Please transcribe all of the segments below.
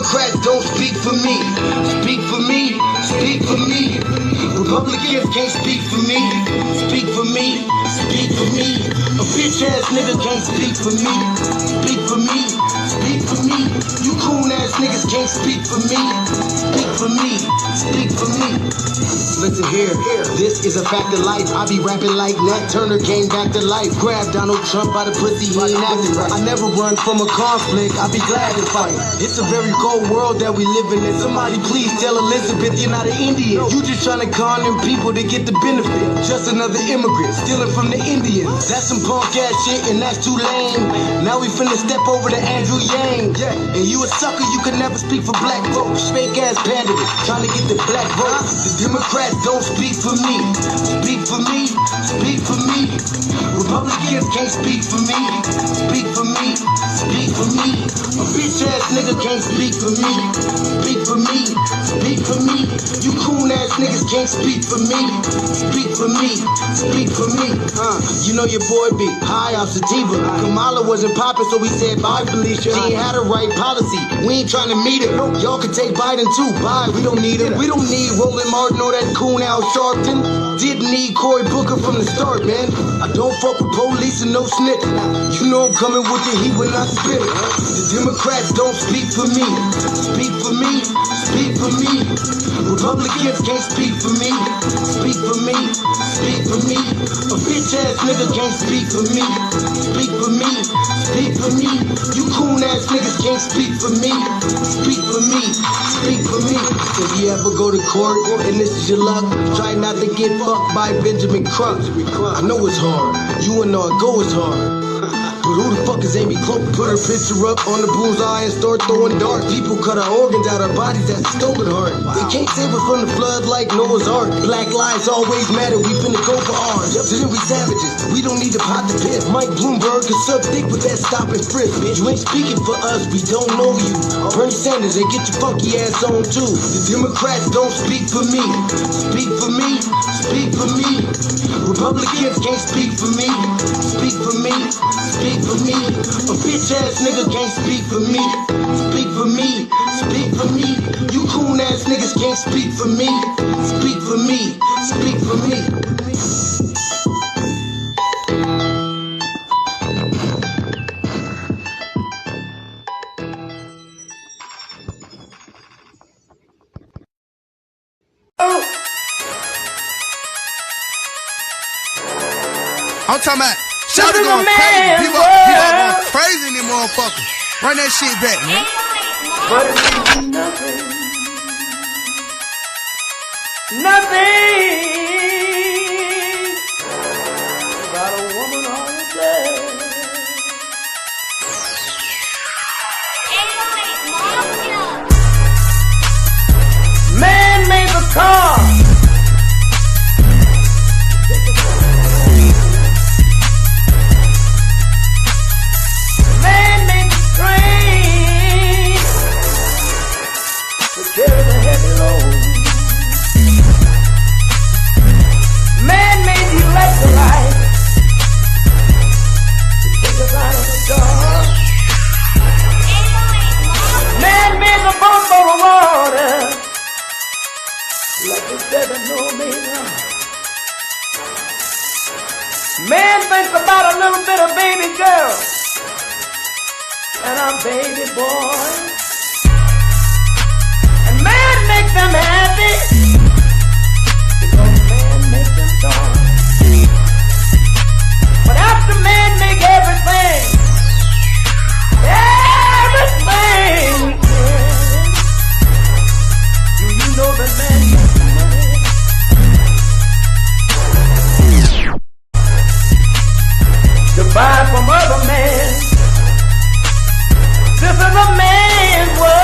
Democrats don't speak for me. Speak for me, speak for me. Republicans can't speak for me. Speak for me, speak for me. A bitch ass nigga can't speak for me. Speak for me, speak for me. You coon ass niggas can't speak for me. Speak for me, speak for me. Listen here, this is a fact of life. I be rapping like Nat Turner came back to life. Grab Donald Trump by the pussy, he ain't acting right. I never run from a conflict, I be glad to fight. It's a very cold world that we live in. Somebody please tell Elizabeth you're not an Indian. You just trying to con them people to get the benefit. Just another immigrant stealing from the Indians. That's some punk ass shit and that's too lame. Now we finna step over to Andrew Yang. And you a sucker, you could never speak for black folks. Fake ass candidate trying to get the black vote. The Democrats don't speak for me. Speak for me, speak for me. Republicans can't speak for me. Speak for me, speak for me. A bitch ass nigga can't speak for me. Speak for me, speak for me. You coon ass niggas can't speak for me. Speak for me, speak for me. You know your boy be high off sativa. Kamala wasn't popping, so we said bye, Felicia. She ain't had a right policy. We ain't trying to meet her. Y'all can take Biden too. Bye, we don't need him. We don't need Roland Martin or that coon Al Sharpton. Didn't need Cory Booker from the start, man. I don't fuck with police and no snitch. You know I'm coming with the heat when I spit it. The Democrats don't speak for me. Speak for me, speak for me. Republicans can't speak for me. Speak for me, speak for me. A bitch ass nigga can't speak for me. Speak for me, speak for me. You coon ass niggas can't speak for me. Speak for me, speak for me. If you ever go to court and this is your luck, try not to get fucked by Benjamin Crump. I know it's hard. You and go is hard. But who the fuck is Amy Cloak? Put her picture up on the bullseye and start throwing darts. People cut our organs out our bodies, that's a stolen heart. They can't save us from the flood like Noah's Ark. Black lives always matter, we finna go for ours. So then we savages, we don't need to pot the piss. Mike Bloomberg can suck dick with that stop and frisk. You ain't speaking for us, we don't know you. Bernie Sanders, and get your funky ass on too. The Democrats don't speak for me. Speak for me, speak for me. Republicans can't speak for me. Speak for me, speak for me. A bitch ass nigga can't speak for me. Speak for me, speak for me. You coon ass niggas can't speak for me. Speak for me, speak for me. I'm talking about Shawty going crazy. People going crazy in them motherfuckers. Run that shit back, man. But it means nothing. Nothing about a woman all day. Man made the car. Carry the heavy load. Man made the electrolyte to take us out of the dark. Man made the boat for the water like the seven no meter. Man thinks about a little bit of baby girl and a baby boy. Man makes them happy because man makes them strong. But after man make everything we can, do you know that man makes money? To buy from other men. This is a man's world.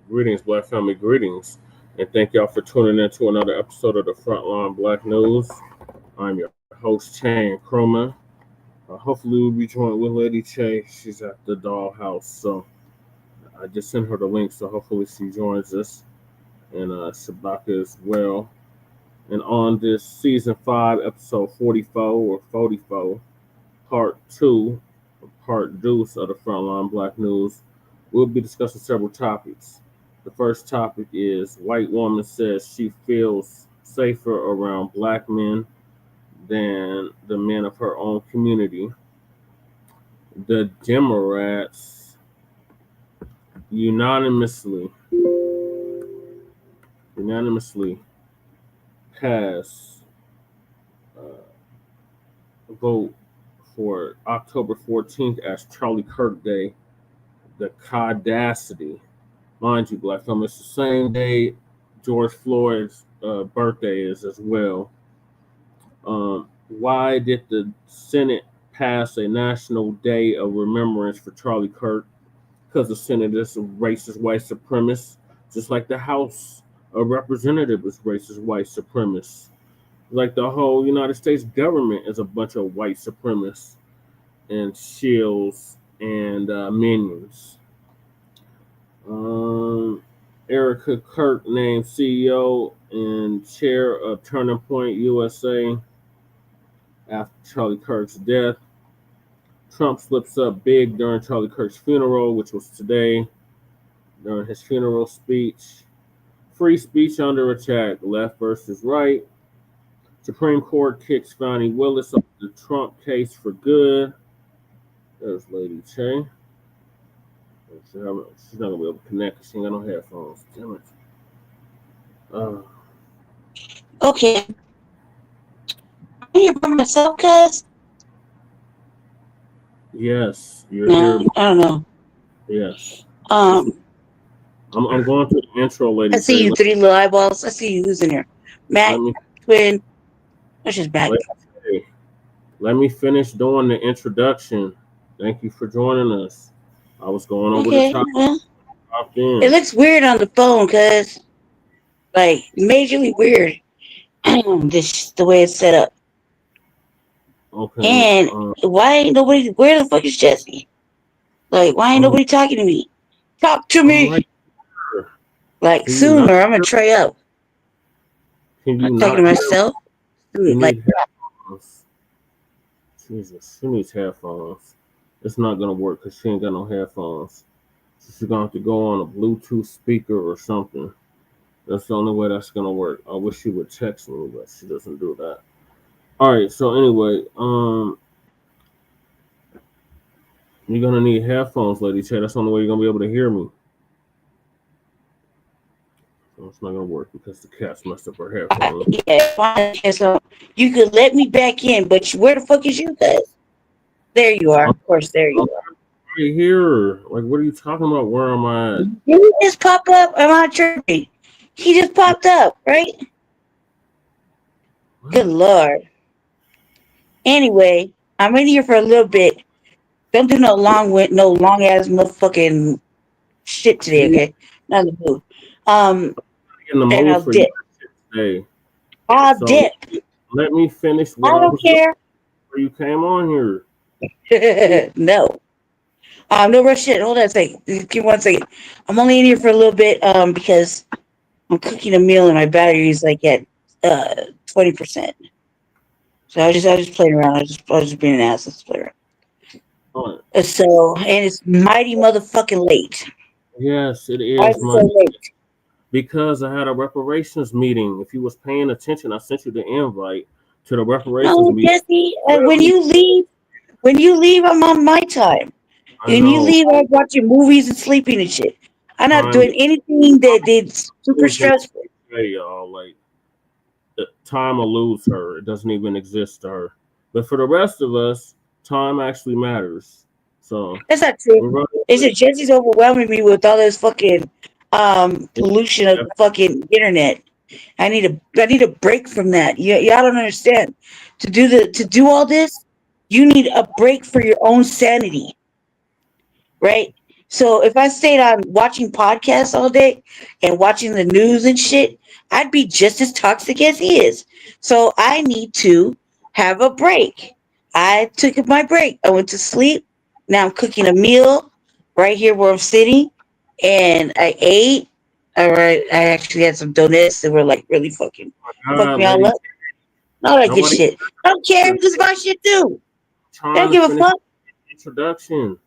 Greetings, Black family, greetings. And thank y'all for tuning in to another episode of the Frontline Black News. I'm your host, Chan Chroma. Hopefully, we'll be joined with Lady Che. She's at the dollhouse. So I just sent her the link, so hopefully she joins us. And Shabaka as well. And on this season 5, episode 44 or 44, part 2, part deuce of the Frontline Black News, we'll be discussing several topics. The first topic is white woman says she feels safer around black men than the men of her own community. The Democrats unanimously pass a vote for October 14th as Charlie Kirk Day. The caudacity. Mind you, Black family, it's the same day George Floyd's birthday is as well. Why did the Senate pass a national day of remembrance for Charlie Kirk? Because the Senate is a racist white supremacist, just like the House of Representatives is racist white supremacists. Like the whole United States government is a bunch of white supremacists and shills and minions. Erika Kirk named CEO and chair of Turning Point USA after Charlie Kirk's death. Trump slips up big during Charlie Kirk's funeral, which was today. During his funeral speech, free speech under attack, left versus right. Supreme Court kicks Fani Willis off the Trump case for good. There's Lady Che. She's not going to be able to connect because she ain't got no headphones. Damn it. Okay. I'm here by myself, cuz? Yes, you're No, here. I don't know. Yes. Um, I'm going to the intro, Lady I see Che. you, three little eyeballs. I see you. Who's in here? Matt, Twin. That's just back. Let me finish doing the introduction. Thank you for joining us. I was going over the topic. Well, it looks weird on the phone, cuz. Like, majorly weird. This the way it's set up. Okay. And why ain't nobody? Where the fuck is Jesse? Like, why ain't nobody talking to me? Talk to me. Right. Like sooner, I'm gonna tray up. I'm talking to myself. Like, Jesus, she needs headphones. It's not gonna work because she ain't got no headphones. So she's gonna have to go on a Bluetooth speaker or something. That's the only way that's gonna work. I wish she would text me, but she doesn't do that. All right. So anyway, you're gonna need headphones, Lady Che. That's the only way you're gonna be able to hear me. So it's not gonna work because the cat's messed up her headphones. Yeah, fine. So you could let me back in, but where the fuck is you guys? There you are. Of course, there you are. Right here. Like, what are you talking about? Where am I at? Did he just pop up? Am I tripping? He just popped up, right? What? Good Lord. Anyway, I'm in here for a little bit. Don't do no long ass motherfucking shit today, okay? Not in the mood. In the mood and I'll for dip. Today. I'll dip. Let me finish. I don't care. Where you came on here. No. No rush shit. Hold on a second. Give me 1 second. I'm only in here for a little bit because I'm cooking a meal and my battery is like at 20%. So I was just playing around. I was just being an ass. Let's play around. Right. So, and it's mighty motherfucking late. Yes, it is. So late? Because I had a reparations meeting. If you was paying attention, I sent you the invite to the reparations meeting. Jesse, when you leave, I'm on my time. When you leave, I'm watching movies and sleeping and shit. I'm not doing anything that's super stressful. Hey, y'all, like, time eludes her. It doesn't even exist to her. But for the rest of us, time actually matters. So that's not true. Is it Jesse's overwhelming me with all this fucking pollution of the fucking internet? I need a break from that. Y'all don't understand. To do all this, you need a break for your own sanity. Right? So if I stayed on watching podcasts all day and watching the news and shit, I'd be just as toxic as he is. So I need to have a break. I took my break. I went to sleep. Now I'm cooking a meal right here where I'm sitting, and I ate. All right, I actually had some donuts that were like really fuck me all Lady, up. All that good nobody shit. I don't care. This is my shit too. I trying don't to give a finish fuck. the introduction.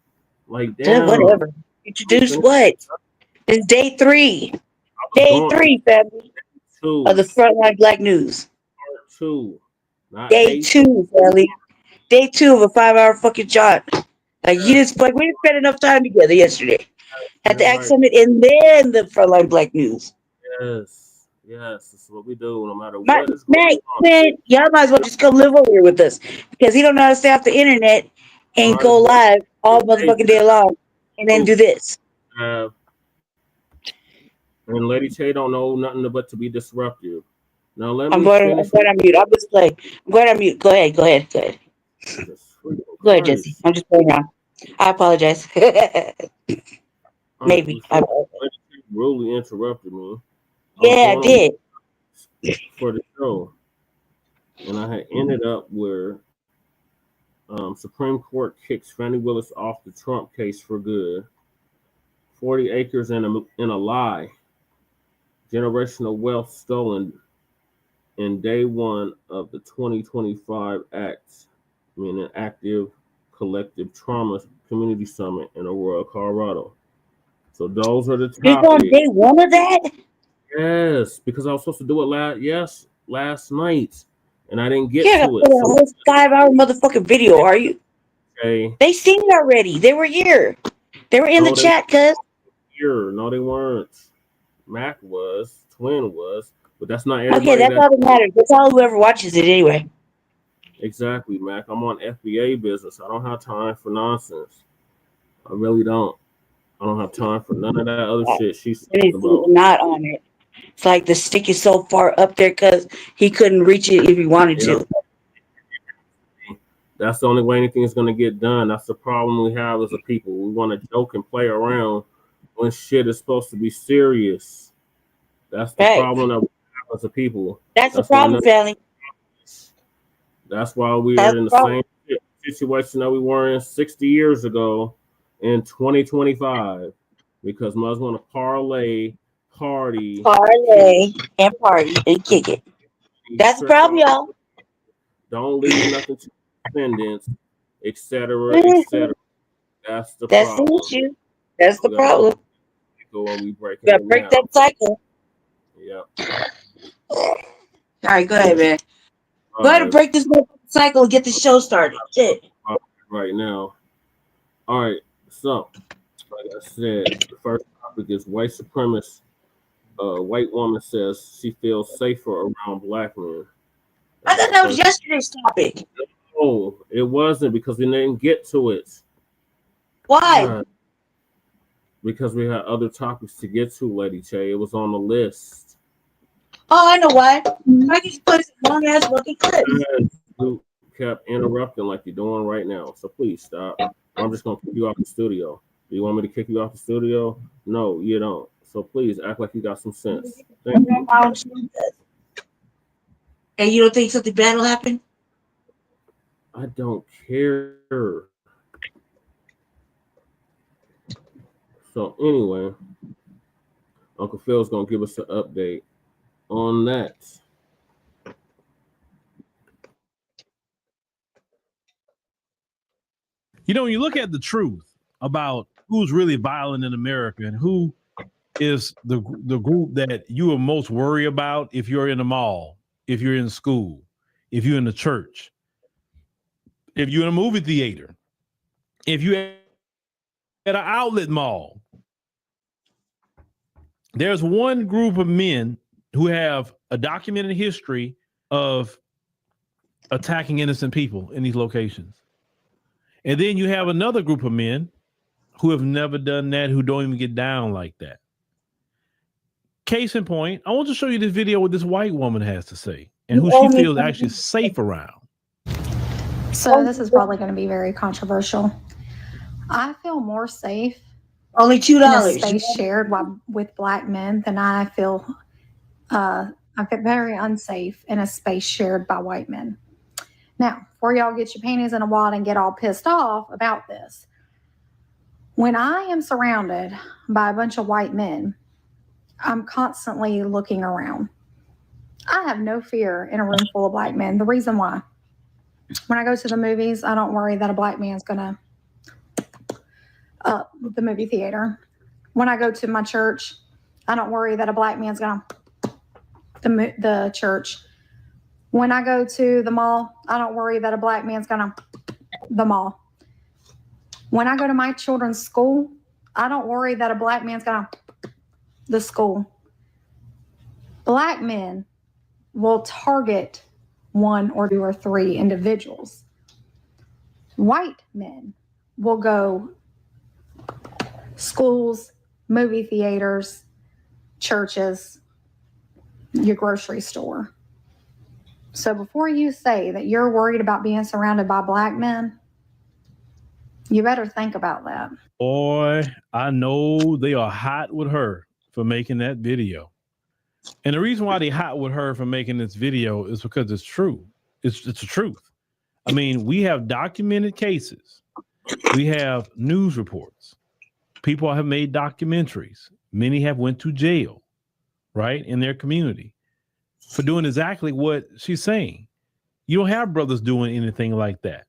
Like, damn. Whatever. I'm Introduce finished what? It's day 3. Day going 3, family, of the two, Frontline Black News. part two, not Day day two. 2, family. Day 2 of a 5-hour fucking shot. Like you Yes, just like we didn't spend enough time together yesterday. At the that's Act right. Summit and then the Frontline Black News. Yes, yes, this is what we do no matter My what is going man, on. man, y'all might as well just come live over here with us because he don't know how to stay off the internet and Might go as well live all stay motherfucking day long and then do this. have, and Lady Che don't know nothing but to be disruptive. Now let I'm me going. I'm finish going with on mute. I'm just playing. I'm going on mute. Go ahead. Go ahead. Go ahead. Jesus freaking Go ahead, Jesse. Christ. I'm just playing around. I apologize. All right, Maybe. before Lady Che rudely interrupted me, I was Yeah, I going on did. for the show, and I had ended up where Supreme Court kicks Fani Willis off the Trump case for good. 40 acres in a lie. Generational wealth stolen in day one of the 2025 ACT, meaning Active Collective Trauma Community Summit in Aurora, Colorado. So those are the You're on topics. day 1 of that? Yes, because I was supposed to do it last night, and I didn't get You're gonna to it. put a So whole 5-hour motherfucking video, are you? okay, They seen it already. They were here. They were in the no, they chat, cuz. here. No, they weren't. Mac was, Twin was, but that's not Okay, everybody that's that all that matters. That's all whoever watches it anyway. exactly, Mac. I'm on FBA business. I don't have time for nonsense. I really don't. I don't have time for none of that other shit she's And talking it's about. not on it. It's like the stick is so far up there because he couldn't reach it if he wanted Yep. to. That's the only way anything is gonna get done. That's the problem we have as a people. We want to joke and play around when shit is supposed to be serious. That's the Right. problem that we have as a people. That's the That's why problem, family. That's why we That's are in the the problem. same situation that we were in 60 years ago in 2025 because mothers want to parlay, party, Parlay and party and kick it. That's the trick problem, off, y'all. don't leave nothing to defendants, etc., etc. That's the That's the problem. issue. That's the We gotta problem. go and we breaking You gotta it break now. that cycle. Yep. All right, go ahead, man. Go ahead and Live break this cycle and get the show started. Shit. right now. All right. So, like I said, the first topic is white supremacist. White woman says she feels safer around black men. I thought that was yesterday's topic. No, it wasn't because we didn't get to it. Why? Because we had other topics to get to, Lady Che. It was on the list. Oh, I know why. I just put some long ass fucking clips. You kept interrupting like you're doing right now. So please stop. I'm just gonna kick you off the studio. Do you want me to kick you off the studio? No, you don't. So please act like you got some sense. Thank you. And you don't think something bad will happen? I don't care. So anyway, Uncle Phil's gonna give us an update on that. You know, when you look at the truth about who's really violent in America and who is the group that you are most worried about if you're in the mall, if you're in school, if you're in the church, if you're in a movie theater, if you're at an outlet mall, there's one group of men who have a documented history of attacking innocent people in these locations. And then you have another group of men who have never done that, who don't even get down like that. Case in point, I want to show you this video what this white woman has to say and who she feels actually safe around. So this is probably going to be very controversial. I feel more safe Only in a $2. space shared with Black men, then I feel very unsafe in a space shared by white men. Now, before y'all get your panties in a wad and get all pissed off about this, when I am surrounded by a bunch of white men, I'm constantly looking around. I have no fear in a room full of Black men. The reason why, when I go to the movies, I don't worry that a Black man's gonna the movie theater. When I go to my church, I don't worry that a Black man's gonna the church. When I go to the mall, I don't worry that a Black man's gonna the mall. When I go to my children's school, I don't worry that a Black man's gonna the school. Black men will target 1 or 2 or 3 individuals. White men will go schools, movie theaters, churches, your grocery store. So before you say that you're worried about being surrounded by Black men, you better think about that. Boy, I know they are hot with her for making that video. And the reason why they hot with her for making this video is because it's true. It's the truth. I mean, we have documented cases. We have news reports. People have made documentaries. Many have went to jail, right, in their community for doing exactly what she's saying. You don't have brothers doing anything like that.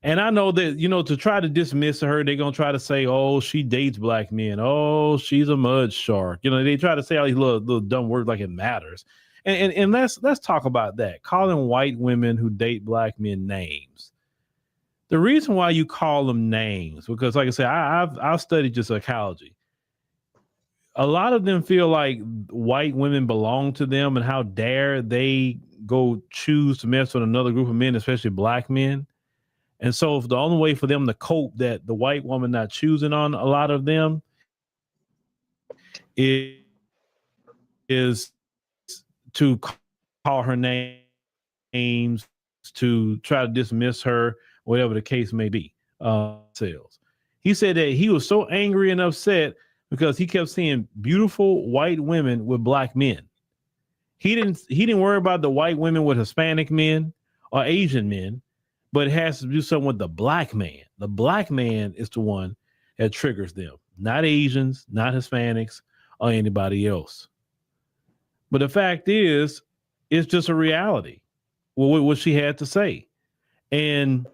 And I know that, to try to dismiss her, they're going to try to say, oh, she dates Black men. Oh, she's a mud shark. They try to say all these little dumb words like it matters. And let's talk about that. Calling white women who date Black men names. The reason why you call them names, because like I said, I've studied just psychology. A lot of them feel like white women belong to them, and how dare they go choose to mess with another group of men, especially Black men. And so if the only way for them to cope that the white woman not choosing on a lot of them is to call her names, to try to dismiss her, whatever the case may be. He said that he was so angry and upset because he kept seeing beautiful white women with Black men. He didn't worry about the white women with Hispanic men or Asian men, but it has to do something with the Black man. The Black man is the one that triggers them, not Asians, not Hispanics, or anybody else. But the fact is, it's just a reality. What she had to say. And,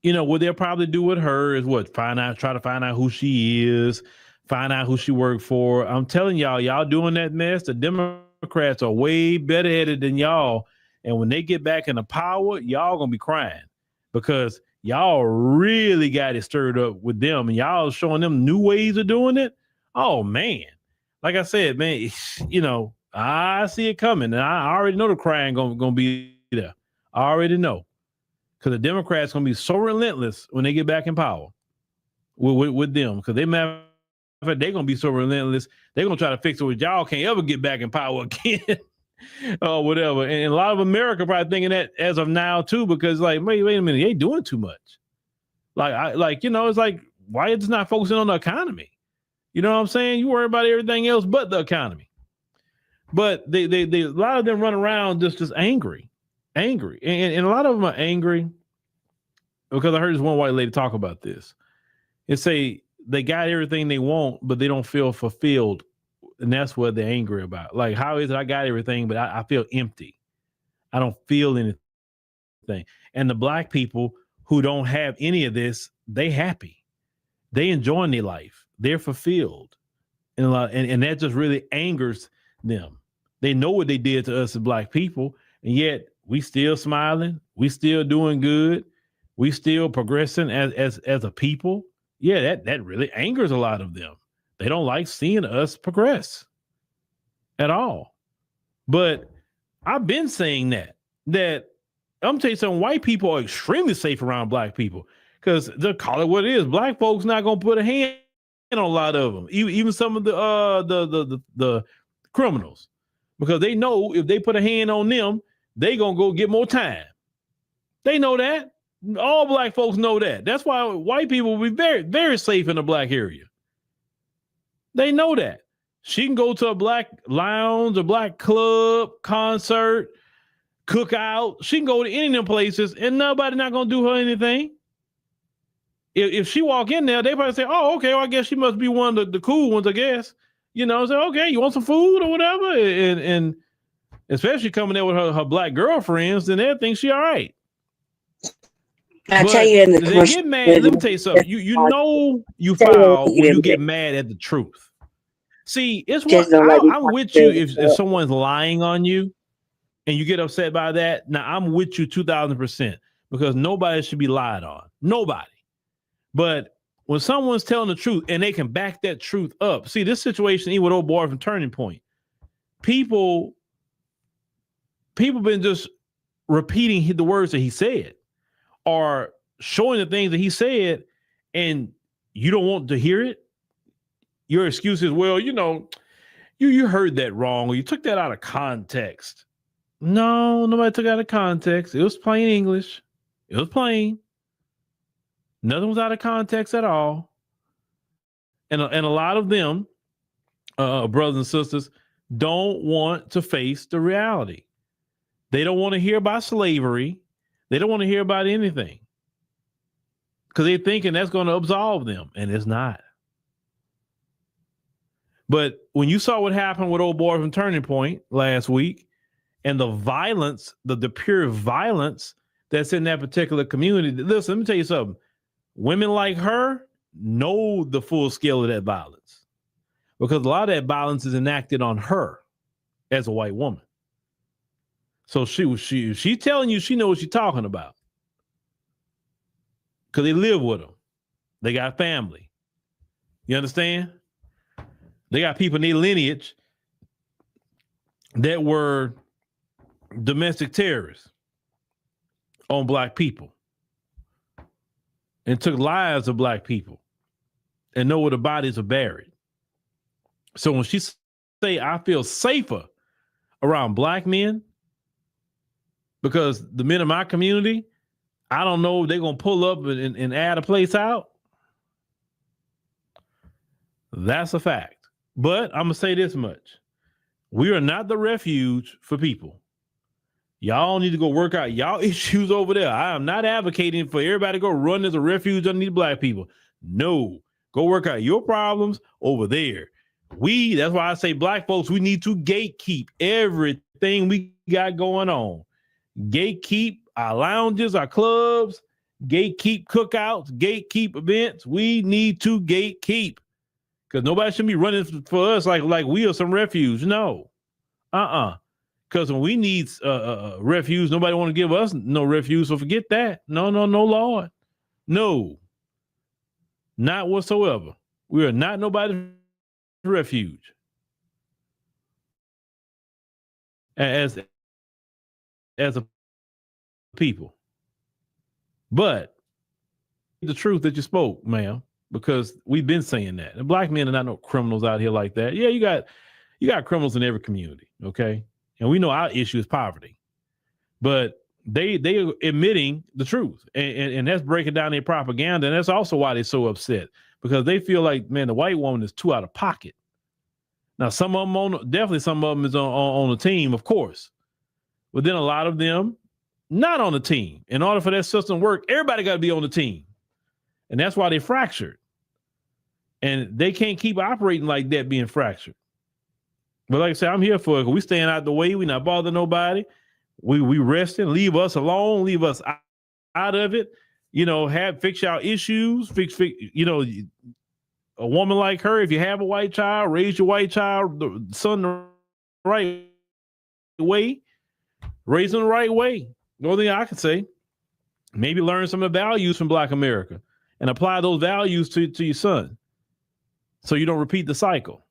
what they'll probably do with her is try to find out who she is, find out who she worked for. I'm telling y'all doing that mess. The Democrats are way better headed than y'all. And when they get back into power, y'all gonna be crying because y'all really got it stirred up with them, and y'all showing them new ways of doing it. Oh man, like I said, man, I see it coming, and I already know the crying gonna be there. I already know, because the Democrats gonna be so relentless when they get back in power with them, because they're gonna be so relentless. They're gonna try to fix it with y'all can't ever get back in power again. Or whatever. And a lot of America probably thinking that as of now too, because like, wait a minute, they ain't doing too much. It's like, why is it not focusing on the economy? You know what I'm saying? You worry about everything else but the economy. But they a lot of them run around just angry. And a lot of them are angry because I heard this one white lady talk about this. It say they got everything they want, but they don't feel fulfilled. And that's what they're angry about. Like, how is it I got everything, but I feel empty? I don't feel anything. And the Black people who don't have any of this, they happy. They enjoying their life. They're fulfilled. And that just really angers them. They know what they did to us as Black people, and yet we still smiling. We still doing good. We still progressing as a people. Yeah, that really angers a lot of them. They don't like seeing us progress at all. But I've been saying that I'm gonna tell you something, white people are extremely safe around Black people because they'll call it what it is. Black folks not gonna put a hand on a lot of them, even some of the criminals, because they know if they put a hand on them, they gonna go get more time. They know that. All Black folks know that. That's why white people will be very, very safe in the Black area. They know that. She can go to a black lounge, a black club, concert, cookout. She can go to any of them places and nobody not going to do her anything. If she walk in there, they probably say, oh, okay, well, I guess she must be one of the cool ones, I guess. You know, say, okay, you want some food or whatever? And especially coming there with her black girlfriends, then they think she all right. I tell you, in the they get mad. Let me tell you something. You know you foul when you get mad at the truth. See, it's what I'm with you if someone's lying on you and you get upset by that. Now I'm with you 2,000% because nobody should be lied on. Nobody. But when someone's telling the truth and they can back that truth up, see this situation, even with old boy from Turning Point, people been just repeating the words that he said or showing the things that he said, and you don't want to hear it. Your excuse is, well, you know, you heard that wrong or you took that out of context. No, nobody took it out of context. It was plain English. It was plain. Nothing was out of context at all. And a lot of them, brothers and sisters, don't want to face the reality. They don't want to hear about slavery. They don't want to hear about anything because they're thinking that's going to absolve them, and it's not. But when you saw what happened with old boy from Turning Point last week and the violence, the pure violence that's in that particular community, listen, let me tell you something. Women like her know the full scale of that violence because a lot of that violence is enacted on her as a white woman. So she telling you she knows what she's talking about because they live with them. They got family. You understand? They got people in their lineage that were domestic terrorists on black people and took lives of black people and know where the bodies are buried. So when she say, I feel safer around black men because the men in my community, I don't know if they're going to pull up and add a place out. That's a fact. But I'm going to say this much. We are not the refuge for people. Y'all need to go work out y'all issues over there. I am not advocating for everybody to go run as a refuge underneath black people. No, go work out your problems over there. That's why I say black folks, we need to gatekeep everything we got going on. Gatekeep our lounges, our clubs, gatekeep cookouts, gatekeep events. We need to gatekeep. Because nobody should be running for us like we are some refuge. No. Because when we need refuge, nobody want to give us no refuge. So forget that. No, Lord. No. Not whatsoever. We are not nobody's refuge. As a people. But the truth that you spoke, ma'am. Because we've been saying that. And black men are not no criminals out here like that. Yeah, you got criminals in every community, okay? And we know our issue is poverty. But they are admitting the truth. And that's breaking down their propaganda. And that's also why they're so upset. Because they feel like, man, the white woman is too out of pocket. Now, some of them definitely some of them is on the team, of course. But then a lot of them not on the team. In order for that system to work, everybody got to be on the team. And that's why they fractured. And they can't keep operating like that, being fractured. But like I said, I'm here for it. We staying out the way. We not bothering nobody. We resting. Leave us alone. Leave us out of it. You know, fix our issues. Fix. You know, a woman like her, if you have a white child, raise your white child, the son the right way. Raise them the right way. The only thing I can say, maybe learn some of the values from Black America. And apply those values to your son so you don't repeat the cycle.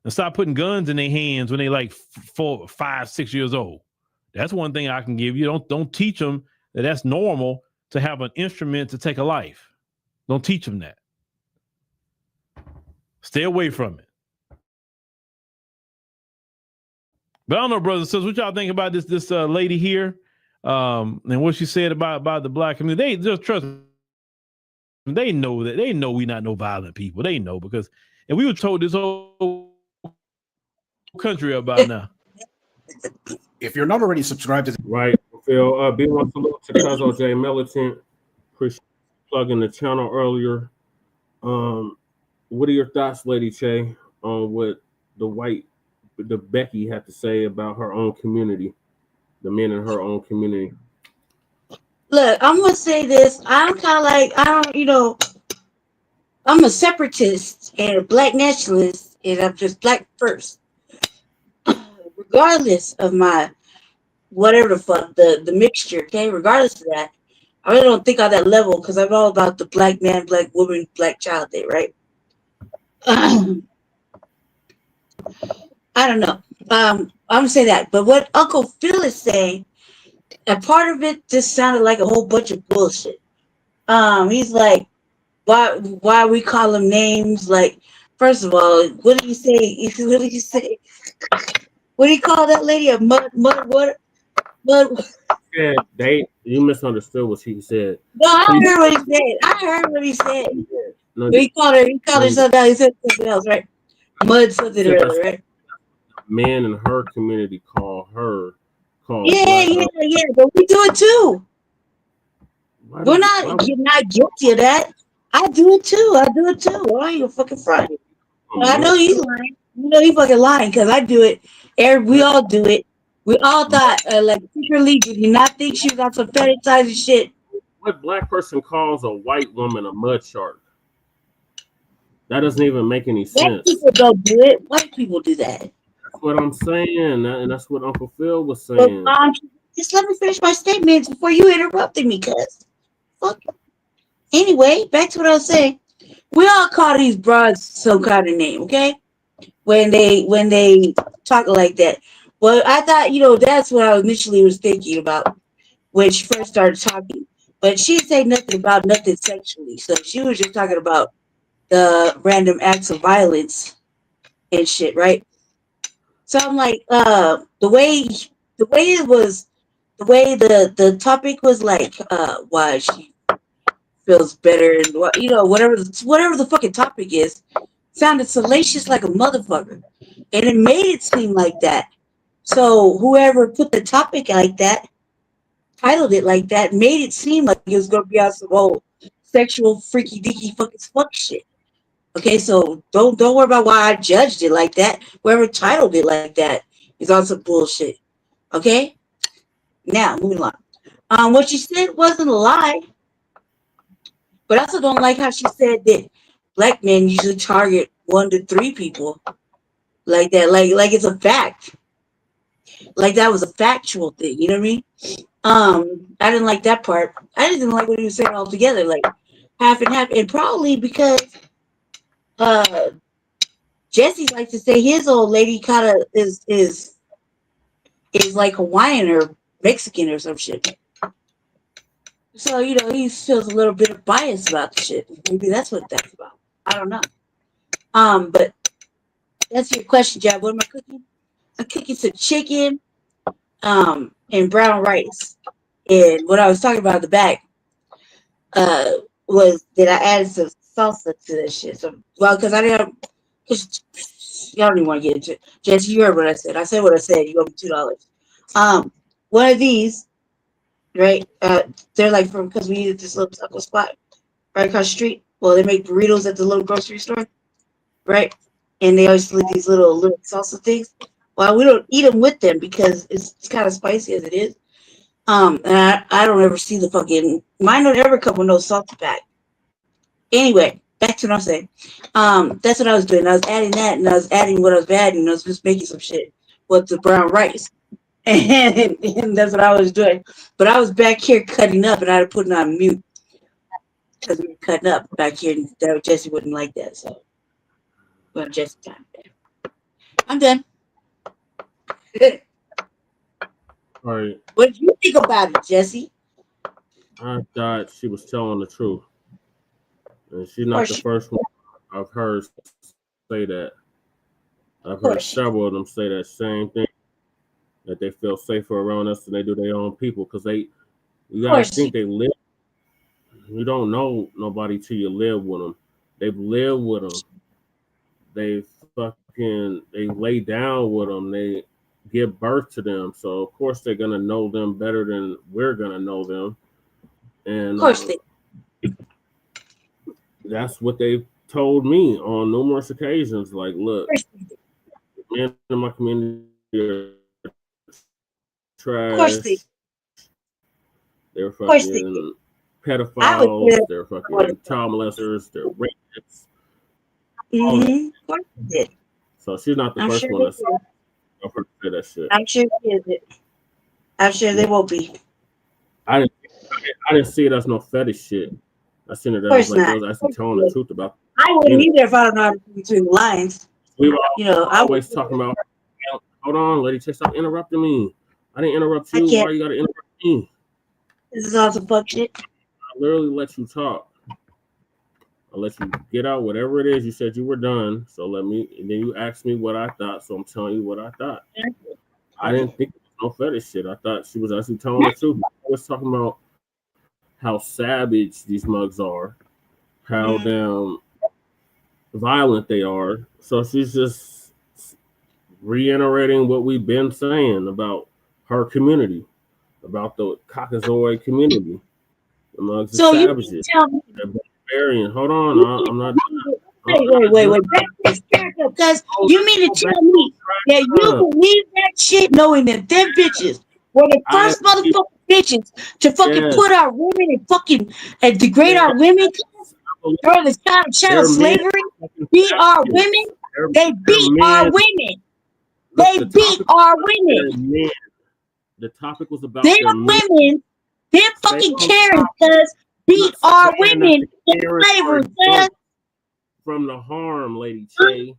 And stop putting guns in their hands when they like 4, 5, 6 years old. That's one thing I can give you. Don't teach them that that's normal to have an instrument to take a life. Don't teach them that. Stay away from it. But I don't know, brothers and sisters, what y'all think about this lady here and what she said about the black community? They just trust me. They know we not no violent people. They know because and we were told this whole country about now. If you're not already subscribed to the Right. Phil, big one salute to Cuzzo J Militant. Appreciate plugging the channel earlier. What are your thoughts, Lady Che, on what the Becky had to say about her own community, the men in her own community? Look, I'm gonna say this. I'm kind of like I'm a separatist and a black nationalist, and I'm just black first, regardless of my whatever the fuck the mixture. Okay, regardless of that, I really don't think on that level because I'm all about the black man, black woman, black child thing, right? I don't know. I'm gonna say that, but what Uncle Phil is saying, a part of it just sounded like a whole bunch of bullshit. He's like, why we call him names? Like, first of all, what did he say? What did he say? What do you call that lady? A mud? Yeah, you misunderstood what he said. No, I heard what he said. No, He called her something else. He said something else, right? Mud something or other, right? Men in her community call Yeah, but we do it too. We're not guilty of that. I do it too. I ain't gonna fucking front. I know he's lying. You know he fucking lying because I do it. We all do it. We all thought, like, secretly, did you not think she was on some fetishizing shit? What black person calls a white woman a mud shark? That doesn't even make any sense. White people don't do it. White people do that. That's what I'm saying, and that's what Uncle Phil was saying. Just let me finish my statements before you interrupted me, cuz. Fuck. Anyway, back to what I was saying. We all call these broads some kind of name, okay? When they talk like that. Well, I thought, that's what I initially was thinking about when she first started talking. But she didn't say nothing about nothing sexually. So she was just talking about the random acts of violence and shit, right? So I'm like, the way the topic was like, why she feels better and whatever the fucking topic is, sounded salacious like a motherfucker, and it made it seem like that. So whoever put the topic like that, titled it like that, made it seem like it was gonna be on some old sexual freaky deaky fucking fuck shit. Okay, so don't worry about why I judged it like that. Whoever titled it like that is on some bullshit. Okay, now moving on. What she said wasn't a lie, but I also don't like how she said that black men usually target 1 to 3 people like that, like it's a fact, like that was a factual thing. You know what I mean? I didn't like that part. I didn't like what he was saying altogether, like half and half, and probably because Jesse likes to say his old lady kind of is like Hawaiian or Mexican or some shit. So he feels a little bit of bias about the shit. Maybe that's what that's about. I don't know. But that's your question, Jab. What am I cooking? I'm cooking some chicken, and brown rice. And what I was talking about in the back, was that I added some salsa to that shit. So, because I didn't, because y'all don't even want to get into it. Jesse, you heard what I said. I said what I said. You owe me $2. One of these, right? They're like because we needed this little taco spot right across the street. Well, they make burritos at the little grocery store, right? And they always leave these little salsa things. Well, we don't eat them with them because it's kind of spicy as it is. And I don't ever see the fucking, mine don't ever come with no salsa pack. Anyway, back to what I'm saying. That's what I was doing. I was adding that, and I was adding what I was adding, and I was just making some shit with the brown rice. And that's what I was doing. But I was back here cutting up, and I had to put it on mute because we were cutting up back here, and Jesse wouldn't like that. So, well, Jesse time. I'm done. All right. What did you think about it, Jesse? I thought she was telling the truth. And she's not the first one I've heard say that. I've heard several of them say that same thing, that they feel safer around us than they do their own people, because you guys think they live. You don't know nobody till you live with them. They've lived with them. they lay down with them. They give birth to them. So of course they're gonna know them better than we're gonna know them. And Of course that's what they've told me on numerous occasions. Like, look, men in my community are trash. They're fucking pedophiles. They're fucking child molesters. They're rapists. Mm-hmm. Of course they did. So she's not the first one to say that shit. I'm sure she is it. I'm sure they will be. I didn't see it as no fetish shit. I seen it as like, was actually telling the truth about. I wouldn't either if I don't know how to read between the lines. We were always talking about. Hold on, lady, stop interrupting me. I didn't interrupt you. Why you gotta interrupt me? This is all some fuck shit. I literally let you talk. I'll let you get out whatever it is. You said you were done, so let me. And then you asked me what I thought, so I'm telling you what I thought. I didn't think it was no fetish shit. I thought she was actually telling the truth. I was talking about how savage these mugs are, how damn violent they are. So she's just reiterating what we've been saying about her community, about the Caucasoid community. The mugs are savages. You tell me. They're hold on, I'm not. Wait. Because you mean to tell me that you believe that shit, knowing that them bitches were the first motherfucking bitches to fucking put our women and fucking and degrade our women during the shadow of slavery, beat our women. They beat our women. They beat our women. The topic was about their women. Them fucking Karens, cuz beat our women in slavery, cuz. From the harm, Lady Che.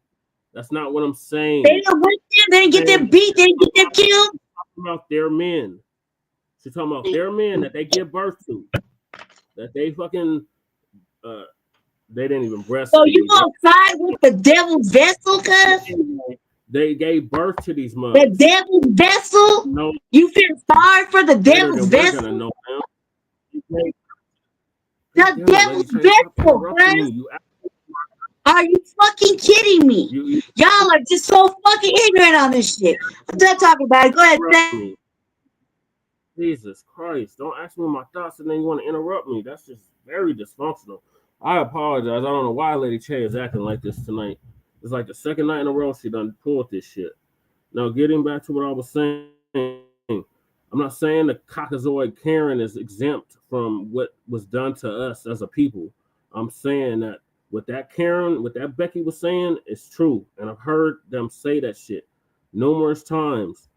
That's not what I'm saying. They didn't win them. They didn't get them beat. They didn't get them killed. She's talking about their men. She's talking about their men that they give birth to. That they fucking, they didn't even breastfeed. So you gonna side with the devil's vessel, cuz? They gave birth to these mothers. The devil's vessel? No. You feel sorry for the devil's vessel? The devil's vessel, man. Are you fucking kidding me? Y'all are just so fucking ignorant on this shit. I'm done talking about it. Go ahead. Jesus Christ. Don't ask me my thoughts and then you want to interrupt me. That's just very dysfunctional. I apologize. I don't know why Lady Che is acting like this tonight. It's like the second night in a row she done pulled this shit. Now, getting back to what I was saying, I'm not saying the Caucasoid Karen is exempt from what was done to us as a people. I'm saying that what that Karen, what that Becky was saying is true. And I've heard them say that shit numerous times.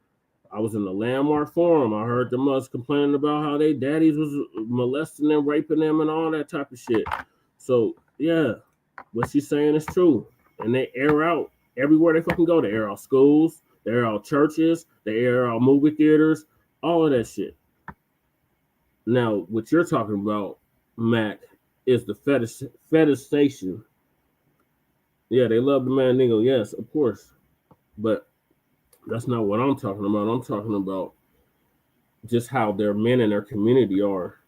I was in the Landmark Forum. I heard the mothers complaining about how their daddies was molesting them, raping them, and all that type of shit. So, yeah, what she's saying is true. And they air out everywhere they fucking go. They air out schools, they air out churches, they air out movie theaters, all of that shit. Now, what you're talking about, Mac, is the fetishization. Yeah, they love the man nigga, yes, of course. But that's not what I'm talking about. I'm talking about just how their men in their community are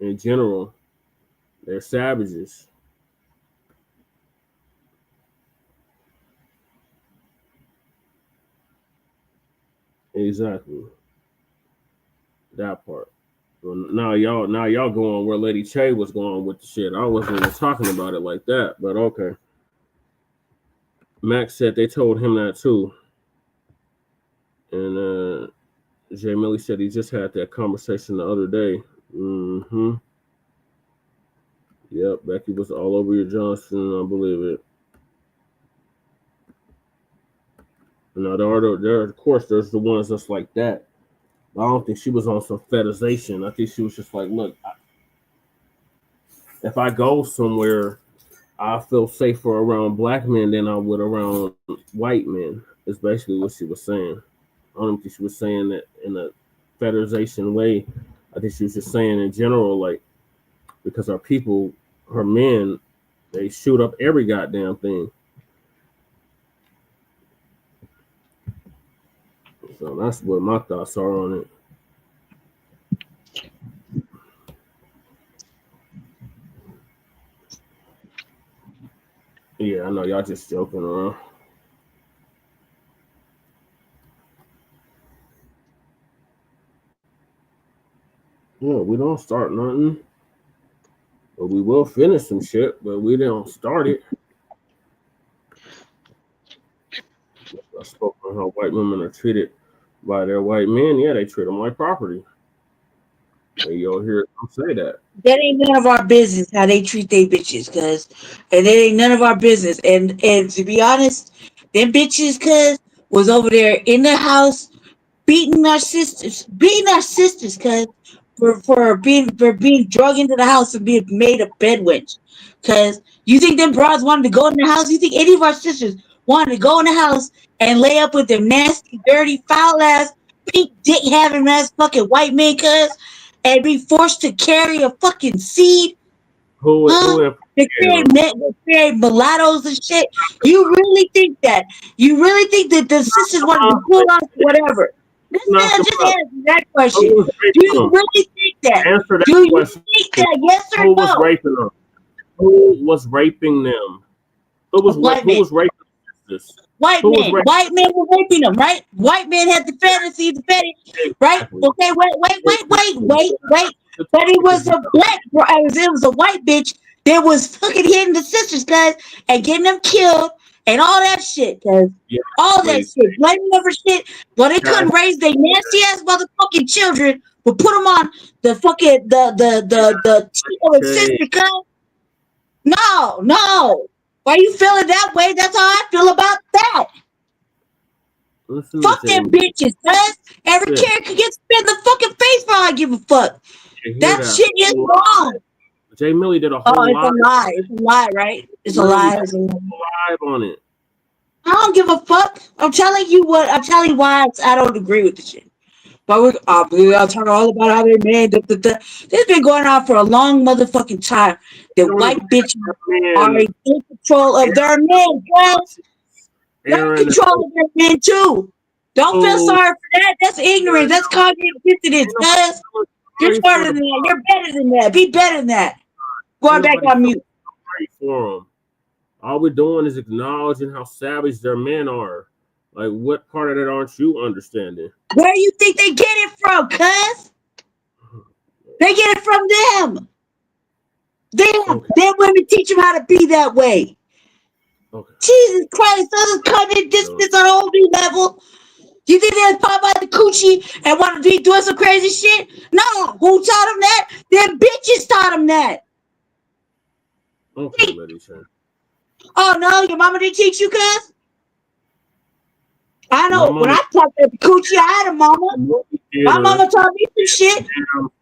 in general. They're savages. Exactly. That part. Well, now y'all going where Lady Che was going with the shit. I wasn't even talking about it like that, but okay. Max said they told him that too. And Jay Millie said he just had that conversation the other day. Mm-hmm. Yep, Becky was all over your Johnson, I believe it. Now there of course there's the ones that's like that. I don't think she was on some fetishization. I think she was just like, look, if I go somewhere, I feel safer around black men than I would around white men. Is basically what she was saying. I don't think she was saying that in a fetishization way. I think she was just saying in general, like, because our people, her men, they shoot up every goddamn thing. So that's what my thoughts are on it. Yeah, know y'all just joking around. Yeah, we don't start nothing. But we will finish some shit, but we don't start it. I spoke on how white women are treated by their white men. Yeah, they treat them like property. And you'll hear them say that. That ain't none of our business how they treat their bitches, cuz. And that ain't none of our business. And to be honest, them bitches, cuz, was over there in the house beating our sisters, cuz, for being drugged into the house and being made a bedwench. Cuz you think them broads wanted to go in the house? You think any of our sisters wanted to go in the house and lay up with them nasty, dirty, foul ass, pink dick having ass fucking white men, cuz? And be forced to carry a fucking seed, to create mulattoes and shit. You really think that? You really think that the sisters wanted to pull off whatever? Just answer that question. Do you really think that? Answer that Do you question. think that? Yes or Who no? was raping them? Who was raping them? Who was raping this? White men were raping them, right? White men had the fantasy, right? Okay, wait. But it was a it was a white bitch that was fucking hitting the sisters, guys, and getting them killed and all that shit, guys. All that shit, blaming them for shit. Well, they couldn't raise their nasty ass motherfucking children, but put them on the fucking the sister, guys. No. Why you feeling that way? That's how I feel about that. Fuck them bitches, cuz. Every character gets spit in the fucking face for all I give a fuck. That shit is wrong. Jay Millie did a whole lie. It's a lie, right? It's a lie. It's a live on it. I don't give a fuck. I'm telling you why I don't agree with the shit. But I'll talk all about how they made. This has been going on for a long motherfucking time. The white bitches are in control of their men, guys. They're in control of their men too. Don't feel sorry for that. That's ignorance. That's cognitive dissonance, guys. You're smarter than that. You're better than that. Be better than that. Going back on mute. For them. All we're doing is acknowledging how savage their men are. Like, what part of that aren't you understanding? Where do you think they get it from, cuz? They get it from them. Them women teach them how to be that way. Okay. Jesus Christ, this is cutting distance on a whole new level. You think they'll pop out the coochie and want to be doing some crazy shit? No. Who taught them that? Them bitches taught them that. Okay, oh, no, your mama didn't teach you, cuz? I know. When I talked at the coochie, I had a mama. My mama taught me some shit.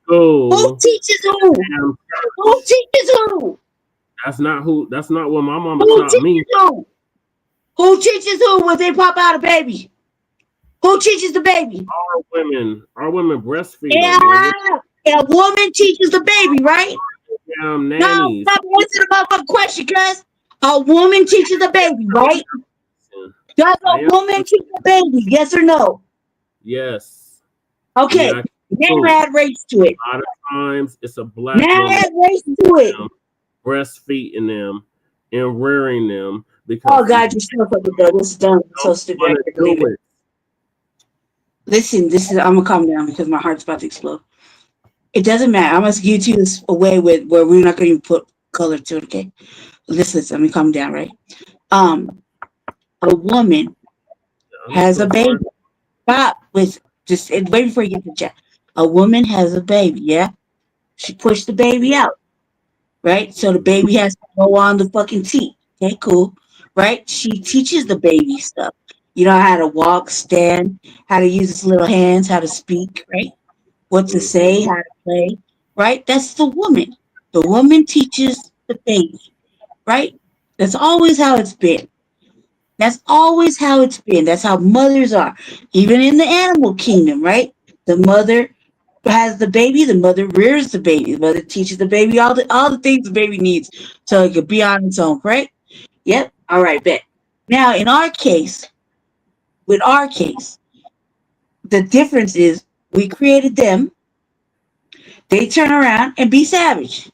Who teaches who? Who teaches who? That's not what my mama taught me. Who teaches who when they pop out a baby? Who teaches the baby? Our women breastfeed. Yeah, a woman teaches the baby, right? Damn nannies. No, stop answering the motherfucking question, cuz. A woman teaches the baby, right? Does a woman teach the baby? Yes or no? Yes. Okay. Now add race to it. A lot of times it's a black now woman. Add race to it. Breastfeeding them and rearing them because. Oh God, you're so fucking dumb. This is dumb. So stupid. Listen, I'm gonna calm down because my heart's about to explode. It doesn't matter. I'm gonna give you this away with where we're not gonna even put color to it. Okay. Listen, let me calm down, right? A woman has a baby. Stop with just wait before you get to chat. A woman has a baby, yeah? She pushed the baby out, right? So the baby has to go on the fucking teat. Okay, cool. Right? She teaches the baby stuff. You know how to walk, stand, how to use his little hands, how to speak, right? What to say, how to play, right? That's the woman. The woman teaches the baby, right? That's always how it's been. That's always how it's been. That's how mothers are. Even in the animal kingdom, right? The mother has the baby, the mother rears the baby, the mother teaches the baby all the things the baby needs so it can be on its own, right? Yep. All right, bet. Now, in our case, the difference is we created them. They turn around and be savage,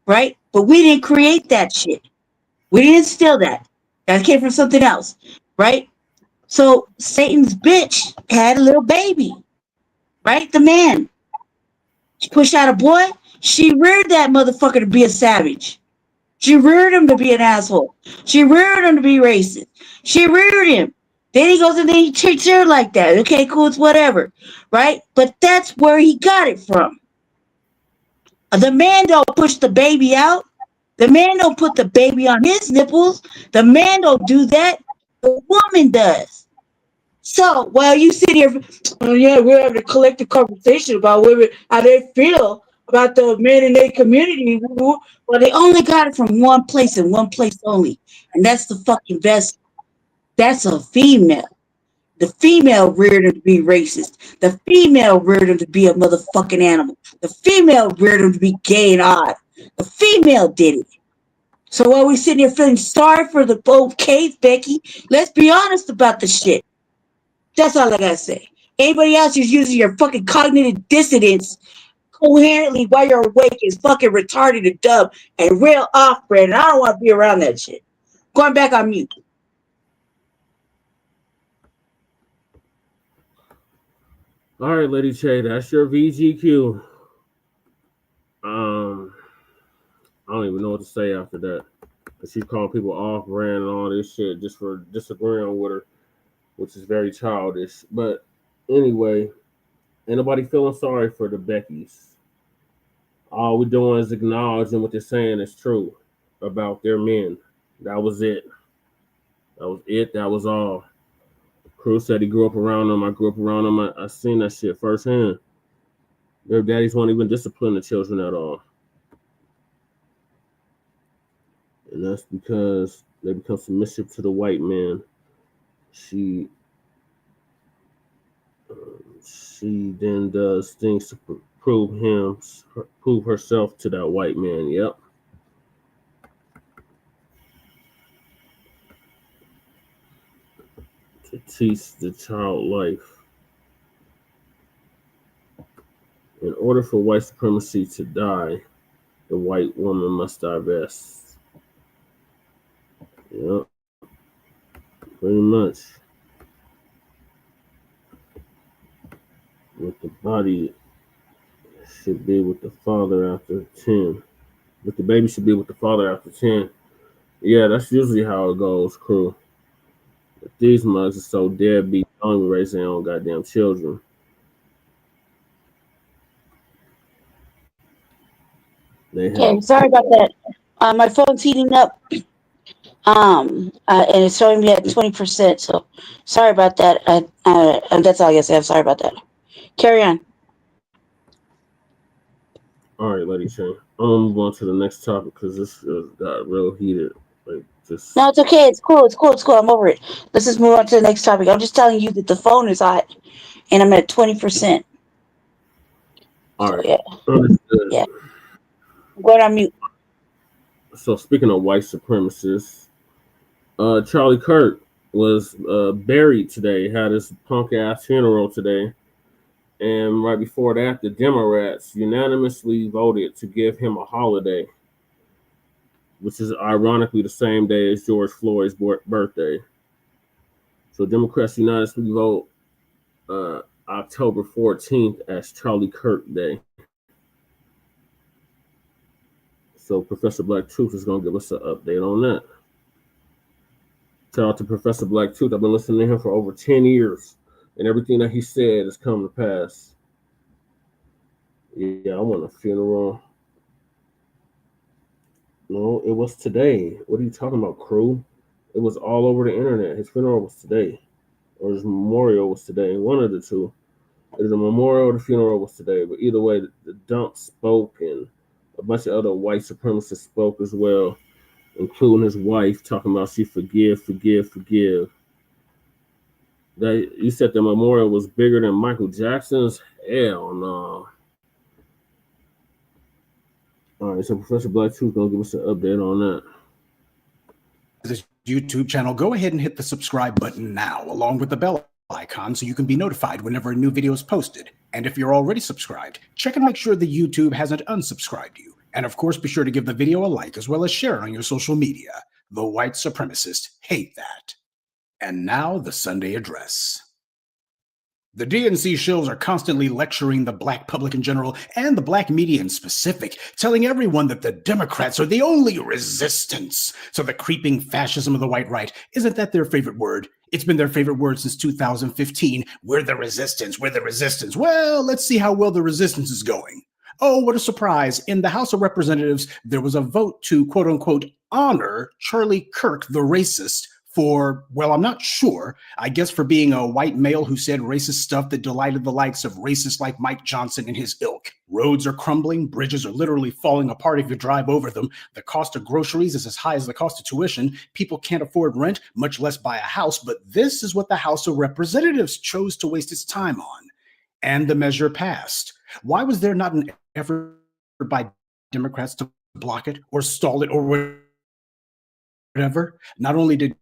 right? But we didn't create that shit. We didn't steal that. That came from something else, right? So Satan's bitch had a little baby, right? The man. She pushed out a boy. She reared that motherfucker to be a savage. She reared him to be an asshole. She reared him to be racist. She reared him. Then he goes and then he treats her like that. Okay, cool, it's whatever, right? But that's where he got it from. The man don't push the baby out. The man don't put the baby on his nipples. The man don't do that. The woman does. So while you sit here, oh yeah, we're having a collective conversation about women, how they feel about the men in their community. Well, they only got it from one place and one place only. And that's the fucking best. That's a female. The female reared him to be racist. The female reared him to be a motherfucking animal. The female reared him to be gay and odd. The female did it. So while we sitting here feeling sorry for the old case, Becky, let's be honest about the shit. That's all I gotta say. Anybody else who's using your fucking cognitive dissonance coherently while you're awake is fucking retarded and dumb and real off-brand, and I don't want to be around that shit. Going back on mute. All right, Lady Che, that's your VGQ. I don't even know what to say after that. She's calling people off-brand and all this shit just for disagreeing with her, which is very childish. But anyway, ain't nobody feeling sorry for the Beckys. All we're doing is acknowledging what they're saying is true about their men. That was it. That was it. That was all. Crew said he grew up around them. I grew up around them. I seen that shit firsthand. Their daddies won't even discipline the children at all. And that's because they become submissive to the white man. She then does things to prove herself to that white man. Yep. To teach the child life. In order for white supremacy to die, the white woman must divest. Yep. Pretty much. With the body should be with the father after 10. But the baby should be with the father after 10. Yeah, that's usually how it goes, crew. But these mugs are so deadbeat, they don't even raise their own goddamn children. Okay, sorry about that. My phone's heating up. And it's showing me at 20%. So sorry about that. That's all I gotta say. I'm sorry about that. Carry on. All right, Lady Shane. I'm gonna move on to the next topic because this got real heated. Like just. No, it's okay. It's cool. I'm over it. Let's just move on to the next topic. I'm just telling you that the phone is hot, and I'm at 20%. All right. Yeah. Understood. Yeah. I'm going on mute. So speaking of white supremacists, Charlie Kirk was buried today. Had his punk ass funeral today, and right before that, the Democrats unanimously voted to give him a holiday, which is ironically the same day as George Floyd's birthday. So Democrats unanimously vote October 14th as Charlie Kirk Day. So Professor Blacc Truth is going to give us an update on that. Shout out to Professor Blacc Truth. I've been listening to him for over 10 years, and everything that he said has come to pass. Yeah, I want a funeral. No, it was today. What are you talking about, crew? It was all over the internet. His funeral was today, or his memorial was today. One of the two. Either the memorial or the funeral was today. But either way, the dump spoke, and a bunch of other white supremacists spoke as well, including his wife, talking about she forgive. That you said the memorial was bigger than Michael Jackson's? Hell no. All right, so Professor Blacc Truth gonna give us an update on that. This YouTube channel, go ahead and hit the subscribe button now, along with the bell icon, so you can be notified whenever a new video is posted. And if you're already subscribed, check and make sure the YouTube hasn't unsubscribed you. And of course, be sure to give the video a like as well as share it on your social media. The white supremacists hate that. And now the Sunday address. The DNC shills are constantly lecturing the black public in general and the black media in specific, telling everyone that the Democrats are the only resistance. So the creeping fascism of the white right, isn't that their favorite word? It's been their favorite word since 2015. We're the resistance, we're the resistance. Well, let's see how well the resistance is going. Oh, what a surprise. In the House of Representatives, there was a vote to, quote unquote, honor Charlie Kirk, the racist, for, well, I'm not sure, I guess for being a white male who said racist stuff that delighted the likes of racists like Mike Johnson and his ilk. Roads are crumbling, bridges are literally falling apart if you drive over them. The cost of groceries is as high as the cost of tuition. People can't afford rent, much less buy a house, but this is what the House of Representatives chose to waste its time on. And the measure passed. Why was there not an effort by Democrats to block it or stall it or whatever? Not only did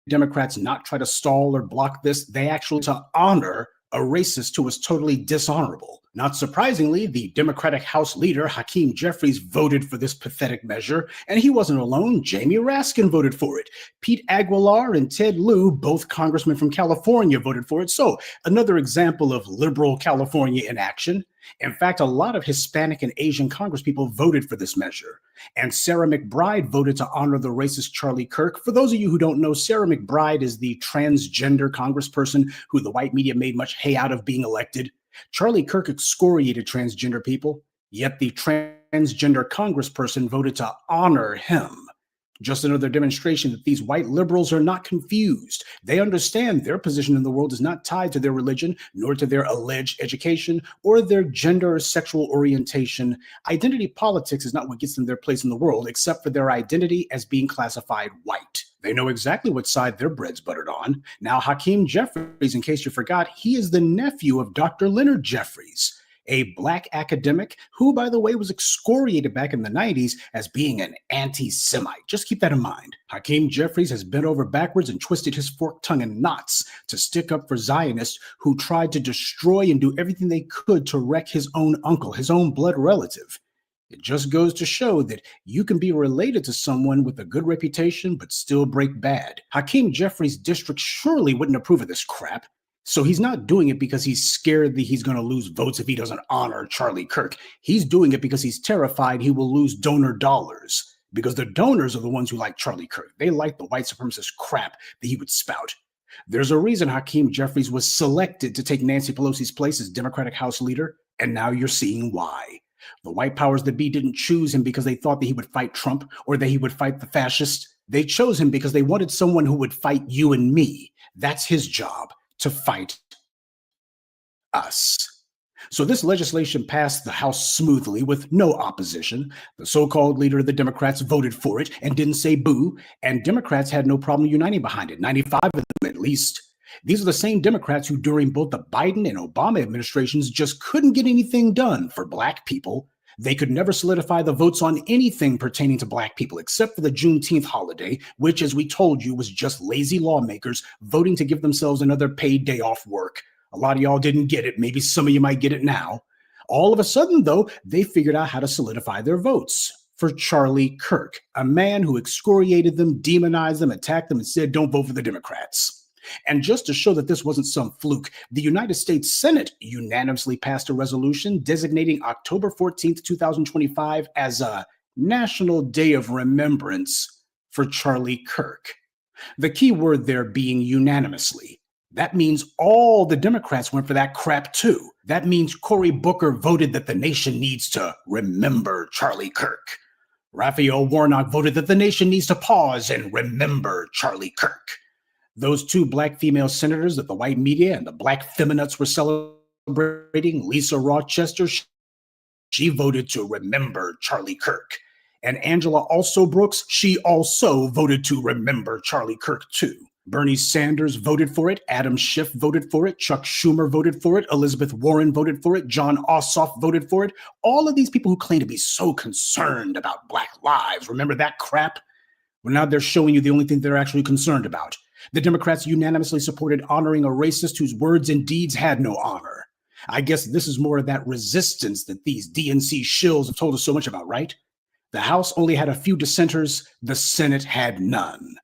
Democrats not try to stall or block this, they actually to honor a racist who was totally dishonorable. Not surprisingly, the Democratic House leader, Hakeem Jeffries, voted for this pathetic measure, and he wasn't alone. Jamie Raskin voted for it. Pete Aguilar and Ted Lieu, both congressmen from California, voted for it. So another example of liberal California in action. In fact, a lot of Hispanic and Asian congresspeople voted for this measure. And Sarah McBride voted to honor the racist Charlie Kirk. For those of you who don't know, Sarah McBride is the transgender congressperson who the white media made much hay out of being elected. Charlie Kirk excoriated transgender people, yet the transgender congressperson voted to honor him. Just another demonstration that these white liberals are not confused. They understand their position in the world is not tied to their religion, nor to their alleged education, or their gender or sexual orientation. Identity politics is not what gets them their place in the world, except for their identity as being classified white. They know exactly what side their bread's buttered on. Now, Hakeem Jeffries, in case you forgot, he is the nephew of Dr. Leonard Jeffries, a black academic who, by the way, was excoriated back in the 90s as being an anti-Semite. Just keep that in mind. Hakeem Jeffries has bent over backwards and twisted his forked tongue in knots to stick up for Zionists who tried to destroy and do everything they could to wreck his own uncle, his own blood relative. It just goes to show that you can be related to someone with a good reputation but still break bad. Hakeem Jeffries' district surely wouldn't approve of this crap. So he's not doing it because he's scared that he's going to lose votes if he doesn't honor Charlie Kirk. He's doing it because he's terrified he will lose donor dollars, because the donors are the ones who like Charlie Kirk. They like the white supremacist crap that he would spout. There's a reason Hakeem Jeffries was selected to take Nancy Pelosi's place as Democratic House leader, and now you're seeing why. The white powers that be didn't choose him because they thought that he would fight Trump or that he would fight the fascists. They chose him because they wanted someone who would fight you and me. That's his job, to fight us. So this legislation passed the House smoothly with no opposition. The so-called leader of the Democrats voted for it and didn't say boo, and Democrats had no problem uniting behind it, 95 of them at least. These are the same Democrats who during both the Biden and Obama administrations just couldn't get anything done for black people. They could never solidify the votes on anything pertaining to black people except for the Juneteenth holiday, which, as we told you, was just lazy lawmakers voting to give themselves another paid day off work. A lot of y'all didn't get it. Maybe some of you might get it now. All of a sudden, though, they figured out how to solidify their votes for Charlie Kirk, a man who excoriated them, demonized them, attacked them, and said, don't vote for the Democrats. And just to show that this wasn't some fluke, the United States Senate unanimously passed a resolution designating October 14th, 2025 as a National Day of Remembrance for Charlie Kirk. The key word there being unanimously. That means all the Democrats went for that crap too. That means Cory Booker voted that the nation needs to remember Charlie Kirk. Raphael Warnock voted that the nation needs to pause and remember Charlie Kirk. Those two black female senators that the white media and the black feminists were celebrating, Lisa Rochester, she voted to remember Charlie Kirk. And Angela Also Brooks, she also voted to remember Charlie Kirk too. Bernie Sanders voted for it. Adam Schiff voted for it. Chuck Schumer voted for it. Elizabeth Warren voted for it. John Ossoff voted for it. All of these people who claim to be so concerned about black lives, remember that crap? Well, now they're showing you the only thing they're actually concerned about. The Democrats unanimously supported honoring a racist whose words and deeds had no honor. I guess this is more of that resistance that these DNC shills have told us so much about, right? The House only had a few dissenters. The Senate had none.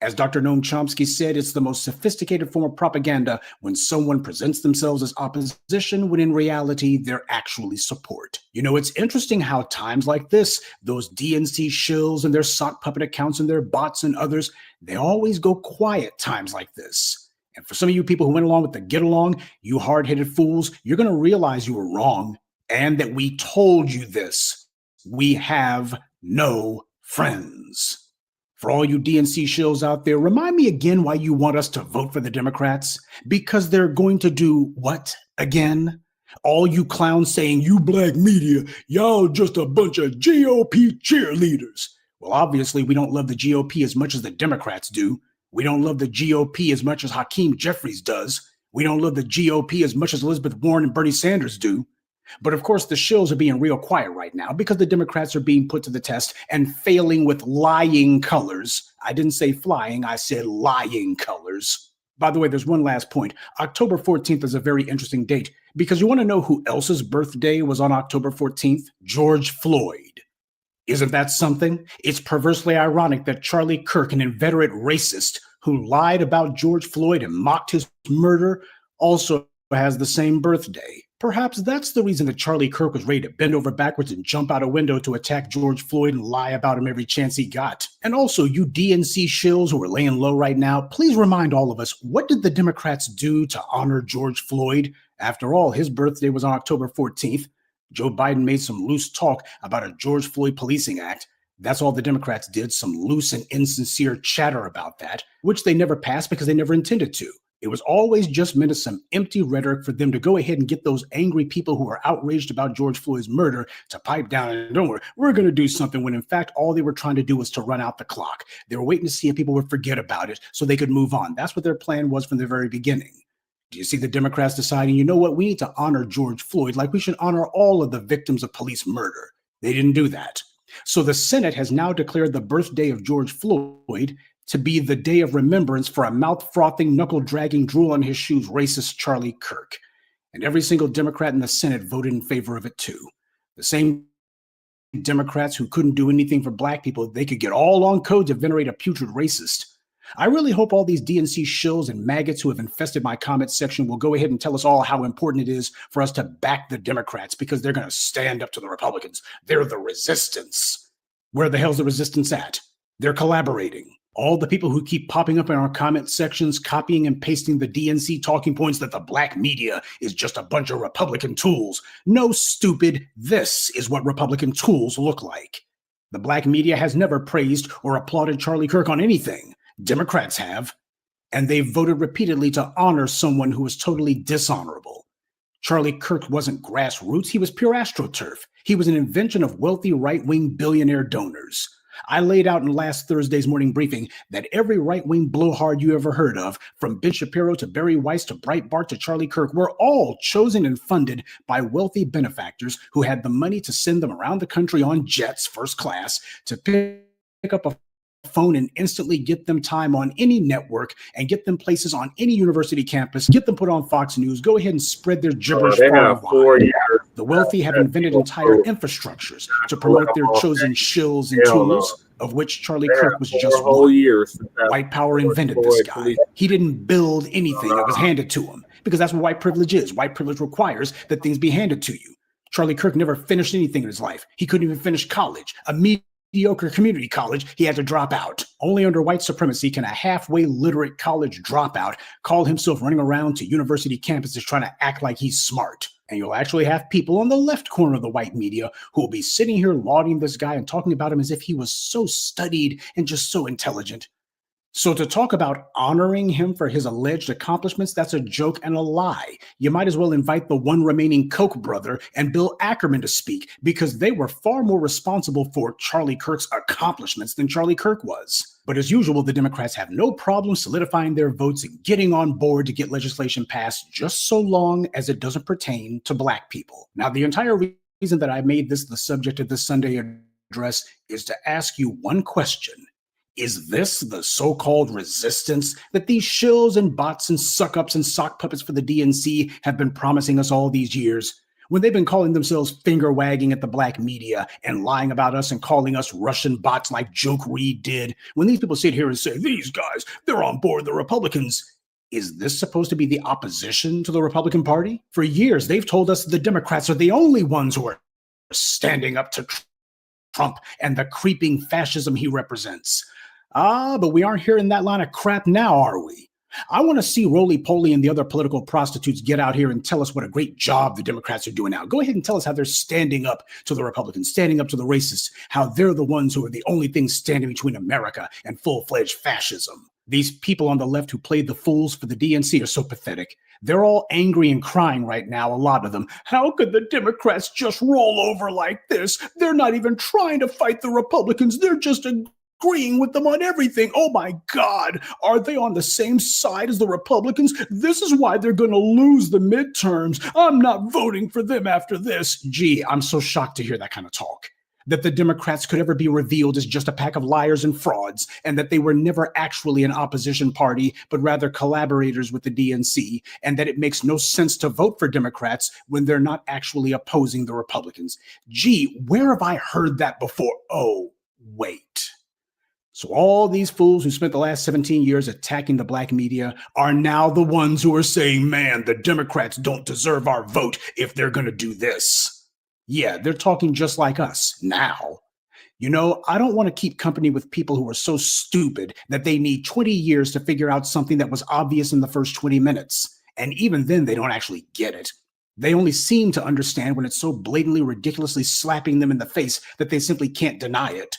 As Dr. Noam Chomsky said, it's the most sophisticated form of propaganda when someone presents themselves as opposition when in reality they're actually support. You know, it's interesting how times like this, those DNC shills and their sock puppet accounts and their bots and others, they always go quiet times like this. And for some of you people who went along with the get along, you hard-headed fools, you're going to realize you were wrong and that we told you this. We have no friends. For all you DNC shills out there, remind me again why you want us to vote for the Democrats. Because they're going to do what again? All you clowns saying, you Blacc Media, y'all just a bunch of GOP cheerleaders. Well, obviously, we don't love the GOP as much as the Democrats do. We don't love the GOP as much as Hakeem Jeffries does. We don't love the GOP as much as Elizabeth Warren and Bernie Sanders do. But of course, the shills are being real quiet right now because the Democrats are being put to the test and failing with lying colors. I didn't say flying, I said lying colors. By the way, there's one last point. October 14th is a very interesting date because you want to know who else's birthday was on October 14th? George Floyd. Isn't that something? It's perversely ironic that Charlie Kirk, an inveterate racist who lied about George Floyd and mocked his murder, also has the same birthday. Perhaps that's the reason that Charlie Kirk was ready to bend over backwards and jump out a window to attack George Floyd and lie about him every chance he got. And also, you DNC shills who are laying low right now, please remind all of us, what did the Democrats do to honor George Floyd? After all, his birthday was on October 14th. Joe Biden made some loose talk about a George Floyd Policing Act. That's all the Democrats did, some loose and insincere chatter about that, which they never passed because they never intended to. It was always just meant as some empty rhetoric for them to go ahead and get those angry people who are outraged about George Floyd's murder to pipe down and don't worry, we're going to do something when in fact all they were trying to do was to run out the clock. They were waiting to see if people would forget about it so they could move on. That's what their plan was from the very beginning. Do you see the Democrats deciding, you know what, we need to honor George Floyd like we should honor all of the victims of police murder? They didn't do that. So the Senate has now declared the birthday of George Floyd to be the day of remembrance for a mouth-frothing, knuckle-dragging, drool-on-his-shoes racist Charlie Kirk. And every single Democrat in the Senate voted in favor of it too. The same Democrats who couldn't do anything for Black people, they could get all on code to venerate a putrid racist. I really hope all these DNC shills and maggots who have infested my comment section will go ahead and tell us all how important it is for us to back the Democrats because they're going to stand up to the Republicans. They're the resistance. Where the hell's the resistance at? They're collaborating. All the people who keep popping up in our comment sections, copying and pasting the DNC talking points that the Blacc Media is just a bunch of Republican tools. No, stupid, this is what Republican tools look like. The Blacc Media has never praised or applauded Charlie Kirk on anything. Democrats have, and they've voted repeatedly to honor someone who was totally dishonorable. Charlie Kirk wasn't grassroots, he was pure astroturf. He was an invention of wealthy right-wing billionaire donors. I laid out in last Thursday's morning briefing that every right-wing blowhard you ever heard of, from Ben Shapiro to Barry Weiss to Breitbart to Charlie Kirk, were all chosen and funded by wealthy benefactors who had the money to send them around the country on jets, first class, to pick up a phone and instantly get them time on any network and get them places on any university campus, get them put on Fox News, go ahead and spread their gibberish far and wide. The wealthy have invented entire infrastructures to promote their chosen shills and tools, of which Charlie Kirk was just one. White power invented this guy. He didn't build anything, it was handed to him, because that's what white privilege is. White privilege requires that things be handed to you. Charlie Kirk never finished anything in his life. He couldn't even finish college. A mediocre community college, he had to drop out. Only under white supremacy can a halfway literate college dropout call himself running around to university campuses trying to act like he's smart. And you'll actually have people on the left corner of the white media who will be sitting here lauding this guy and talking about him as if he was so studied and just so intelligent. So to talk about honoring him for his alleged accomplishments, that's a joke and a lie. You might as well invite the one remaining Koch brother and Bill Ackerman to speak, because they were far more responsible for Charlie Kirk's accomplishments than Charlie Kirk was. But as usual, the Democrats have no problem solidifying their votes and getting on board to get legislation passed just so long as it doesn't pertain to Black people. Now, the entire reason that I made this the subject of this Sunday address is to ask you one question. Is this the so-called resistance that these shills and bots and suck-ups and sock puppets for the DNC have been promising us all these years? When they've been calling themselves finger wagging at the Blacc media and lying about us and calling us Russian bots like Joke Reed did, when these people sit here and say, these guys, they're on board the Republicans, is this supposed to be the opposition to the Republican Party? For years, they've told us the Democrats are the only ones who are standing up to Trump and the creeping fascism he represents. But we aren't hearing that line of crap now, are we? I want to see Roly-Poly and the other political prostitutes get out here and tell us what a great job the Democrats are doing now. Go ahead and tell us how they're standing up to the Republicans, standing up to the racists, how they're the ones who are the only things standing between America and full-fledged fascism. These people on the left who played the fools for the DNC are so pathetic. They're all angry and crying right now, a lot of them. How could the Democrats just roll over like this? They're not even trying to fight the Republicans. They're just agreeing with them on everything. Oh my God, are they on the same side as the Republicans? This is why they're going to lose the midterms. I'm not voting for them after this. Gee, I'm so shocked to hear that kind of talk. That the Democrats could ever be revealed as just a pack of liars and frauds, and that they were never actually an opposition party, but rather collaborators with the DNC, and that it makes no sense to vote for Democrats when they're not actually opposing the Republicans. Gee, where have I heard that before? Oh, wait. So all these fools who spent the last 17 years attacking the Blacc media are now the ones who are saying, man, the Democrats don't deserve our vote if they're going to do this. Yeah, they're talking just like us now. You know, I don't want to keep company with people who are so stupid that they need 20 years to figure out something that was obvious in the first 20 minutes. And even then, they don't actually get it. They only seem to understand when it's so blatantly, ridiculously slapping them in the face that they simply can't deny it.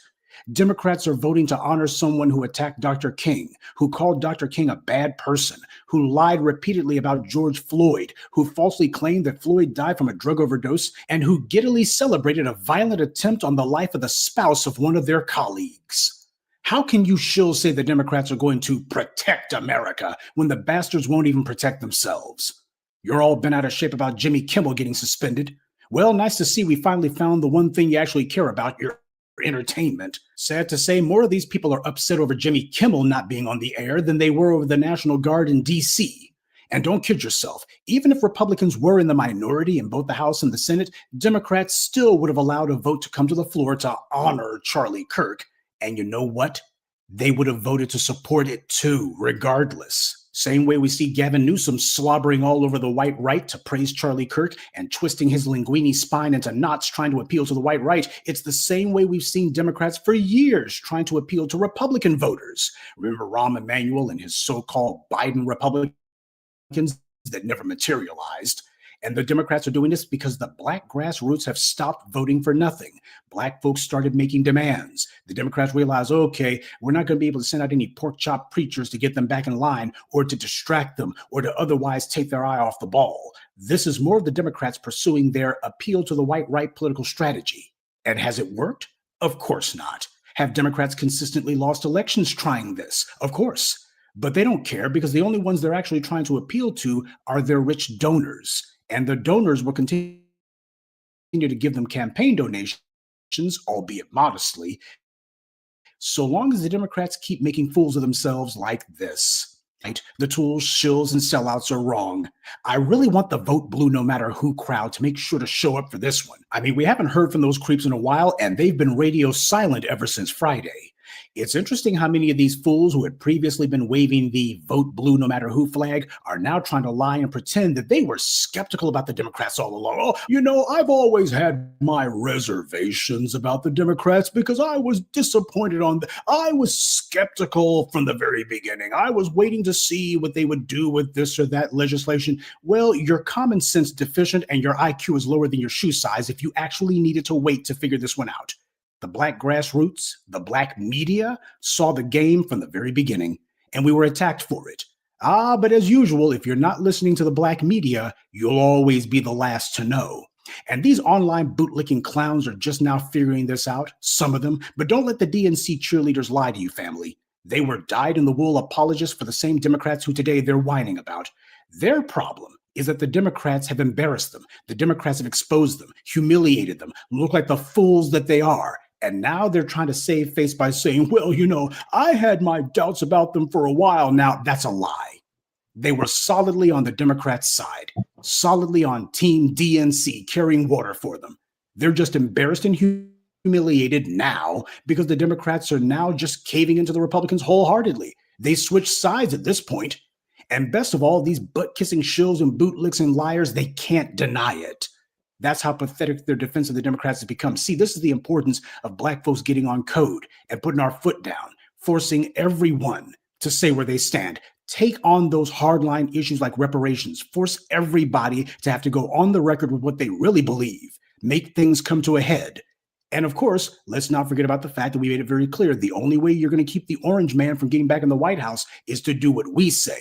Democrats are voting to honor someone who attacked Dr. King, who called Dr. King a bad person, who lied repeatedly about George Floyd, who falsely claimed that Floyd died from a drug overdose, and who giddily celebrated a violent attempt on the life of the spouse of one of their colleagues. How can you shills say the Democrats are going to protect America when the bastards won't even protect themselves? You're all bent out of shape about Jimmy Kimmel getting suspended. Well, nice to see we finally found the one thing you actually care about, your entertainment. Sad to say, more of these people are upset over Jimmy Kimmel not being on the air than they were over the National Guard in D.C. And don't kid yourself, even if Republicans were in the minority in both the House and the Senate, Democrats still would have allowed a vote to come to the floor to honor Charlie Kirk. And you know what? They would have voted to support it too, regardless. Same way we see Gavin Newsom slobbering all over the white right to praise Charlie Kirk and twisting his linguini spine into knots trying to appeal to the white right. It's the same way we've seen Democrats for years trying to appeal to Republican voters. Remember Rahm Emanuel and his so-called Biden Republicans that never materialized. And the Democrats are doing this because the Black grassroots have stopped voting for nothing. Black folks started making demands. The Democrats realized, okay, we're not going to be able to send out any pork chop preachers to get them back in line or to distract them or to otherwise take their eye off the ball. This is more of the Democrats pursuing their appeal to the white right political strategy. And has it worked? Of course not. Have Democrats consistently lost elections trying this? Of course. But they don't care because the only ones they're actually trying to appeal to are their rich donors. And the donors will continue to give them campaign donations, albeit modestly, so long as the Democrats keep making fools of themselves like this. Right? The tools, shills, and sellouts are wrong. I really want the vote blue no matter who crowd to make sure to show up for this one. I mean, we haven't heard from those creeps in a while, and they've been radio silent ever since Friday. It's interesting how many of these fools who had previously been waving the vote blue no matter who flag are now trying to lie and pretend that they were skeptical about the Democrats all along. Oh, you know, I've always had my reservations about the Democrats because I was disappointed I was skeptical from the very beginning. I was waiting to see what they would do with this or that legislation. Well, you're common sense deficient and your IQ is lower than your shoe size if you actually needed to wait to figure this one out. The Black grassroots, the Blacc media saw the game from the very beginning, and we were attacked for it. But as usual, if you're not listening to the Blacc media, you'll always be the last to know. And these online bootlicking clowns are just now figuring this out, some of them, but don't let the DNC cheerleaders lie to you, family. They were dyed-in-the-wool apologists for the same Democrats who today they're whining about. Their problem is that the Democrats have embarrassed them. The Democrats have exposed them, humiliated them, look like the fools that they are. And now they're trying to save face by saying, well, you know, I had my doubts about them for a while now. That's a lie. They were solidly on the Democrats' side, solidly on Team DNC, carrying water for them. They're just embarrassed and humiliated now because the Democrats are now just caving into the Republicans wholeheartedly. They switch sides at this point. And best of all, these butt-kissing shills and bootlicks and liars, they can't deny it. That's how pathetic their defense of the Democrats has become. See, this is the importance of Black folks getting on code and putting our foot down, forcing everyone to say where they stand. Take on those hardline issues like reparations. Force everybody to have to go on the record with what they really believe. Make things come to a head. And of course, let's not forget about the fact that we made it very clear the only way you're going to keep the orange man from getting back in the White House is to do what we say.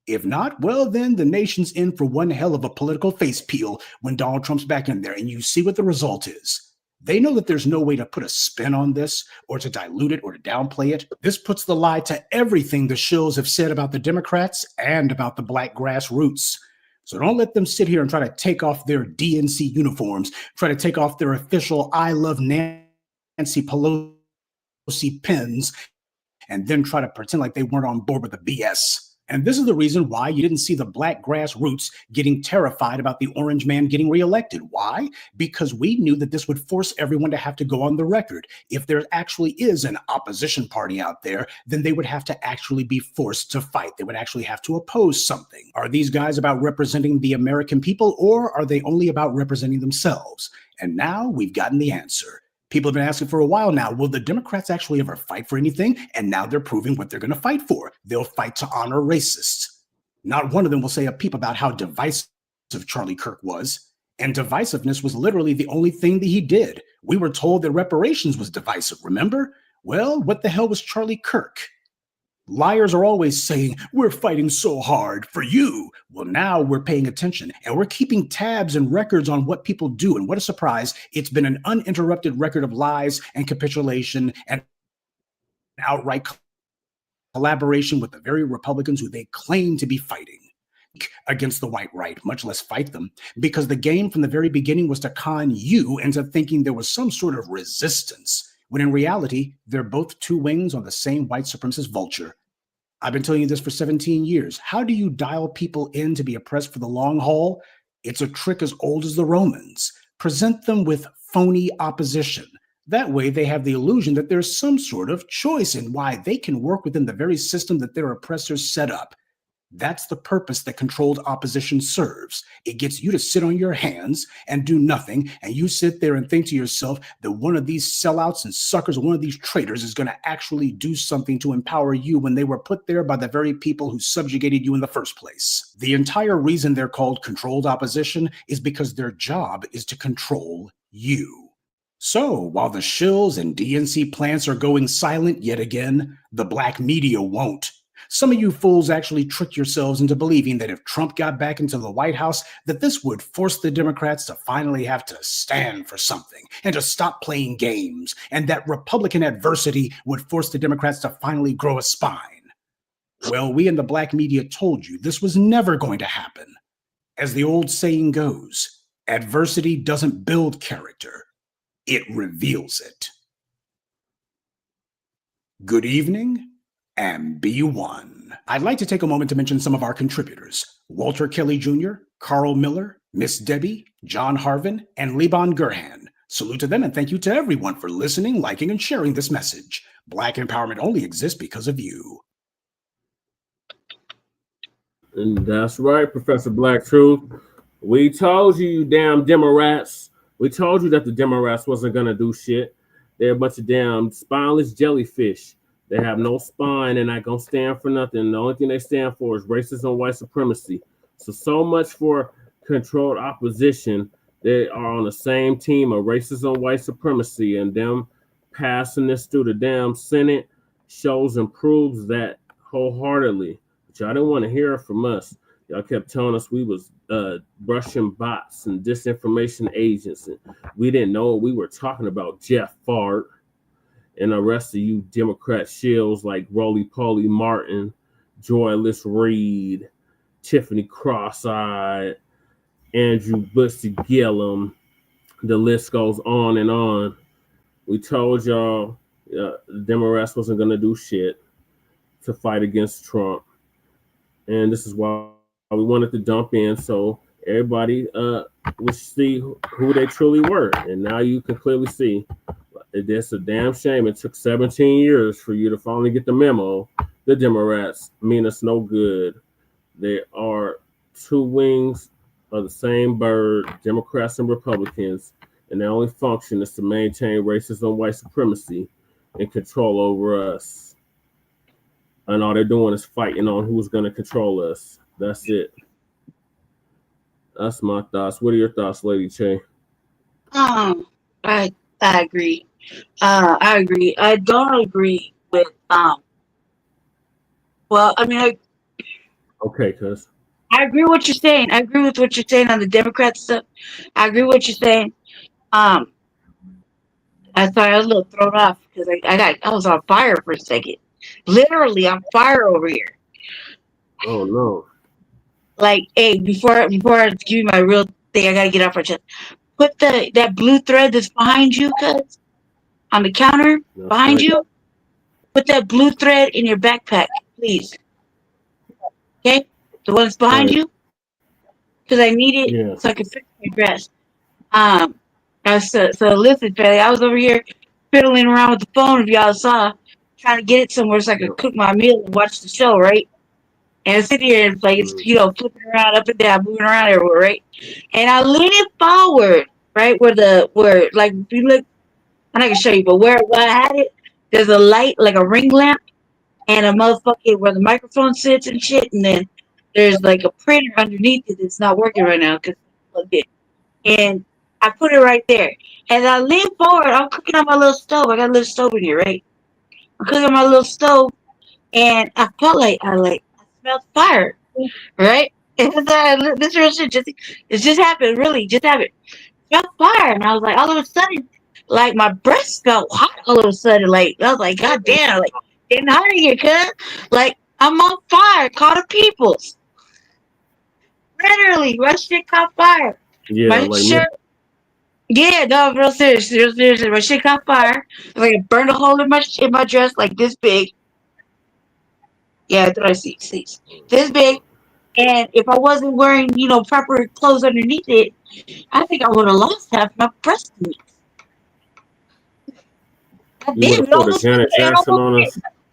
If not, well, then the nation's in for one hell of a political face peel when Donald Trump's back in there, and you see what the result is. They know that there's no way to put a spin on this or to dilute it or to downplay it. This puts the lie to everything the shills have said about the Democrats and about the Black grassroots. So don't let them sit here and try to take off their DNC uniforms, try to take off their official I Love Nancy Pelosi pins, and then try to pretend like they weren't on board with the BS. And this is the reason why you didn't see the Black grassroots getting terrified about the orange man getting reelected. Why? Because we knew that this would force everyone to have to go on the record. If there actually is an opposition party out there, then they would have to actually be forced to fight. They would actually have to oppose something. Are these guys about representing the American people, or are they only about representing themselves? And now we've gotten the answer. People have been asking for a while now, will the Democrats actually ever fight for anything? And now they're proving what they're going to fight for. They'll fight to honor racists. Not one of them will say a peep about how divisive Charlie Kirk was. And divisiveness was literally the only thing that he did. We were told that reparations was divisive, remember? Well, what the hell was Charlie Kirk? Liars are always saying, we're fighting so hard for you. Well, now we're paying attention and we're keeping tabs and records on what people do. And what a surprise. It's been an uninterrupted record of lies and capitulation and outright collaboration with the very Republicans who they claim to be fighting against the white right, much less fight them, because the game from the very beginning was to con you into thinking there was some sort of resistance, when in reality, they're both two wings on the same white supremacist vulture. I've been telling you this for 17 years. How do you dial people in to be oppressed for the long haul? It's a trick as old as the Romans. Present them with phony opposition. That way they have the illusion that there's some sort of choice in why they can work within the very system that their oppressors set up. That's the purpose that controlled opposition serves. It gets you to sit on your hands and do nothing, and you sit there and think to yourself that one of these sellouts and suckers, one of these traitors is going to actually do something to empower you when they were put there by the very people who subjugated you in the first place. The entire reason they're called controlled opposition is because their job is to control you. So, while the shills and DNC plants are going silent yet again, the Blacc Media won't. Some of you fools actually tricked yourselves into believing that if Trump got back into the White House, that this would force the Democrats to finally have to stand for something and to stop playing games, and that Republican adversity would force the Democrats to finally grow a spine. Well, we in the Blacc Media told you this was never going to happen. As the old saying goes, adversity doesn't build character, it reveals it. Good evening, and be one. I'd like to take a moment to mention some of our contributors: Walter Kelly Jr., Carl Miller, Miss Debbie, John Harvin, and Liban Gurhan. Salute to them and thank you to everyone for listening, liking, and sharing this message. Black empowerment only exists because of you. And that's right, Professor Black Truth. We told you, you damn Democrats. We told you that the Democrats wasn't going to do shit. They're a bunch of damn spineless jellyfish. They have no spine and not going to stand for nothing. The only thing they stand for is racism and white supremacy. So much for controlled opposition. They are on the same team of racism and white supremacy, and them passing this through the damn Senate shows and proves that wholeheartedly. But y'all didn't want to hear it from us. Y'all kept telling us we was Russian bots and disinformation agents, and we didn't know what we were talking about. Jeff Fart and the rest of you Democrat shills like Roly-Poly Martin, Joyless Reed, Tiffany Cross-Eyed, Andrew Bussy Gillum. The list goes on and on. We told y'all the Democrats wasn't going to do shit to fight against Trump. and this is why we wanted to dump in so everybody would see who they truly were. And now you can clearly see it's a damn shame. It took 17 years for you to finally get the memo. The Democrats mean us no good. They are two wings of the same bird, Democrats and Republicans, and their only function is to maintain racism, white supremacy, and control over us. And all they're doing is fighting on who's going to control us. That's it. That's my thoughts. What are your thoughts, Lady Che? I agree. I agree. I don't agree with Well, I mean, Okay, cuz. I agree with what you're saying. I agree with what you're saying on the Democrat stuff. I agree with what you're saying. I'm sorry, I was a little thrown off because I was on fire for a second. Literally on fire over here. Oh no. Like, hey, before I give you my real thing, I gotta get off my chest. Put that blue thread that's behind you, cuz, on the counter That's behind right. you. Put that blue thread in your backpack, please. Okay, the one that's behind Right. you, because I need it Yeah. so I can fix my dress. So listen, Faye, I was over here fiddling around with the phone. If y'all saw, trying to get it somewhere so I could cook my meal and watch the show, right? And I sit here and like it's flipping around up and down, moving around everywhere, right? And I lean it forward, right, where like if you look, I'm not gonna show you, but where I had it, there's a light like a ring lamp and a motherfucking where the microphone sits and shit, and then there's like a printer underneath it that's not working right now because it's plugged in. And I put it right there. And I lean forward. I'm cooking on my little stove. I got a little stove in here, right? I'm cooking on my little stove, and I felt like I smelled fire, right? And this real shit just happened. Really, just happened. Smelled fire, and I was like, all of a sudden, like my breath felt hot. All of a sudden, like I was like, God damn, like getting hot in here, cuz like I'm on fire. Call the peoples. Literally, my shit caught fire. Yeah, My like me. shirt. Yeah, no, real serious, real serious. My shit caught fire. Like it burned a hole in my dress, like this big. Yeah, I thought I see this big. And if I wasn't wearing, proper clothes underneath it, I think I would have lost half my breast meat. I You would did. have It pulled a almost, Janet it Jackson on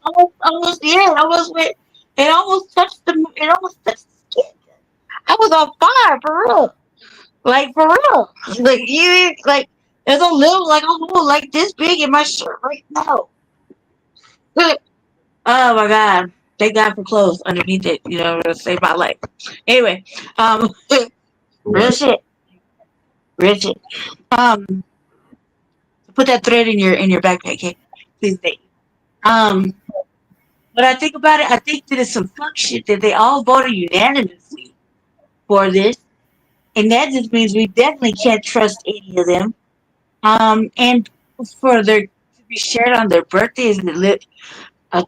almost, us. yeah, it almost went. It almost touched the skin. I was on fire for real. Like for real. Like you, like there's a little, like a hole like this big in my shirt right now. Oh my god. Thank God for clothes underneath it, to save my life. Anyway, real Right. shit. Real shit. Put that thread in your backpack, okay? Please thank you. But I think about it, I think that it's some fuck shit that they all voted unanimously for this. And that just means we definitely can't trust any of them. And for their to be shared on their birthdays and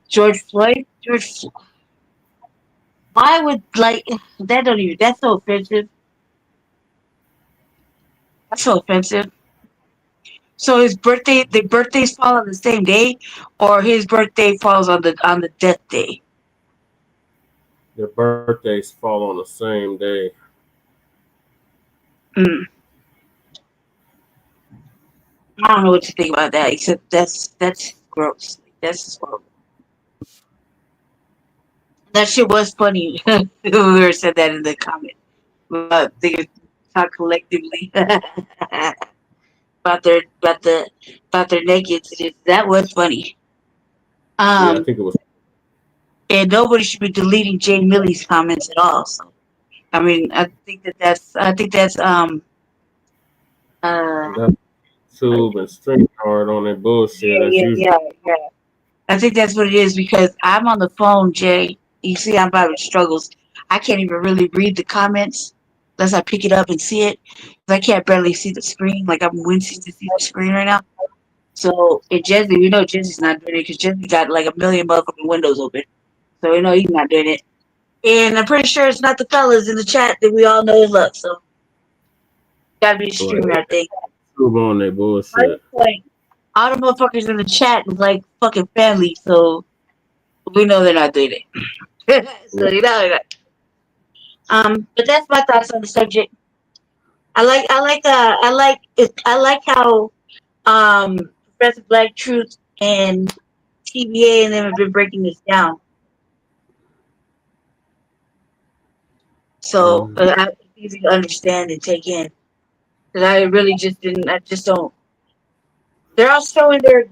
George Floyd, why would that don't even that's so offensive. That's so offensive. So the birthdays fall on the same day, or his birthday falls on the death day. Their birthdays fall on the same day. Mm. I don't know what you think about that, except that's gross. That's just horrible. That shit was funny. Whoever said that in the comment. They talk collectively about their naked. That was funny. Yeah, I Um, think it was. and nobody should be deleting Jay Millie's comments at all. So, I mean, I think that's uh That tube and string hard on that bullshit as usual. yeah. I think that's what it is because I'm on the phone, Jay. You see, I'm having struggles. I can't even really read the comments unless I pick it up and see it. 'Cause I can't barely see the screen. Like I'm wincing to see the screen right now. So, and Jesse, we know Jesse's not doing it because Jesse got like a million motherfucking windows open. So we know he's not doing it. And I'm pretty sure it's not the fellas in the chat that we all know is love. So, gotta be the streamer, Right. I think. Tube on that bullshit. Like, all the motherfuckers in the chat is like fucking family. So, we know they're not doing it. So but that's my thoughts on the subject. I like how Professor Black Truth and TBA and them have been breaking this down. So it's easy to understand and take in. Because I really just didn't. I just don't. They're all showing their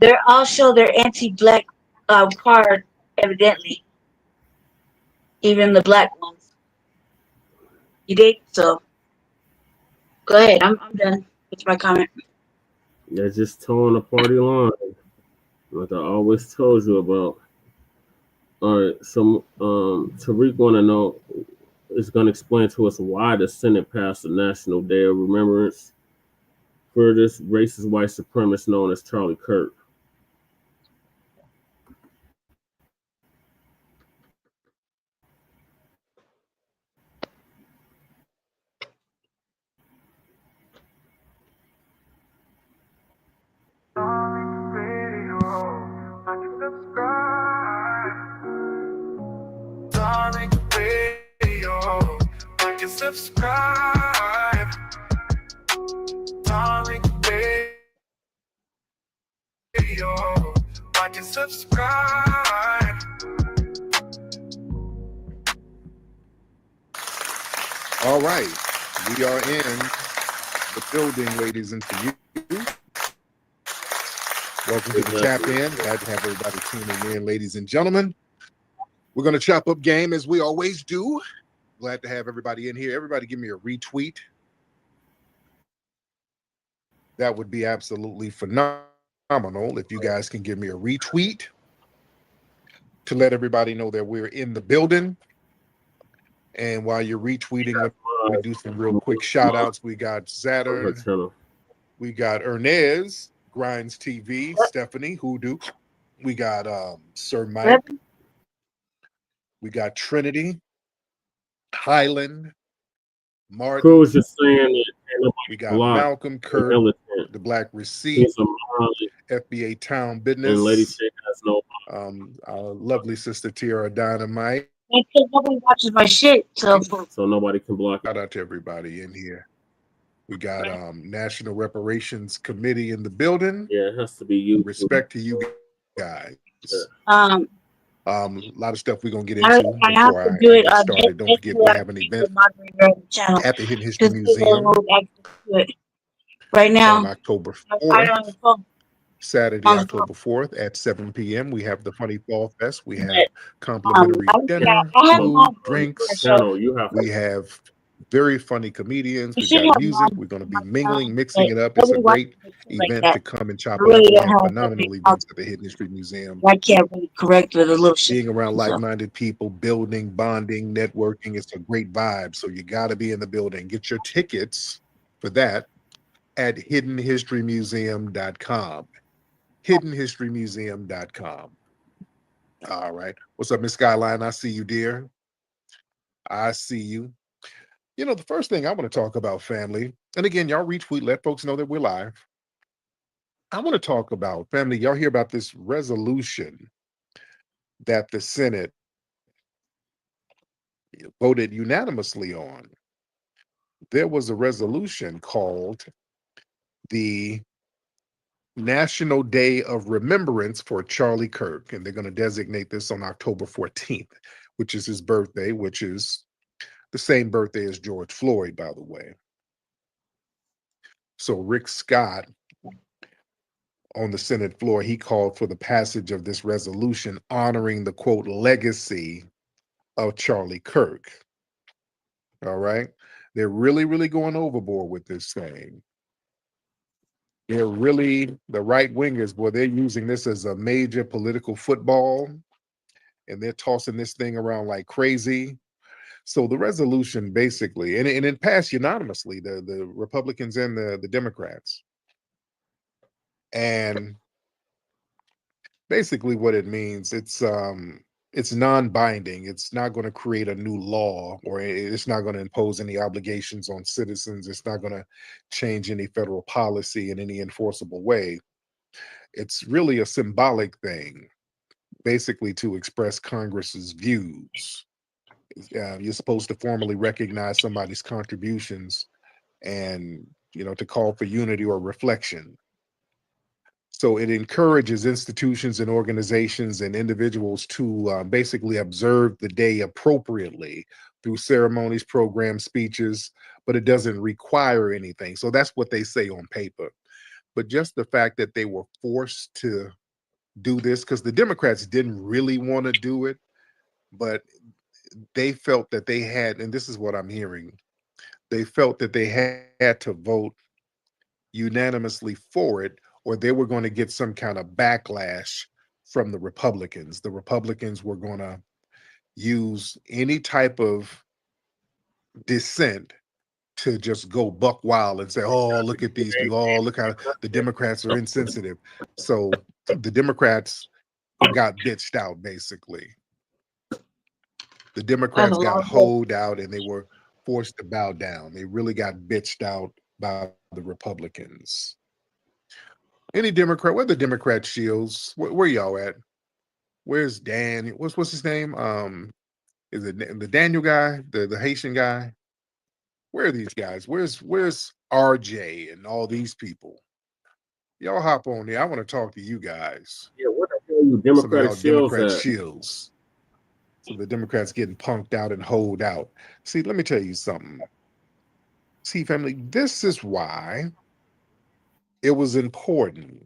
anti-black card, evidently. Even the black ones. You dig? So go ahead. I'm done with my comment. They're just towing the party line, like I always told you about. All right, so Tariq want to know is going to explain to us why the Senate passed the National Day of Remembrance for this racist white supremacist known as Charlie Kirk. Subscribe. Darling Radio. Like and subscribe. All right. We are in the building, ladies and you. Welcome to the Tap In. Glad to have everybody tuning in, ladies and gentlemen. We're going to chop up game as we always do. Glad to have everybody in here. Everybody give me a retweet. That would be absolutely phenomenal if you guys can give me a retweet to let everybody know that we're in the building. And while you're retweeting, let me do some real quick shout outs. We got Zatter. We got Ernez, Grinds TV, Stephanie, Hoodoo. We got Sir Mike. We got Trinity, Highland, Martin. Crew was just saying that we got Malcolm, Kirk, the Black Receipt, FBA Town Business, and Lady Shake has no. Our lovely sister Tiara Dynamite. Because nobody watches my shit, so nobody can block it. Shout out to everybody in here. We got National Reparations Committee in the building. Yeah, it has to be you. Respect to you guys. Yeah. A lot of stuff we're gonna get into before I get started. Don't forget we have an event at the Hidden History Museum right now on October 4th. Saturday, October 4th at 7 p.m. We have the Funny Fall Fest. We have complimentary dinner, food, drinks. We have very funny comedians. We got music. We're going to be mixing it up. It's a great event to come and chop it up. We have phenomenal events at the Hidden History Museum. I can't really correct with a little shit. Being around like-minded people, building, bonding, networking. It's a great vibe. So you got to be in the building. Get your tickets for that at hiddenhistorymuseum.com. hiddenhistorymuseum.com. All right. What's up, Miss Skyline? I see you, dear. I see you. You know, the first thing I want to talk about, family, and again, y'all retweet, let folks know that we're live. I want to talk about, family, y'all hear about this resolution that the Senate voted unanimously on. There was a resolution called the National Day of Remembrance for Charlie Kirk, and they're going to designate this on October 14th, which is his birthday, which is the same birthday as George Floyd, by the way. So Rick Scott on the Senate floor, he called for the passage of this resolution honoring the, quote, legacy of Charlie Kirk. All right. They're really, really going overboard with this thing. They're really, the right wingers, boy, they're using this as a major political football, and they're tossing this thing around like crazy. So the resolution basically, and it passed unanimously, the Republicans and the Democrats. And basically what it means, it's non-binding. It's not going to create a new law, or it's not going to impose any obligations on citizens. It's not going to change any federal policy in any enforceable way. It's really a symbolic thing basically to express Congress's views. You're supposed to formally recognize somebody's contributions and, to call for unity or reflection. So it encourages institutions and organizations and individuals to basically observe the day appropriately through ceremonies, programs, speeches, but it doesn't require anything. So that's what they say on paper. But just the fact that they were forced to do this, because the Democrats didn't really want to do it, but they felt that they had, and this is what I'm hearing, they felt that they had to vote unanimously for it, or they were going to get some kind of backlash from the Republicans. The Republicans were going to use any type of dissent to just go buck wild and say, oh, look at these people. Oh, look how the Democrats are insensitive. So the Democrats got bitched out, basically. The Democrats got hoed out and they were forced to bow down. They really got bitched out by the Republicans. Any Democrat, where the Democrat shields? Where y'all at? Where's Dan? What's his name? Is it the Daniel guy, the Haitian guy? Where are these guys? Where's RJ and all these people? Y'all hop on there. I want to talk to you guys. Yeah, what the hell you Democratic shields? So the Democrats getting punked out and holed out. See, let me tell you something. See, family, this is why it was important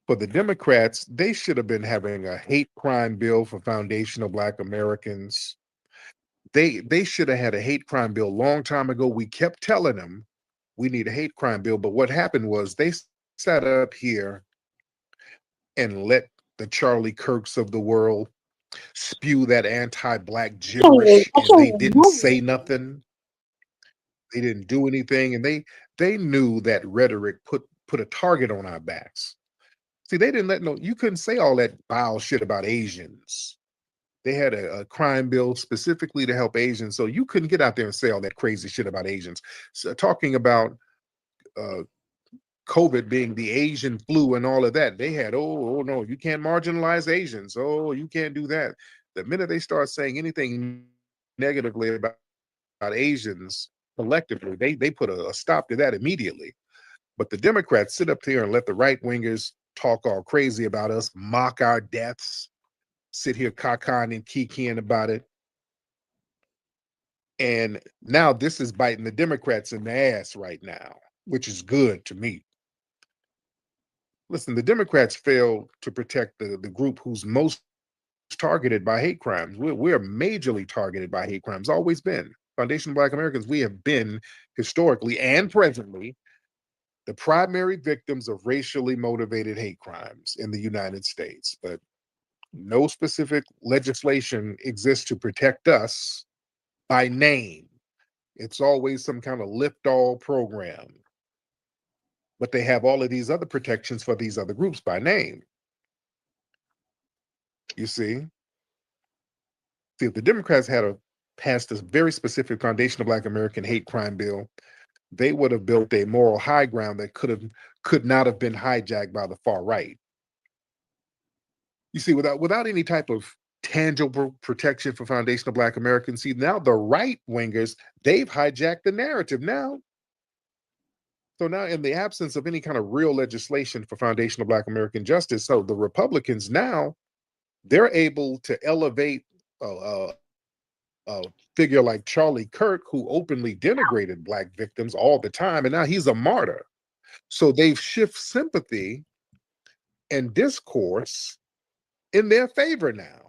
for the Democrats. They should have been having a hate crime bill for foundational Black Americans. They should have had a hate crime bill a long time ago. We kept telling them we need a hate crime bill. But what happened was they sat up here and let the Charlie Kirks of the world spew that anti-Black gibberish, and they didn't say nothing. They didn't do anything, and they knew that rhetoric put a target on our backs. See, they didn't you couldn't say all that vile shit about Asians. They had a crime bill specifically to help Asians, so you couldn't get out there and say all that crazy shit about Asians. So, talking about COVID being the Asian flu and all of that, they had, oh no, you can't marginalize Asians. Oh, you can't do that. The minute they start saying anything negatively about Asians collectively, they put a stop to that immediately. But the Democrats sit up here and let the right wingers talk all crazy about us, mock our deaths, sit here cacaing and kikiing about it. And now this is biting the Democrats in the ass right now, which is good to me. Listen, the Democrats failed to protect the group who's most targeted by hate crimes. We're majorly targeted by hate crimes, always been. Foundation Black Americans, we have been historically and presently the primary victims of racially motivated hate crimes in the United States. But no specific legislation exists to protect us by name. It's always some kind of lift-all program. But they have all of these other protections for these other groups by name. You see? See, if the Democrats had passed a very specific foundational Black American hate crime bill, they would have built a moral high ground that could not have been hijacked by the far right. You see, without any type of tangible protection for foundational Black Americans, see, now the right wingers, they've hijacked the narrative now. So now, in the absence of any kind of real legislation for foundational Black American justice, so the Republicans now, they're able to elevate a figure like Charlie Kirk, who openly denigrated Black victims all the time, and now he's a martyr. So they've shifted sympathy and discourse in their favor now.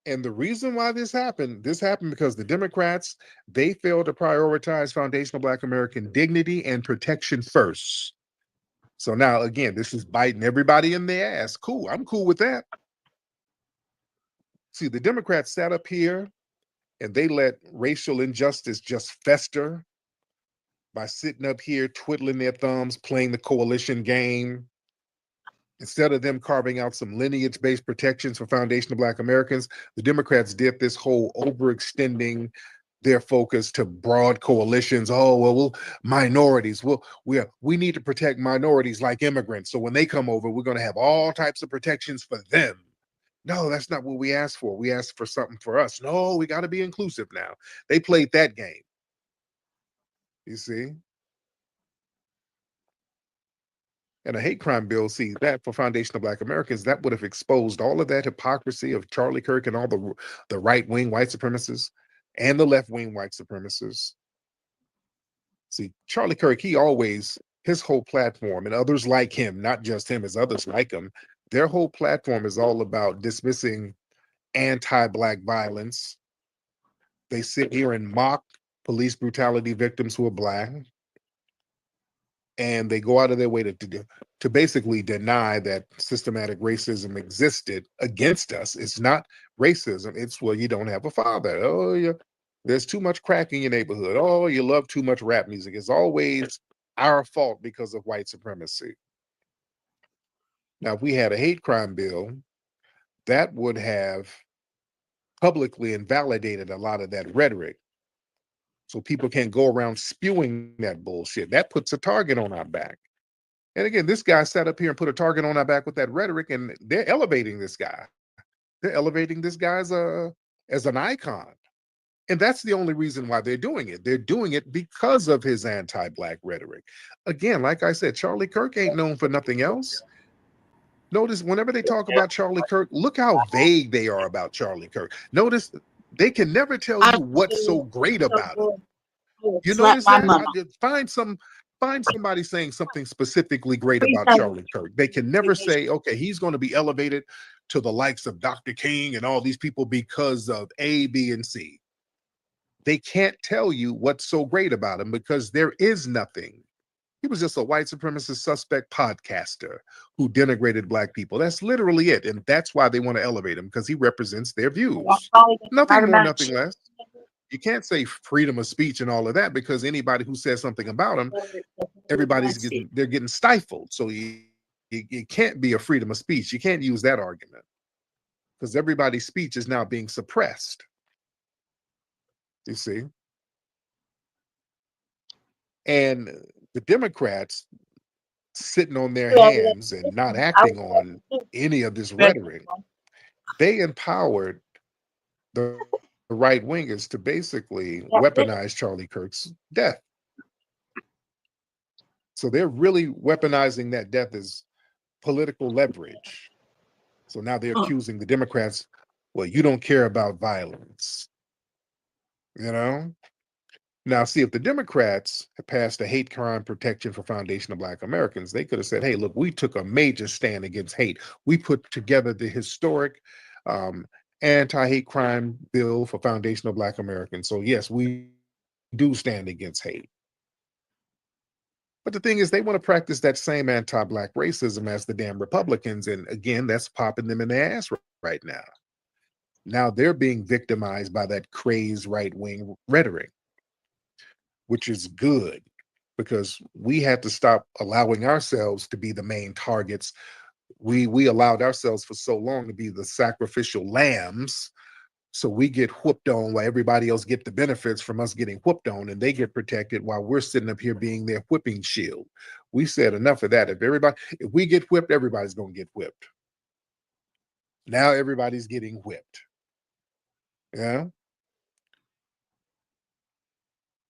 And the reason why this happened because the Democrats, they failed to prioritize foundational Black American dignity and protection first. So now, again, this is biting everybody in the ass. Cool, I'm cool with that. See, the Democrats sat up here and they let racial injustice just fester by sitting up here, twiddling their thumbs, playing the coalition game. Instead of them carving out some lineage-based protections for foundational Black Americans, the Democrats did this whole overextending, their focus to broad coalitions. Oh, well, minorities. We need to protect minorities like immigrants. So when they come over, we're going to have all types of protections for them. No, that's not what we asked for. We asked for something for us. No, we got to be inclusive now. They played that game. You see? And a hate crime bill, see, that for Foundation of Black Americans, that would have exposed all of that hypocrisy of Charlie Kirk and all the right-wing white supremacists and the left-wing white supremacists. See, Charlie Kirk, his whole platform, and others like him, not just him, as others like him, their whole platform is all about dismissing anti-Black violence. They sit here and mock police brutality victims who are Black. And they go out of their way to basically deny that systematic racism existed against us. It's not racism. It's, well, you don't have a father. Oh, yeah, there's too much crack in your neighborhood. Oh, you love too much rap music. It's always our fault because of white supremacy. Now, if we had a hate crime bill, that would have publicly invalidated a lot of that rhetoric. So people can't go around spewing that bullshit. That puts a target on our back. And again, this guy sat up here and put a target on our back with that rhetoric, and they're elevating this guy. They're elevating this guy as an icon. And that's the only reason why they're doing it. They're doing it because of his anti-Black rhetoric. Again, like I said, Charlie Kirk ain't known for nothing else. Notice whenever they talk about Charlie Kirk, look how vague they are about Charlie Kirk. Notice they can never tell you what's so great about him. You notice that? Find somebody saying something specifically great about Charlie Kirk. They can never say, okay, he's going to be elevated to the likes of Dr. King and all these people because of A, B, and C. They can't tell you what's so great about him because there is nothing. He was just a white supremacist suspect podcaster who denigrated Black people. That's literally it. And that's why they want to elevate him, because he represents their views. Nothing more, nothing less. You can't say freedom of speech and all of that, because anybody who says something about him, they're getting stifled. So it can't be a freedom of speech. You can't use that argument because everybody's speech is now being suppressed. You see? And the Democrats sitting on their hands and not acting on any of this rhetoric, they empowered the right wingers to basically weaponize Charlie Kirk's death. So they're really weaponizing that death as political leverage. So now they're accusing the Democrats, well, you don't care about violence. You know? Now, see, if the Democrats had passed a hate crime protection for Foundation of Black Americans, they could have said, hey, look, we took a major stand against hate. We put together the historic anti-hate crime bill for Foundation of Black Americans. So yes, we do stand against hate. But the thing is, they want to practice that same anti-Black racism as the damn Republicans. And again, that's popping them in the ass right now. Now they're being victimized by that crazed right-wing rhetoric, which is good, because we had to stop allowing ourselves to be the main targets. We allowed ourselves for so long to be the sacrificial lambs. So we get whooped on while everybody else get the benefits from us getting whooped on, and they get protected while we're sitting up here being their whipping shield. We said enough of that. If we get whipped, everybody's going to get whipped. Now everybody's getting whipped. Yeah.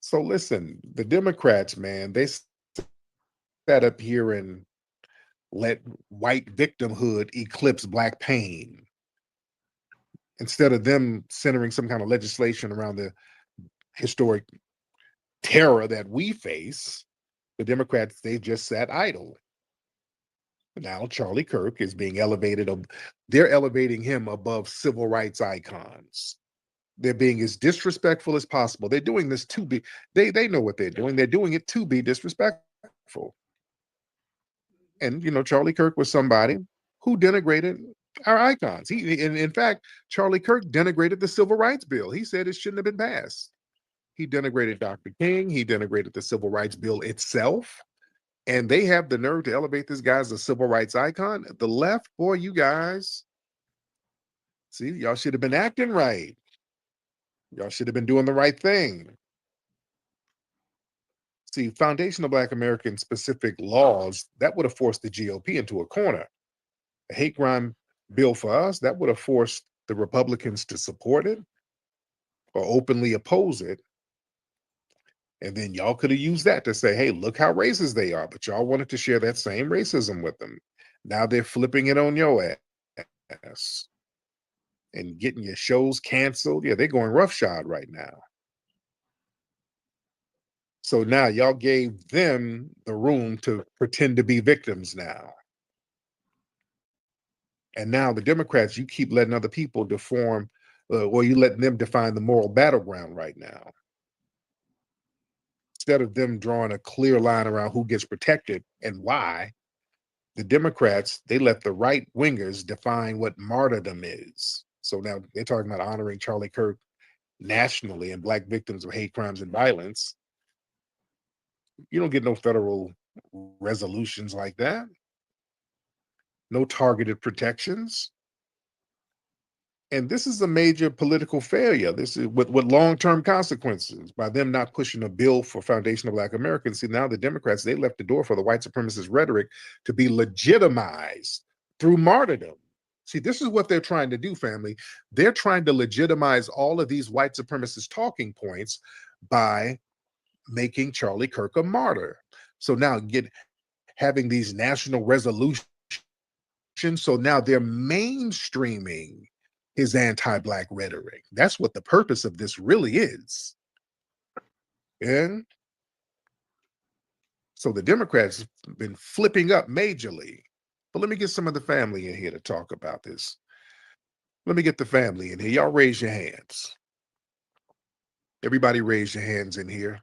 So listen, the Democrats, man, they sat up here and let white victimhood eclipse Black pain. Instead of them centering some kind of legislation around the historic terror that we face, the Democrats, they just sat idle. Now Charlie Kirk is being elevated. They're elevating him above civil rights icons. They're being as disrespectful as possible. They're doing this to be, they know what they're doing. They're doing it to be disrespectful. And, you know, Charlie Kirk was somebody who denigrated our icons. In fact, Charlie Kirk denigrated the Civil Rights Bill. He said it shouldn't have been passed. He denigrated Dr. King. He denigrated the Civil Rights Bill itself. And they have the nerve to elevate this guy as a civil rights icon. The left, boy, you guys, see, y'all should have been acting right. Y'all should have been doing the right thing. See, foundational Black American specific laws, that would have forced the GOP into a corner. A hate crime bill for us, that would have forced the Republicans to support it or openly oppose it. And then y'all could have used that to say, hey, look how racist they are. But y'all wanted to share that same racism with them. Now they're flipping it on your ass and getting your shows canceled. Yeah, they're going roughshod right now. So now y'all gave them the room to pretend to be victims now. And now the Democrats, you keep letting other people deform, or you letting them define the moral battleground right now. Instead of them drawing a clear line around who gets protected and why, the Democrats, they let the right wingers define what martyrdom is. So now they're talking about honoring Charlie Kirk nationally and Black victims of hate crimes and violence. You don't get no federal resolutions like that. No targeted protections. And this is a major political failure. This is with long-term consequences by them not pushing a bill for foundational Black Americans. See, now the Democrats, they left the door for the white supremacist rhetoric to be legitimized through martyrdom. See, this is what they're trying to do, family. They're trying to legitimize all of these white supremacist talking points by making Charlie Kirk a martyr. So now having these national resolutions. So now they're mainstreaming his anti-Black rhetoric. That's what the purpose of this really is. And so the Democrats have been flipping up majorly. But let me get some of the family in here to talk about this. Let me get the family in here. Y'all raise your hands. Everybody raise your hands in here.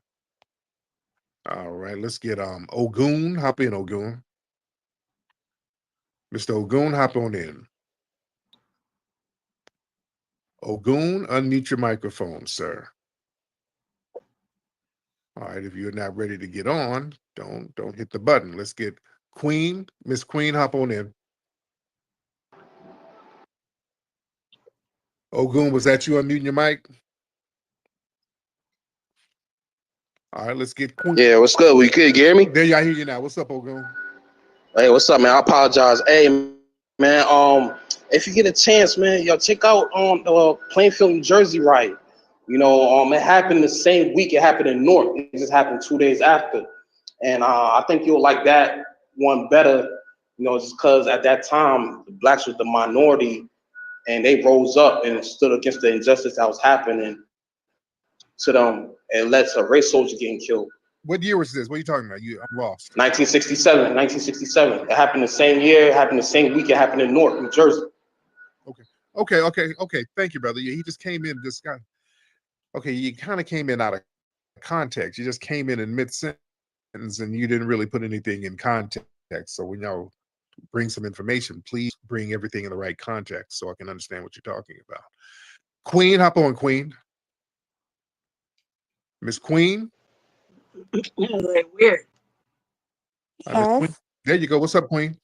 All right, let's get Ogun. Hop in, Ogun. Mr. Ogun, hop on in. Ogun, unmute your microphone, sir. All right, if you're not ready to get on, don't hit the button. Let's get Queen. Miss Queen, hop on in. Ogun, was that you unmuting your mic? All right, let's get Queen. Yeah, what's good? We could hear me? There, y'all hear you now. What's up, Ogun? Hey, what's up, man? I apologize. Hey, man, if you get a chance, man, yo, check out Plainfield, New Jersey riot. You know, it happened the same week it happened in North. It just happened 2 days after. And I think you'll like that one better, you know, just because at that time, the Blacks was the minority and they rose up and stood against the injustice that was happening to them and led to race soldiers getting killed. What year was this? What are you talking about? I'm lost. 1967. It happened the same year, it happened the same week, it happened in North, New Jersey. Okay. Thank you, brother. Yeah, he just came in, this guy. Okay, you kind of came in out of context. You just came in mid-sentence and you didn't really put anything in context. So when y'all bring some information, please bring everything in the right context so I can understand what you're talking about. Queen, hop on, Queen. Miss Queen. Like weird. Miss Queen. There you go. What's up, Queen?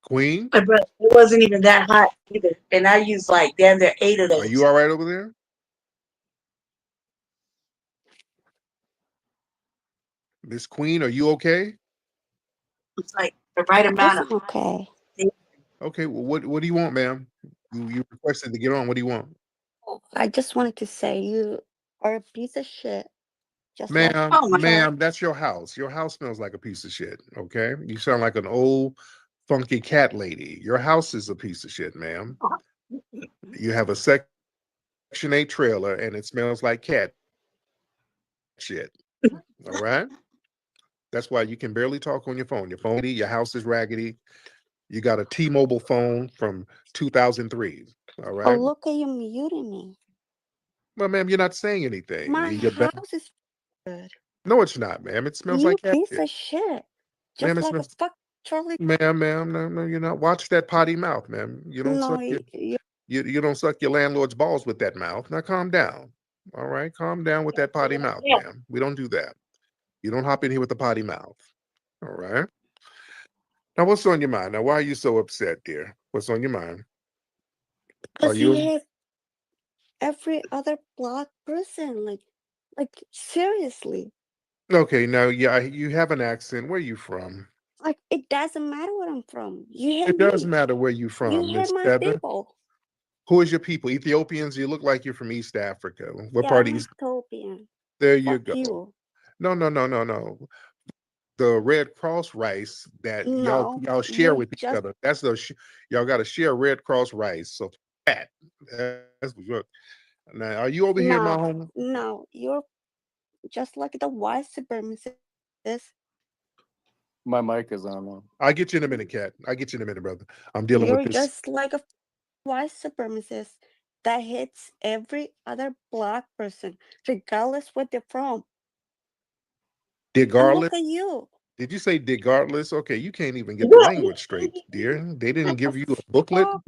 Queen? But it wasn't even that hot either. And I used like damn near 8 of those. Are you all right over there? Miss Queen, are you okay? It's like the right amount of okay. Okay, well, what do you want, ma'am? You requested to get on. What do you want? I just wanted to say you are a piece of shit. Just ma'am, like, ma'am, that's your house. Your house smells like a piece of shit, okay? You sound like an old, funky cat lady. Your house is a piece of shit, ma'am. You have a Section 8 trailer, and it smells like cat shit, all right? That's why you can barely talk on your phone. Your house is raggedy. You got a T-Mobile phone from 2003, all right? Oh, look at you muting me. Well, ma'am, you're not saying anything. My house is good. No, it's not, ma'am. It smells You like cat piece shit. of shit. Ma'am, Just it like smells. a fuck Charlie. Ma'am, no, you're not. Watch that potty mouth, ma'am. You don't No, suck you don't suck your landlord's balls with that mouth. Now calm down. All right, calm down with that potty mouth, ma'am. We don't do that. You don't hop in here with the potty mouth. All right. Now, what's on your mind? Now, why are you so upset, dear? What's on your mind? Are Because he you hit every other black person. Like seriously. okay? Now, yeah, you have an accent. Where are you from? Like it doesn't matter where I'm from. You hit It does me. matter where you You from, hit Miss my Heather. people. Who is your people? Ethiopians? You look like you're from East Africa. What Yeah, part of I'm East? Ethiopian. There you Fuck go. you. No, no, no, no, no. The Red Cross rice that No, y'all share you're with each just other. That's the y'all got to share Red Cross rice. So that that's what you're. Now, are you over here in my no, home? no. You're just like the white supremacists. My mic is on now. I'll get you in a minute, Cat. I'll get you in a minute, brother. I'm dealing with You're this. just like a white supremacist that hits every other black person, regardless where they're from. And Regardless. look at you. Did you say regardless? Okay, you can't even get the language straight, dear. They didn't give you a booklet. Fuck.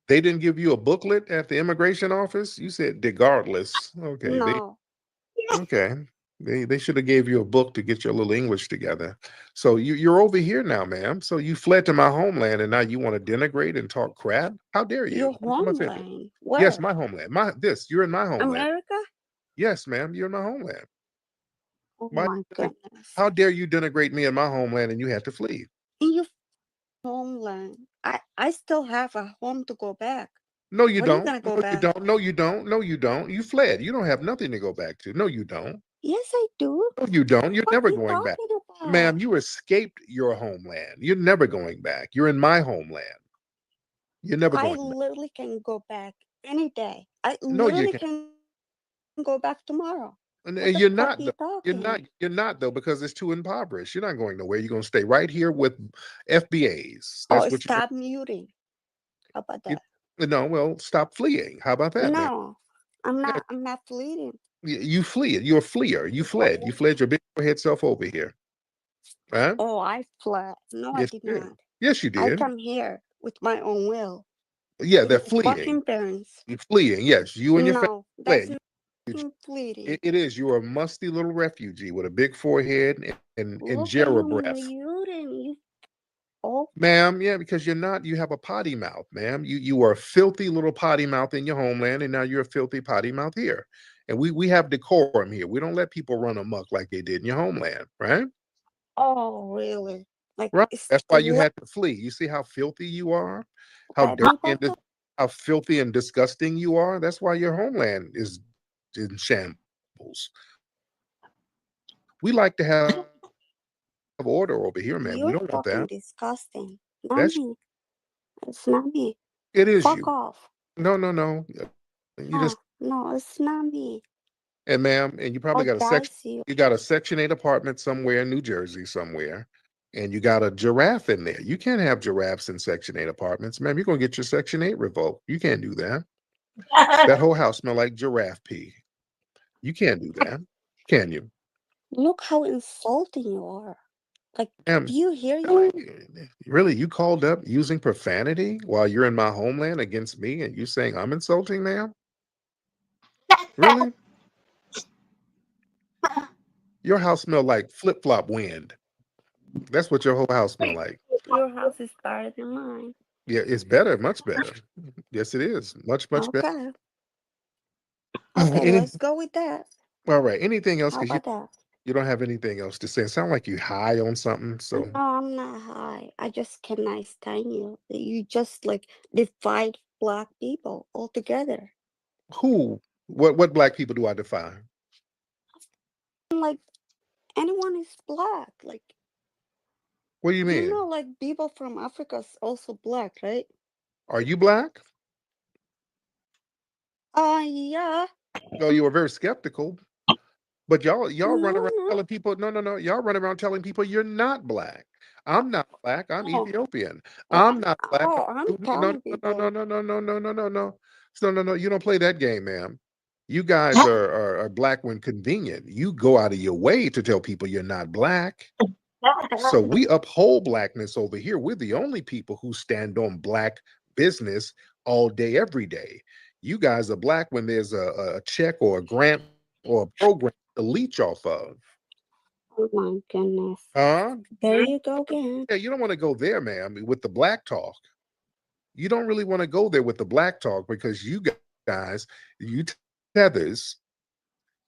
They didn't give you a booklet at the immigration office. You said regardless. Okay, No, okay. They should have gave you a book to get your little English together. So you're over here now, ma'am. So you fled to my homeland and now you want to denigrate and talk crap? How dare you? your How much it- homeland. Yes, Where? my homeland. You're in my homeland. America? Yes, ma'am, you're in my homeland. Oh Why? my goodness. How dare you denigrate me in my homeland and you had to flee? In your homeland. I still have a home to go back. No, you Where are you don't. gonna go No, you back? don't. No, you don't. No, you don't. You fled. You don't have nothing to go back to. No, you don't. Yes, I do. No, you don't. You're What never are you going back. talking about? Ma'am, you escaped your homeland. You're never going back. You're in my homeland. You're never I going back. literally can go back any day. I No, you literally can't. can go back tomorrow. And What the you're fuck not are though. you You're not. talking? You're not though because it's too impoverished. You're not going nowhere. You're going to stay right here with FBAs. That's Oh, what you're stop muting. How about going that? to. No, well, stop fleeing. How about that, man? No, I'm Yeah, not. I'm not fleeing. you flee. You're a fleer. You fled. You fled your big forehead self over here. Huh? Oh, I fled. No, I Yes, did you did. not. Yes, you I did. come here with my own will. Yeah, With they're my fleeing. fucking parents. You're fleeing. Yes, you and your family No, that's fled. not fucking fleeting. It is. You're a musty little refugee with a big forehead and Look at Jera you breath. muting. You oh Ma'am, yeah, because you're not, you have a potty mouth, ma'am. You are a filthy little potty mouth in your homeland, and now you're a filthy potty mouth here. And we have decorum here. We don't let people run amok like they did in your homeland, right? oh really? Like Right. it's That's why you let had to flee. You see how filthy you are? How let dirty me back up. how filthy and disgusting you are? That's why your homeland is in shambles. We like to have order over here, man. We You're don't want fucking that. disgusting. Not That's me. It's not me. it is Fuck you. off. No, no, no. You just No, no, it's not me. and ma'am, and you probably Oh, got a section. that's you. You got a Section 8 apartment somewhere in New Jersey somewhere, and you got a giraffe in there. You can't have giraffes in Section 8 apartments, ma'am. You're gonna get your Section 8 revoked. You can't do that. That whole house smell like giraffe pee. You can't do that, can you? Look how insulting you are. Like, Ma'am, do you hear you? really, you called up using profanity while you're in my homeland against me, and you saying I'm insulting, ma'am? Really? Your house smell like flip flop wind. That's what your whole house smell like. Your house is better than mine. Yeah, it's better, much better. Yes, it is. Much, much better. Okay. Okay, Any, let's go with that. all right. Anything else? How Because about that? you don't have anything else to say. It sound like you high on something. No, So I'm not high. I just cannot stand you. You just like defied black people altogether. who? What black people do I defy? Like anyone is black. Like What do you you mean? know, like people from Africa is also black, right? Are you black? Yeah. No, you were very skeptical. But y'all run No, around no. telling people, no. Y'all run around telling people you're not black. I'm not black. I'm Oh, Ethiopian. oh, I'm not black. I'm No, telling no, no, people. no, no, no, no, no, no, no. So no. You don't play that game, ma'am. You guys are black when convenient. You go out of your way to tell people you're not black. So we uphold blackness over here. We're the only people who stand on black business all day, every day. You guys are black when there's a check or a grant or a program to leech off of. Oh my goodness. Huh? There you go again. Yeah, you don't want to go there, man, with the black talk. You don't really want to go there with the black talk because you guys, you tethers,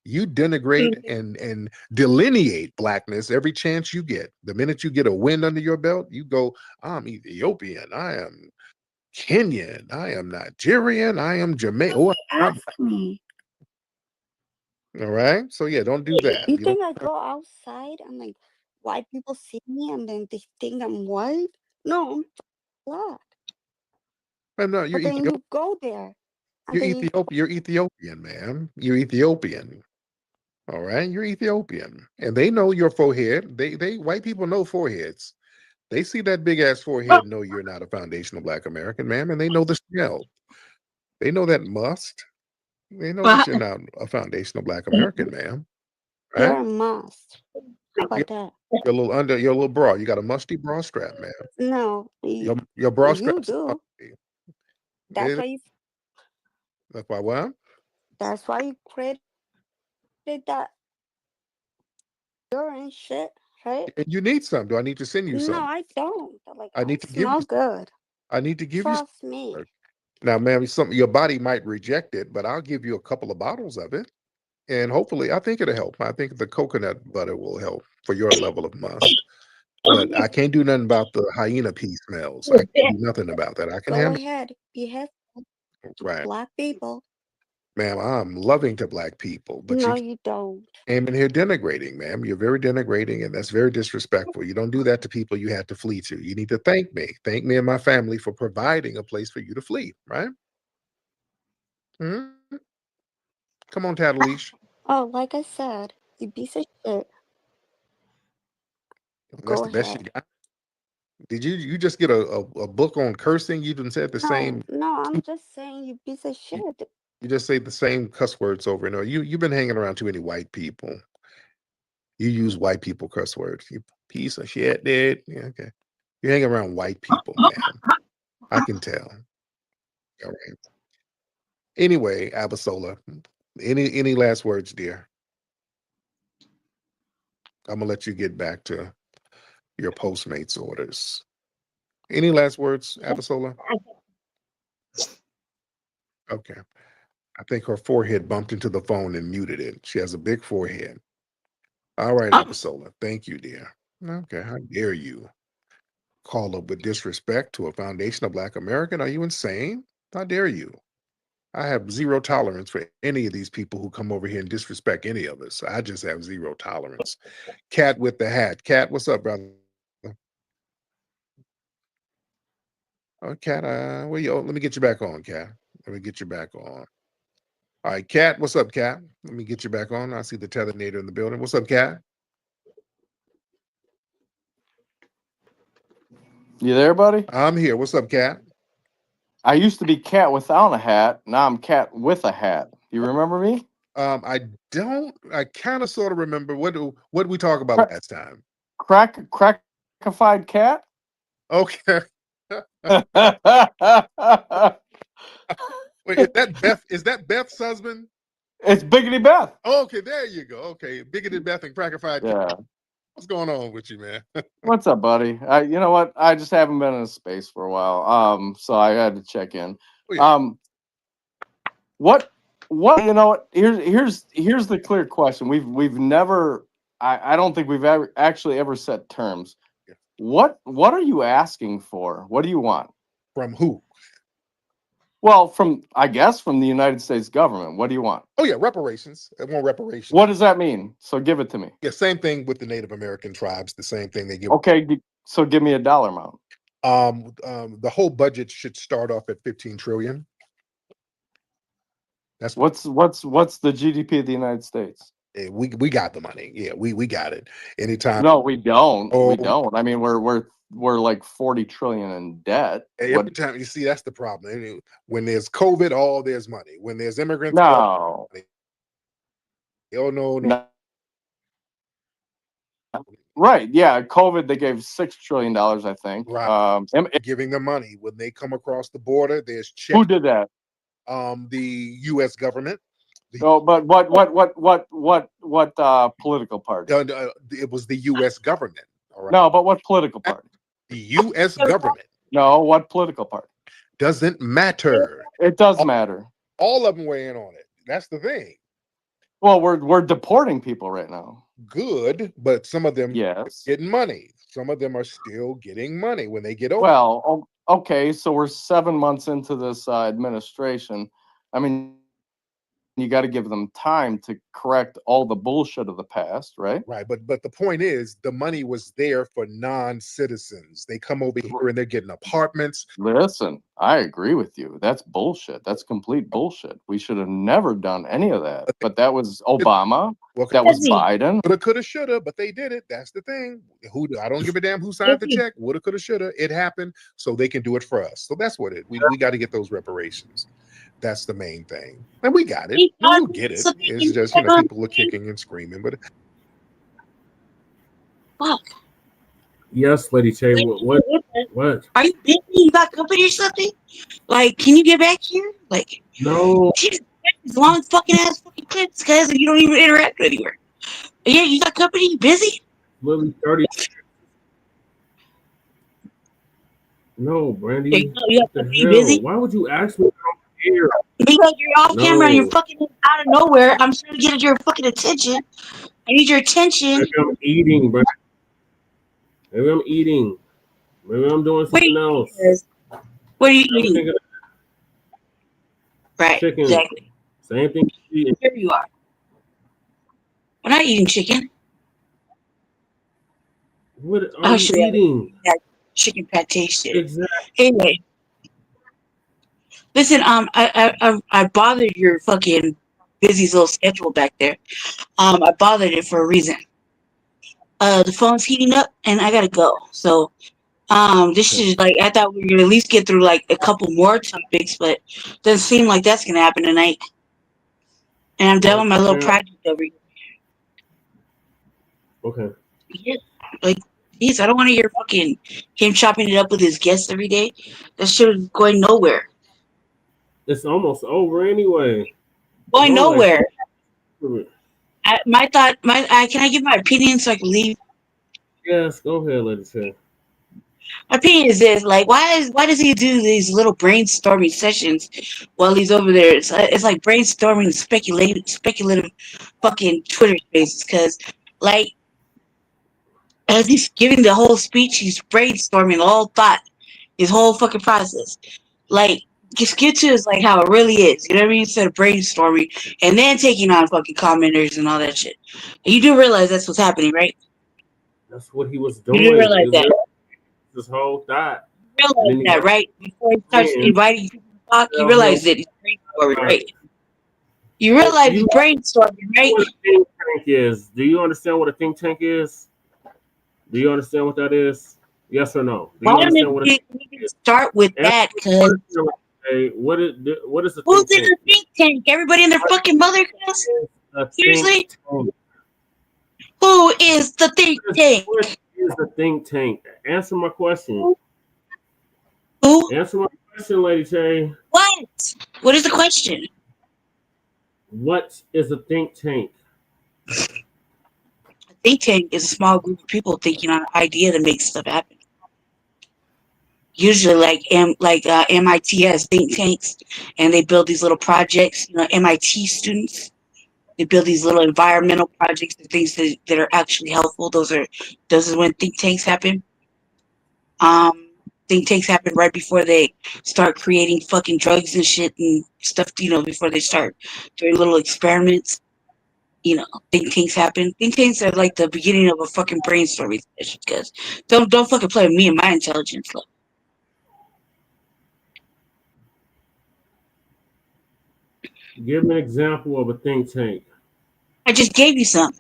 you denigrate and delineate blackness every chance you get. The minute you get a wind under your belt, you go, I'm Ethiopian, I am Kenyan, I am Nigerian, I am Jamaican. Oh, Ask me. all right. So yeah, don't do that. You You don't. think I go outside and like white people see me and then they think I'm white? No, I'm black. No, you're But then Ethiopian. you go there and then you You're Ethiopian, man. You're Ethiopian. All right, you're Ethiopian, and they know your forehead. They white people know foreheads. They see that big ass forehead, know you're not a foundational Black American, ma'am, and they know the smell. They know that must. They know that you're not a foundational Black American, ma'am. you're Right? a must. How about that? Your little your little bra. You got a musty bra strap, ma'am. No, Your bra you strap. do. That's why you. That's why what? That's why you created that urine shit, right? And you need some. Do I need to send you No, some? I don't. Like I I need to give smell you. good. I need to give you. Trust me. Now, ma'am, your body might reject it, but I'll give you a couple of bottles of it. And hopefully, I think it'll help. I think the coconut butter will help for your level of must. But I can't do nothing about the hyena pea smells. I can't do nothing about that. I can Go handle ahead. Behave right. black people. Ma'am, I'm loving to Black people, but No, you you don't. came in here denigrating, ma'am. You're very denigrating, and that's very disrespectful. You don't do that to people you had to flee to. You need to thank me. Thank me and my family for providing a place for you to flee, right? Hmm? Come on, Tattleesh. Oh, like I said, you piece of shit. That's Go the best you ahead. got. Did you just get a book on cursing? You didn't said the same. No, I'm just saying you piece of You, shit. you just say the same cuss words over and over. You've been hanging around too many white people. You use white people cuss words. You piece of shit, dude. Yeah, okay. You hang around white people, man. I can tell. All right. Anyway, Abasola, any last words, dear? I'm gonna let you get back to your Postmates orders. Any last words, Abasola? Okay. I think her forehead bumped into the phone and muted it. She has a big forehead. All right, Abasola. Thank you, dear. Okay, how dare you call up with disrespect to a foundational Black American? Are you insane? How dare you? I have zero tolerance for any of these people who come over here and disrespect any of us. I just have zero tolerance. Cat with the hat. Cat, what's up, brother? Oh, Cat, where you? Oh, let me get you back on, Cat. Let me get you back on. All right, Cat, what's up, Cat? Let me get you back on. I see the Tethernator in the building. What's up, Cat? You there, buddy? I'm here. What's up, Cat? I used to be Cat without a hat. Now I'm Cat with a hat. You remember me? I don't. I kind of sort of remember what did we talk about last time? Crackified cat. Okay. Wait, is that Beth? Is that Beth's husband? It's Biggity Beth. Oh, okay, there you go. Okay, Bigoted Beth and Crackified. Yeah. What's going on with you, man? What's up, buddy? You know what? I just haven't been in a space for a while. So I had to check in. Oh, yeah. What you know what? Here's the clear question. We've never I don't think we've ever set terms. Yeah. What are you asking for? What do you want? From who? Well, I guess from the United States government. What do you want? Oh yeah, reparations. I want reparations. What does that mean? So give it to me. Yeah, same thing with the Native American tribes. The same thing they give. Okay, so give me a dollar amount. The whole budget should start off at 15 trillion. That's what's the GDP of the United States? We got the money. Yeah, we got it. Anytime. No, we don't. Oh. We don't. I mean, we're like 40 trillion in debt. Every time you see, that's the problem. When there's COVID, there's money. When there's immigrants, no. Oh no. Right. Yeah. COVID, they gave $6 trillion, I think. Right. Giving them money when they come across the border. There's checks. Who did that? The U.S. government. No, but what political party? It was the U.S. government. All right. No, but what political party? The U.S. government. No, what political party? Doesn't matter. It does matter. All of them weigh in on it. That's the thing. Well, we're deporting people right now. Good, but some of them yes getting money. Some of them are still getting money when they get over. Well, okay, so we're 7 months into this administration. I mean, you got to give them time to correct all the bullshit of the past, right? Right, but the point is, the money was there for non-citizens. They come over here and they're getting apartments. Listen, I agree with you. That's bullshit. That's complete bullshit. We should have never done any of that. But that was Obama. That was Biden. Coulda, coulda, shoulda, but they did it. That's the thing. I don't give a damn who signed the check. Woulda, coulda, shoulda. It happened, so they can do it for us. So that's what we got to get those reparations. That's the main thing, and we got it. We'll get it. It's just people are kicking and screaming, but fuck. Yes, Lady Tay. What? Are you busy? You got company or something? Like, can you get back here? Like, no. These long fucking ass fucking clips, guys, and you don't even interact anywhere. Yeah, you got company? You busy? Literally 30. No, Brandy. You got company? You busy? Why would you ask me? Here. Because you're off camera and you're fucking out of nowhere. I'm trying to get your fucking attention. I need your attention. Maybe I'm eating, bro. Maybe I'm eating. Maybe I'm doing something else. What are you eating? Right, chicken. Exactly. Same thing. Here you are. I'm not eating chicken. What are you eating? That chicken pate shit. Exactly. Anyway. Listen, I bothered your fucking busy little schedule back there. I bothered it for a reason. The phone's heating up and I gotta go. So, this is like, I thought we were gonna at least get through like a couple more topics, but doesn't seem like that's gonna happen tonight. And I'm done with my little project over here. Okay. Yeah, like, geez, I don't want to hear fucking him chopping it up with his guests every day. That shit is going nowhere. It's almost over anyway. Going nowhere. Can I give my opinion so I can leave? Yes, go ahead, Lady Tay. My opinion is this: like, why does he do these little brainstorming sessions while he's over there? It's like brainstorming speculative fucking Twitter spaces. Because, like, as he's giving the whole speech, he's brainstorming the whole thought, his whole fucking process. Like, just get to is like how it really is. You know what I mean? Instead of brainstorming and then taking on fucking commenters and all that shit. And you do realize that's what's happening, right? That's what he was doing. You do realize that. This whole thought. You realize that, right? Before he starts inviting people to talk, you realize that he's brainstorming, right? You realize he's brainstorming, right? What a think tank is. Do you understand what a think tank is? Do you understand what that is? Yes or no? Do you understand what a think tank is? Start with that, because what is the who's in the think tank? Everybody in their fucking mother class? Seriously? Who is the think tank? What is the think tank? Answer my question. Who? Answer my question, Lady Tay. What? What is the question? What is a think tank? A think tank is a small group of people thinking on an idea to make stuff happen. Usually, like MIT has think tanks, and they build these little projects. You know, MIT students, they build these little environmental projects and things that are actually helpful. Those is when think tanks happen. Think tanks happen right before they start creating fucking drugs and shit and stuff. You know, before they start doing little experiments. You know, think tanks happen. Think tanks are like the beginning of a fucking brainstorming session. Because don't fucking play with me and my intelligence level. Give me an example of a think tank. I just gave you some.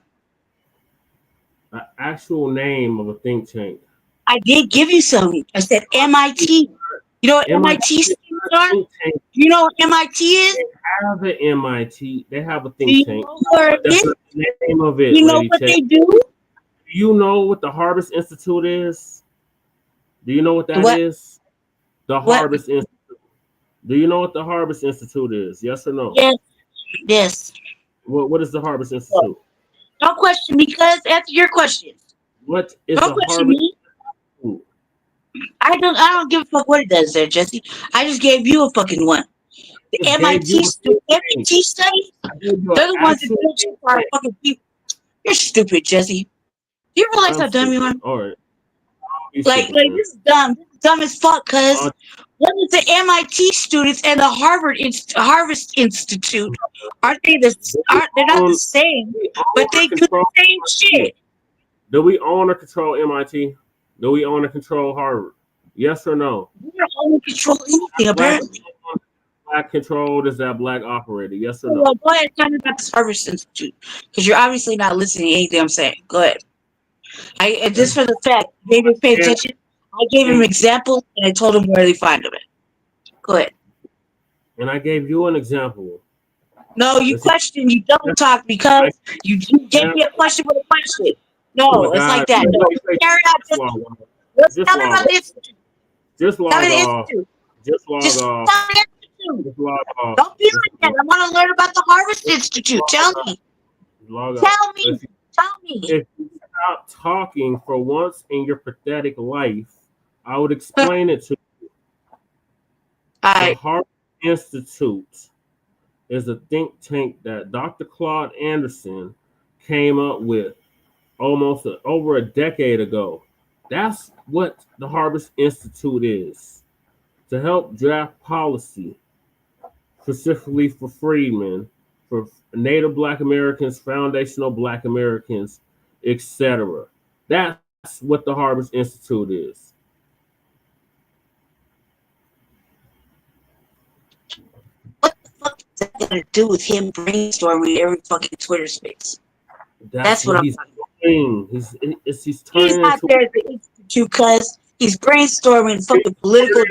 An actual name of a think tank. I did give you some. I said MIT. You know what MIT students are? You know what MIT is? They have an MIT. They have a think tank. That's the name of it. You know what they do? Do you know what the Harvest Institute is? Do you know what that is? The Harvest Institute. Do you know what the Harvest Institute is? Yes or no? Yes. Yes. What is the Harvest Institute? Don't question me, cuz. Answer your questions. What is Don't the question Harvest me. Institute? I don't give a fuck what it does there, Jesse. I just gave you a fucking one. The Just gave you MIT studies, I gave you they're an the ones that actual do shit for our fucking people. You're stupid, Jesse. Do you realize I'm how dumb you are? stupid. All right. You Like stupid, man. this is dumb. This is dumb as fuck, cuz. Uh, What is the MIT students and the Harvest Institute? Aren't they they're not the same, but they do the same shit. Do we own or control MIT? Do we own or control Harvard? Yes or no? We don't own control anything, apparently. Black controlled, is that Black operated? Yes or no? Well, go ahead, tell me about this Harvest Institute, because you're obviously not listening to anything I'm saying. Go ahead. And just for the fact, they didn't pay attention. I gave him examples and I told him where they find them. Go ahead. And I gave you an example. No, you questioned, you double talk because you gave me a question with a question. No, it's like that. No, carry on. Tell me about the Institute. Just log off. Just log off. Tell me the Institute. Just log off. Don't be like that. I want to learn about the Harvest Institute. Tell me. Tell me. Tell me. If you stop talking for once in your pathetic life, I would explain it to you. The Harvest Institute is a think tank that Dr. Claude Anderson came up with over a decade ago. That's what the Harvest Institute is. To help draft policy, specifically for freedmen, for Native Black Americans, foundational Black Americans, etc. That's what the Harvest Institute is. What the fuck is that got to do with him brainstorming every fucking Twitter space? That's what I'm talking about. He's not there at the Institute because he's brainstorming fucking political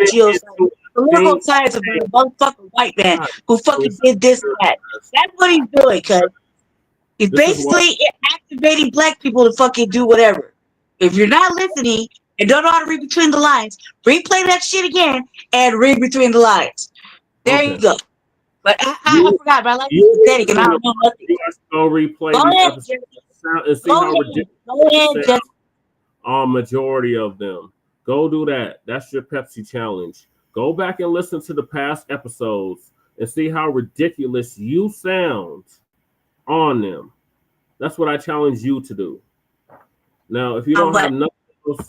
science about a motherfucking white man who fucking did this and that. That's what he's doing, cuz. He's basically activating Black people to fucking do whatever. If you're not listening and don't know how to read between the lines, replay that shit again and read between the lines. There you go. But I forgot, but I like this pathetic and I don't know nothing. You guys go replay Go these ahead, episodes and see how ridiculous majority of them. Go do that. That's your Pepsi challenge. Go back and listen to the past episodes and see how ridiculous you sound on them. That's what I challenge you to do. Now, if you don't have nothing else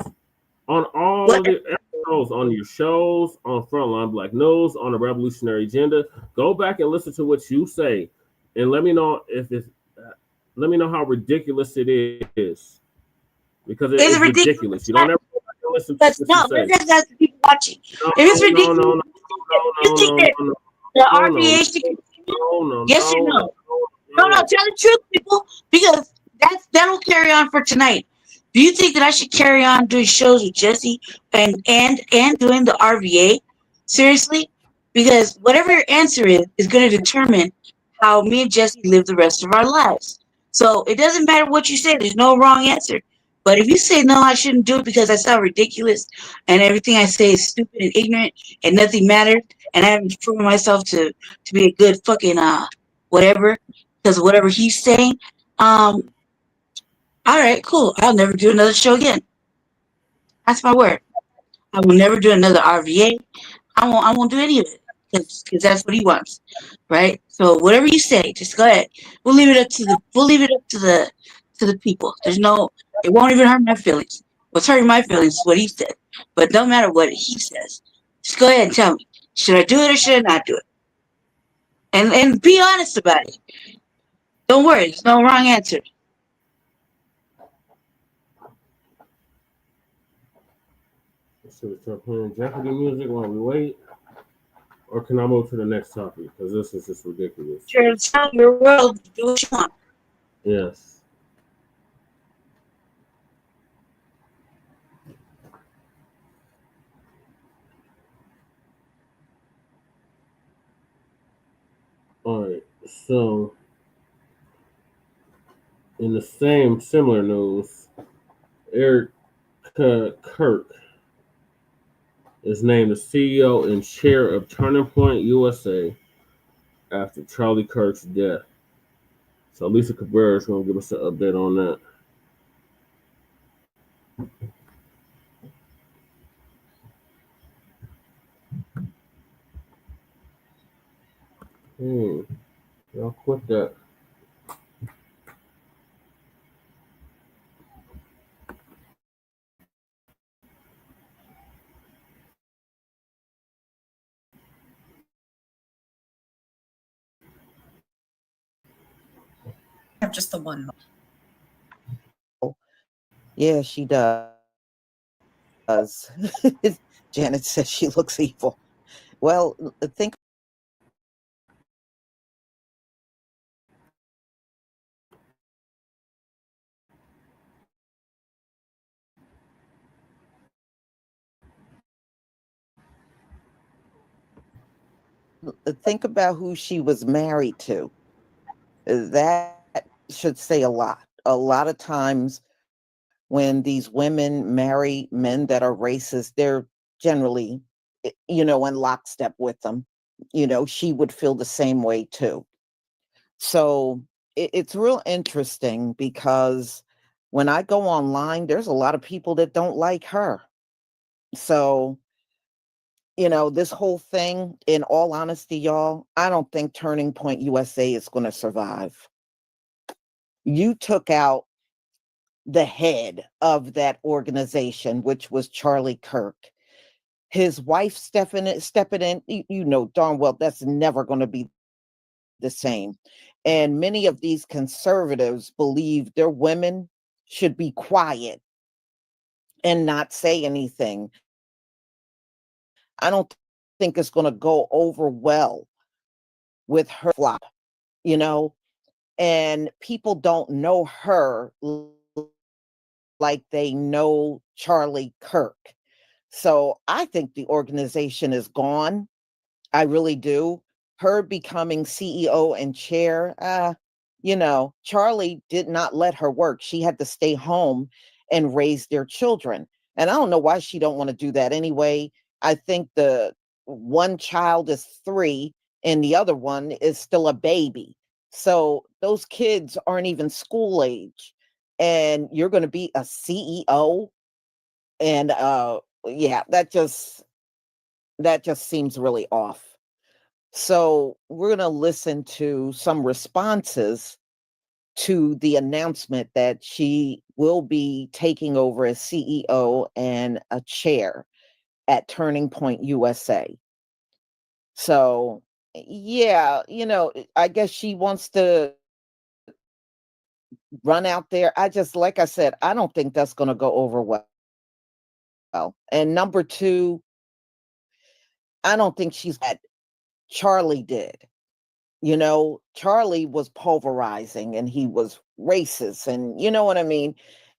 on all of the episodes, on your shows, on Frontline Black News, on the Revolutionary Agenda, go back and listen to what you say, and let me know let me know how ridiculous it is, because it is ridiculous. You don't ever go back and listen to what you say. That's the people watching. If it's ridiculous, you think that the RBA should continue? Yes or no? No, tell the truth, people, because that'll carry on for tonight. Do you think that I should carry on doing shows with Jesse and doing the RVA? Seriously? Because whatever your answer is going to determine how me and Jesse live the rest of our lives. So it doesn't matter what you say. There's no wrong answer. But if you say, no, I shouldn't do it because I sound ridiculous and everything I say is stupid and ignorant and nothing matters and I haven't proven myself to be a good fucking whatever, because of whatever he's saying, all right, cool. I'll never do another show again. That's my word. I will never do another RVA. I won't do any of it because that's what he wants, right? So whatever you say, just go ahead. We'll leave it up to the people. It won't even hurt my feelings. What's hurting my feelings is what he said. But no matter what he says, just go ahead and tell me, should I do it or should I not do it? And be honest about it. Don't worry, there's no wrong answer. Should we start playing Jeopardy music while we wait? Or can I move to the next topic? Because this is just ridiculous. Sure, tell your world, do what you want. Yes. All right, so in the similar news, Erika Kirk is named the CEO and chair of Turning Point USA, after Charlie Kirk's death. So Lisa Cabrera is going to give us an update on that. Y'all quit that. Have just the one. Yeah, she does. Janet says she looks evil. Well, think think about who she was married to. That should say a lot. A lot of times when these women marry men that are racist, they're generally, in lockstep with them. She would feel the same way too. So it's real interesting because when I go online, there's a lot of people that don't like her. So, this whole thing, in all honesty, y'all, I don't think Turning Point USA is going to survive. You took out the head of that organization, which was Charlie Kirk. His wife stepping in, you know darn well that's never going to be the same. And many of these conservatives believe their women should be quiet and not say anything. I don't think it's going to go over well with her flop, and people don't know her like they know Charlie Kirk. So I think the organization is gone. I really do. Her becoming CEO and chair, Charlie did not let her work. She had to stay home and raise their children. And I don't know why she don't want to do that anyway. I think the one child is 3 and the other one is still a baby. So those kids aren't even school age. And you're going to be a CEO. And yeah, that just seems really off. So we're going to listen to some responses to the announcement that she will be taking over as CEO and a chair at Turning Point USA. So, yeah, I guess she wants to run out there. Like I said, I don't think that's going to go over well. And number 2, I don't think she's got Charlie did. Charlie was pulverizing and he was racist, and you know what I mean?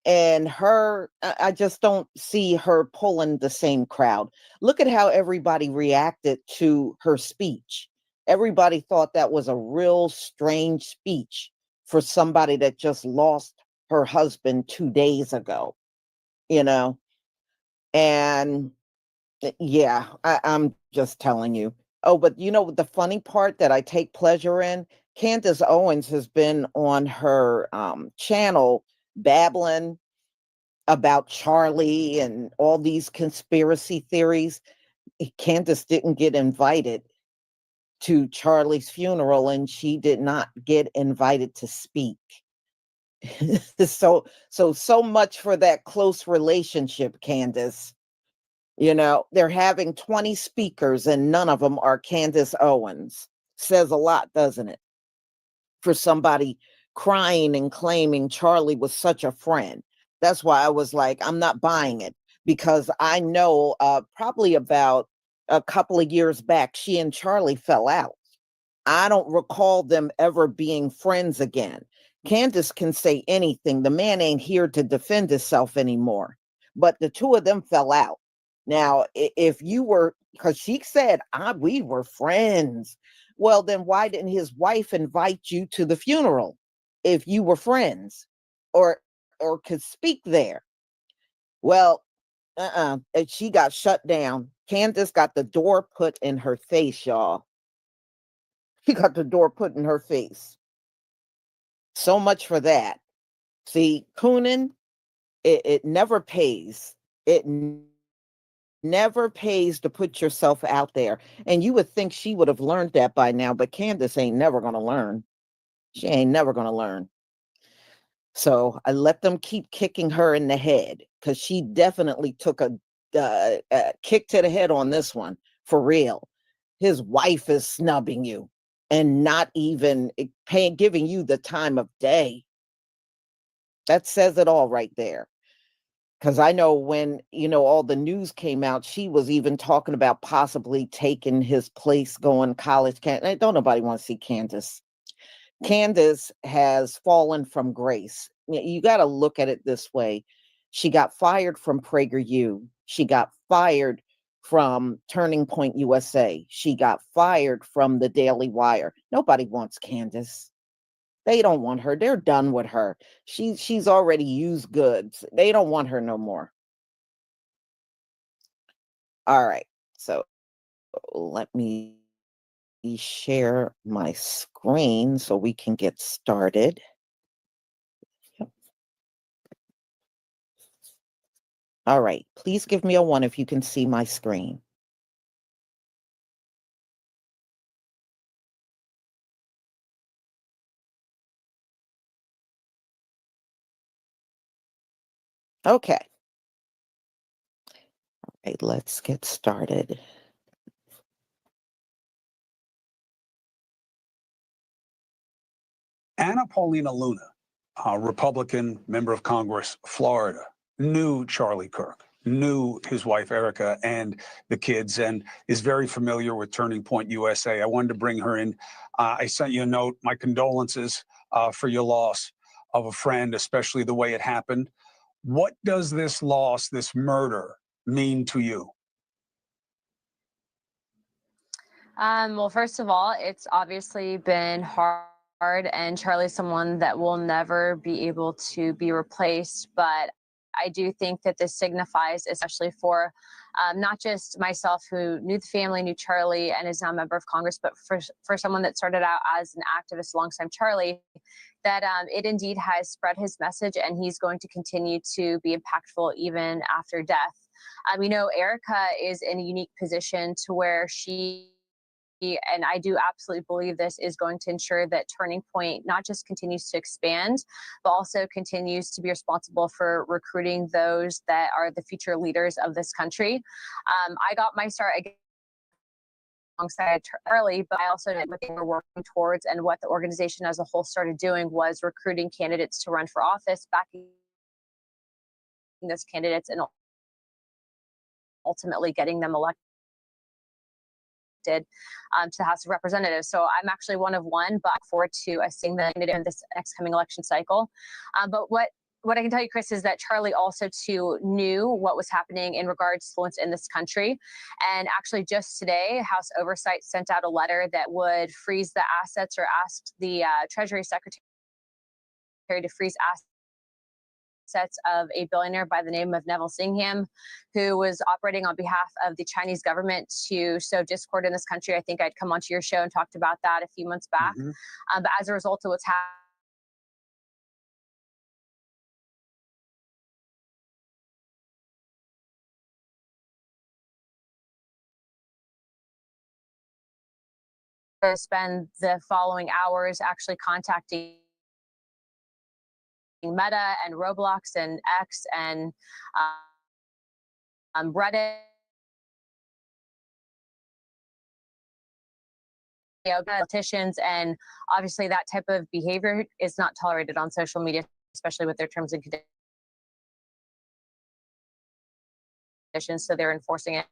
And I just don't see her pulling the same crowd. Look at how everybody reacted to her speech. Everybody thought that was a real strange speech for somebody that just lost her husband 2 days ago, and yeah, I'm just telling you. Oh, but the funny part that I take pleasure in, Candace Owens has been on her channel babbling about Charlie and all these conspiracy theories. Candace didn't get invited to Charlie's funeral, and she did not get invited to speak. So much for that close relationship, Candace. They're having 20 speakers and none of them are Candace Owens. Says a lot, doesn't it? For somebody crying and claiming Charlie was such a friend. That's why I was like, I'm not buying it, because I know probably about a couple of years back, she and Charlie fell out. I don't recall them ever being friends again. Candace can say anything. The man ain't here to defend himself anymore. But the two of them fell out. Now, if you were, because she said, we were friends. Well, then why didn't his wife invite you to the funeral if you were friends or could speak there? Well, and she got shut down. Candace got the door put in her face, y'all. She got the door put in her face. So much for that. See, cooning, it never pays. It never pays to put yourself out there. And you would think she would have learned that by now, but Candace ain't never going to learn. She ain't never going to learn. So I let them keep kicking her in the head, because she definitely took a kick to the head on this one, for real. His wife is snubbing you and not even giving you the time of day. That says it all right there. Because I know when, all the news came out, she was even talking about possibly taking his place, going college. Don't nobody want to see Candace. Candace has fallen from grace. You got to look at it this way. She got fired from PragerU. She got fired from Turning Point USA. She got fired from the Daily Wire. Nobody wants Candace. They don't want her. They're done with her. She's already used goods. They don't want her no more. All right. So let me share my screen so we can get started. All right. Please give me a 1 if you can see my screen. Okay. All right, let's get started. Anna Paulina Luna, a Republican member of Congress, Florida, knew Charlie Kirk, knew his wife Erika and the kids, and is very familiar with Turning Point USA. I wanted to bring her in. I sent you a note, my condolences for your loss of a friend, especially the way it happened. What does this loss, this murder, mean to you? Well, first of all, it's obviously been hard, and Charlie's someone that will never be able to be replaced. But I do think that this signifies, especially for not just myself, who knew the family, knew Charlie, and is now a member of Congress, but for someone that started out as an activist alongside Charlie, that it indeed has spread his message, and he's going to continue to be impactful even after death. Erika is in a unique position to where she, and I do absolutely believe this, is going to ensure that Turning Point not just continues to expand, but also continues to be responsible for recruiting those that are the future leaders of this country. I got my start again alongside Charlie, but I also did what they were working towards, and what the organization as a whole started doing was recruiting candidates to run for office, backing those candidates, and ultimately getting them elected to the House of Representatives. So I'm actually one of one, but I look forward to seeing the candidate in this next coming election cycle. But what I can tell you, Chris, is that Charlie also too knew what was happening in regards to influence in this country. And actually just today, House Oversight sent out a letter that would freeze the assets, or asked the Treasury Secretary to freeze assets of a billionaire by the name of Neville Singham, who was operating on behalf of the Chinese government to sow discord in this country. I think I'd come onto your show and talked about that a few months back. But as a result of what's happened, spend the following hours actually contacting Meta and Roblox and X and Reddit, politicians, and obviously that type of behavior is not tolerated on social media, especially with their terms and conditions. So they're enforcing it.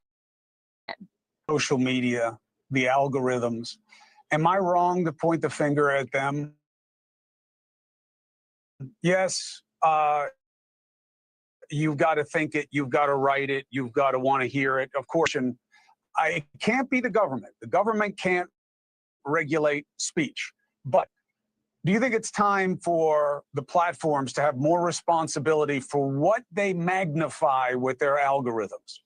Social media, the algorithms. Am I wrong to point the finger at them? Yes, you've got to think it, you've got to write it, you've got to want to hear it. Of course, and it can't be the government. The government can't regulate speech. But do you think it's time for the platforms to have more responsibility for what they magnify with their algorithms?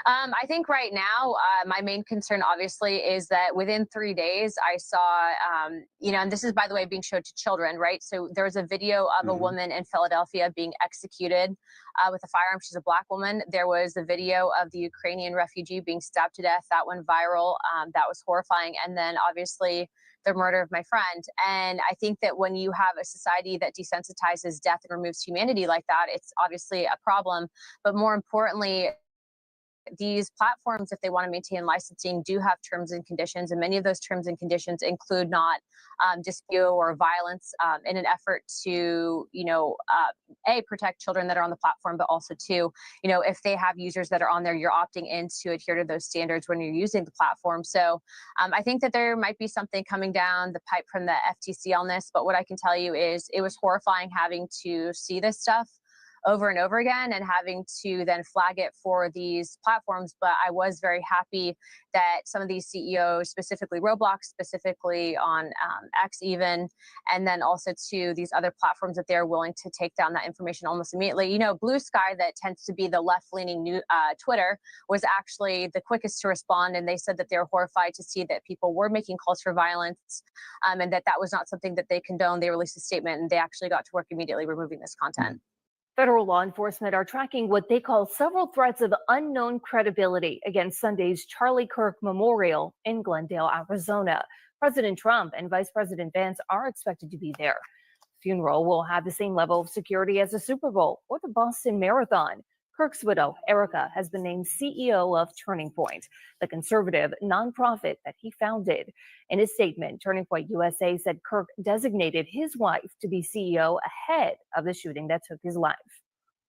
I think right now, my main concern obviously is that within 3 days, I saw, and this is, by the way, being showed to children, right? So there was a video of a woman in Philadelphia being executed with a firearm. She's a Black woman. There was a video of the Ukrainian refugee being stabbed to death. That went viral. That was horrifying. And then obviously the murder of my friend. And I think that when you have a society that desensitizes death and removes humanity like that, it's obviously a problem. But more importantly, these platforms, if they want to maintain licensing, do have terms and conditions, and many of those terms and conditions include not dispute or violence in an effort to, protect children that are on the platform, but also to, if they have users that are on there, you're opting in to adhere to those standards when you're using the platform. So I think that there might be something coming down the pipe from the FTC on this, but what I can tell you is it was horrifying having to see this stuff over and over again and having to then flag it for these platforms. But I was very happy that some of these CEOs, specifically Roblox, specifically on X even, and then also to these other platforms, that they're willing to take down that information almost immediately. Blue Sky, that tends to be the left-leaning Twitter, was actually the quickest to respond. And they said that they're horrified to see that people were making calls for violence and that was not something that they condoned. They released a statement and they actually got to work immediately removing this content. Federal law enforcement are tracking what they call several threats of unknown credibility against Sunday's Charlie Kirk Memorial in Glendale, Arizona. President Trump and Vice President Vance are expected to be there. The funeral will have the same level of security as the Super Bowl or the Boston Marathon. Kirk's widow, Erika, has been named CEO of Turning Point, the conservative nonprofit that he founded. In his statement, Turning Point USA said Kirk designated his wife to be CEO ahead of the shooting that took his life.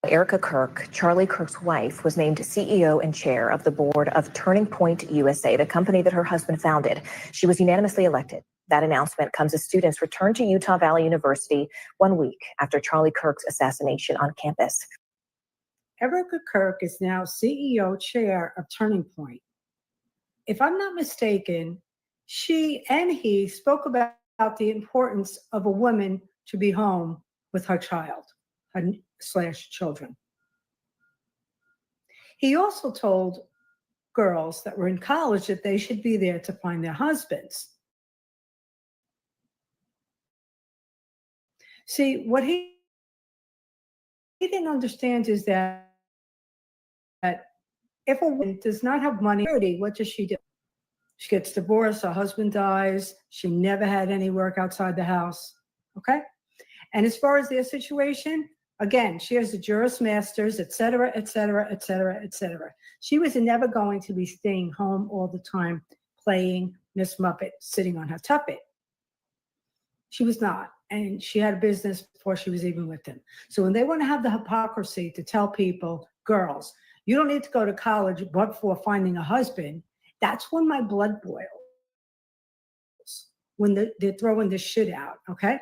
Erika Kirk, Charlie Kirk's wife, was named CEO and chair of the board of Turning Point USA, the company that her husband founded. She was unanimously elected. That announcement comes as students returned to Utah Valley University 1 week after Charlie Kirk's assassination on campus. Erika Kirk is now CEO chair of Turning Point. If I'm not mistaken, she and he spoke about the importance of a woman to be home with her child / children. He also told girls that were in college that they should be there to find their husbands. See, what he didn't understand is that if a woman does not have money, what does she do? She gets divorced, her husband dies, she never had any work outside the house, okay? And as far as their situation, again, she has the Juris Masters, et cetera, et cetera, et cetera, et cetera. She was never going to be staying home all the time playing Miss Muppet, sitting on her tuppet. She was not. And she had a business before she was even with him. So when they want to have the hypocrisy to tell people, girls, you don't need to go to college but for finding a husband, that's when my blood boils. When they're throwing this shit out, okay?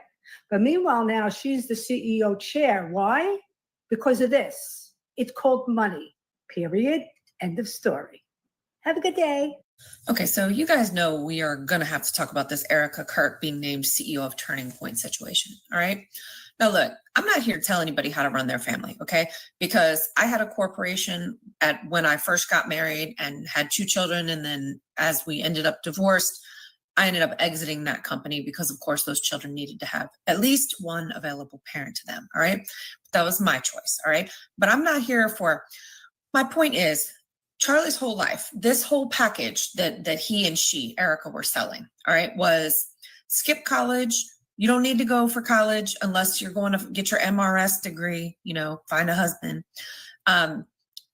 But meanwhile, now she's the CEO chair. Why? Because of this. It's called money, period. End of story. Have a good day. Okay, so you guys know we are going to have to talk about this Erika Kirk being named CEO of Turning Point situation, all right? Now, look, I'm not here to tell anybody how to run their family, okay? Because I had a corporation when I first got married and had 2 children, and then as we ended up divorced, I ended up exiting that company because, of course, those children needed to have at least one available parent to them, all right? That was my choice, all right? But I'm not here for, my point is, Charlie's whole life, this whole package that he and she, Erika, were selling, all right, was skip college. You don't need to go for college unless you're going to get your MRS degree, find a husband. And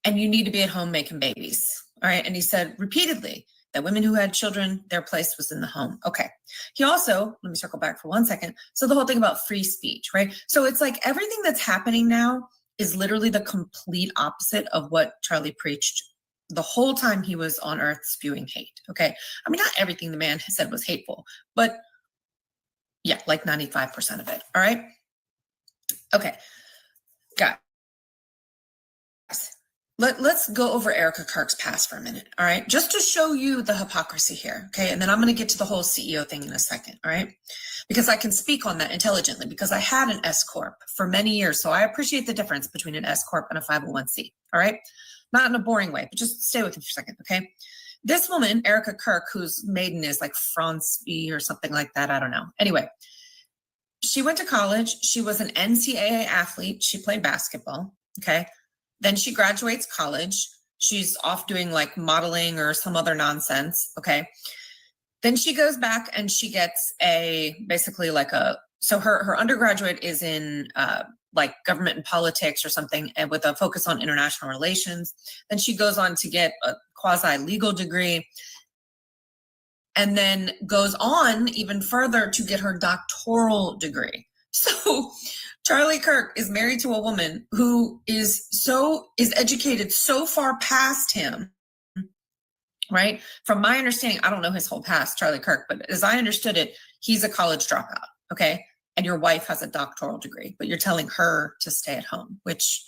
you need to be at home making babies, all right? And he said repeatedly that women who had children, their place was in the home. Okay. He also, let me circle back for 1 second. So the whole thing about free speech, right? So it's like everything that's happening now is literally the complete opposite of what Charlie preached the whole time he was on earth spewing hate, okay? I mean, not everything the man said was hateful, but yeah, like 95% of it, all right? Okay, guys, let's go over Erika Kirk's past for a minute, all right? Just to show you the hypocrisy here, okay? And then I'm gonna get to the whole CEO thing in a second, all right? Because I can speak on that intelligently because I had an S Corp for many years, so I appreciate the difference between an S Corp and a 501c, all right? not in a boring way, but just stay with me for a second, okay? This woman, Erika Kirk, whose maiden is like Franceby or something like that, I don't know. Anyway, she went to college. She was an NCAA athlete. She played basketball, okay? Then she graduates college. She's off doing like modeling or some other nonsense, okay? Then she goes back and she gets so her undergraduate is in like government and politics or something, and with a focus on international relations. Then she goes on to get a quasi-legal degree, and then goes on even further to get her doctoral degree. So Charlie Kirk is married to a woman who is educated so far past him, right? From my understanding, I don't know his whole past, Charlie Kirk, but as I understood it, he's a college dropout, okay? And your wife has a doctoral degree, but you're telling her to stay at home, which,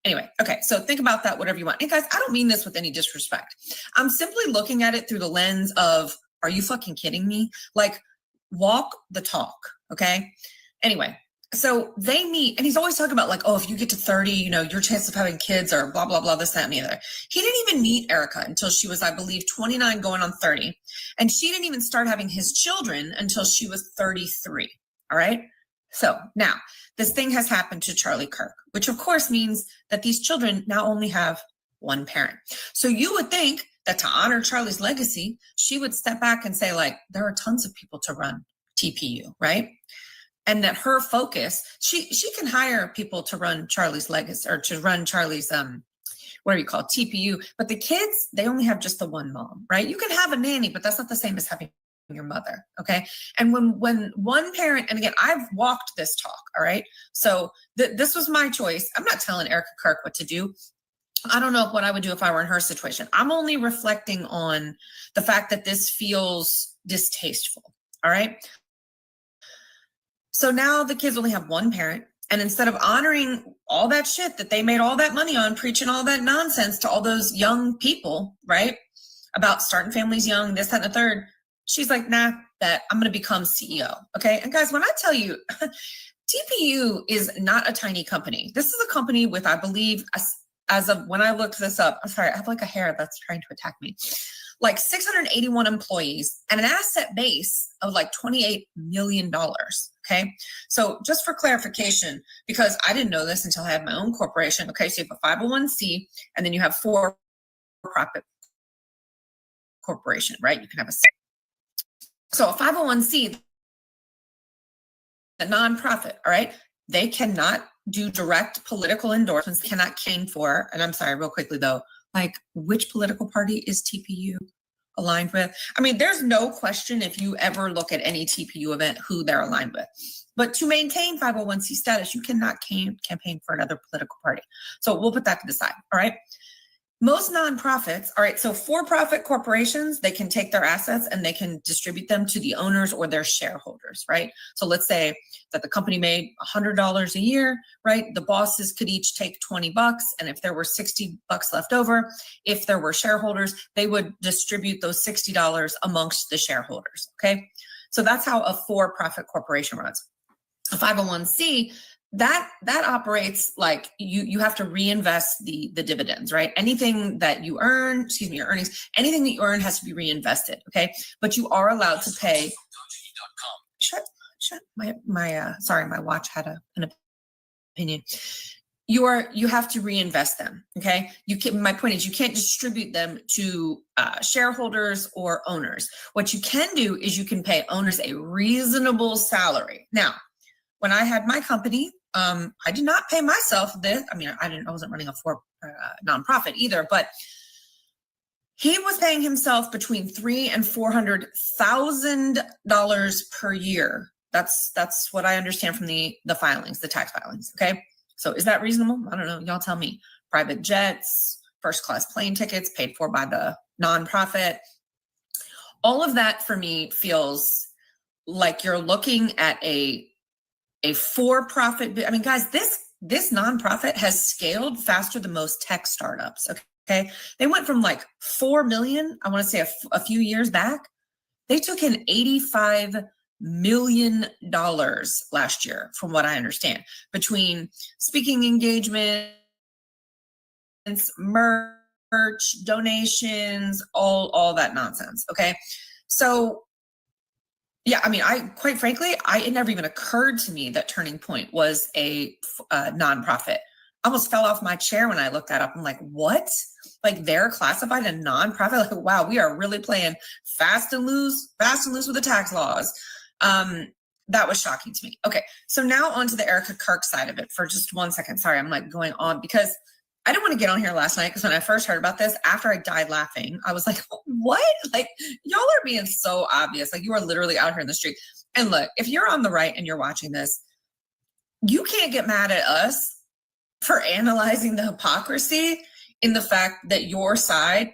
anyway, okay, so think about that, whatever you want. And guys, I don't mean this with any disrespect. I'm simply looking at it through the lens of, are you fucking kidding me? Like, walk the talk, okay? Anyway, so they meet, and he's always talking about like, oh, if you get to 30, you know, your chance of having kids are blah, blah, blah, this, that, and the other. He didn't even meet Erika until she was, I believe, 29 going on 30. And she didn't even start having his children until she was 33, all right? So now this thing has happened to Charlie Kirk, which of course means that these children now only have one parent. So you would think that to honor Charlie's legacy, she would step back and say, like, there are tons of people to run TPU, right? And that her focus, she can hire people to run Charlie's legacy or to run Charlie's what do you call it, TPU, but the kids, they only have just the one mom, right? You can have a nanny, but that's not the same as having your mother, okay? And when one parent, and again, I've walked this talk, all right? So this was my choice. I'm not telling Erika Kirk what to do. I don't know what I would do if I were in her situation. I'm only reflecting on the fact that this feels distasteful, all right? So now the kids only have one parent, and instead of honoring all that shit that they made all that money on, preaching all that nonsense to all those young people, right? About starting families young, this, that, and the third, she's like, nah, that I'm going to become CEO. Okay. And guys, when I tell you, TPU is not a tiny company. This is a company with, I believe, as of when I looked this up, I'm sorry, I have like a hair that's trying to attack me, like 681 employees and an asset base of like $28 million. Okay. So just for clarification, because I didn't know this until I had my own corporation. Okay. So you have a 501c and then you have for-profit corporation, right? You can have a So a 501c, a nonprofit, all right, they cannot do direct political endorsements, cannot campaign for, and I'm sorry, real quickly though, like which political party is TPU aligned with? I mean, there's no question if you ever look at any TPU event who they're aligned with. But to maintain 501c status, you cannot campaign for another political party. So we'll put that to the side, all right? Most nonprofits, all right, so for-profit corporations, they can take their assets and they can distribute them to the owners or their shareholders, right? So let's say that the company made $100 a year, right? The bosses could each take $20, and if there were $60 left over, if there were shareholders, they would distribute those $60 amongst the shareholders, okay? So that's how a for-profit corporation runs. A 501c, that operates like you have to reinvest the dividends, right? Anything that you earn, your earnings, anything that you earn has to be reinvested, okay? But you are allowed to pay. Shut. Sorry, my watch had an opinion. You have to reinvest them, okay? My point is you can't distribute them to shareholders or owners. What you can do is you can pay owners a reasonable salary. Now, when I had my company, I did not pay myself this. I mean, I wasn't running a nonprofit either, but he was paying himself between $300,000 and $400,000 per year. That's what I understand from the filings, the tax filings. Okay, so is that reasonable? I don't know. Y'all tell me. Private jets, first class plane tickets paid for by the nonprofit. All of that for me feels like you're looking at a for-profit. I mean, guys, this nonprofit has scaled faster than most tech startups. Okay, they went from like 4 million, I want to say a few years back. They took in $85 million last year, from what I understand, between speaking engagements, merch, donations, all that nonsense. Okay. So yeah, I mean, quite frankly, it never even occurred to me that Turning Point was a nonprofit. I almost fell off my chair when I looked that up. I'm like, what? Like they're classified a nonprofit? Like, wow, we are really playing fast and loose with the tax laws. That was shocking to me. Okay, so now on to the Erika Kirk side of it for just 1 second. Sorry, I'm like going on because I didn't want to get on here last night because when I first heard about this, after I died laughing, I was like, what? Like, y'all are being so obvious. Like, you are literally out here in the street. And look, if you're on the right and you're watching this, you can't get mad at us for analyzing the hypocrisy in the fact that your side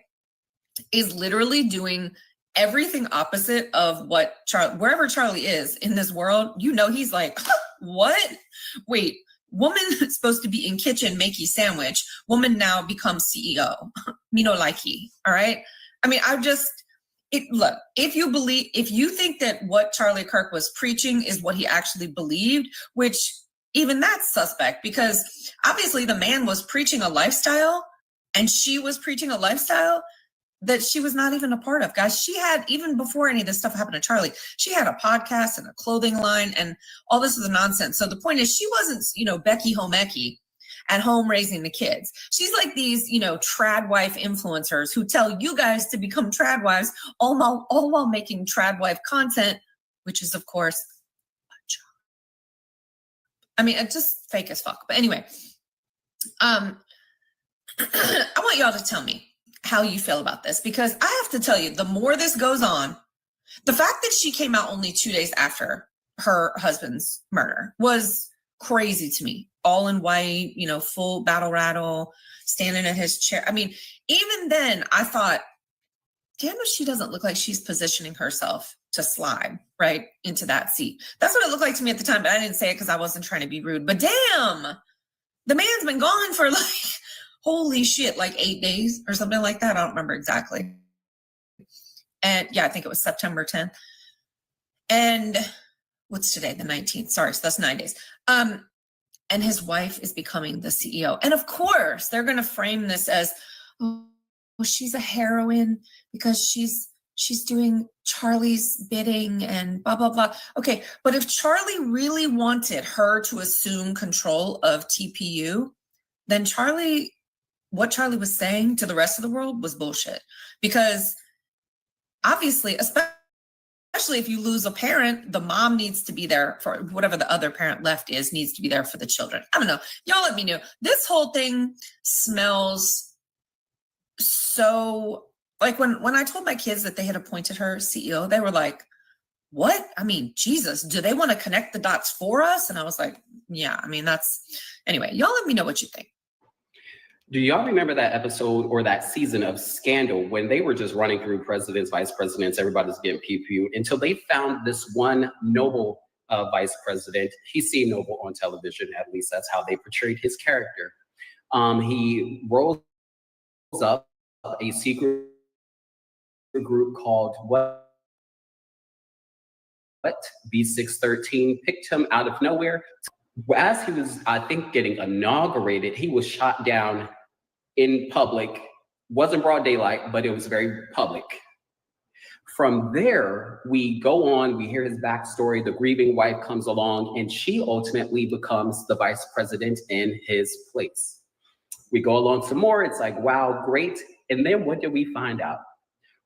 is literally doing everything opposite of what wherever Charlie is in this world, you know, he's like, what? Wait, woman is supposed to be in kitchen, makey sandwich. Woman now becomes CEO. Me no likey. All right. I mean, look, if you think that what Charlie Kirk was preaching is what he actually believed, which even that's suspect because obviously the man was preaching a lifestyle and she was preaching a lifestyle that she was not even a part of. Guys, she had, even before any of this stuff happened to Charlie, she had a podcast and a clothing line and all this is nonsense. So the point is she wasn't, Becky Homecky at home raising the kids. She's like these, trad wife influencers who tell you guys to become trad wives all while making trad wife content, which is of course, I mean, it's just fake as fuck. But anyway, I want y'all to tell me how you feel about this, because I have to tell you, the more this goes on, the fact that she came out only 2 days after her husband's murder was crazy to me. All in white, full battle rattle, standing at his chair. I mean, even then I thought, damn if she doesn't look like she's positioning herself to slide right into that seat. That's what it looked like to me at the time, but I didn't say it because I wasn't trying to be rude. But damn, the man's been gone for like, holy shit, like 8 days or something like that. I don't remember exactly. And yeah, I think it was September 10th. And what's today? The 19th. Sorry, so that's 9 days. And his wife is becoming the CEO. And of course, they're going to frame this as, oh, she's a heroine because she's doing Charlie's bidding and blah, blah, blah. Okay, but if Charlie really wanted her to assume control of TPU, then what Charlie was saying to the rest of the world was bullshit. Because obviously, especially if you lose a parent, the mom needs to be there for whatever the other parent left is, needs to be there for the children. I don't know. Y'all let me know. This whole thing smells so, like when I told my kids that they had appointed her CEO, they were like, what? I mean, Jesus, do they want to connect the dots for us? And I was like, yeah, I mean, anyway, y'all let me know what you think. Do y'all remember that episode or that season of Scandal when they were just running through presidents, vice presidents, everybody's getting PPU'd until they found this one noble vice president? He seemed noble on television, at least that's how they portrayed his character. He rolls up a secret group called what? B613 picked him out of nowhere. As he was, I think, getting inaugurated, he was shot down in public. Wasn't broad daylight, but it was very public. From there, we go on, we hear his backstory. The grieving wife comes along and she ultimately becomes the vice president in his place. We go along some more. It's like, wow, great. And then what did we find out?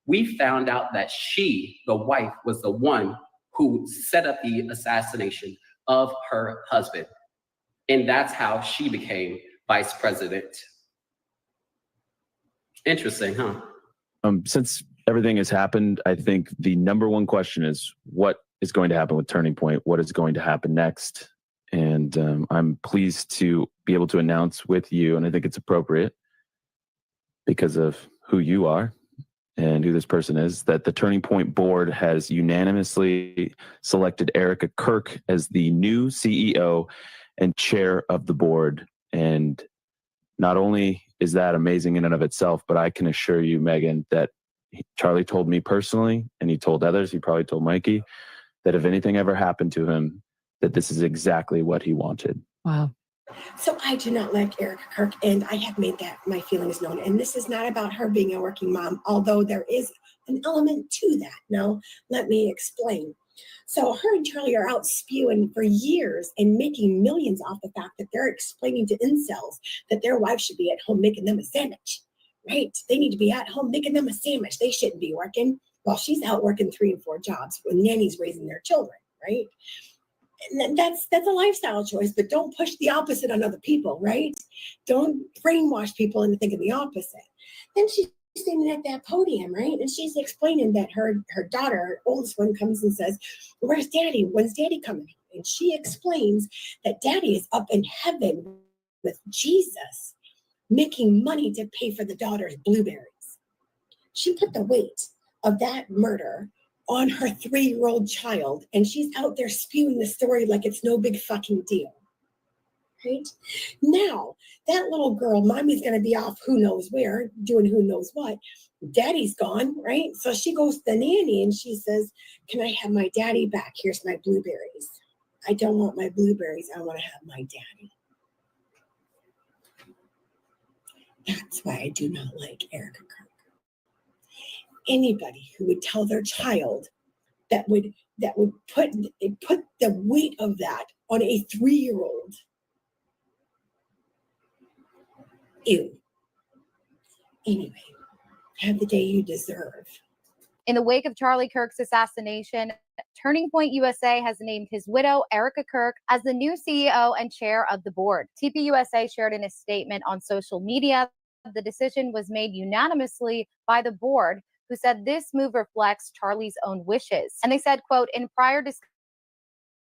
We found out that she, the wife, was the one who set up the assassination of her husband. And that's how she became vice president. Interesting, huh? Since everything has happened, I think the number one question is what is going to happen with Turning Point? What is going to happen next? And I'm pleased to be able to announce with you, and I think it's appropriate because of who you are and who this person is, that the Turning Point board has unanimously selected Erika Kirk as the new CEO and chair of the board. And not only is that amazing in and of itself, but I can assure you, Megan, that Charlie told me personally, and he told others, he probably told Mikey, that if anything ever happened to him, that this is exactly what he wanted. Wow. So I do not like Erika Kirk, and I have made that my feelings known. And this is not about her being a working mom, although there is an element to that. Now, let me explain. So her and Charlie are out spewing for years and making millions off the fact that they're explaining to incels that their wife should be at home making them a sandwich, right? They need to be at home making them a sandwich. They shouldn't be working while she's out working 3 and 4 jobs when nanny's raising their children, right? And that's a lifestyle choice, but don't push the opposite on other people, right? Don't brainwash people into thinking the opposite. Then she's standing at that podium, right? And she's explaining that her daughter, her oldest one, comes and says, "Where's Daddy? When's Daddy coming?" And she explains that Daddy is up in heaven with Jesus, making money to pay for the daughter's blueberries. She put the weight of that murder on her 3-year-old child, and she's out there spewing the story like it's no big fucking deal. Right? Now, that little girl, mommy's going to be off who knows where, doing who knows what. Daddy's gone, right? So she goes to the nanny and she says, "Can I have my daddy back? Here's my blueberries." "I don't want my blueberries. I want to have my daddy." That's why I do not like Erika Kirk. Anybody who would tell their child that would put the weight of that on a 3-year-old. Ew. Anyway, have the day you deserve. In the wake of Charlie Kirk's assassination, Turning Point USA has named his widow, Erika Kirk, as the new CEO and chair of the board. TPUSA shared in a statement on social media. The decision was made unanimously by the board, who said this move reflects Charlie's own wishes. And they said, quote, "In prior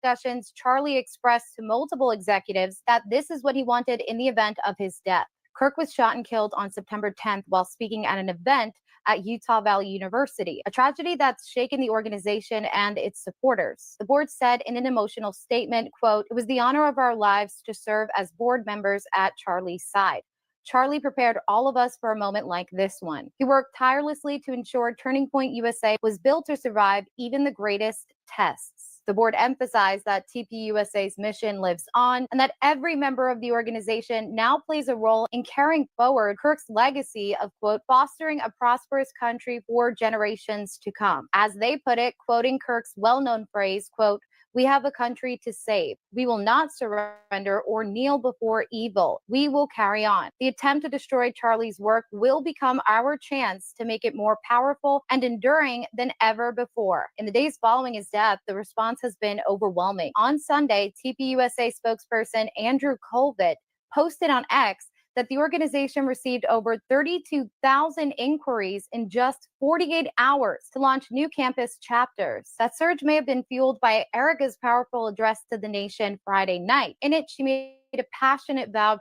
discussions, Charlie expressed to multiple executives that this is what he wanted in the event of his death." Kirk was shot and killed on September 10th while speaking at an event at Utah Valley University, a tragedy that's shaken the organization and its supporters. The board said in an emotional statement, quote, "It was the honor of our lives to serve as board members at Charlie's side. Charlie prepared all of us for a moment like this one. He worked tirelessly to ensure Turning Point USA was built to survive even the greatest tests." The board emphasized that TPUSA's mission lives on and that every member of the organization now plays a role in carrying forward Kirk's legacy of, quote, "fostering a prosperous country for generations to come." As they put it, quoting Kirk's well-known phrase, quote, "We have a country to save. We will not surrender or kneel before evil. We will carry on. The attempt to destroy Charlie's work will become our chance to make it more powerful and enduring than ever before." In the days following his death, the response has been overwhelming. On Sunday, TPUSA spokesperson Andrew Colvett posted on X that the organization received over 32,000 inquiries in just 48 hours to launch new campus chapters. That surge may have been fueled by Erika's powerful address to the nation Friday night. In it, she made a passionate vow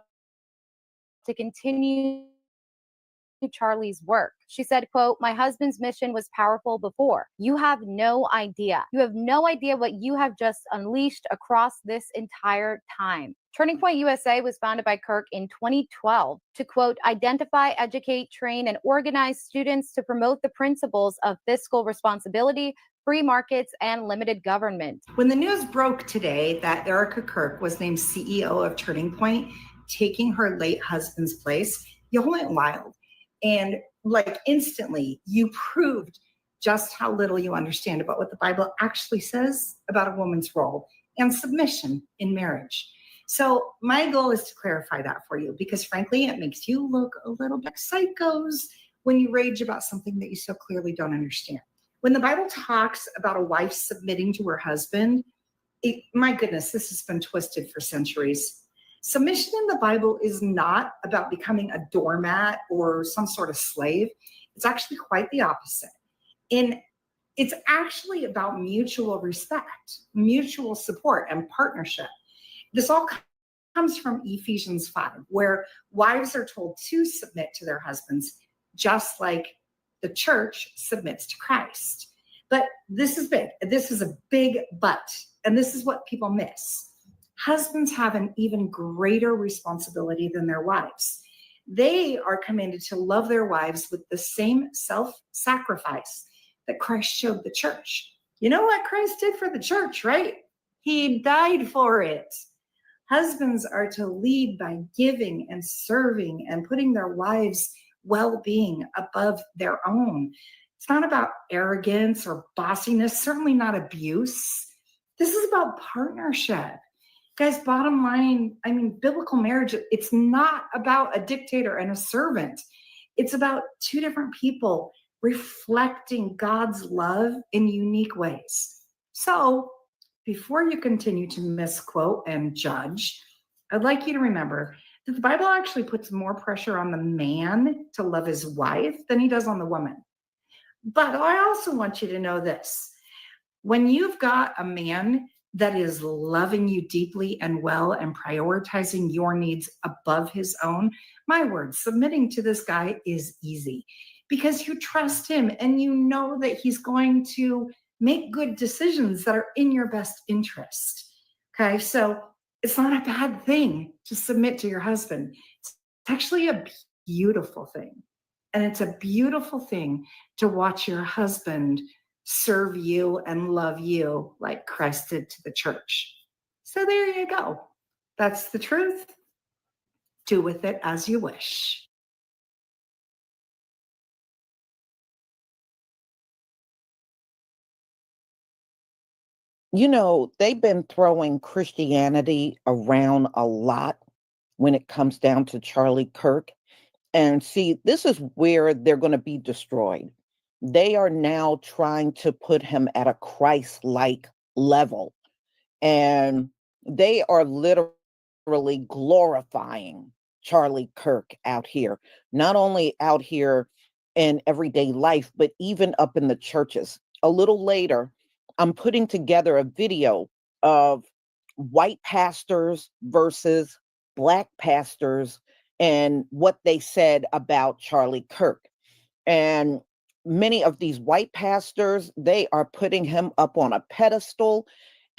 to continue Charlie's work. She said, quote, "My husband's mission was powerful before. You have no idea. You have no idea what you have just unleashed across this entire time." Turning Point USA was founded by Kirk in 2012 to, quote, "identify, educate, train, and organize students to promote the principles of fiscal responsibility, free markets, and limited government." When the news broke today that Erika Kirk was named CEO of Turning Point, taking her late husband's place, you went wild. And like instantly, you proved just how little you understand about what the Bible actually says about a woman's role and submission in marriage. So my goal is to clarify that for you, because frankly, it makes you look a little bit psychos when you rage about something that you so clearly don't understand. When the Bible talks about a wife submitting to her husband, my goodness, this has been twisted for centuries. Submission in the Bible is not about becoming a doormat or some sort of slave. It's actually quite the opposite. It's actually about mutual respect, mutual support, and partnership. This all comes from Ephesians 5, where wives are told to submit to their husbands, just like the church submits to Christ. But this is big. This is a big but, and this is what people miss. Husbands have an even greater responsibility than their wives. They are commanded to love their wives with the same self-sacrifice that Christ showed the church. You know what Christ did for the church, right? He died for it. Husbands are to lead by giving and serving and putting their wives' well-being above their own. It's not about arrogance or bossiness, certainly not abuse. This is about partnership. Guys, bottom line, I mean, biblical marriage, it's not about a dictator and a servant. It's about two different people reflecting God's love in unique ways. So before you continue to misquote and judge, I'd like you to remember that the Bible actually puts more pressure on the man to love his wife than he does on the woman. But I also want you to know this. When you've got a man that is loving you deeply and well and prioritizing your needs above his own, my word, submitting to this guy is easy because you trust him and you know that he's going to make good decisions that are in your best interest. Okay, so it's not a bad thing to submit to your husband. It's actually a beautiful thing. And it's a beautiful thing to watch your husband serve you and love you like Christ did to the church. So there you go. That's the truth. Do with it as you wish. You know, they've been throwing Christianity around a lot when it comes down to Charlie Kirk. And see, this is where they're going to be destroyed. They are now trying to put him at a Christ-like level. And they are literally glorifying Charlie Kirk out here, not only out here in everyday life, but even up in the churches. A little later, I'm putting together a video of white pastors versus Black pastors and what they said about Charlie Kirk. And many of these white pastors, they are putting him up on a pedestal,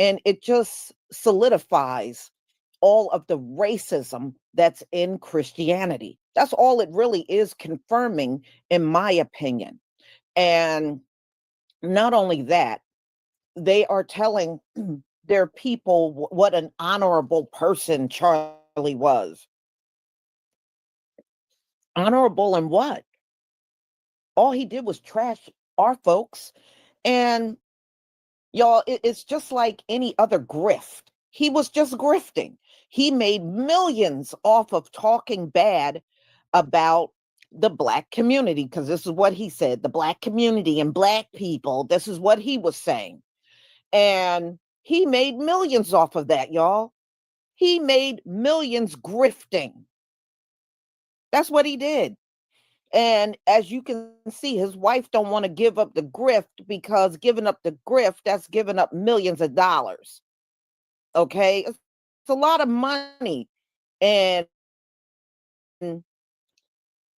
and it just solidifies all of the racism that's in Christianity. That's all it really is confirming, in my opinion. And not only that, they are telling their people what an honorable person Charlie was. Honorable in what? All he did was trash our folks. And y'all, it's just like any other grift. He was just grifting. He made millions off of talking bad about the Black community, because this is what he said, the Black community and Black people. This is what he was saying. And he made millions off of that, y'all. He made millions grifting. That's what he did. And as you can see, his wife don't want to give up the grift, because giving up the grift, that's giving up millions of dollars. Okay? It's a lot of money and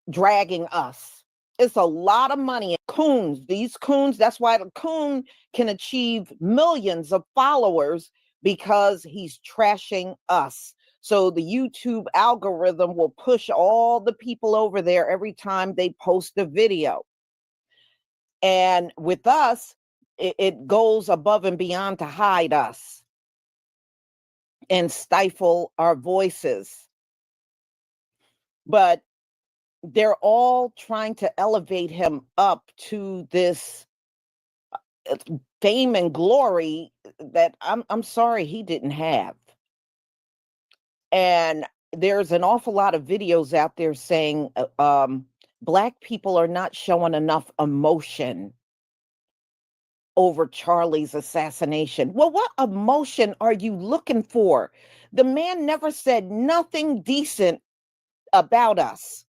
dragging us. It's a lot of money. Coons, these coons, that's why the coon can achieve millions of followers, because he's trashing us. So the YouTube algorithm will push all the people over there every time they post a video. And with us, it goes above and beyond to hide us and stifle our voices. But they're all trying to elevate him up to this fame and glory that I'm sorry he didn't have. And there's an awful lot of videos out there saying Black people are not showing enough emotion over Charlie's assassination. Well, what emotion are you looking for? The man never said nothing decent about us.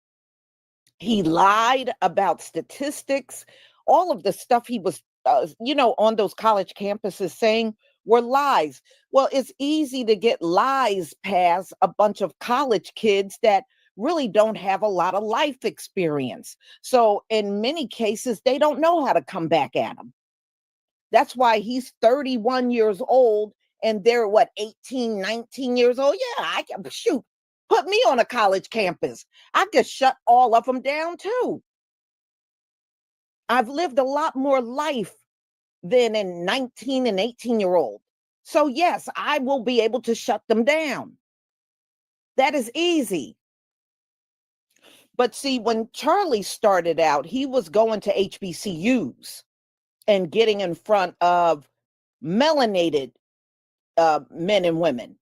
He lied about statistics. All of the stuff he was, on those college campuses saying were lies. Well, it's easy to get lies past a bunch of college kids that really don't have a lot of life experience. So in many cases, they don't know how to come back at him. That's why he's 31 years old and they're 18, 19 years old. Yeah, I can shoot. Put me on a college campus. I could shut all of them down too. I've lived a lot more life than a 19 and 18-year-old. So yes, I will be able to shut them down. That is easy. But see, when Charlie started out, he was going to HBCUs and getting in front of melanated men and women.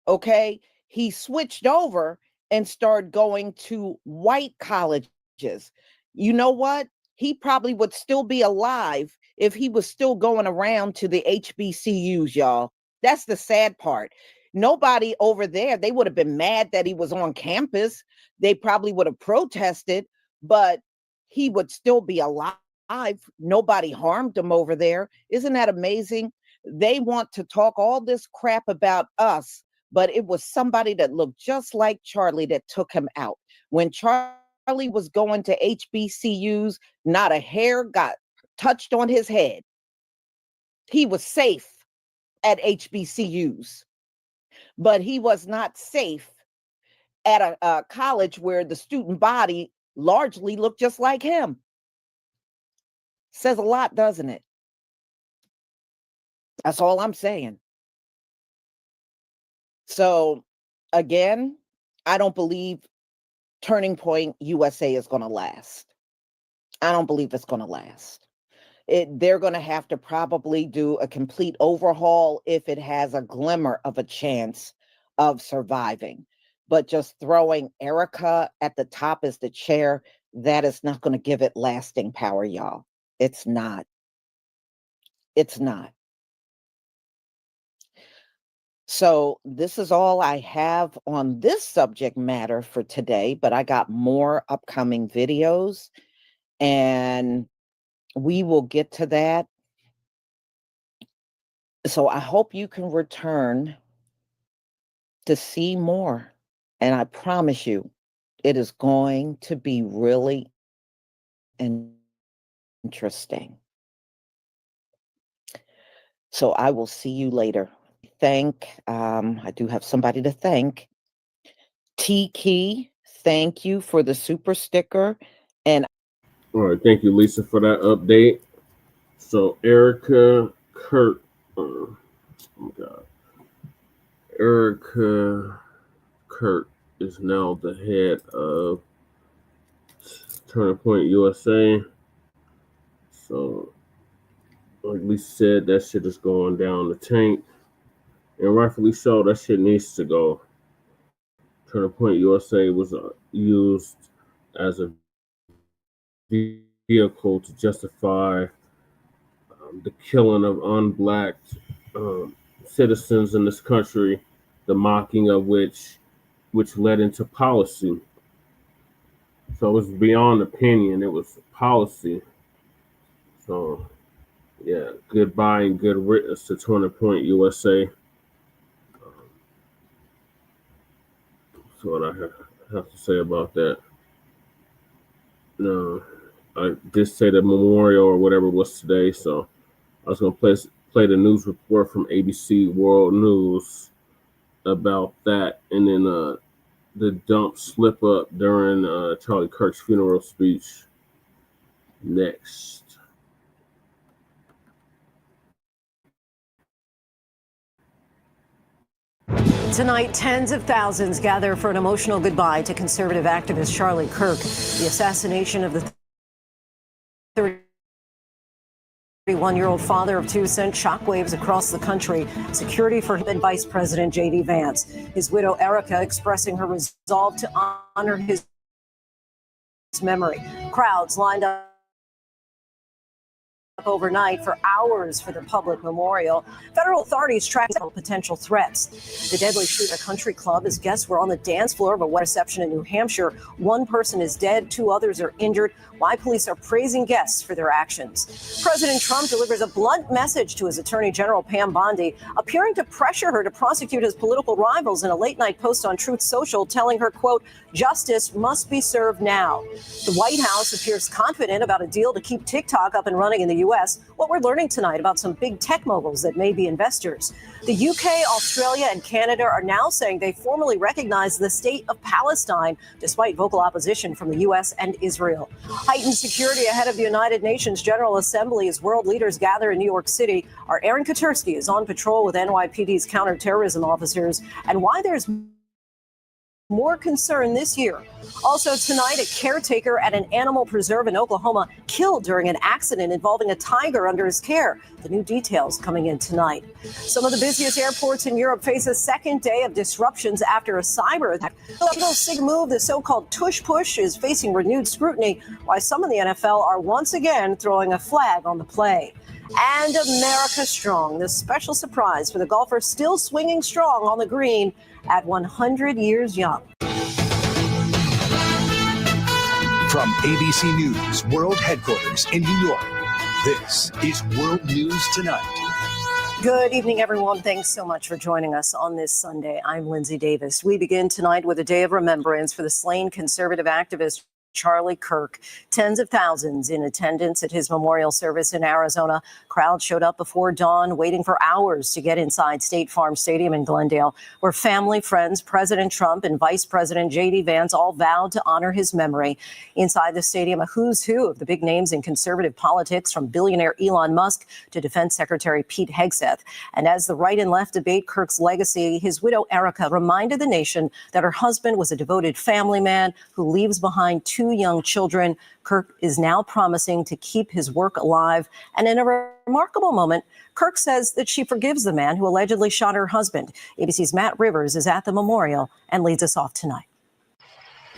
Okay. He switched over and started going to white colleges. You know what? He probably would still be alive if he was still going around to the HBCUs, y'all. That's the sad part. Nobody over there, they would have been mad that he was on campus. They probably would have protested, but he would still be alive. Nobody harmed him over there. Isn't that amazing? They want to talk all this crap about us, but it was somebody that looked just like Charlie that took him out. When Charlie was going to HBCUs, not a hair got touched on his head. He was safe at HBCUs, but he was not safe at a college where the student body largely looked just like him. Says a lot, doesn't it? That's all I'm saying. So again, I don't believe Turning Point USA is going to last. I don't believe it's going to last. They're going to have to probably do a complete overhaul if it has a glimmer of a chance of surviving. But just throwing Erika at the top as the chair, that is not going to give it lasting power, y'all. It's not. It's not. So this is all I have on this subject matter for today, but I got more upcoming videos and we will get to that. So I hope you can return to see more. And I promise you, it is going to be really interesting. So I will see you later. I do have somebody to thank. T-Key, thank you for the super sticker. And all right, thank you, Lisa, for that update. So Erika, Kirk, oh my God, Erika, Kirk is now the head of Turning Point USA. So, like Lisa said, that shit is going down the tank. And rightfully so, that shit needs to go. Turning Point USA was used as a vehicle to justify the killing of unblack citizens in this country, the mocking of which led into policy. So it was beyond opinion, it was policy. So, yeah, goodbye and good riddance to Turning Point USA. That's what I have to say about that. No, I did say the memorial or whatever it was today, so I was going to play the news report from ABC World News about that, and then the dump slip up during Charlie Kirk's funeral speech next. Tonight, tens of thousands gather for an emotional goodbye to conservative activist Charlie Kirk. The assassination of the 31-year-old father of two sent shockwaves across the country. Security for him and Vice President J.D. Vance. His widow, Erika, expressing her resolve to honor his memory. Crowds lined up overnight for hours for the public memorial. Federal authorities tracked several potential threats. The deadly shooter at a country club as guests were on the dance floor of a wedding reception in New Hampshire. One person is dead, two others are injured. Why police are praising guests for their actions. President Trump delivers a blunt message to his Attorney General Pam Bondi, appearing to pressure her to prosecute his political rivals in a late-night post on Truth Social, telling her, quote, justice must be served now. The White House appears confident about a deal to keep TikTok up and running in the U.S. What we're learning tonight about some big tech moguls that may be investors. The UK, Australia, and Canada are now saying they formally recognize the state of Palestine, despite vocal opposition from the U.S. and Israel. Heightened security ahead of the United Nations General Assembly as world leaders gather in New York City. Our Aaron Katursky is on patrol with NYPD's counterterrorism officers, and why there's more concern this year. Also tonight, a caretaker at an animal preserve in Oklahoma killed during an accident involving a tiger under his care. The new details coming in tonight. Some of the busiest airports in Europe face a second day of disruptions after a cyber attack. The little sig move, the so-called tush push, is facing renewed scrutiny, while some in the NFL are once again throwing a flag on the play. And America Strong, the special surprise for the golfer still swinging strong on the green at 100 years young. From ABC News World Headquarters in New York, this is World News Tonight. Good evening, everyone. Thanks so much for joining us on this Sunday. I'm Lindsay Davis. We begin tonight with a day of remembrance for the slain conservative activist Charlie Kirk. Tens of thousands in attendance at his memorial service in Arizona. Crowds showed up before dawn, waiting for hours to get inside State Farm Stadium in Glendale, where family, friends, President Trump, and Vice President J.D. Vance all vowed to honor his memory. Inside the stadium, a who's who of the big names in conservative politics, from billionaire Elon Musk to Defense Secretary Pete Hegseth. And as the right and left debate Kirk's legacy, his widow Erika reminded the nation that her husband was a devoted family man who leaves behind two young children. Kirk is now promising to keep his work alive. And in a remarkable moment, Kirk says that she forgives the man who allegedly shot her husband. ABC's Matt Rivers is at the memorial and leads us off tonight.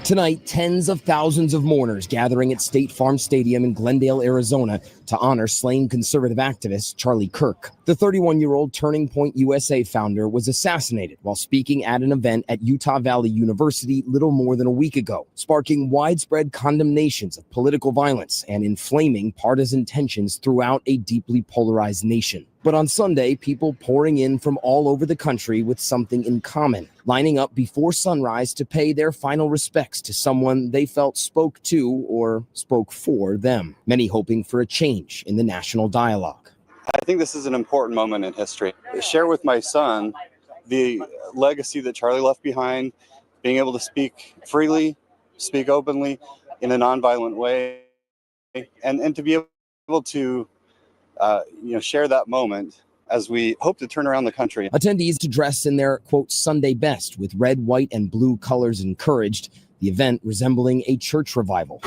Tonight, tens of thousands of mourners gathering at State Farm Stadium in Glendale, Arizona, to honor slain conservative activist Charlie Kirk. The 31-year-old Turning Point USA founder was assassinated while speaking at an event at Utah Valley University little more than a week ago, sparking widespread condemnations of political violence and inflaming partisan tensions throughout a deeply polarized nation. But on Sunday, people pouring in from all over the country with something in common, lining up before sunrise to pay their final respects to someone they felt spoke to or spoke for them, many hoping for a change in the national dialogue. I think this is an important moment in history. Share with my son the legacy that Charlie left behind, being able to speak freely, speak openly in a nonviolent way, and to be able to share that moment as we hope to turn around the country. Attendees to dress in their, quote, Sunday best, with red, white, and blue colors encouraged, the event resembling a church revival.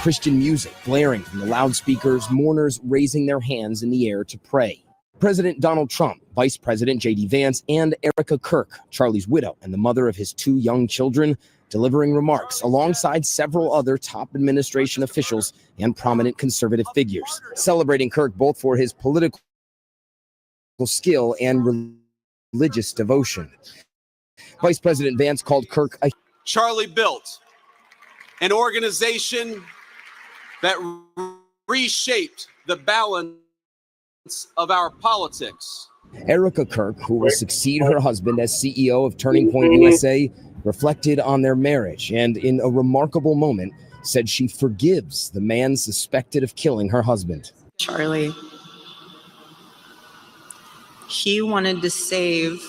Christian music blaring from the loudspeakers, mourners raising their hands in the air to pray. President Donald Trump, Vice President J.D. Vance, and Erika Kirk, Charlie's widow and the mother of his two young children, delivering remarks alongside several other top administration officials and prominent conservative figures, celebrating Kirk both for his political skill and religious devotion. Vice President Vance called Kirk a Charlie built an organization that reshaped the balance of our politics. Erika Kirk, who will succeed her husband as CEO of Turning Point USA, reflected on their marriage and, in a remarkable moment, said she forgives the man suspected of killing her husband. Charlie, he wanted to save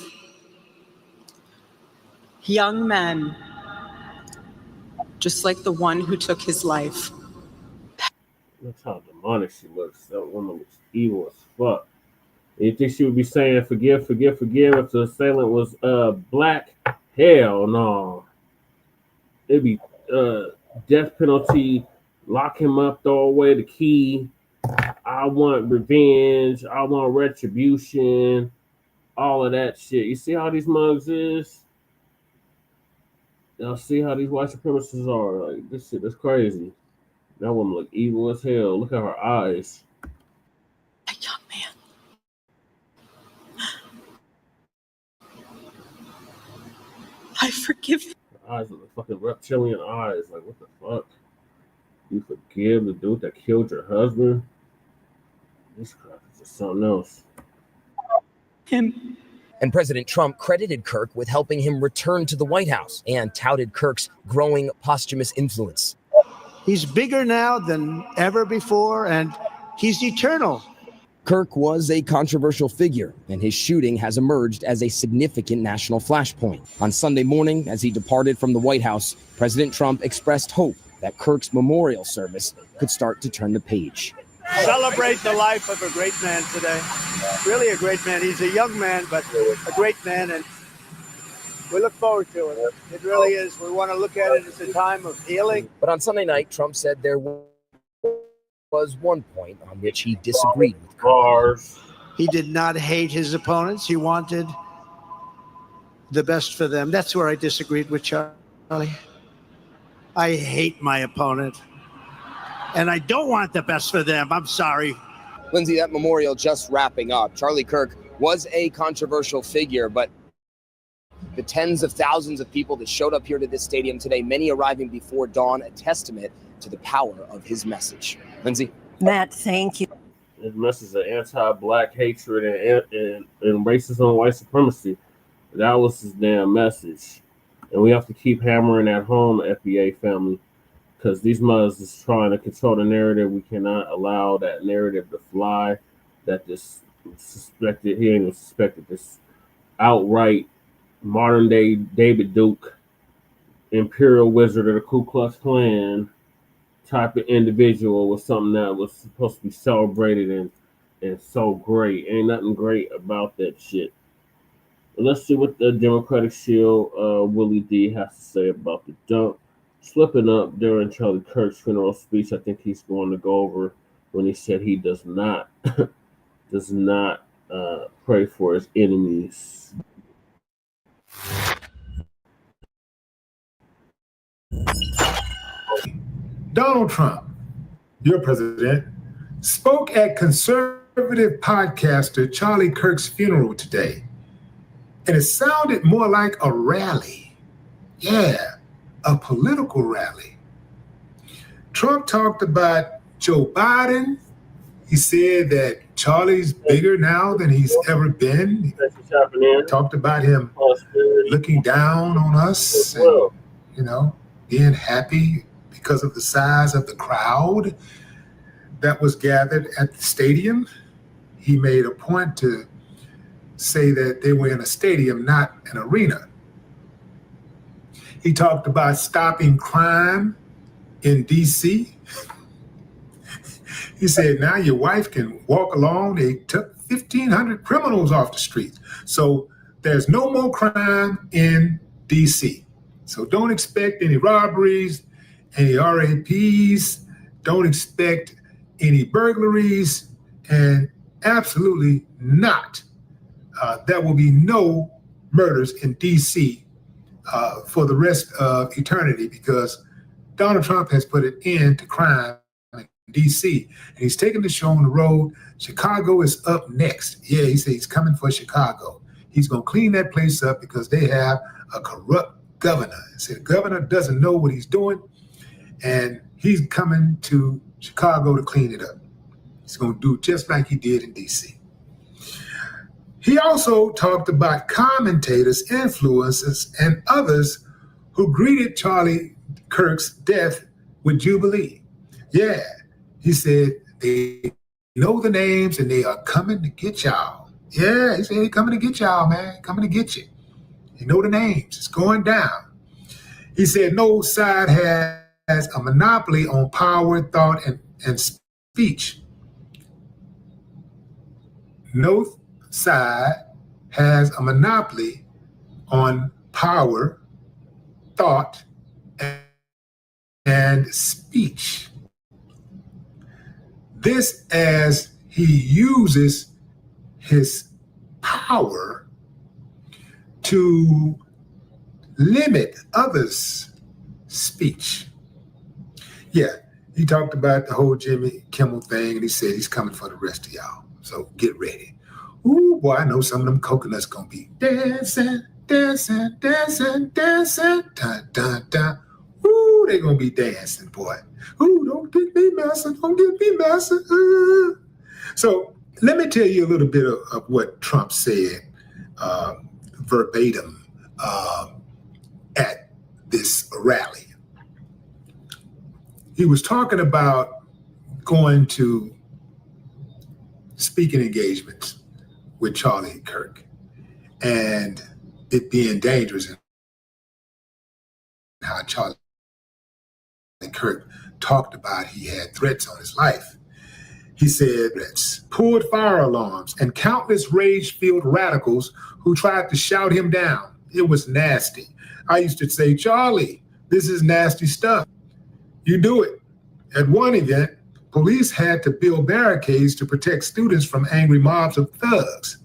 young men, just like the one who took his life. That's how demonic she looks. That woman looks evil as fuck. You think she would be saying forgive, forgive, forgive if the assailant was black? Hell no. It'd be death penalty, lock him up, throw away the key. I want revenge. I want retribution. All of that shit. You see how these mugs is? Y'all see how these white supremacists are? Like, this shit is crazy. That woman look evil as hell. Look at her eyes. A young man. I forgive him. Her eyes are the fucking reptilian eyes. Like, what the fuck? You forgive the dude that killed your husband? This crap is just something else. Him. And President Trump credited Kirk with helping him return to the White House and touted Kirk's growing posthumous influence. He's bigger now than ever before, and he's eternal. Kirk was a controversial figure, and his shooting has emerged as a significant national flashpoint. On Sunday morning, as he departed from the White House, President Trump expressed hope that Kirk's memorial service could start to turn the page. Celebrate the life of a great man today. Really a great man. He's a young man, but a great man. And We look forward to it. It really is. We want to look at it as a time of healing. But on Sunday night, Trump said there was one point on which he disagreed with Kirk. He did not hate his opponents. He wanted the best for them. That's where I disagreed with Charlie. I hate my opponent, and I don't want the best for them. I'm sorry. Lindsay, that memorial just wrapping up. Charlie Kirk was a controversial figure, but the tens of thousands of people that showed up here to this stadium today, many arriving before dawn, a testament to the power of his message. Lindsay? Matt, thank you. His message of anti-Black hatred and racism and white supremacy. That was his damn message. And we have to keep hammering at home, FBA family, because these mothers is trying to control the narrative. We cannot allow that narrative to fly, that this suspected, he ain't even suspected, this outright modern-day David Duke, imperial wizard of the Ku Klux Klan type of individual was something that was supposed to be celebrated and so great. Ain't nothing great about that shit. But let's see what the Democratic Shield Willie D has to say about the dump slipping up during Charlie Kirk's funeral speech. I think he's going to go over when he said he does not pray for his enemies. Donald Trump, your president, spoke at conservative podcaster Charlie Kirk's funeral today. And it sounded more like a rally. Yeah, a political rally. Trump talked about Joe Biden. He said that Charlie's bigger now than he's ever been. He talked about him looking down on us and, being happy because of the size of the crowd that was gathered at the stadium. He made a point to say that they were in a stadium, not an arena. He talked about stopping crime in D.C. He said, now your wife can walk along. They took 1,500 criminals off the streets. So there's no more crime in D.C. So don't expect any robberies, any RAPs. Don't expect any burglaries, and absolutely not. There will be no murders in D.C. For the rest of eternity, because Donald Trump has put an end to crime in D.C. and he's taking the show on the road. Chicago is up next. Yeah, he said he's coming for Chicago. He's going to clean that place up because they have a corrupt governor. He said the governor doesn't know what he's doing, and he's coming to Chicago to clean it up. He's going to do just like he did in D.C. He also talked about commentators, influencers, and others who greeted Charlie Kirk's death with jubilee. Yeah, he said they know the names and they are coming to get y'all. Yeah, he said they're coming to get y'all, man, coming to get you. They know the names. It's going down. He said no side has a monopoly on power, thought, and speech. No side has a monopoly on power, thought, and speech. This as he uses his power to limit others' speech. Yeah, he talked about the whole Jimmy Kimmel thing, and he said he's coming for the rest of y'all. So get ready. Ooh, boy, I know some of them coconuts gonna be dancing, dancing, dancing, dancing, dun, dun, dun. Ooh, they gonna be dancing, boy. Ooh, don't get me messing, don't get me messing. So let me tell you a little bit of what Trump said verbatim at this rally. He was talking about going to speaking engagements with Charlie Kirk and it being dangerous and how Charlie Kirk talked about he had threats on his life. He said threats, pulled fire alarms, and countless rage-filled radicals who tried to shout him down. It was nasty. I used to say, Charlie, this is nasty stuff. You do it. At one event, police had to build barricades to protect students from angry mobs of thugs.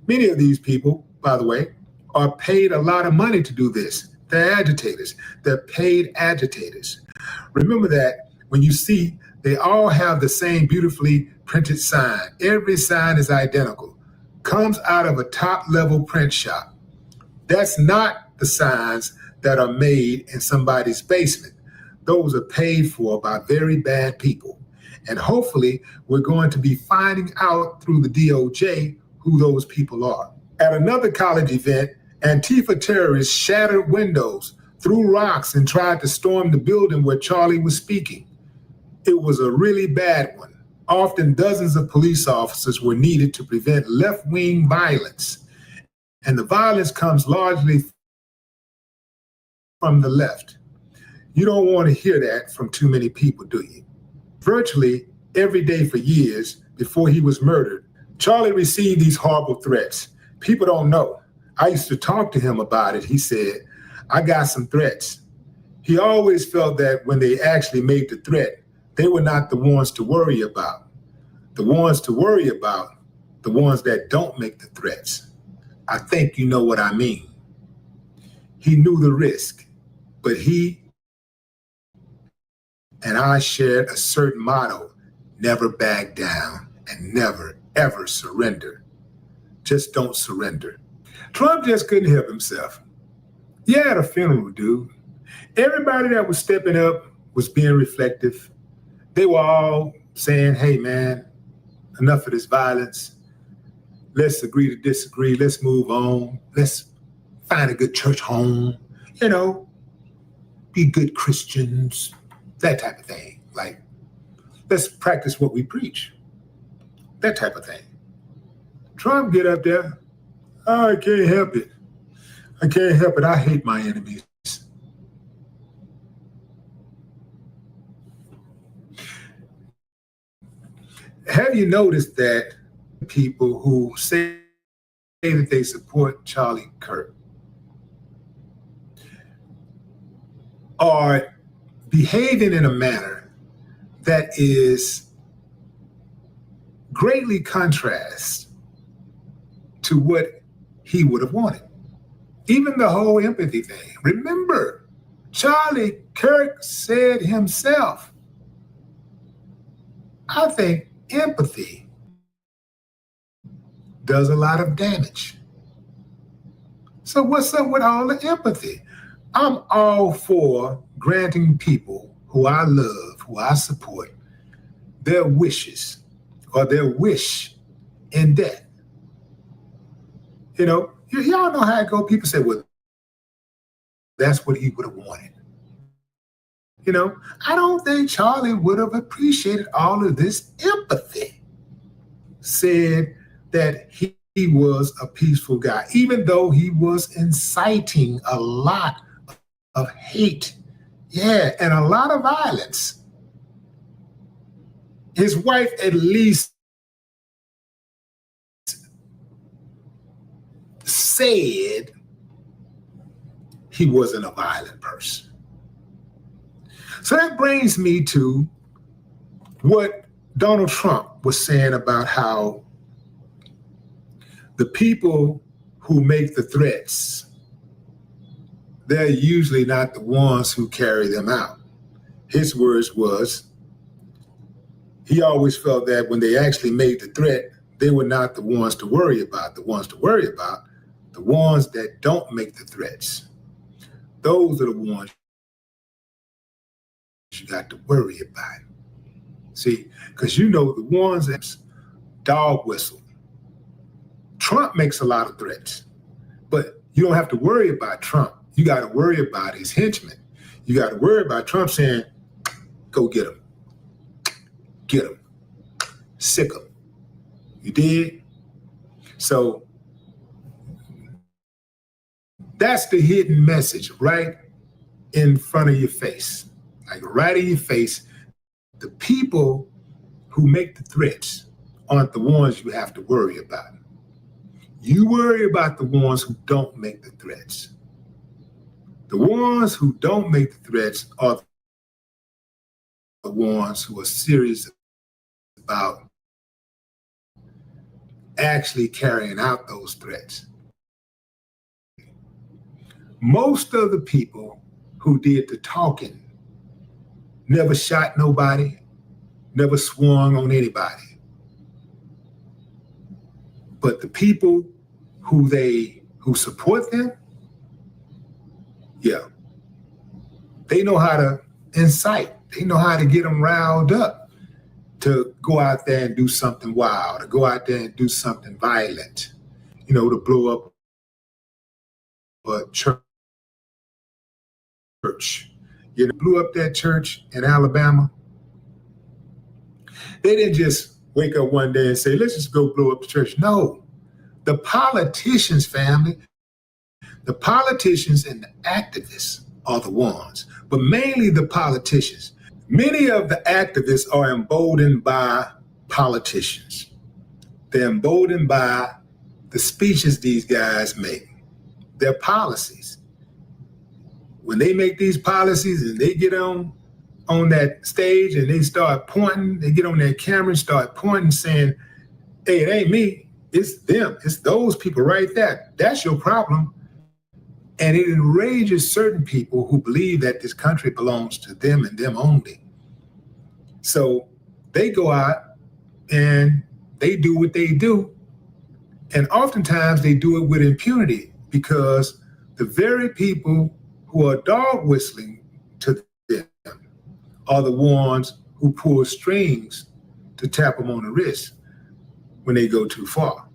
Many of these people, by the way, are paid a lot of money to do this. They're agitators. They're paid agitators. Remember that when you see, they all have the same beautifully printed sign. Every sign is identical. Comes out of a top-level print shop. That's not the signs that are made in somebody's basement. Those are paid for by very bad people. And hopefully, we're going to be finding out through the DOJ who those people are. At another college event, Antifa terrorists shattered windows, threw rocks, and tried to storm the building where Charlie was speaking. It was a really bad one. Often dozens of police officers were needed to prevent left-wing violence. And the violence comes largely from the left. You don't want to hear that from too many people, do you? Virtually every day for years before he was murdered, Charlie received these horrible threats. People don't know. I used to talk to him about it. He said, I got some threats. He always felt that when they actually made the threat, they were not the ones to worry about. The ones to worry about, the ones that don't make the threats. I think you know what I mean. He knew the risk, but he and I shared a certain motto: never back down and never, ever surrender. Just don't surrender. Trump just couldn't help himself. Yeah, at a funeral, dude. Everybody that was stepping up was being reflective. They were all saying, hey, man, enough of this violence. Let's agree to disagree. Let's move on. Let's find a good church home. You know, be good Christians, that type of thing. Like, let's practice what we preach. That type of thing. Trump get up there. Oh, I can't help it. I can't help it. I hate my enemies. Have you noticed that people who say that they support Charlie Kirk are behaving in a manner that is greatly contrast to what he would have wanted? Even the whole empathy thing. Remember, Charlie Kirk said himself, I think empathy does a lot of damage. So what's up with all the empathy? I'm all for granting people who I love, who I support, their wishes or their wish in death. You know, y'all know how it goes. People say, well, that's what he would have wanted. You know, I don't think Charlie would have appreciated all of this empathy. Said that he was a peaceful guy, even though he was inciting a lot of hate. Yeah, and a lot of violence. His wife at least said he wasn't a violent person. So that brings me to what Donald Trump was saying about how the people who make the threats, they're usually not the ones who carry them out. His words was, he always felt that when they actually made the threat, they were not the ones to worry about. The ones to worry about, the ones that don't make the threats. Those are the ones you got to worry about. See, because you know the ones that's dog whistle. Trump makes a lot of threats, but you don't have to worry about Trump. You got to worry about his henchmen. You got to worry about Trump saying, go get him. Get him. Sick him. You did? So that's the hidden message right in front of your face. Like right in your face. The people who make the threats aren't the ones you have to worry about. You worry about the ones who don't make the threats. The ones who don't make the threats are the ones who are serious about actually carrying out those threats. Most of the people who did the talking never shot nobody, never swung on anybody. But the people who support them, yeah, they know how to incite. They know how to get them riled up to go out there and do something wild, to go out there and do something violent, to blow up a church. Blew up that church in Alabama. They didn't just wake up one day and say, let's just go blow up the church. No, the politicians, family, the politicians and the activists are the ones, but mainly the politicians. Many of the activists are emboldened by politicians. They're emboldened by the speeches these guys make, their policies. When they make these policies and they get on that stage and they start pointing, they get on that camera and start pointing, saying, hey, it ain't me, it's them, it's those people right there. That's your problem. And it enrages certain people who believe that this country belongs to them and them only. So they go out and they do what they do. And oftentimes they do it with impunity because the very people who are dog whistling to them are the ones who pull strings to tap them on the wrist when they go too far.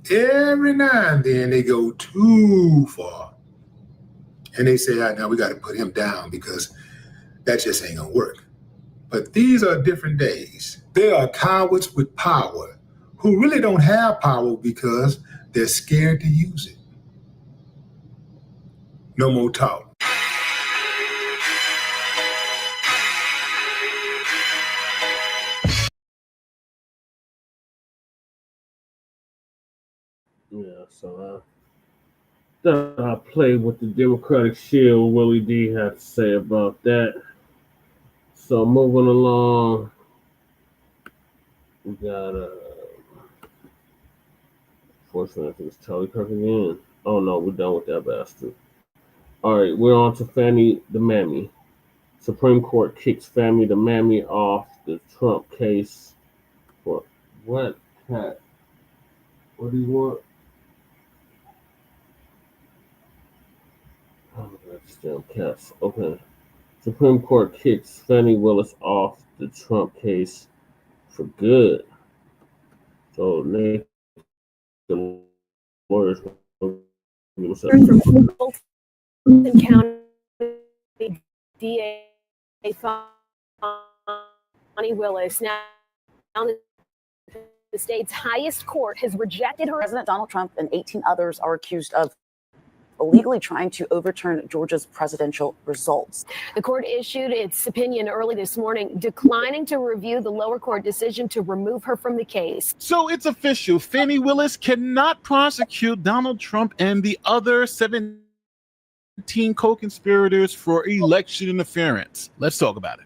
Every now and then they go too far. And they say, now we got to put him down because that just ain't gonna work. But these are different days. There are cowards with power who really don't have power because they're scared to use it. No more talk. Yeah, so I played with the Democratic Shield. Willie D had to say about that. So moving along, we got fortunately, I think it's Charlie Kirk again. Oh no, we're done with that bastard. All right, we're on to Fani the Mammy. Supreme Court kicks Fani the Mammy off the Trump case for what? Cat? What do you want? Oh, that's damn cats. Okay. Supreme Court kicks Fani Willis off the Trump case for good. So the lawyers Fulton County DA Fani Willis now the state's highest court has rejected her. President Donald Trump and 18 others are accused of illegally trying to overturn Georgia's presidential results. The court issued its opinion early this morning, declining to review the lower court decision to remove her from the case. So it's official. Fani Willis cannot prosecute Donald Trump and the other 17 co-conspirators for election interference. Let's talk about it.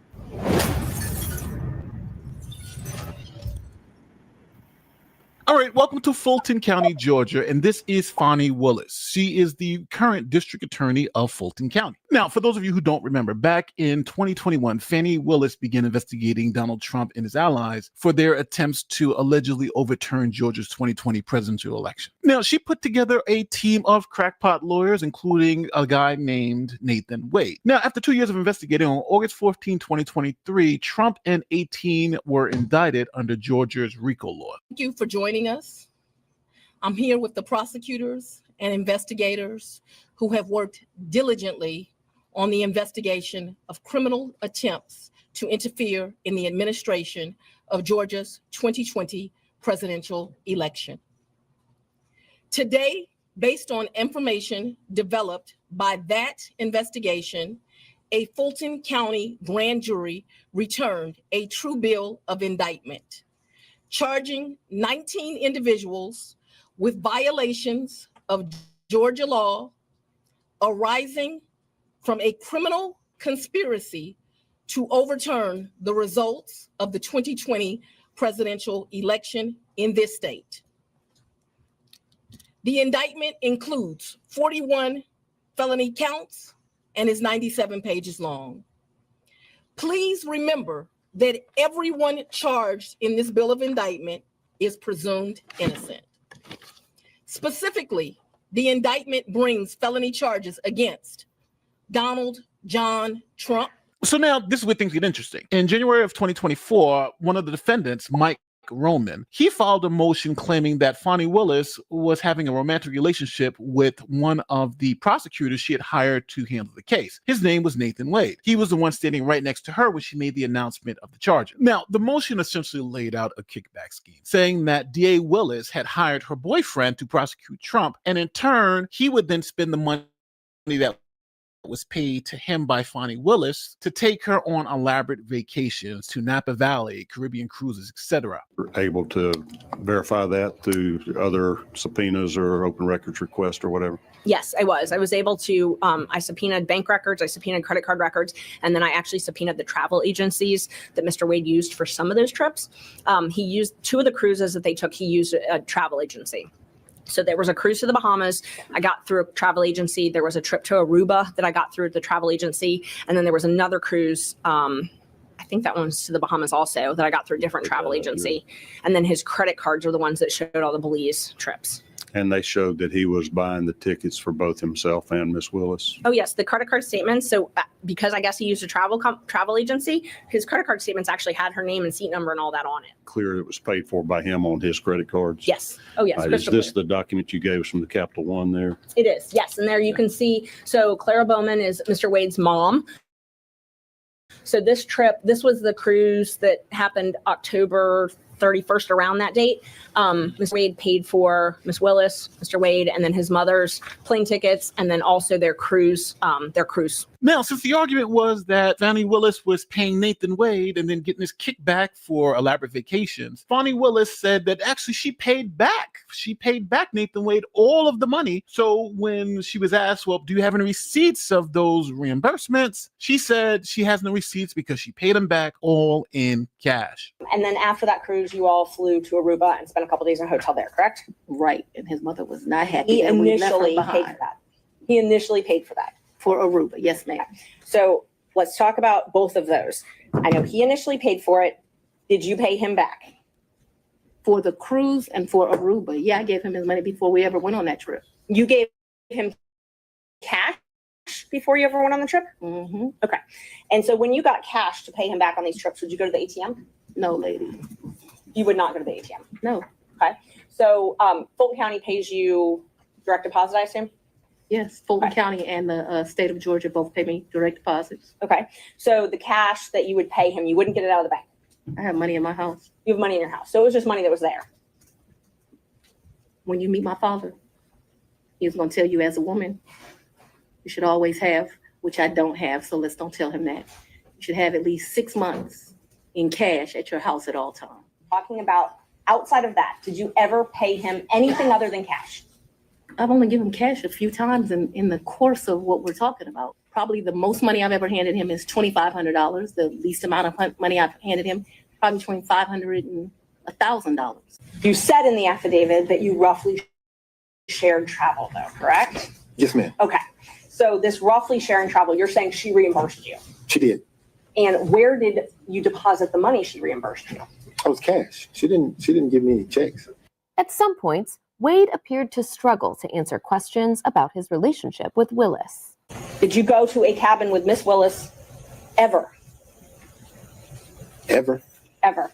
All right, welcome to Fulton County, Georgia, and this is Fani Willis. She is the current district attorney of Fulton County. Now, for those of you who don't remember, back in 2021, Fani Willis began investigating Donald Trump and his allies for their attempts to allegedly overturn Georgia's 2020 presidential election. Now, she put together a team of crackpot lawyers, including a guy named Nathan Wade. Now, after 2 years of investigating, on August 14, 2023, Trump and 18 were indicted under Georgia's RICO law. Thank you for joining us. I'm here with the prosecutors and investigators who have worked diligently on the investigation of criminal attempts to interfere in the administration of Georgia's 2020 presidential election. Today, based on information developed by that investigation, a Fulton County grand jury returned a true bill of indictment, charging 19 individuals with violations of Georgia law arising from a criminal conspiracy to overturn the results of the 2020 presidential election in this state. The indictment includes 41 felony counts and is 97 pages long. Please remember that everyone charged in this bill of indictment is presumed innocent. Specifically, the indictment brings felony charges against Donald John Trump. So now this is where things get interesting. In January of 2024, one of the defendants, Mike Roman, he filed a motion claiming that Fani Willis was having a romantic relationship with one of the prosecutors she had hired to handle the case. His name was Nathan Wade. He was the one standing right next to her when she made the announcement of the charges. Now, the motion essentially laid out a kickback scheme, saying that DA Willis had hired her boyfriend to prosecute Trump, and in turn, he would then spend the money that was paid to him by Fani Willis to take her on elaborate vacations to Napa Valley, Caribbean cruises, etc. We're able to verify that through other subpoenas or open records requests or whatever? Yes, I was. I was able to, I subpoenaed bank records, I subpoenaed credit card records, and then I actually subpoenaed the travel agencies that Mr. Wade used for some of those trips. He used two of the cruises that they took, he used a travel agency. So there was a cruise to the Bahamas I got through a travel agency. There was a trip to Aruba that I got through the travel agency. And then there was another cruise, I think that one was to the Bahamas also, that I got through a different travel agency. And then his credit cards are the ones that showed all the Belize trips. And they showed that he was buying the tickets for both himself and Miss Willis. Oh, yes, the credit card statements. So because I guess he used a travel agency, his credit card statements actually had her name and seat number and all that on it. Clear it was paid for by him on his credit cards? Yes. Oh, yes. Is this the document you gave us from the Capital One there? It is, yes. And there you can see, so Clara Bowman is Mr. Wade's mom. So this trip, this was the cruise that happened October 31st, around that date. Mr. Wade paid for Miss Willis, Mr. Wade, and then his mother's plane tickets, and then also their cruise. Now, since the argument was that Fani Willis was paying Nathan Wade and then getting this kickback for elaborate vacations, Fani Willis said that actually she paid back. She paid back Nathan Wade all of the money. So when she was asked, well, do you have any receipts of those reimbursements? She said she has no receipts because she paid them back all in cash. And then after that cruise, you all flew to Aruba and spent a couple days in a hotel there, correct? Right. And his mother was not happy. He that we left her initially paid behind. for that. He initially paid for that. For Aruba, yes, ma'am. So let's talk about both of those. I know he initially paid for it. Did you pay him back? For the cruise and for Aruba. Yeah, I gave him his money before we ever went on that trip. You gave him cash before you ever went on the trip? Mm-hmm. Okay. And so when you got cash to pay him back on these trips, would you go to the ATM? No, lady. You would not go to the ATM? No. Okay. So Fulton County pays you direct deposit, I assume? Yes, Fulton County and the state of Georgia both pay me direct deposits. Okay. So the cash that you would pay him, you wouldn't get it out of the bank? I have money in my house. You have money in your house. So it was just money that was there? When you meet my father, he's going to tell you as a woman, you should always have, which I don't have, so let's don't tell him that. You should have at least 6 months in cash at your house at all times. Talking about outside of that, did you ever pay him anything other than cash? I've only given him cash a few times in the course of what we're talking about. Probably the most money I've ever handed him is $2,500. The least amount of money I've handed him, probably between $500 and $1,000. You said in the affidavit that you roughly shared travel though, correct? Yes, ma'am. Okay. So this roughly sharing travel, you're saying she reimbursed you? She did. And where did you deposit the money she reimbursed you? It was cash. She didn't give me any checks. At some points, Wade appeared to struggle to answer questions about his relationship with Willis. Did you go to a cabin with Miss Willis ever? Ever? Ever.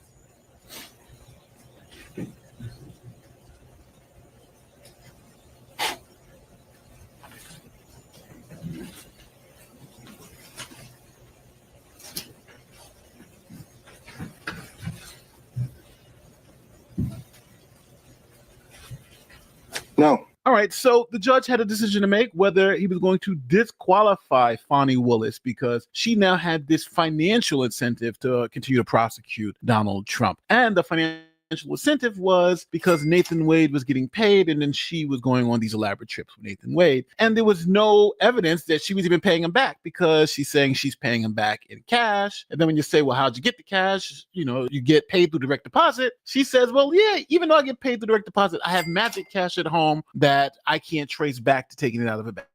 No. All right, so the judge had a decision to make whether he was going to disqualify Fani Willis because she now had this financial incentive to continue to prosecute Donald Trump. And the financial incentive was because Nathan Wade was getting paid, and then she was going on these elaborate trips with Nathan Wade. And there was no evidence that she was even paying him back, because she's saying she's paying him back in cash. And then when you say, well, how'd you get the cash? You know, you get paid through direct deposit. She says, well, yeah, even though I get paid through direct deposit, I have magic cash at home that I can't trace back to taking it out of a bank.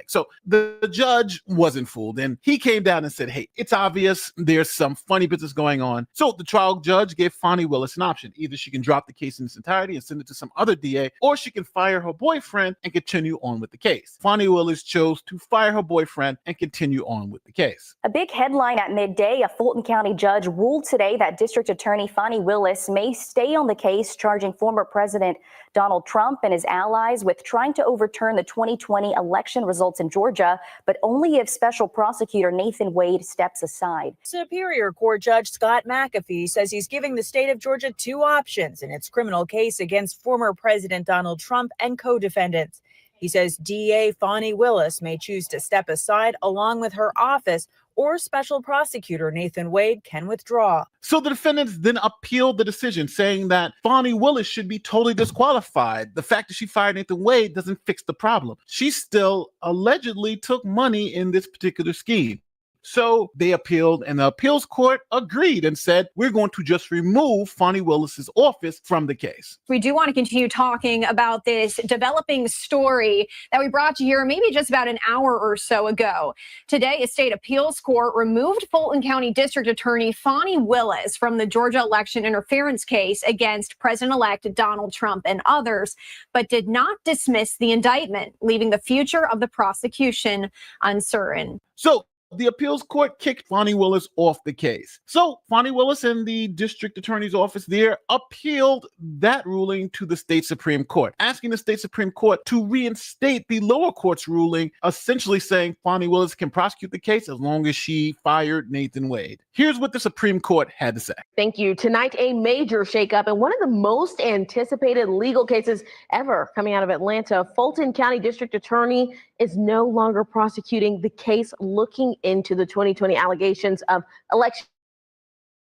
So the judge wasn't fooled, and he came down and said, hey, it's obvious there's some funny business going on. So the trial judge gave Fani Willis an option. Either she can drop the case in its entirety and send it to some other DA, or she can fire her boyfriend and continue on with the case. Fani Willis chose to fire her boyfriend and continue on with the case. A big headline at midday: a Fulton County judge ruled today that District Attorney Fani Willis may stay on the case, charging former President Donald Trump and his allies with trying to overturn the 2020 election results in Georgia, but only if Special Prosecutor Nathan Wade steps aside. Superior Court Judge Scott McAfee says he's giving the state of Georgia two options in its criminal case against former President Donald Trump and co-defendants. He says DA Fani Willis may choose to step aside along with her office, or Special Prosecutor Nathan Wade can withdraw. So the defendants then appealed the decision, saying that Fani Willis should be totally disqualified. The fact that she fired Nathan Wade doesn't fix the problem. She still allegedly took money in this particular scheme. So they appealed, and the appeals court agreed and said, we're going to just remove Fani Willis's office from the case. We do want to continue talking about this developing story that we brought you here maybe just about an hour or so ago. Today, a state appeals court removed Fulton County District Attorney Fani Willis from the Georgia election interference case against President-elect Donald Trump and others, but did not dismiss the indictment, leaving the future of the prosecution uncertain. So the appeals court kicked Fani Willis off the case. So Fani Willis and the district attorney's office there appealed that ruling to the state Supreme Court, asking the state Supreme Court to reinstate the lower court's ruling, essentially saying Fani Willis can prosecute the case as long as she fired Nathan Wade. Here's what the Supreme Court had to say. Thank you. Tonight, a major shakeup in one of the most anticipated legal cases ever coming out of Atlanta. Fulton County District Attorney is no longer prosecuting the case looking into the 2020 allegations of election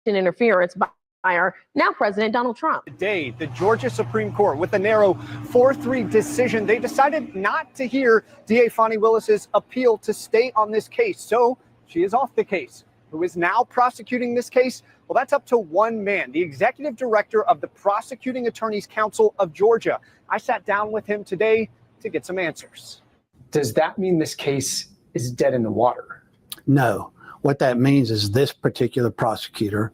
interference by our now President Donald Trump. Today, the Georgia Supreme Court, with a narrow 4-3 decision, they decided not to hear DA Fani Willis's appeal to stay on this case. So she is off the case. Who is now prosecuting this case? Well, that's up to one man, the executive director of the Prosecuting Attorneys Council of Georgia. I sat down with him today to get some answers. Does that mean this case is dead in the water? No. What that means is this particular prosecutor,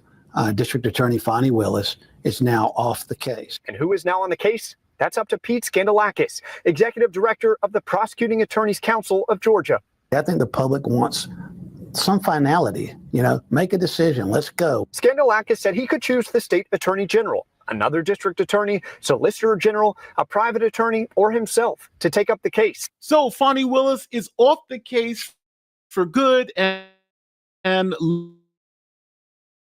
District Attorney Fani Willis, is now off the case. And who is now on the case? That's up to Pete Skandalakis, executive director of the Prosecuting Attorneys Council of Georgia. I think the public wants some finality, make a decision. Let's go. Skandalakis said he could choose the state attorney general, another district attorney, solicitor general, a private attorney, or himself to take up the case. So Fani Willis is off the case for good, and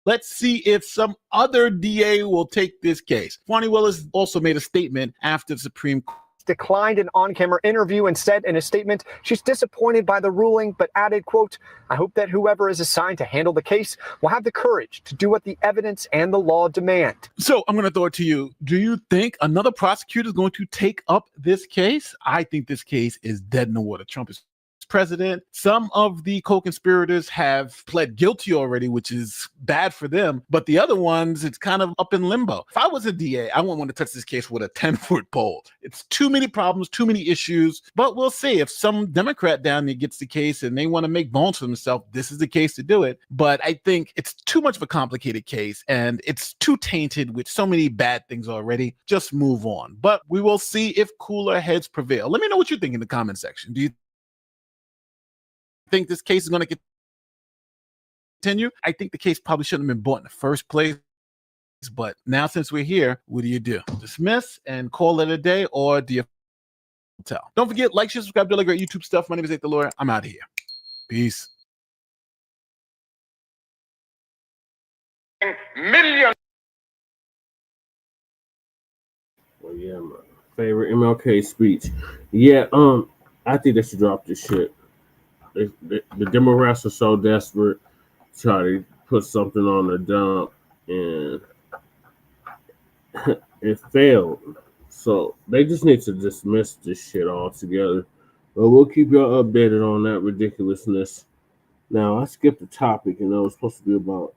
let's see if some other DA will take this case. Fani Willis also made a statement after the Supreme Court declined an on-camera interview and said in a statement she's disappointed by the ruling, but added, quote, I hope that whoever is assigned to handle the case will have the courage to do what the evidence and the law demand. So I'm going to throw it to you. Do you think another prosecutor is going to take up this case? I think this case is dead in the water. Trump is president. Some of the co-conspirators have pled guilty already, which is bad for them. But the other ones, it's kind of up in limbo. If I was a DA, I wouldn't want to touch this case with a 10-foot pole. It's too many problems, too many issues. But we'll see. If some Democrat down there gets the case and they want to make bones for themselves, this is the case to do it. But I think it's too much of a complicated case, and it's too tainted with so many bad things already. Just move on. But we will see if cooler heads prevail. Let me know what you think in the comment section. Do you think this case is going to continue? I think the case probably shouldn't have been brought in the first place. But now since we're here, what do? Dismiss and call it a day, or do you tell? Don't forget, like, share, subscribe, do all the great YouTube stuff. My name is Nate the Lawyer. I'm out of here. Peace. Million. Well, yeah, my favorite MLK speech. Yeah, I think they should drop this shit. The Democrats are so desperate to try to put something on the dump, and It failed. So they just need to dismiss this shit altogether. But we'll keep y'all updated on that ridiculousness. Now I skipped the topic, and it was supposed to be about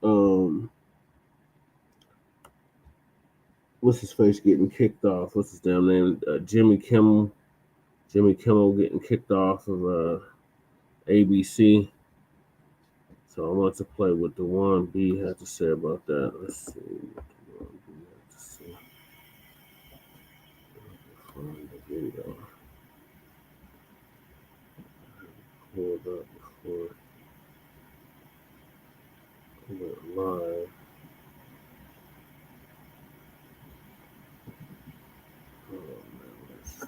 what's his face getting kicked off? What's his damn name? Jimmy Kimmel. Jimmy Kimmel getting kicked off of ABC. So I want to play what the one B had to say about that. Let's see what the one B had to say. Find the video. Pulled up before I went live. Oh man, let's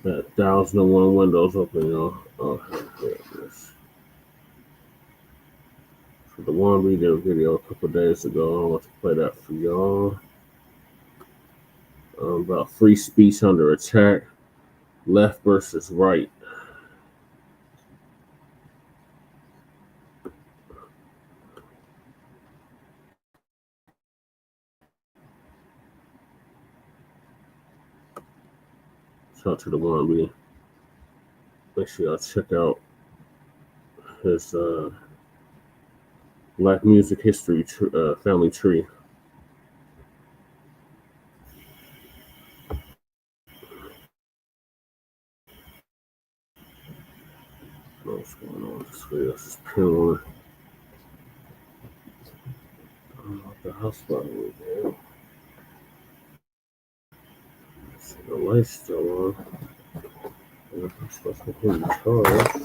that 1001 windows open, y'all. Oh, here it is. So the one we did a video a couple days ago. I want to play that for y'all. About free speech under attack, left versus right. Shout out to the one we. Make sure y'all check out his Black music history family tree. What's going on with this video? This is pin one. I don't know what the house spot was there. See, the light's still on. I'm supposed to put in charge.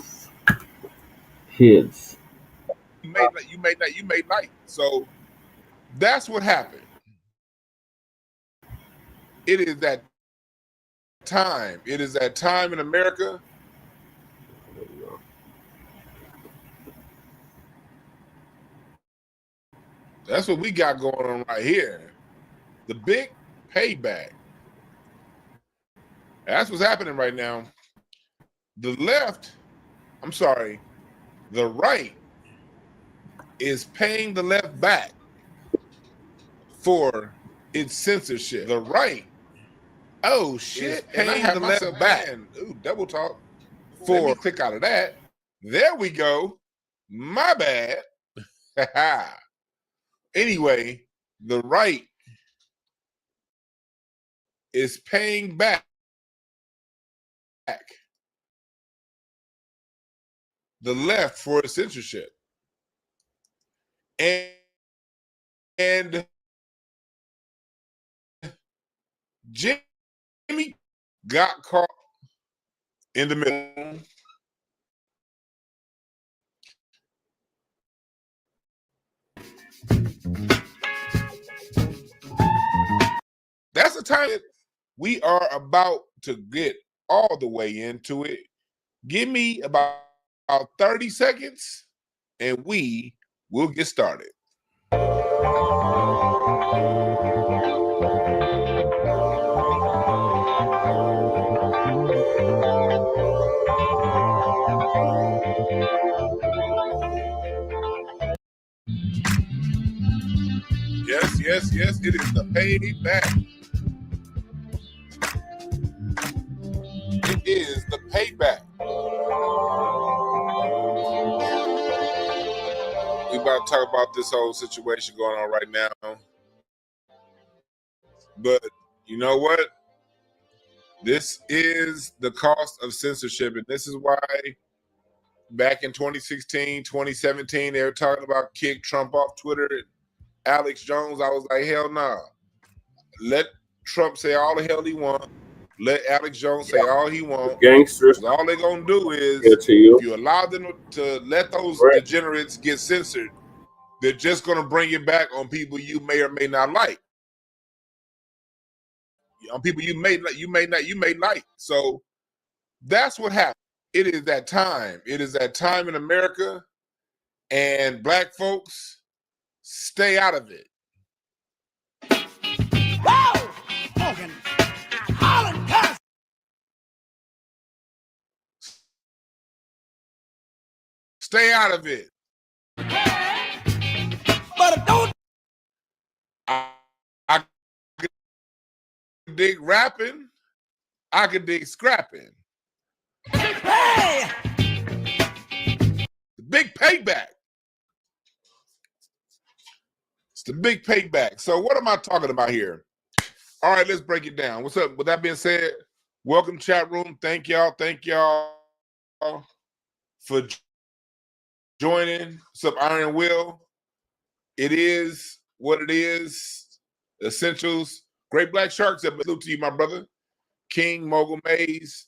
Kids. You made night. So that's what happened. It is that time. It is that time in America. That's what we got going on right here. The big payback. That's what's happening right now. The right is paying the left back for its censorship. The right, oh shit, paying the left back. Ooh, double talk. Let me click out of that. There we go. My bad. Anyway, the right is paying back the left for its censorship. And Jimmy got caught in the middle. That's the time that we are about to get all the way into it. Give me about 30 seconds and we will get started. Yes, it is the payback. It is the payback. We about to talk about this whole situation going on right now. But you know what? This is the cost of censorship. And this is why back in 2016, 2017, they were talking about kick Trump off Twitter. Alex Jones, I was like, hell nah. Let Trump say all the hell he wants. Let Alex Jones say all he wants. Gangsters. All they're going to do is, if you allow them to let those degenerates get censored, they're just going to bring it back on people you may or may not like. On people you may like. So that's what happened. It is that time. It is that time in America, and black folks, stay out of it. Stay out of it. But don't I could dig rapping. I could dig scrapping. Hey! The big payback. It's the big payback. So what am I talking about here? All right, let's break it down. What's up? With that being said, welcome chat room. Thank y'all for joining. What's up, Iron Will? It is what it is. Essentials. Great Black Sharks. Salute to you, my brother. King, Mogul Mays,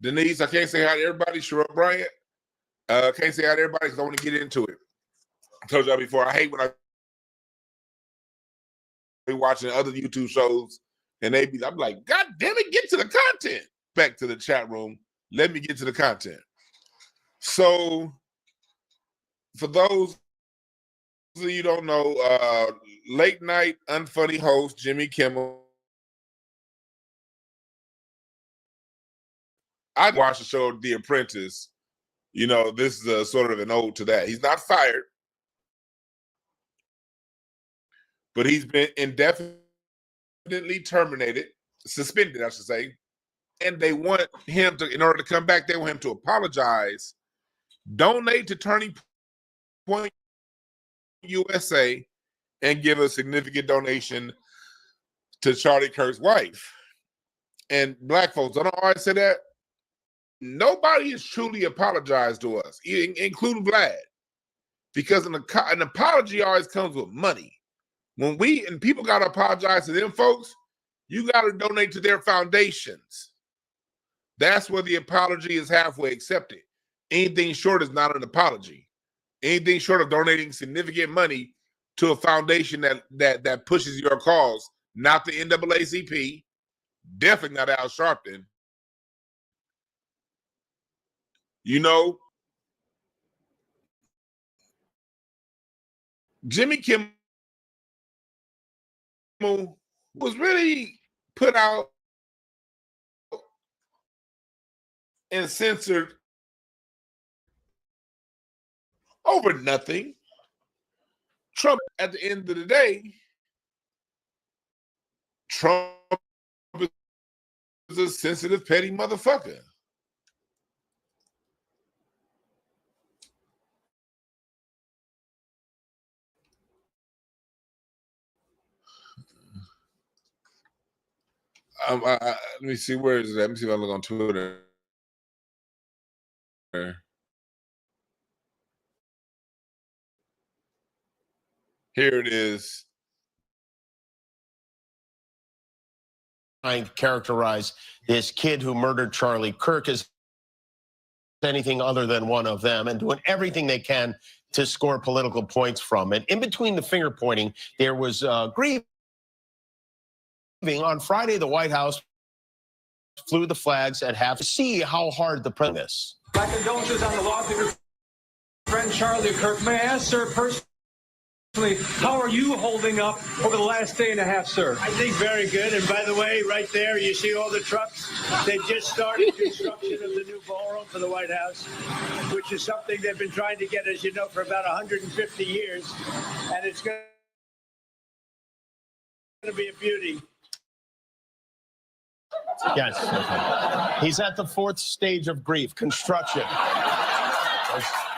Denise. I can't say hi to everybody. Sherelle Bryant. Can't say hi to everybody because I want to get into it. I told y'all before, I hate when I be watching other YouTube shows and I'm like, God damn it, get to the content. Back to the chat room. Let me get to the content. So, for those of you who don't know, late night unfunny host Jimmy Kimmel. I watched the show The Apprentice. You know, this is sort of an ode to that. He's not fired, but he's been indefinitely suspended, I should say. And they want him to, in order to come back, they want him to apologize, donate to Turning Point USA, and give a significant donation to Charlie Kirk's wife. And Black folks, I don't always say that. Nobody has truly apologized to us, including Vlad, because an apology always comes with money. When people got to apologize to them folks, you got to donate to their foundations. That's where the apology is halfway accepted. Anything short is not an apology. Anything short of donating significant money to a foundation that pushes your cause, not the NAACP, definitely not Al Sharpton. You know, Jimmy Kimmel was really put out and censored over nothing. Trump, at the end of the day, Trump is a sensitive, petty motherfucker. Let me see, where is it? Let me see if I look on Twitter. Here it is. Trying to characterize this kid who murdered Charlie Kirk as anything other than one of them, and doing everything they can to score political points from it. In between the finger pointing, there was grieving. On Friday, the White House flew the flags at half to see how hard the president is. My condolences on the loss of your friend Charlie Kirk. May I ask, sir, personally, how are you holding up over the last day and a half, sir? I think very good. And by the way, right there, you see all the trucks. They just started construction of the new ballroom for the White House, which is something they've been trying to get, as you know, for about 150 years. And it's going to be a beauty. Yes. Okay. He's at the fourth stage of grief, construction.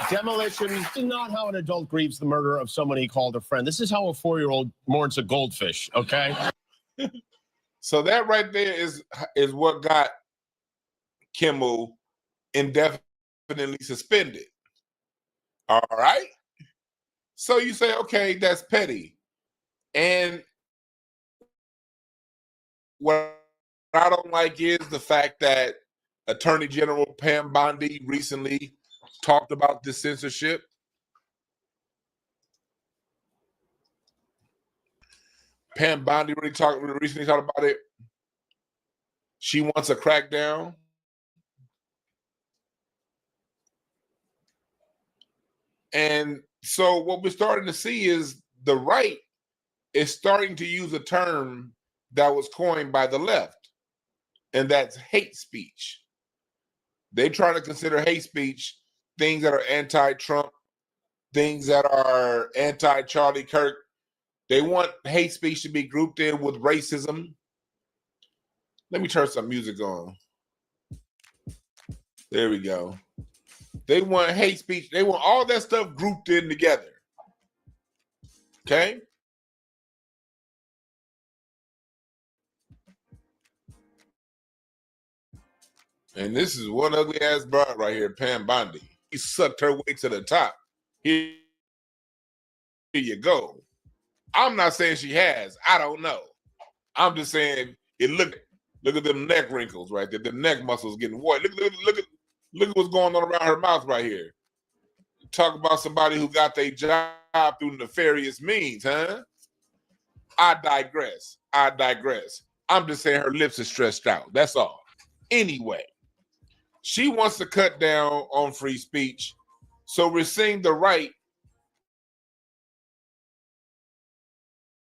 Demolition is not how an adult grieves the murder of someone he called a friend. This is how a 4-year-old mourns a goldfish, okay? So that right there is what got Kimmel indefinitely suspended. All right? So you say, okay, that's petty. And what I don't like is the fact that Attorney General Pam Bondi recently talked about this censorship. Pam Bondi recently talked about it. She wants a crackdown. And so what we're starting to see is the right is starting to use a term that was coined by the left, and that's hate speech. They try to consider hate speech things that are anti-Trump, things that are anti-Charlie Kirk, They want hate speech to be grouped in with racism. Let me turn some music on. There we go. They want hate speech. They want all that stuff grouped in together. Okay? And this is one ugly ass broad right here, Pam Bondi. He sucked her way to the top. Here you go. I'm not saying she has. I don't know. I'm just saying it. Look at them neck wrinkles right there. The neck muscles getting white. Look at what's going on around her mouth right here. Talk about somebody who got their job through nefarious means, huh? I digress. I'm just saying her lips are stretched out. That's all. Anyway, she wants to cut down on free speech. So we're seeing the right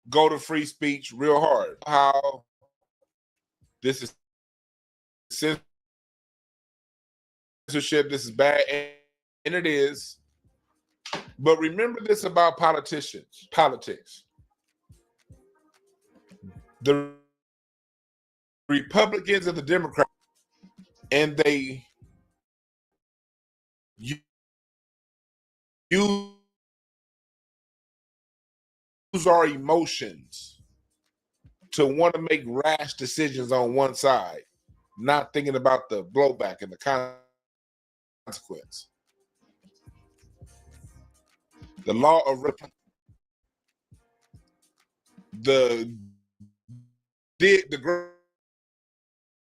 go to free speech real hard. How this is censorship, this is bad, and it is. But remember this about politics. The Republicans and the Democrats, and they use our emotions to want to make rash decisions on one side, not thinking about the blowback and the consequence. The law of the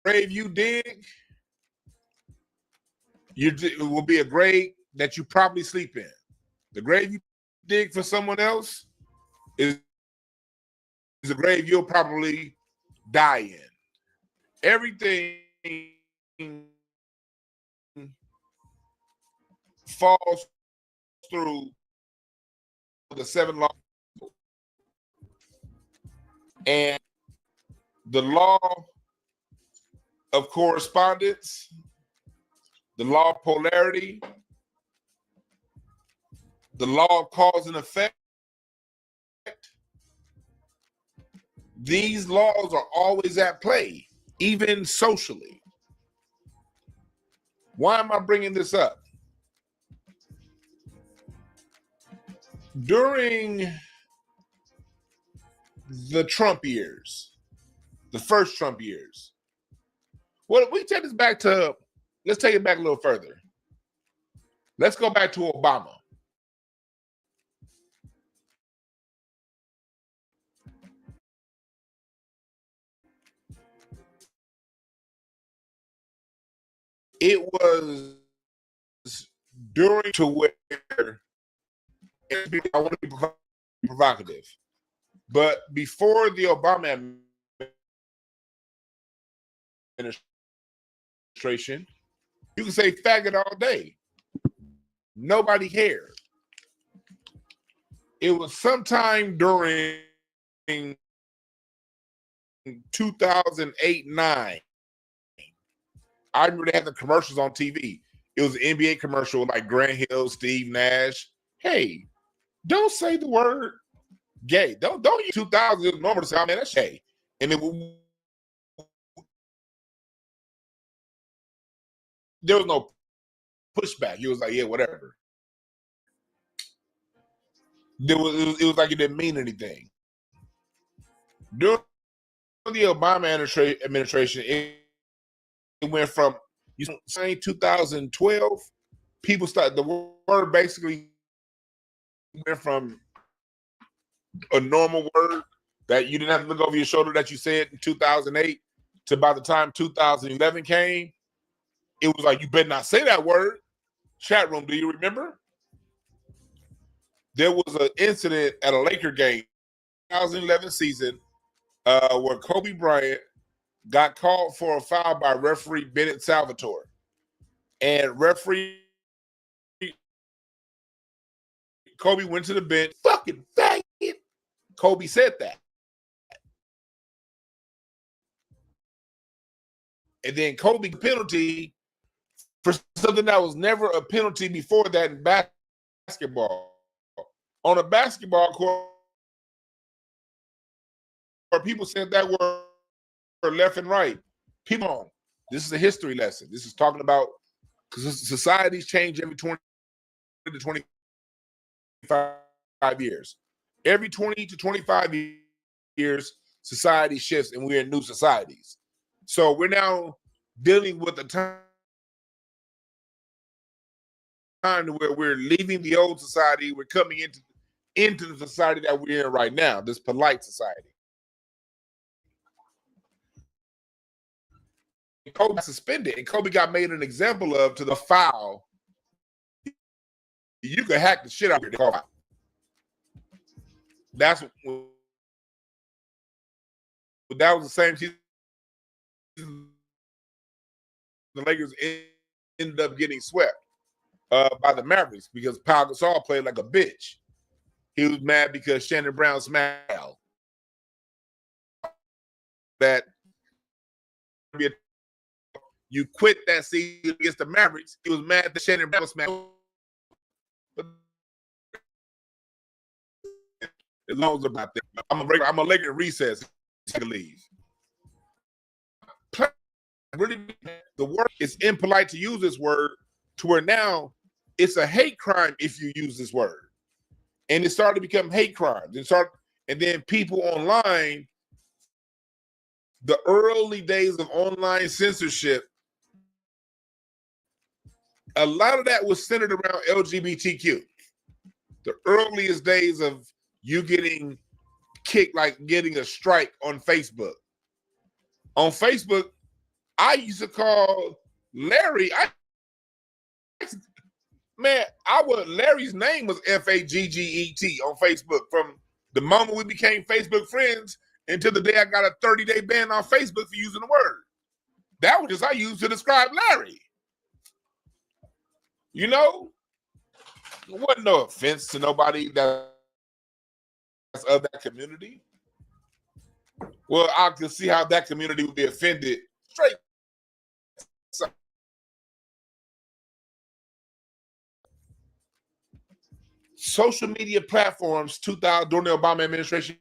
grave you dig, it will be a grave that you probably sleep in. The grave you dig for someone else is a grave you'll probably die in. Everything falls through the 7 laws. And the law of correspondence, the law of polarity, the law of cause and effect, these laws are always at play, even socially. Why am I bringing this up? During the Trump years, the first Trump years, well, we take this back to, let's take it back a little further. Let's go back to Obama. It was during to where, I want to be provocative, but before the Obama administration, you can say faggot all day. Nobody cared. It was sometime during 2008-9. I remember they had the commercials on TV. It was an NBA commercial like Grant Hill, Steve Nash. Hey, don't say the word gay. Don't use 2000. It was normal to say, oh, man, that's gay. And there was no pushback. He was like, yeah, whatever. It was like it didn't mean anything. During the Obama administration, it went from, saying 2012, people started, the word basically went from a normal word that you didn't have to look over your shoulder that you said in 2008 to by the time 2011 came, it was like, you better not say that word. Chat room, do you remember? There was an incident at a Laker game, 2011 season, where Kobe Bryant got called for a foul by referee Bennett Salvatore. And referee Kobe went to the bench, fucking faggot. Kobe said that. And then Kobe penalty for something that was never a penalty before that in basketball. On a basketball court, people said that word left and right. People, this is a history lesson. This is talking about, because societies change every 20 to 25 years. Every 20 to 25 years, society shifts and we're in new societies. So we're now dealing with a time where we're leaving the old society, we're coming into the society that we're in right now, this polite society. Kobe got suspended, and Kobe got made an example of to the foul. You could hack the shit out of your car. That was the same season the Lakers ended up getting swept by the Mavericks because Pau Gasol played like a bitch. He was mad because Shannon Brown smacked Al. That you quit that season against the Mavericks. He was mad that Shannon Brown smacked. As long as about that, I'm a Laker in recess. He can leave. Really, the word is impolite to use this word to where now it's a hate crime if you use this word, and it started to become hate crimes. And then people online, the early days of online censorship, a lot of that was centered around LGBTQ. The earliest days of you getting kicked, like getting a strike on Facebook. On Facebook, I used to call Larry. Larry's name was Fagget on Facebook from the moment we became Facebook friends until the day I got a 30-day ban on Facebook for using the word. That was just I used to describe Larry. You know, it wasn't no offense to nobody that's of that community. Well, I can see how that community would be offended straight. Social media platforms, during the Obama administration,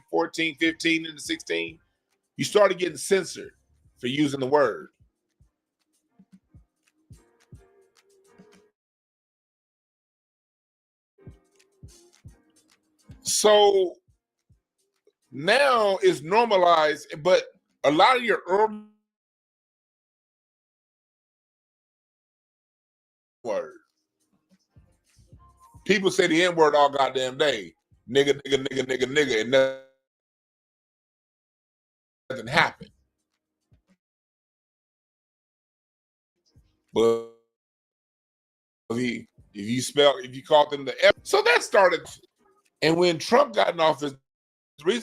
14, 15, and 16, you started getting censored for using the word. So now it's normalized, but a lot of your early word. People say the N-word all goddamn day. Nigga, nigga, nigga, nigga, nigga, and nothing happened. But if you called them the F, so that started. And when Trump got in office,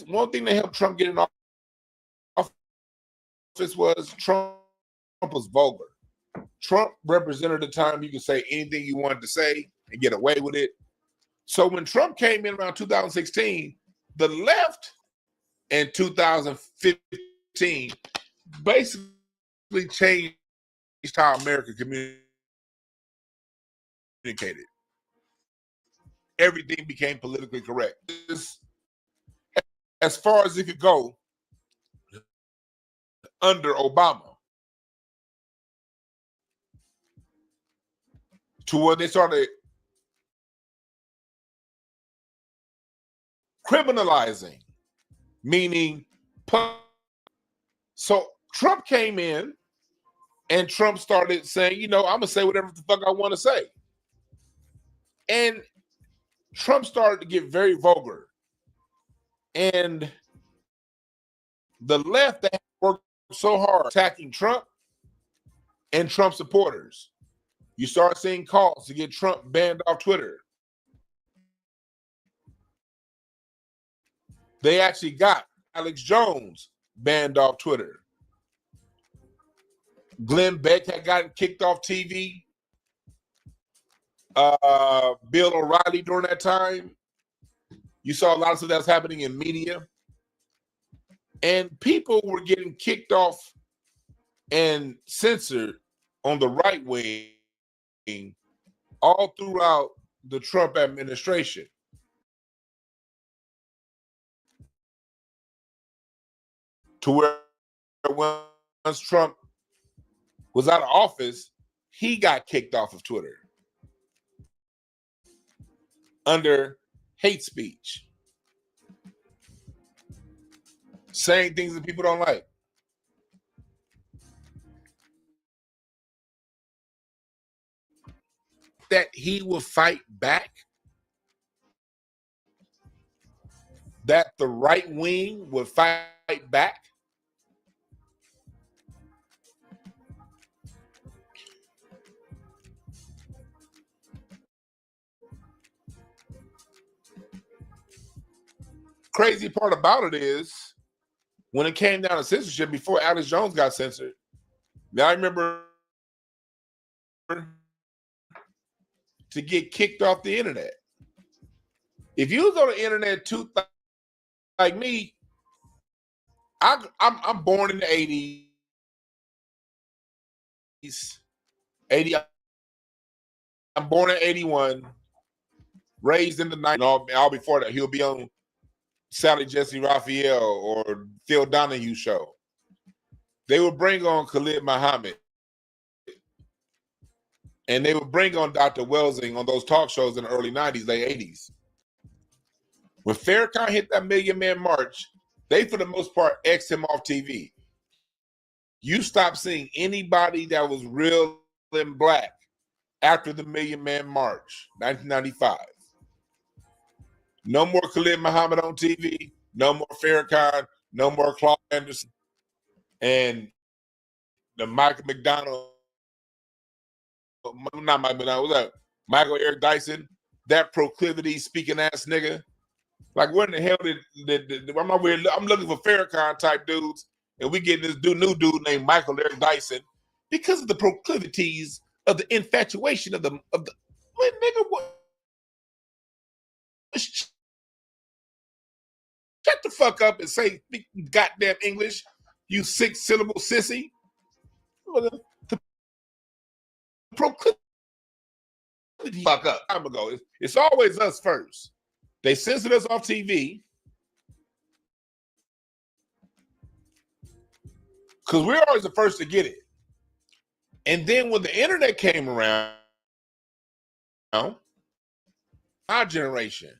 one thing that helped Trump get in office was Trump was vulgar. Trump represented the time you could say anything you wanted to say and get away with it. So when Trump came in around 2016, the left in 2015 basically changed how America communicated. Everything became politically correct. As far as it could go under Obama, to where they started criminalizing, meaning, so Trump came in and Trump started saying, I'm going to say whatever the fuck I want to say. And Trump started to get very vulgar. And the left that worked so hard attacking Trump and Trump supporters, you start seeing calls to get Trump banned off Twitter. They actually got Alex Jones banned off Twitter. Glenn Beck had gotten kicked off TV. Bill O'Reilly during that time. You saw a lot of stuff that was happening in media. And people were getting kicked off and censored on the right wing all throughout the Trump administration. to where once Trump was out of office, he got kicked off of Twitter under hate speech, saying things that people don't like. That he will fight back, that the right wing would fight back. Crazy part about it is, when it came down to censorship, before Alex Jones got censored, now I remember to get kicked off the internet. If you was on the internet too, like me, I'm born in the 80s. 80. I'm born in 81, raised in the 90s. All before that, he'll be on Sally Jesse Raphael or Phil Donahue show. They would bring on Khalid Muhammad, and they would bring on Dr. Welsing on those talk shows in the early 90s, late 80s. When Farrakhan hit that Million Man March, they, for the most part, X'd him off TV. You stopped seeing anybody that was real and black after the Million Man March, 1995. No more Khalid Muhammad on TV, no more Farrakhan, no more Claude Anderson, and the Michael McDonald, not Michael McDonald, what's that? Michael Eric Dyson, that proclivity speaking ass nigga. Like, where in the hell I'm looking for Farrakhan type dudes, and we getting this new dude named Michael Eric Dyson because of the proclivities of the infatuation of the what, nigga, what? Shut the fuck up and say goddamn English, you 6-syllable sissy. The proclivity fuck up. Time ago, it's always us first. They censored us off TV because we're always the first to get it. And then when the internet came around, our generation,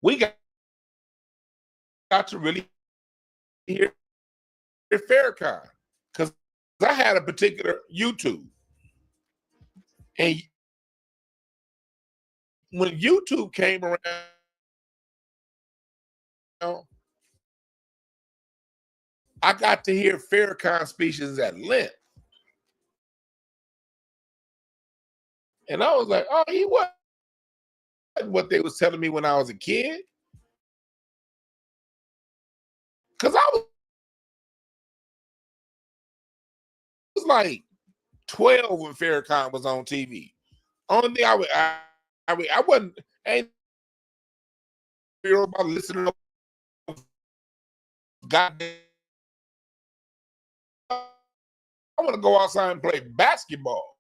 we got to really hear Farrakhan, because I had a particular YouTube. And when YouTube came around, I got to hear Farrakhan speeches at length. And I was like, oh, he wasn't what they was telling me when I was a kid. Because I was like 12 when Farrakhan was on TV. Only thing I wasn't, ain't about listening to goddamn. I want to go outside and play basketball.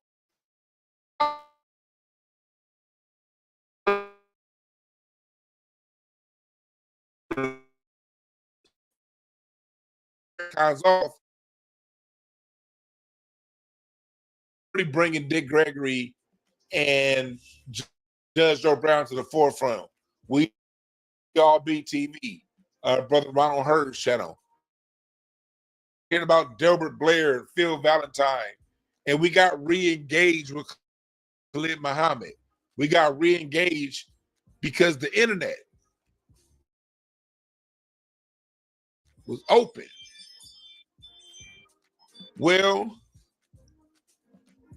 Off, really bringing Dick Gregory and Judge Joe Brown to the forefront. We all beat TV, Brother Ronald Hurd's channel. Hearing about Delbert Blair, Phil Valentine, and we got re-engaged with Khalid Muhammad. We got re-engaged because the internet was open. Well,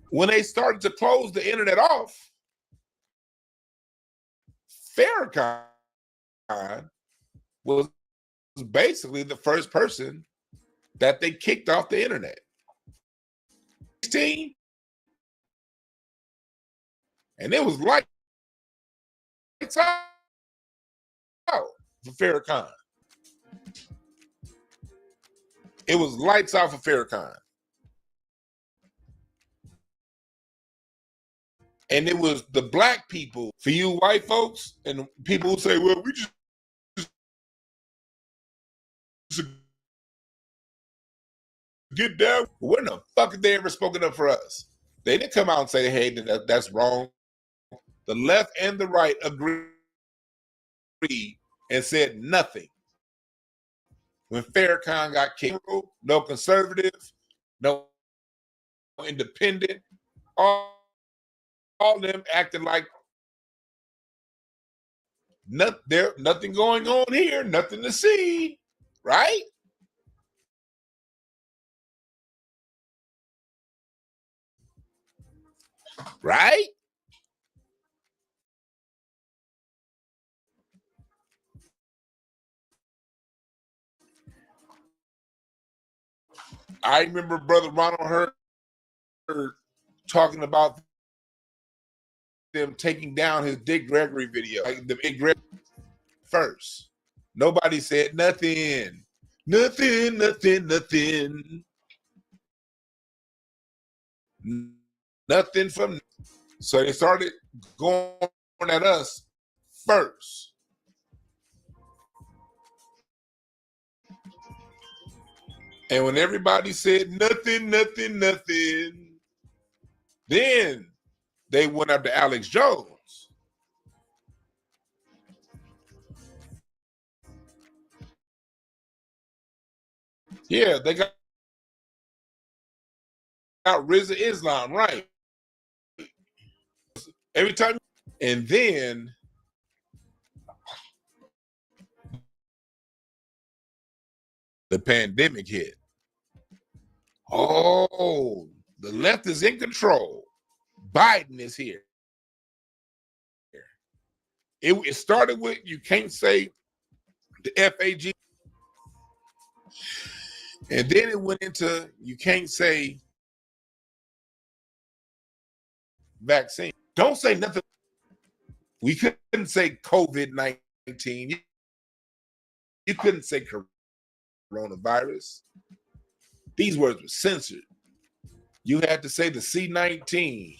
when they started to close the internet off, Farrakhan was basically the first person that they kicked off the internet. 16, and it was lights out for Farrakhan. It was lights out for Farrakhan. And it was the black people, for you white folks, and people who say, well, we just get down. When the fuck have they ever spoken up for us? They didn't come out and say, hey, that's wrong. The left and the right agreed and said nothing. When Farrakhan got kicked, no conservative, no independent, all of them acting like nothing going on here, nothing to see, right? Right? I remember Brother Ronald Hurd talking about them taking down his Dick Gregory video, like the Dick Gregory first. Nobody said nothing. Nothing. Nothing from. So they started going at us first. And when everybody said nothing, then they went up to Alex Jones. Yeah, they got Rizza Islam, right? Every time. And then the pandemic hit. Oh, the left is in control. Biden is here. It started with you can't say the FAG. And then it went into you can't say vaccine. Don't say nothing. We couldn't say COVID-19. You couldn't say coronavirus. These words were censored. You had to say the C-19.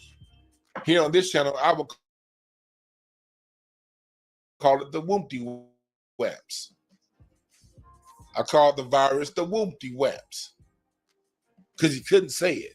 Here on this channel, I would call it the Wompty Weps. I called the virus the Wompty Weps because you couldn't say it.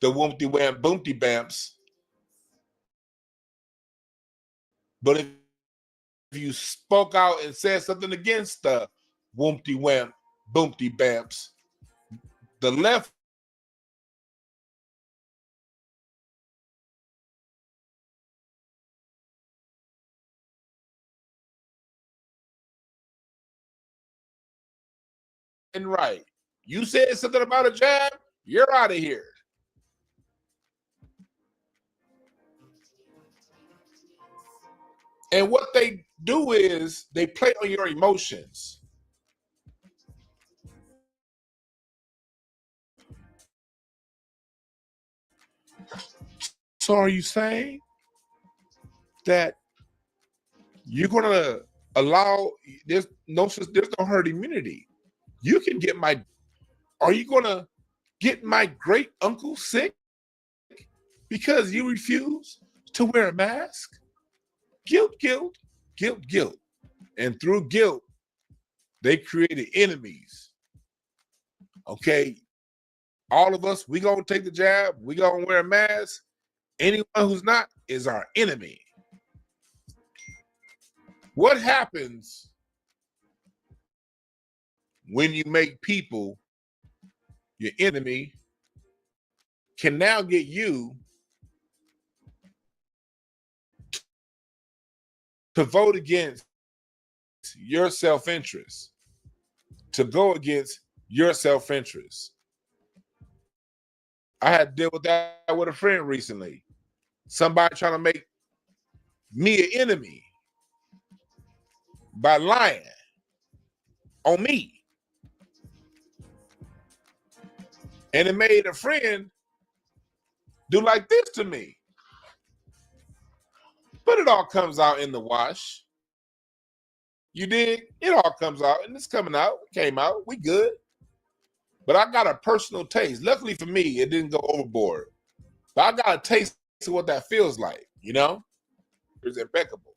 The Wompty Wham Boomty Bamps. But if you spoke out and said something against the Wompty Wham Boomty Bamps, the left and right. You said something about a jab, you're out of here. And what they do is they play on your emotions. So are you saying that you're going to allow, there's no herd immunity. You can get are you going to get my great uncle sick because you refuse to wear a mask? Guilt. And through guilt, they created enemies. Okay, all of us, we gonna take the jab, we gonna wear a mask. Anyone who's not is our enemy. What happens when you make people your enemy can now get you to vote against your self-interest, to go against your self-interest. I had to deal with that with a friend recently. Somebody trying to make me an enemy by lying on me. And it made a friend do like this to me. But it all comes out in the wash. You dig? It all comes out, and it's coming out. It came out. We good. But I got a personal taste. Luckily for me, it didn't go overboard. But I got a taste of what that feels like, you know? It's impeccable.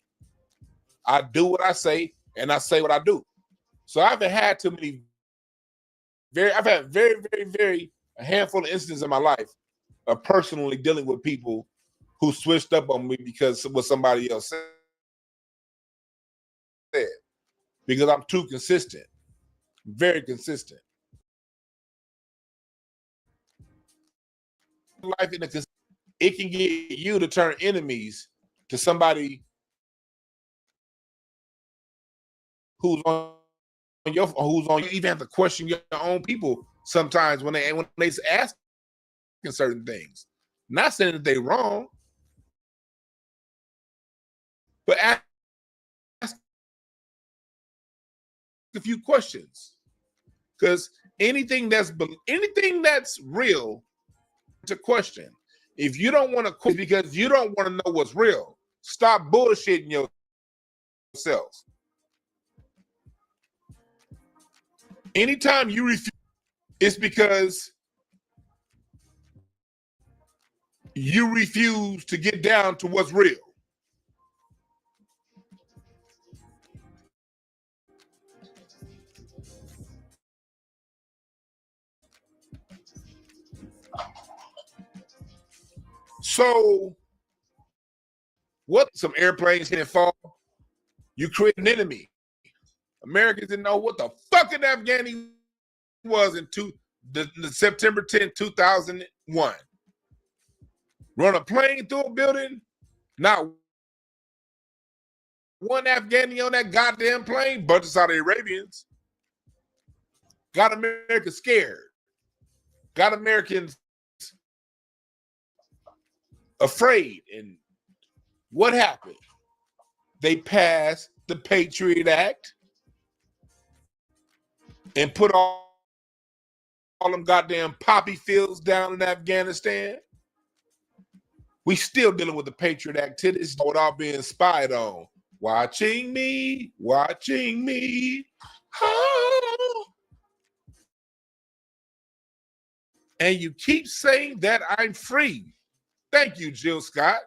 I do what I say, and I say what I do. So I haven't had too many, I've had very, a handful of instances in my life of personally dealing with people who switched up on me because of what somebody else said. Because I'm too consistent, very consistent. Life in it can get you to turn enemies to somebody who's on you. Even have to question your own people sometimes when they ask certain things. Not saying that they're wrong, but ask a few questions, because anything that's real to question. If you don't want to question because you don't want to know what's real, stop bullshitting yourself. Anytime you refuse, it's because you refuse to get down to what's real. So, what? Some airplanes hit and fall. You create an enemy. Americans didn't know what the fuck an Afghani was in the September 10, 2001. Run a plane through a building, not one Afghani on that goddamn plane, bunch of Saudi Arabians. Got America scared. Got Americans afraid. And what happened? They passed the Patriot Act and put all them goddamn poppy fields down in Afghanistan. We still dealing with the Patriot Act to this day without being spied on. Watching me. Oh. And you keep saying that I'm free. Thank you, Jill Scott.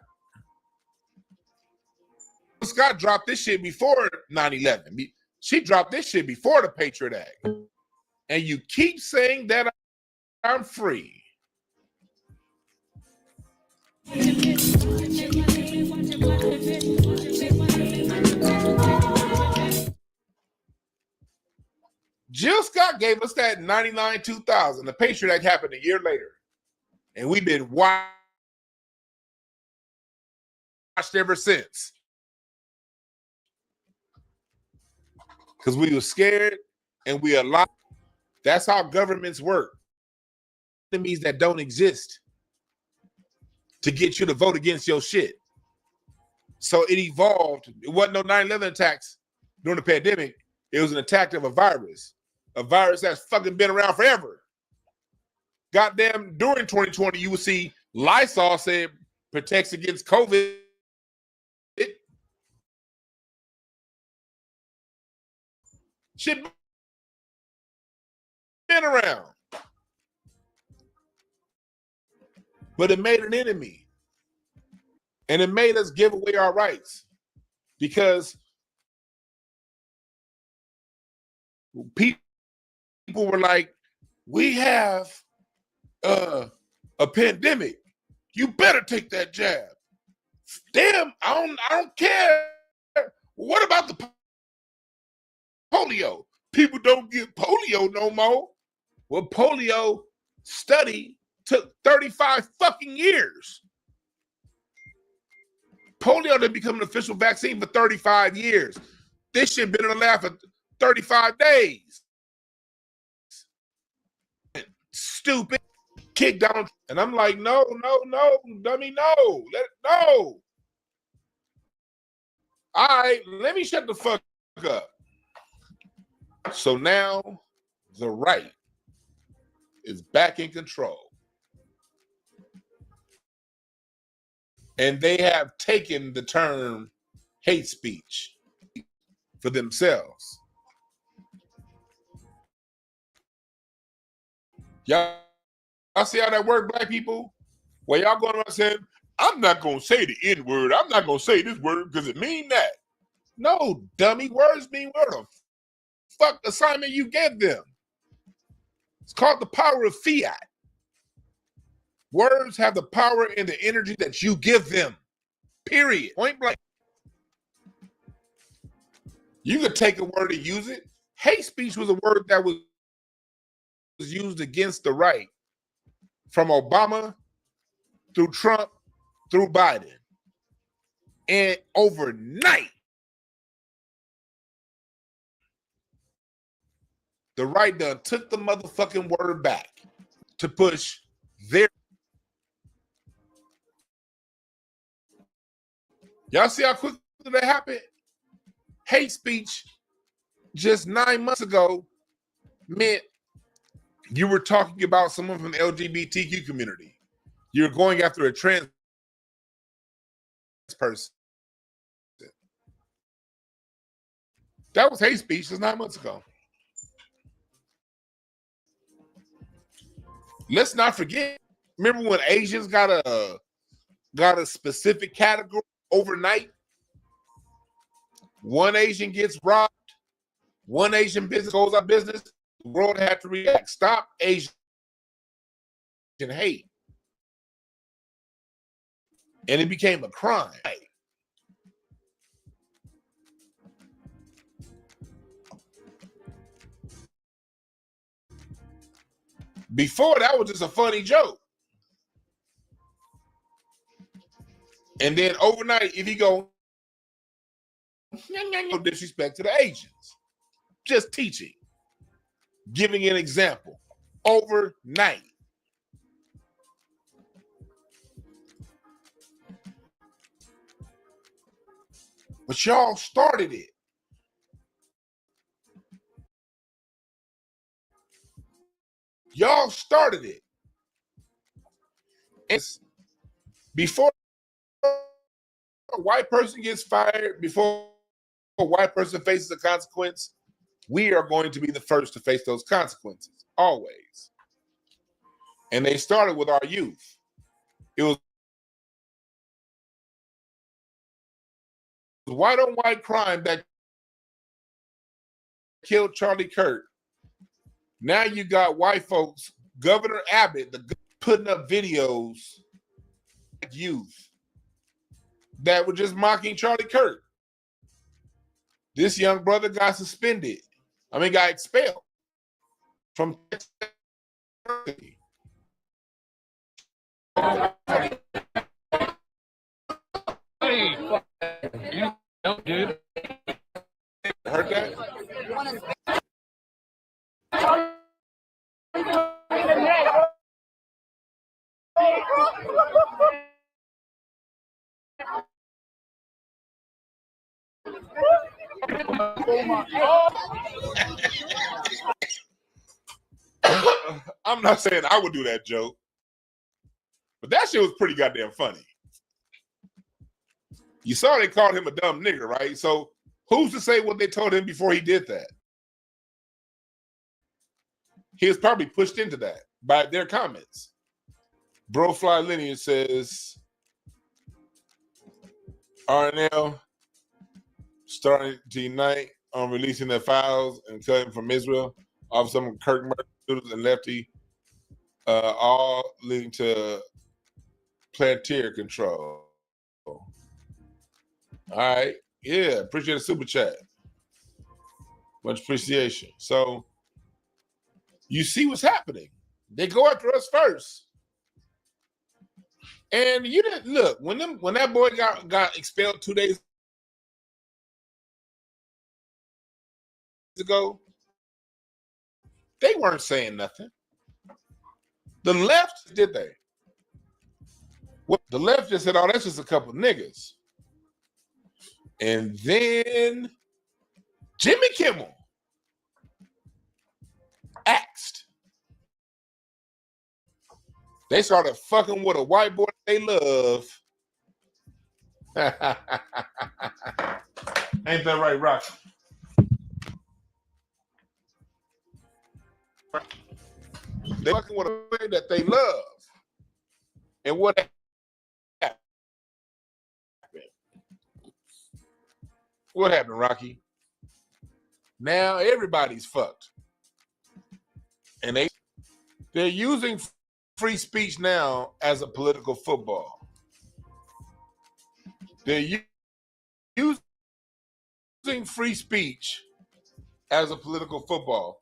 Jill Scott dropped this shit before 9/11. She dropped this shit before the Patriot Act. And you keep saying that I'm free. Jill Scott gave us that in 99, 2000. The Patriot Act happened a year later. And we've been watched ever since. Because we were scared and we allowed. That's how governments work. Enemies that don't exist to get you to vote against your shit. So it evolved. It wasn't no 9/11 attacks during the pandemic. It was an attack of a virus that's fucking been around forever. Goddamn, during 2020, you would see Lysol said protects against COVID. Shit been around. But it made an enemy. And it made us give away our rights. Because people were like, we have a pandemic. You better take that jab. Damn, I don't care. What about the polio? People don't get polio no more. Well, polio study took 35 fucking years. Polio didn't become an official vaccine for 35 years. This shit been in the lab for 35 days. Stupid. Kick down. And I'm like, no, dummy, no. No. All right, let me shut the fuck up. So now the right is back in control. And they have taken the term hate speech for themselves. Y'all see how that work, black people? Well, y'all going around saying, I'm not going to say the N-word. I'm not going to say this word because it mean that. No, dummy. Words mean what the fuck assignment you gave them. It's called the power of fiat. Words have the power and the energy that you give them. Period. Point blank. You could take a word and use it. Hate speech was a word that was used against the right from Obama through Trump through Biden. And overnight, the right done took the motherfucking word back to push their. Y'all see how quickly that happened? Hate speech just 9 months ago meant you were talking about someone from the LGBTQ community. You're going after a trans person. That was hate speech just 9 months ago. Let's not forget. Remember when Asians got a specific category overnight? One Asian gets robbed. One Asian business goes out of business. The world had to react. Stop Asian hate. And it became a crime. Before, that was just a funny joke. And then overnight, if you go, no disrespect to the Asians. Just teaching. Giving an example. Overnight. But y'all started it. Y'all started it. It's before a white person gets fired, before a white person faces a consequence, we are going to be the first to face those consequences, always. And they started with our youth. It was white on white crime that killed Charlie Kirk. Now you got white folks, Governor Abbott, putting up videos of youth that were just mocking Charlie Kirk. This young brother got suspended. Got expelled from dude. Heard that? I'm not saying I would do that joke, but that shit was pretty goddamn funny. You saw they called him a dumb nigger, right? So who's to say what they told him before he did that? He was probably pushed into that by their comments. Brofly Lineage says, RNL starting to unite on releasing their files and cutting from Israel off some of Kirk murders and Lefty, all leading to plantier control. All right. Yeah, appreciate the super chat. Much appreciation. So you see what's happening. They go after us first. And you didn't look when that boy got expelled 2 days ago, they weren't saying nothing. The left did they? Well, the left just said, oh, that's just a couple of niggas. And then Jimmy Kimmel asked. They started fucking with a white boy they love Ain't that right, Rock? They fucking with a way that they love. And what happened? What happened, Rocky? Now everybody's fucked. And they're using free speech now as a political football. They're using free speech as a political football.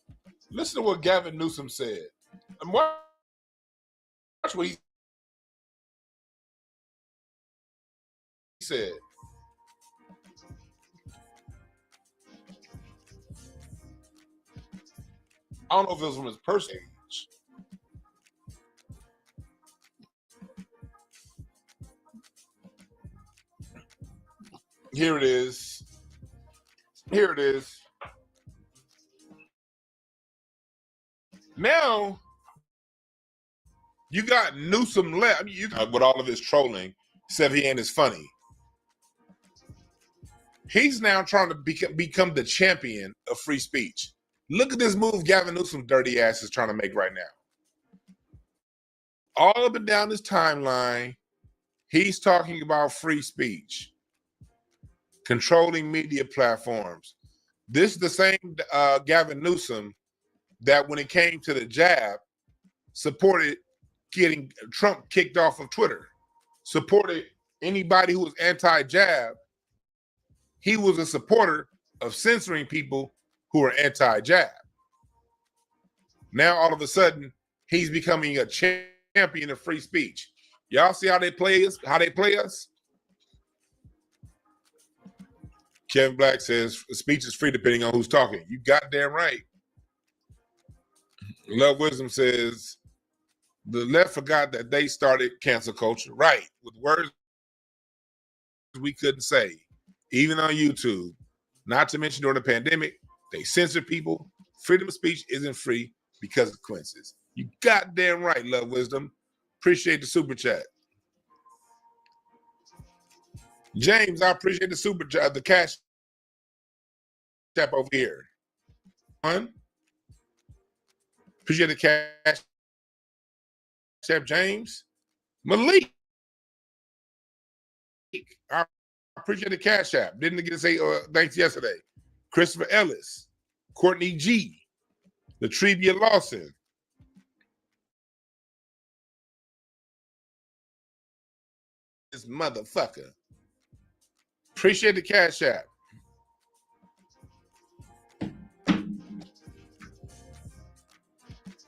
Listen to what Gavin Newsom said. And watch what he said. I don't know if it was from his personal age. Here it is. Here it is. Now, you got Newsom left. I mean, with all of his trolling, said he ain't as funny. He's now trying to become the champion of free speech. Look at this move Gavin Newsom's dirty ass is trying to make right now. All up and down this timeline, he's talking about free speech, controlling media platforms. This is the same Gavin Newsom that when it came to the jab, supported getting Trump kicked off of Twitter, supported anybody who was anti-jab. He was a supporter of censoring people who are anti-jab. Now, all of a sudden, he's becoming a champion of free speech. Y'all see how they play us? Kevin Blacc says speech is free depending on who's talking. You goddamn right. Love Wisdom says the left forgot that they started cancel culture. Right, with words we couldn't say, even on YouTube. Not to mention during the pandemic, they censored people. Freedom of speech isn't free because of consequences. You goddamn right, Love Wisdom. Appreciate the super chat. James, I appreciate the super chat, the cash tap over here. Appreciate the cash tap, James. Malik, I appreciate the cash app. Didn't get to say thanks yesterday. Christopher Ellis, Courtney G, Latrivia Lawson. This motherfucker. Appreciate the cash app.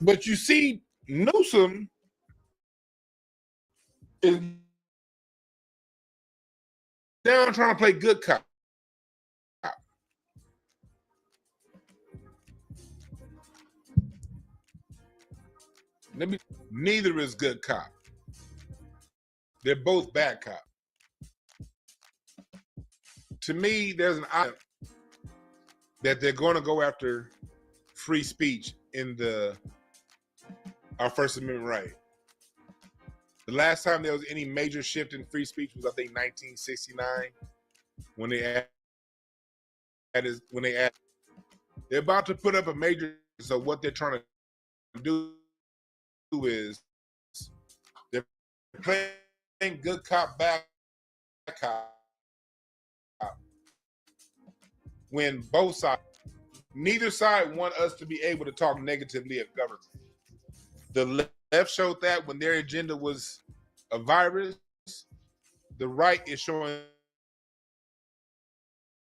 But you see, Newsom is down trying to play good cop. Neither is good cop. They're both bad cop. To me, there's an item that they're going to go after free speech in our First Amendment right. The last time there was any major shift in free speech was, I think, 1969, when they're about to put up a major. So what they're trying to do is they're playing good cop, bad cop. When both sides, neither side want us to be able to talk negatively of government. The left showed that when their agenda was a virus. The right is showing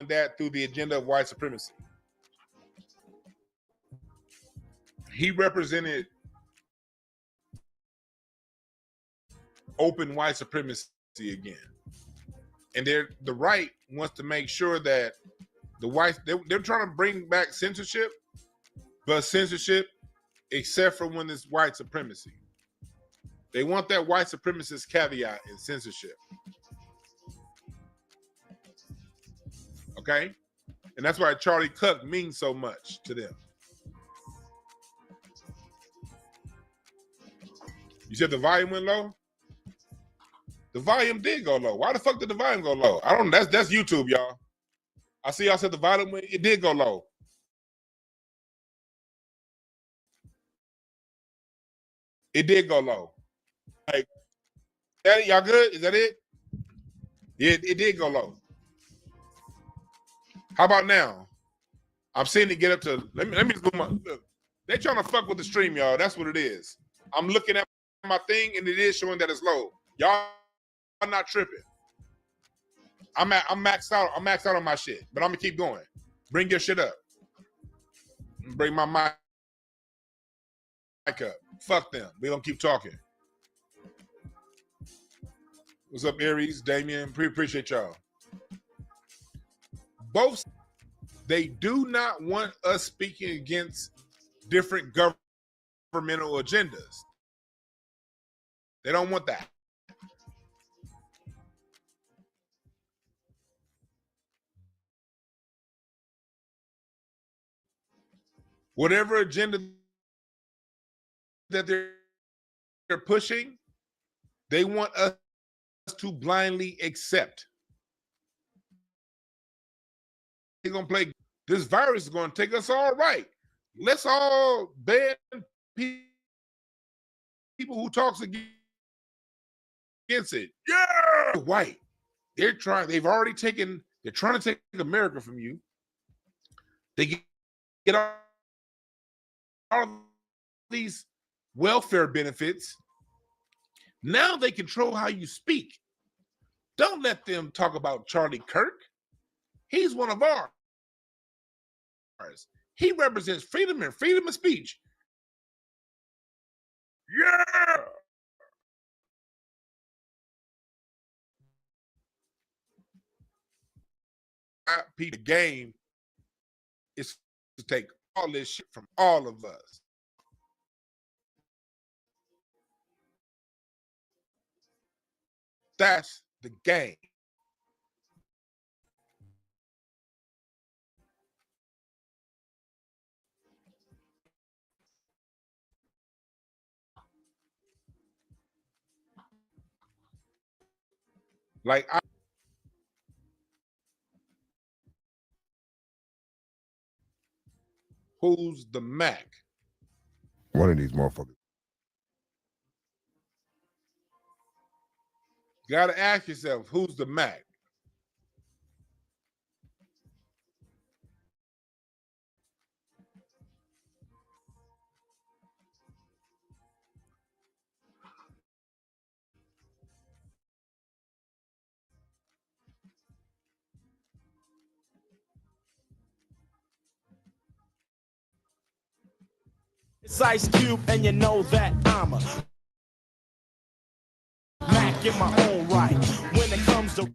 that through the agenda of white supremacy. He represented open white supremacy again. And the right wants to make sure that the whites, they're trying to bring back censorship, but censorship except for when it's white supremacy. They want that white supremacist caveat in censorship. Okay? And that's why Charlie Kirk means so much to them. You said the volume went low? The volume did go low. Why the fuck did the volume go low? I don't know. That's YouTube, y'all. I see y'all said the volume, it did go low. It did go low. Like, y'all good? Is that it? Yeah, it did go low. How about now? I'm seeing it get up to, let me zoom up. Look, they trying to fuck with the stream, y'all. That's what it is. I'm looking at my thing and it is showing that it's low. Y'all are not tripping. I'm maxed out. I'm maxed out on my shit, but I'm gonna keep going. Bring your shit up. Bring my mic up. Fuck them. We gonna keep talking. What's up, Aries, Damien? Appreciate y'all. Both, they do not want us speaking against different governmental agendas. They don't want that. Whatever agenda that they're pushing, they want us to blindly accept. They're gonna play. This virus is gonna take us all right. Let's all ban people who talks against it. Yeah, white. They're trying. They've already taken. They're trying to take America from you. They get all of these welfare benefits. Now they control how you speak. Don't let them talk about Charlie Kirk. He's one of ours. He represents freedom and freedom of speech. Yeah. The game is to take all this shit from all of us. That's the game. Like who's the Mac? One of these motherfuckers. You gotta ask yourself, who's the Mac? It's Ice Cube, and you know that I'm a Mac in my own right. When it comes to,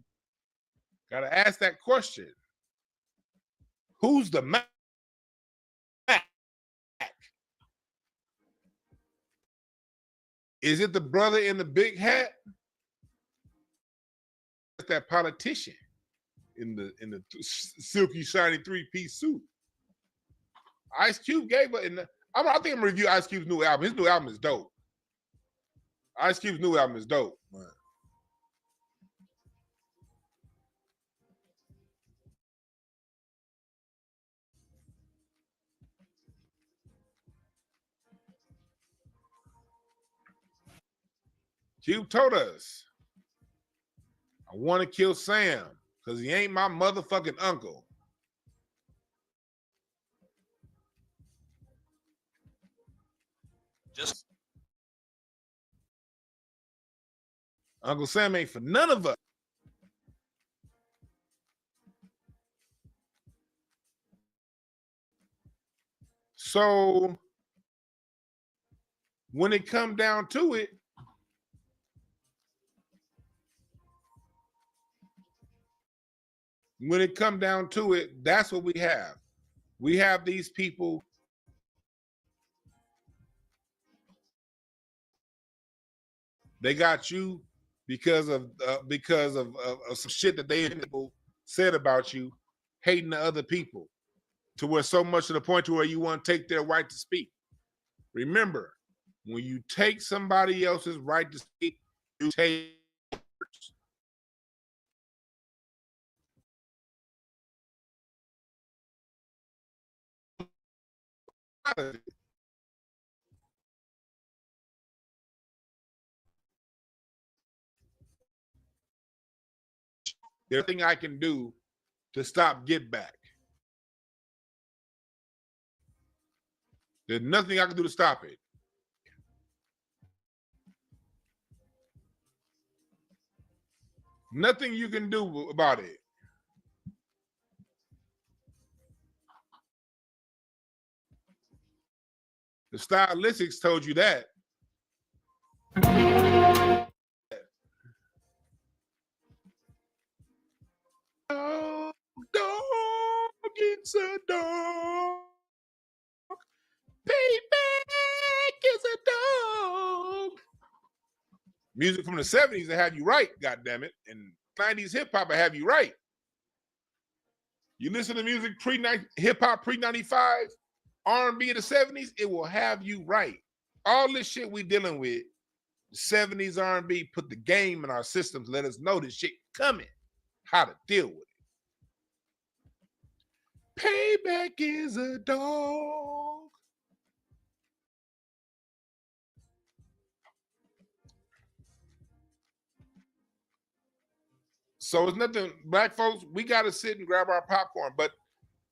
Gotta ask that question. Who's the Mac? Is it the brother in the big hat? It's that politician in the silky shiny 3-piece suit. Ice Cube gave it. I think I'm gonna review Ice Cube's new album. His new album is dope. Ice Cube's new album is dope, man. Cube told us, I want to kill Sam because he ain't my motherfucking uncle. Just Uncle Sam ain't for none of us. So when it come down to it, that's what we have. We have these people they got you because of some shit that they said about you, hating the other people, to where so much to the point to where you want to take their right to speak. Remember, when you take somebody else's right to speak, you take yours. of it. There's nothing I can do to stop Get Back. There's nothing I can do to stop it. Nothing you can do about it. The stylistics told you that. Dog, it's a dog. Payback is a dog. Music from the 70s that have you right, goddammit. And 90s hip hop will have you right. You listen to music hip hop pre-95, R&B in the 70s, it will have you right. All this shit we dealing with, the 70s R&B put the game in our systems, let us know this shit coming, how to deal with it. Payback is a dog. So it's nothing, black folks, we got to sit and grab our popcorn. But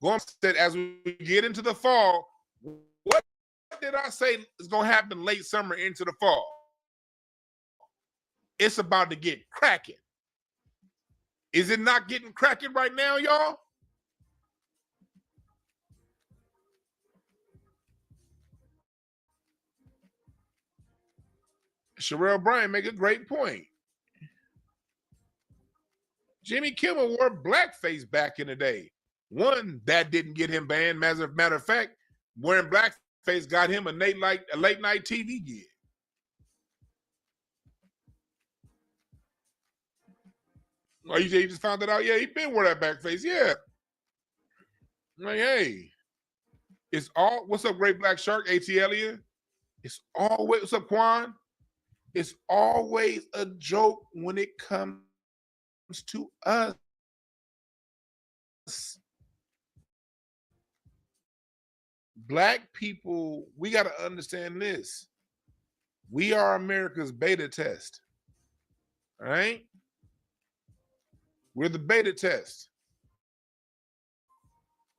going to as we get into the fall, what did I say is going to happen late summer into the fall? It's about to get cracking. Is it not getting cracking right now, y'all? Sherelle Bryan make a great point. Jimmy Kimmel wore blackface back in the day. One, that didn't get him banned. Matter of fact, wearing blackface got him a late night TV gig. Oh, you just found that out? Yeah, he been wearing that blackface. Yeah. Like, hey, it's all. What's up, Great Black Shark? ATLia. It's always. What's up, Quan? It's always a joke when it comes to us. Black people, we got to understand this. We are America's beta test. All right? We're the beta test.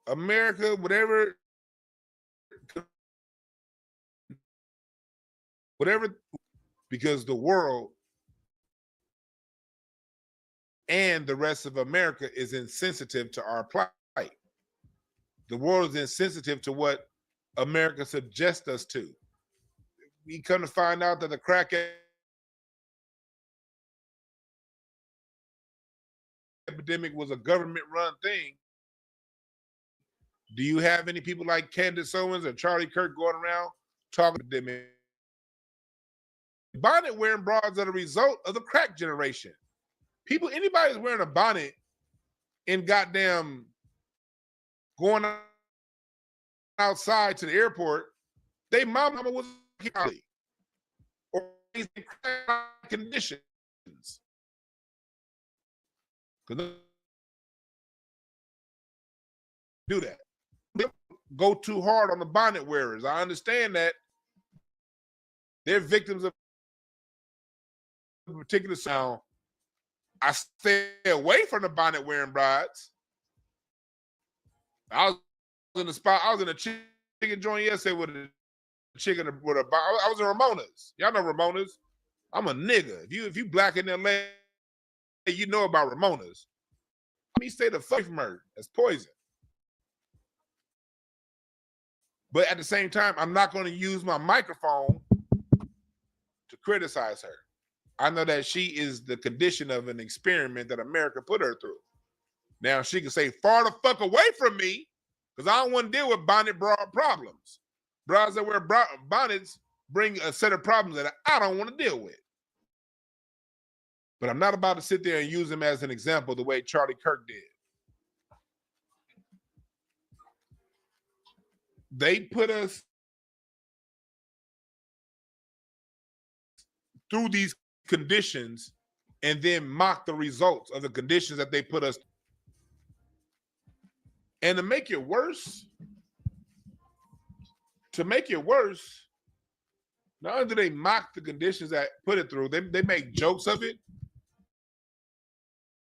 America, whatever, because the world and the rest of America is insensitive to our plight. The world is insensitive to what America suggests us to. We come to find out that the crack epidemic was a government-run thing. Do you have any people like Candace Owens or Charlie Kirk going around talking to them? Bonnet wearing bras are the result of the crack generation. People, anybody's wearing a bonnet and goddamn going outside to the airport, they mama was or in crack conditions. Do that. Go too hard on the bonnet wearers. I understand that they're victims of a particular sound. I stay away from the bonnet wearing brides. I was in the spot. I was in a chicken joint yesterday with a chicken with a. I was in Ramona's. Y'all know Ramona's. I'm a nigga. If you black in LA, you know about Ramona's. Let me stay the fuck from her. That's poison. But at the same time, I'm not going to use my microphone to criticize her. I know that she is the condition of an experiment that America put her through. Now she can say, far the fuck away from me, because I don't want to deal with bonnet bra problems. Bras that wear bonnets bring a set of problems that I don't want to deal with. But I'm not about to sit there and use them as an example the way Charlie Kirk did. They put us through these conditions and then mock the results of the conditions that they put us. And to make it worse, to make it worse, not only do they mock the conditions that put it through, they make jokes of it.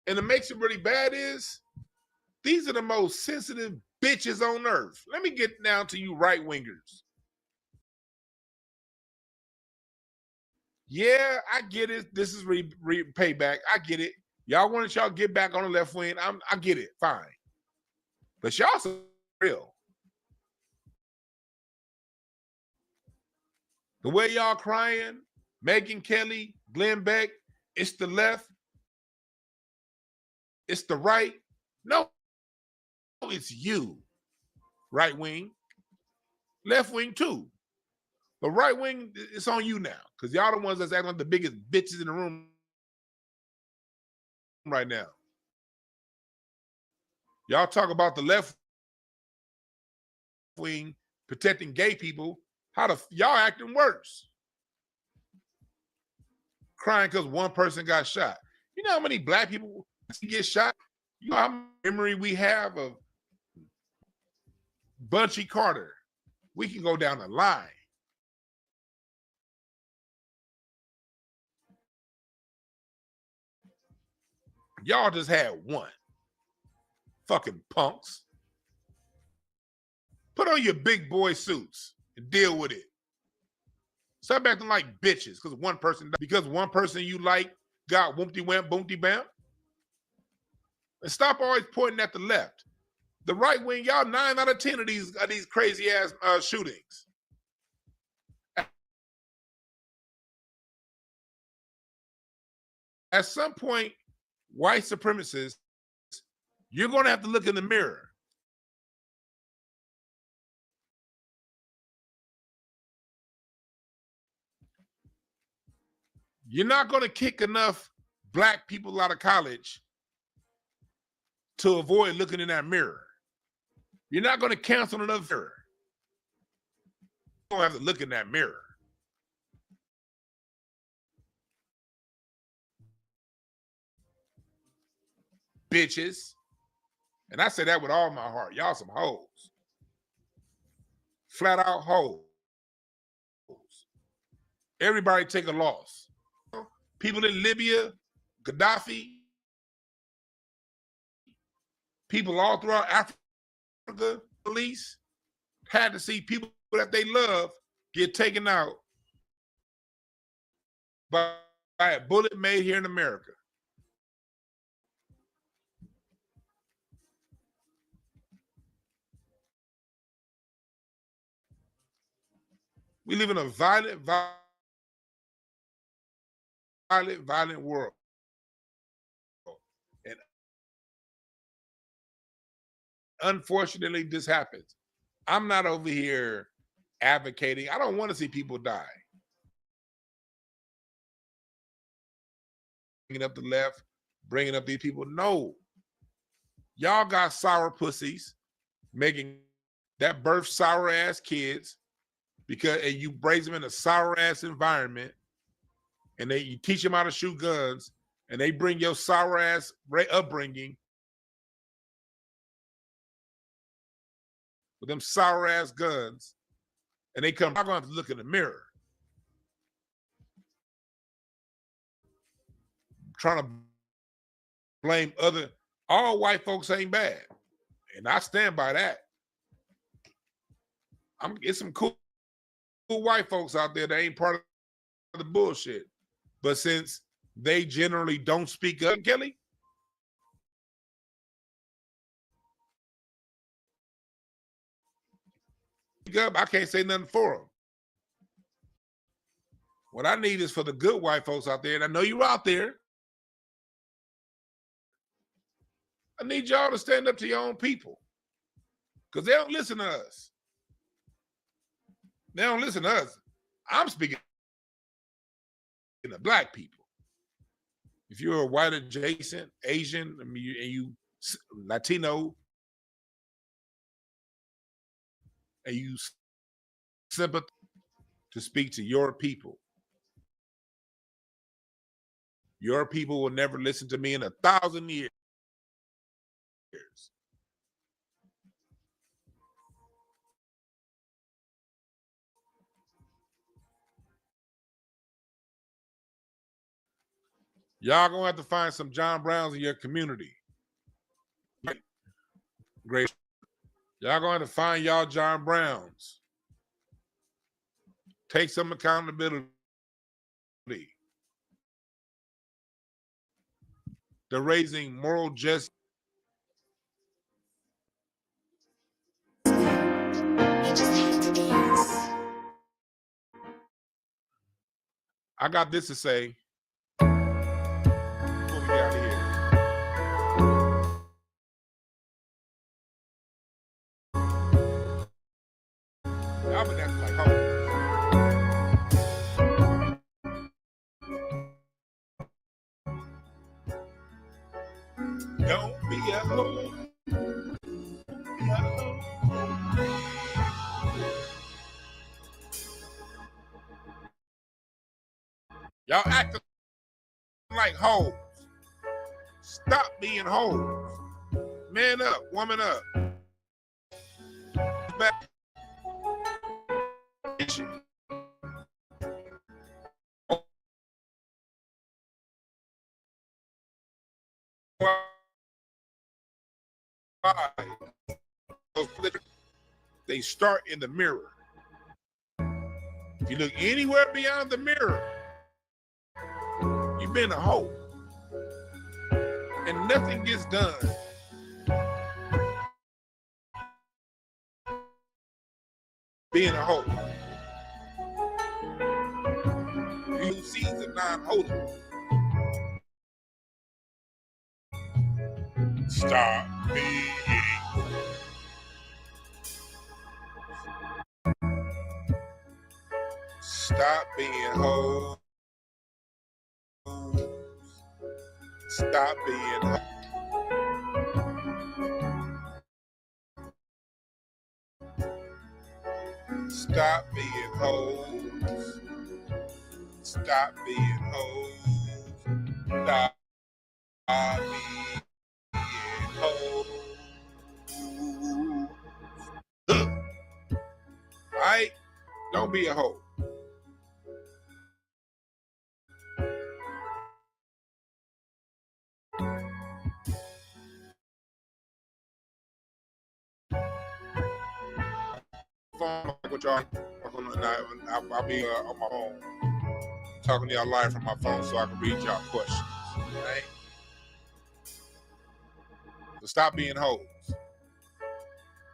And it makes it really bad is these are the most sensitive bitches on earth. Let me get down to you right-wingers. Yeah, I get it. This is payback. I get it. Y'all wanted y'all get back on the left wing. I get it. Fine. But y'all so real. The way y'all crying, Megyn Kelly, Glenn Beck, it's the left, it's the right. No, it's you. Right wing, left wing too. But right wing, it's on you now. Because y'all the ones that's acting like the biggest bitches in the room right now. Y'all talk about the left wing protecting gay people. Y'all acting worse? Crying because one person got shot. You know how many black people get shot? You know how much memory we have of Bunchy Carter? We can go down the line. Y'all just had one. Fucking punks. Put on your big boy suits and deal with it. Stop acting like bitches because one person you like got whoopty whamp boomty bam. And stop always pointing at the left. The right wing, y'all 9 out of 10 of these crazy ass shootings. At some point, white supremacists, you're going to have to look in the mirror. You're not going to kick enough black people out of college to avoid looking in that mirror. You're not going to cancel another mirror. You're going to have to look in that mirror. Bitches. And I say that with all my heart. Y'all some hoes. Flat out hoes. Everybody take a loss. People in Libya, Gaddafi, people all throughout Africa, police, had to see people that they love get taken out by a bullet made here in America. We live in a violent world. And unfortunately, this happens. I'm not over here advocating. I don't want to see people die. Bringing up the left, bringing up these people. No. Y'all got sour pussies making that birth sour ass kids and you raise them in a sour ass environment and you teach them how to shoot guns and they bring your sour ass upbringing with them sour ass guns and they come, I'm going to have to look in the mirror. Trying to blame all white folks ain't bad. And I stand by that. It's some cool white folks out there that ain't part of the bullshit. But since they generally don't speak up, Kelly, I can't say nothing for them. What I need is for the good white folks out there, and I know you're out there, I need y'all to stand up to your own people because they don't listen to us. They don't listen to us. I'm speaking to black people. If you're a white adjacent, Asian, and you Latino, and you sympathize to speak to your people. Your people will never listen to me in 1,000 years. Y'all gonna have to find some John Browns in your community. Great. Y'all gonna have to find y'all John Browns. Take some accountability. They're raising moral justice. I got this to say before we get out of here. Y'all been acting like hoes. Don't be a hoe. Be a hoe. Y'all acting like hoes. Stop being hoes. Man up, woman up. Back. They start in the mirror. If you look anywhere beyond the mirror, you've been a hoe. And nothing gets done. Being a hoe. You sees a non-holy. Stop being. Stop being hoes. Stop being hoes. Stop being hoes. Stop being hoes. Stop being hoes. Alright? Don't be a hoe. With y'all, I'll be on my phone talking to y'all live from my phone so I can read y'all questions. Right? So stop being hoes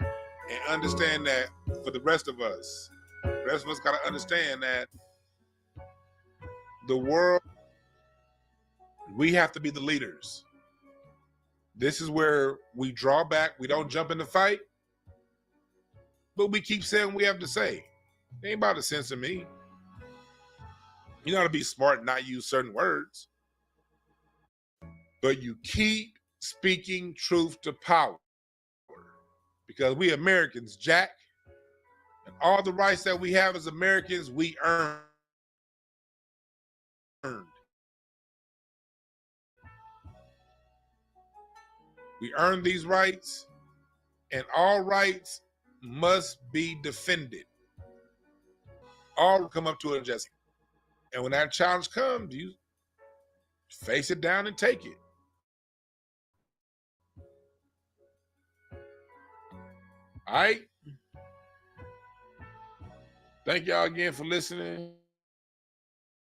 and understand that for the rest of us got to understand that the world, we have to be the leaders. This is where we draw back. We don't jump in the fight. But we keep saying what we have to say. It ain't about to censor me. You gotta be smart and not use certain words. But you keep speaking truth to power. Because we Americans, Jack, and all the rights that we have as Americans, we earned. We earned these rights, and all rights must be defended. All come up to it just. And when that challenge comes, you face it down and take it. All right? Thank y'all again for listening.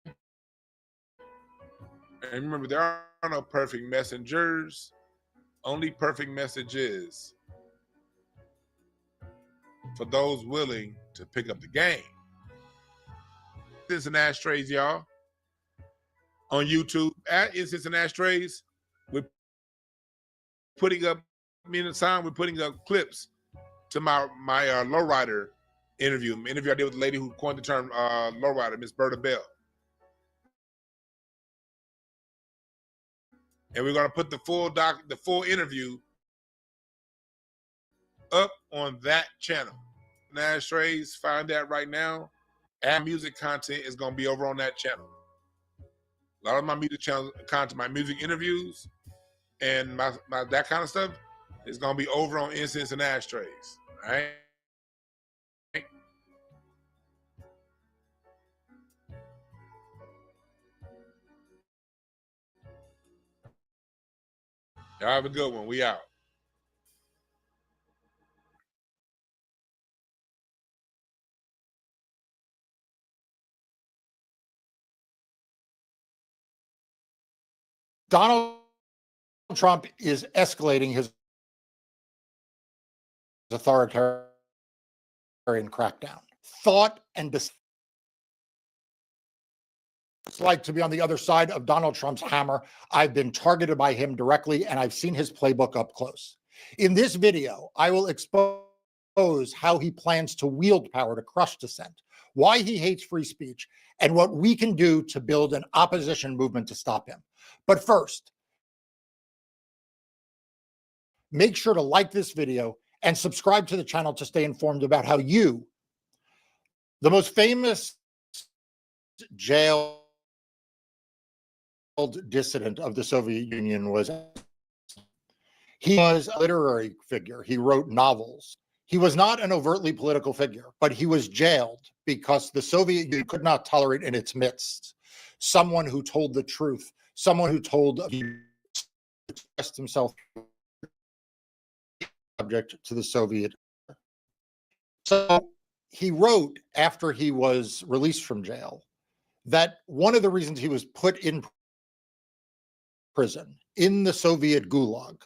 And remember, there are no perfect messengers, only perfect messages for those willing to pick up the game. Incense and Ashtrays, y'all. On YouTube at Incense and Ashtrays, we're putting up, we're putting up clips to my lowrider interview I did with the lady who coined the term lowrider, Miss Berta Bell. And we're gonna put the full interview up on that channel. Ashtrays, find that right now. And music content is gonna be over on that channel. A lot of my music channel content, my music interviews, and my that kind of stuff is gonna be over on Incense and Ashtrays. All right. Y'all have a good one. We out. Donald Trump is escalating his authoritarian crackdown. Thought and it's like to be on the other side of Donald Trump's hammer. I've been targeted by him directly, and I've seen his playbook up close. In this video, I will expose how he plans to wield power to crush dissent, why he hates free speech, and what we can do to build an opposition movement to stop him. But first, make sure to like this video and subscribe to the channel to stay informed about how you, the most famous jailed dissident of the Soviet Union, he was a literary figure. He wrote novels. He was not an overtly political figure, but he was jailed because the Soviet Union could not tolerate in its midst someone who told the truth, someone who expressed himself subject to the Soviet. So he wrote, after he was released from jail, that one of the reasons he was put in prison in the Soviet gulag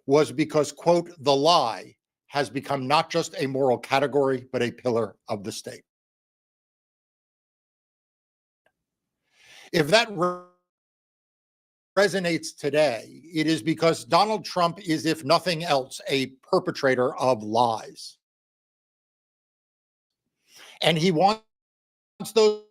was because, quote, the lie has become not just a moral category, but a pillar of the state. If that resonates today, it is because Donald Trump is, if nothing else, a perpetrator of lies. And he wants those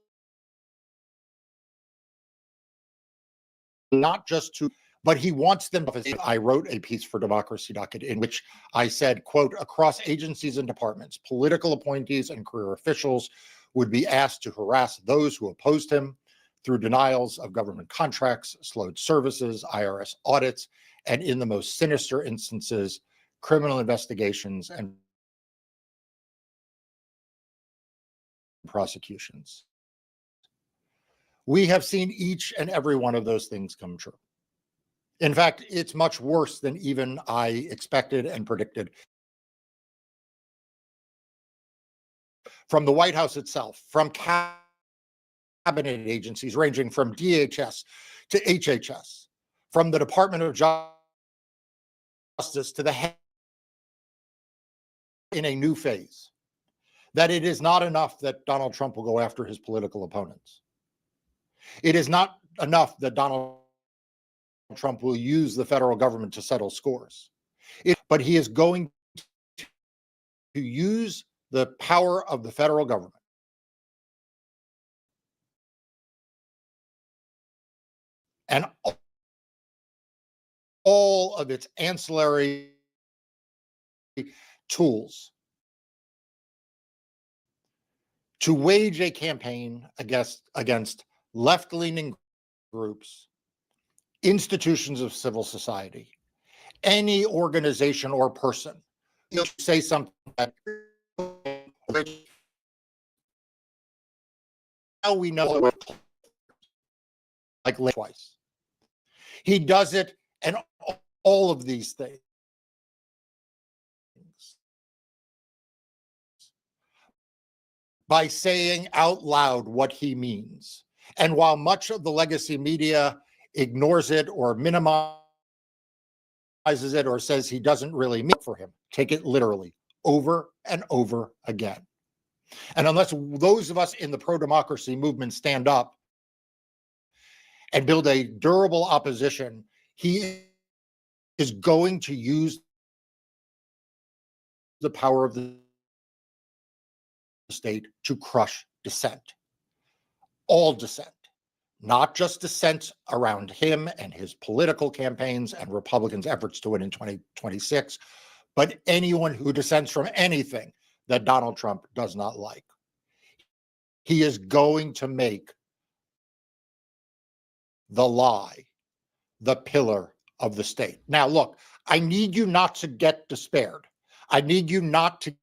not just to, but he wants them to. I wrote a piece for democracy.net in which I said, quote, across agencies and departments, political appointees and career officials would be asked to harass those who opposed him through denials of government contracts, slowed services, IRS audits, and in the most sinister instances, criminal investigations and prosecutions. We have seen each and every one of those things come true. In fact, it's much worse than even I expected and predicted. From the White House itself, from cabinet agencies ranging from DHS to HHS, from the Department of Justice to the head in a new phase, that it is not enough that Donald Trump will go after his political opponents. It is not enough that Donald Trump will use the federal government to settle scores, but he is going to use the power of the federal government and all of its ancillary tools to wage a campaign against left-leaning groups, institutions of civil society, any organization or person. He'll say something that now we know, like twice. He does it, and all of these things by saying out loud what he means. And while much of the legacy media ignores it or minimizes it or says he doesn't really mean it for him, take it literally over and over again. And unless those of us in the pro-democracy movement stand up and build a durable opposition, he is going to use the power of the state to crush dissent. All dissent, not just dissent around him and his political campaigns and Republicans' efforts to win in 2026, but anyone who dissents from anything that Donald Trump does not like. He is going to make the lie the pillar of the state. Now, look, I need you not to get despaired. I need you not to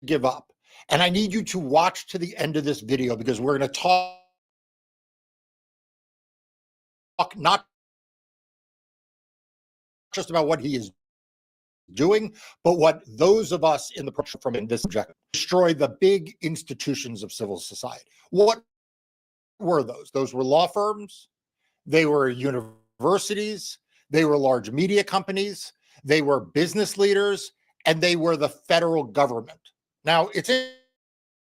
give up. And I need you to watch to the end of this video, because we're going to talk not just about what he is doing, but what those of us in the from in this objective destroy the big institutions of civil society. What were those? Those were law firms, they were universities, they were large media companies, they were business leaders, and they were the federal government. Now, it's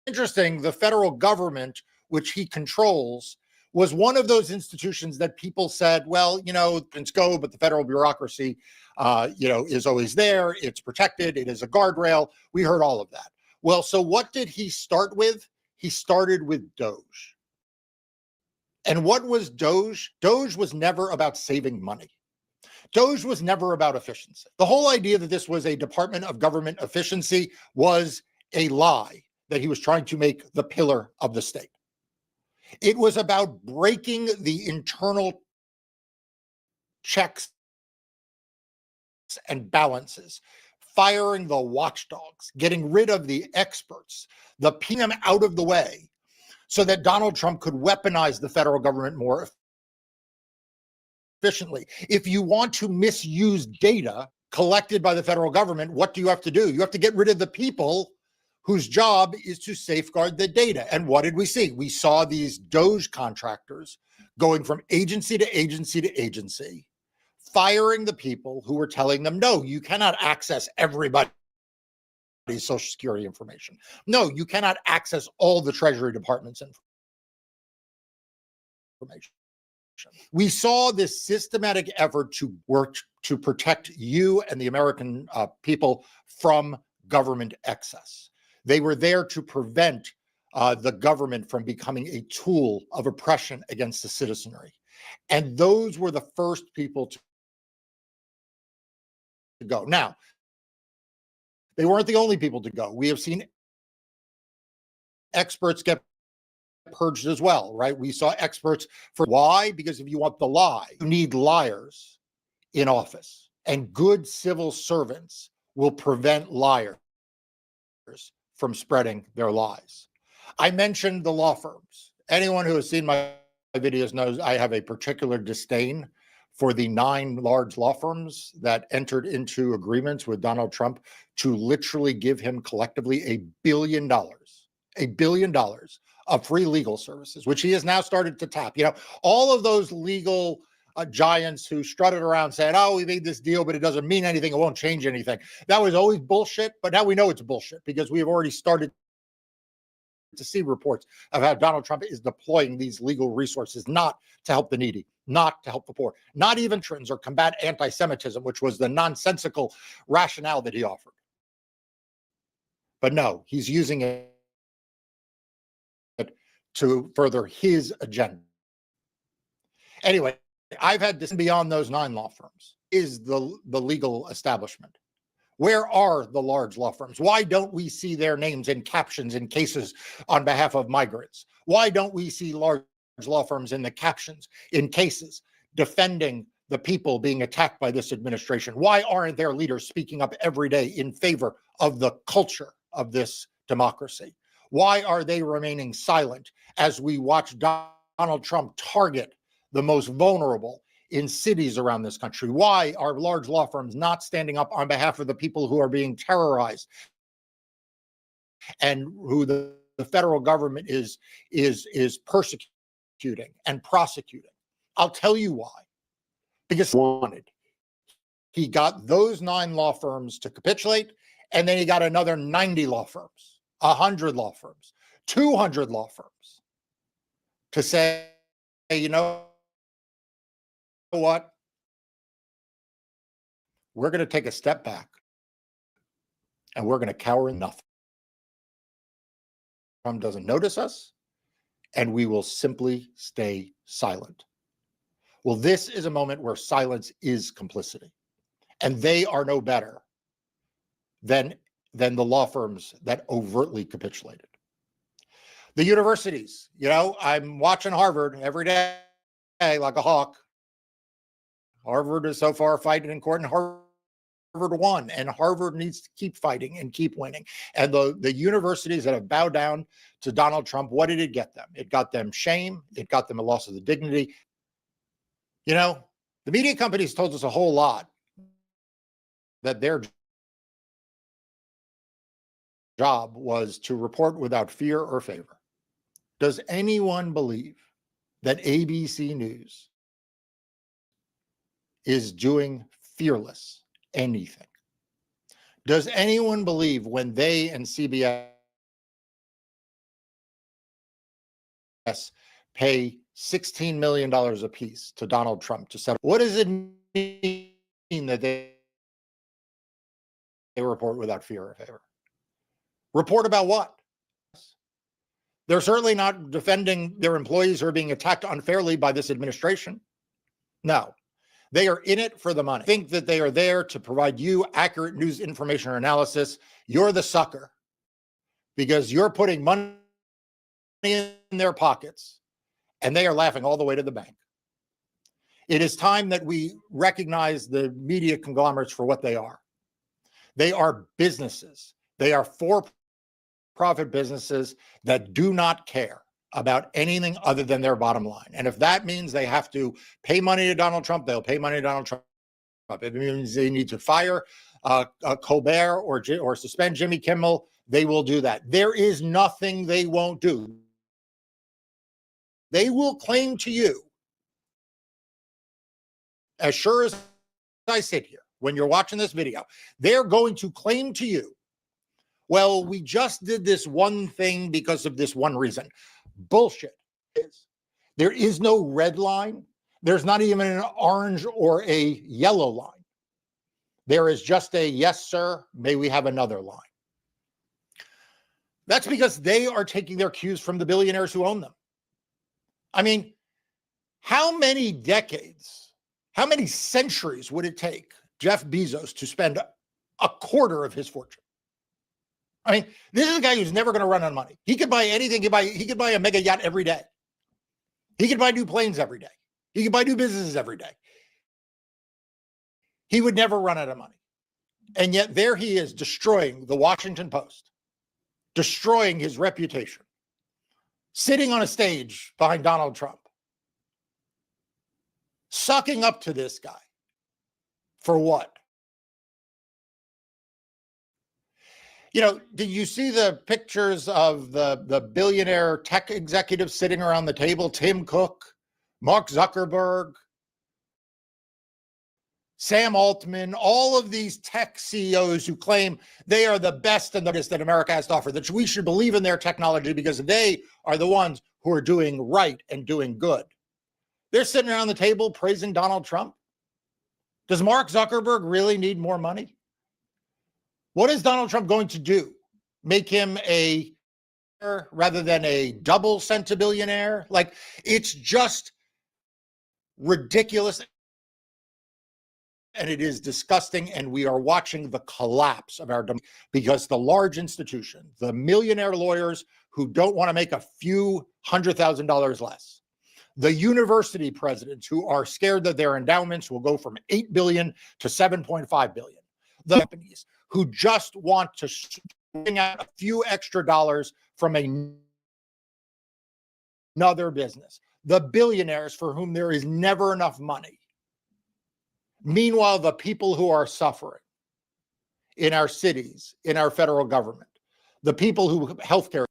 interesting, the federal government, which he controls, was one of those institutions that people said, well, you know, things go, but the federal bureaucracy, is always there. It's protected. It is a guardrail. We heard all of that. Well, so what did he start with? He started with Doge. And what was Doge? Doge was never about saving money. Doge was never about efficiency. The whole idea that this was a department of government efficiency was a lie that he was trying to make the pillar of the state. It was about breaking the internal checks and balances, firing the watchdogs, getting rid of the experts, putting them out of the way so that Donald Trump could weaponize the federal government more efficiently. If you want to misuse data collected by the federal government, what do you have to do? You have to get rid of the people whose job is to safeguard the data. And what did we see? We saw these Doge contractors going from agency to agency to agency, firing the people who were telling them, no, you cannot access everybody's Social Security information. No, you cannot access all the Treasury Department's information. We saw this systematic effort to work to protect you and the American people from government excess. They were there to prevent the government from becoming a tool of oppression against the citizenry. And those were the first people to go. Now, they weren't the only people to go. We have seen experts get purged as well, right? We saw experts for why? Because if you want the lie, you need liars in office. And good civil servants will prevent liars from spreading their lies. I mentioned the law firms. Anyone who has seen my videos knows I have a particular disdain for the 9 large law firms that entered into agreements with Donald Trump to literally give him collectively $1 billion of free legal services, which he has now started to tap. You know, all of those legal giants who strutted around saying, oh, we made this deal, but it doesn't mean anything. It won't change anything. That was always bullshit. But now we know it's bullshit because we have already started to see reports of how Donald Trump is deploying these legal resources, not to help the needy, not to help the poor, not even trends or combat anti-Semitism, which was the nonsensical rationale that he offered. But no, he's using it to further his agenda. Anyway, I've had this beyond those 9 law firms is the legal establishment. Where are the large law firms? Why don't we see their names in captions in cases on behalf of migrants? Why don't we see large law firms in the captions in cases defending the people being attacked by this administration? Why aren't their leaders speaking up every day in favor of the culture of this democracy? Why are they remaining silent as we watch Donald Trump target the most vulnerable in cities around this country? Why are large law firms not standing up on behalf of the people who are being terrorized and who the federal government is persecuting and prosecuting? I'll tell you why. Because he got those 9 law firms to capitulate, and then he got another 90 law firms, 100 law firms, 200 law firms to say, hey, you know what? We're going to take a step back and we're going to cower in nothing. Trump doesn't notice us and we will simply stay silent. Well, this is a moment where silence is complicity, and they are no better than the law firms that overtly capitulated. The universities, you know, I'm watching Harvard every day like a hawk. Harvard is so far fighting in court, and Harvard won, and Harvard needs to keep fighting and keep winning. And the universities that have bowed down to Donald Trump, what did it get them? It got them shame. It got them a loss of the dignity. You know, the media companies told us a whole lot that their job was to report without fear or favor. Does anyone believe that ABC News is doing fearless anything? Does anyone believe when they and CBS pay $16 million apiece to Donald Trump to settle? What does it mean that they report without fear or favor? Report about what? They're certainly not defending their employees who are being attacked unfairly by this administration. No, they are in it for the money. Think that they are there to provide you accurate news information or analysis. You're the sucker because you're putting money in their pockets and they are laughing all the way to the bank. It is time that we recognize the media conglomerates for what they are. They are businesses. They are for-profit businesses that do not care about anything other than their bottom line. And if that means they have to pay money to Donald Trump, they'll pay money to Donald Trump. If it means they need to fire Colbert or suspend Jimmy Kimmel, they will do that. There is nothing they won't do. They will claim to you, as sure as I sit here, when you're watching this video, they're going to claim to you, well, we just did this one thing because of this one reason. Bullshit. There is no red line. There's not even an orange or a yellow line. There is just a yes, sir, may we have another line. That's because they are taking their cues from the billionaires who own them. I mean, how many decades, how many centuries would it take Jeff Bezos to spend a quarter of his fortune? I mean, this is a guy who's never going to run on money. He could buy anything. He could buy a mega yacht every day. He could buy new planes every day. He could buy new businesses every day. He would never run out of money. And yet there he is destroying the Washington Post, destroying his reputation, sitting on a stage behind Donald Trump, sucking up to this guy. For what? You know, did you see the pictures of the billionaire tech executives sitting around the table? Tim Cook, Mark Zuckerberg, Sam Altman, all of these tech CEOs who claim they are the best and the best that America has to offer, that we should believe in their technology because they are the ones who are doing right and doing good. They're sitting around the table praising Donald Trump. Does Mark Zuckerberg really need more money? What is Donald Trump going to do? Make him a rather than a double centibillionaire? Like, it's just ridiculous. And it is disgusting. And we are watching the collapse of our democracy because the large institution, the millionaire lawyers who don't want to make a few $100,000 less, the university presidents who are scared that their endowments will go from 8 billion to 7.5 billion, the companies who just want to bring out a few extra dollars from another business, the billionaires for whom there is never enough money. Meanwhile, the people who are suffering in our cities, in our federal government, the people who healthcare,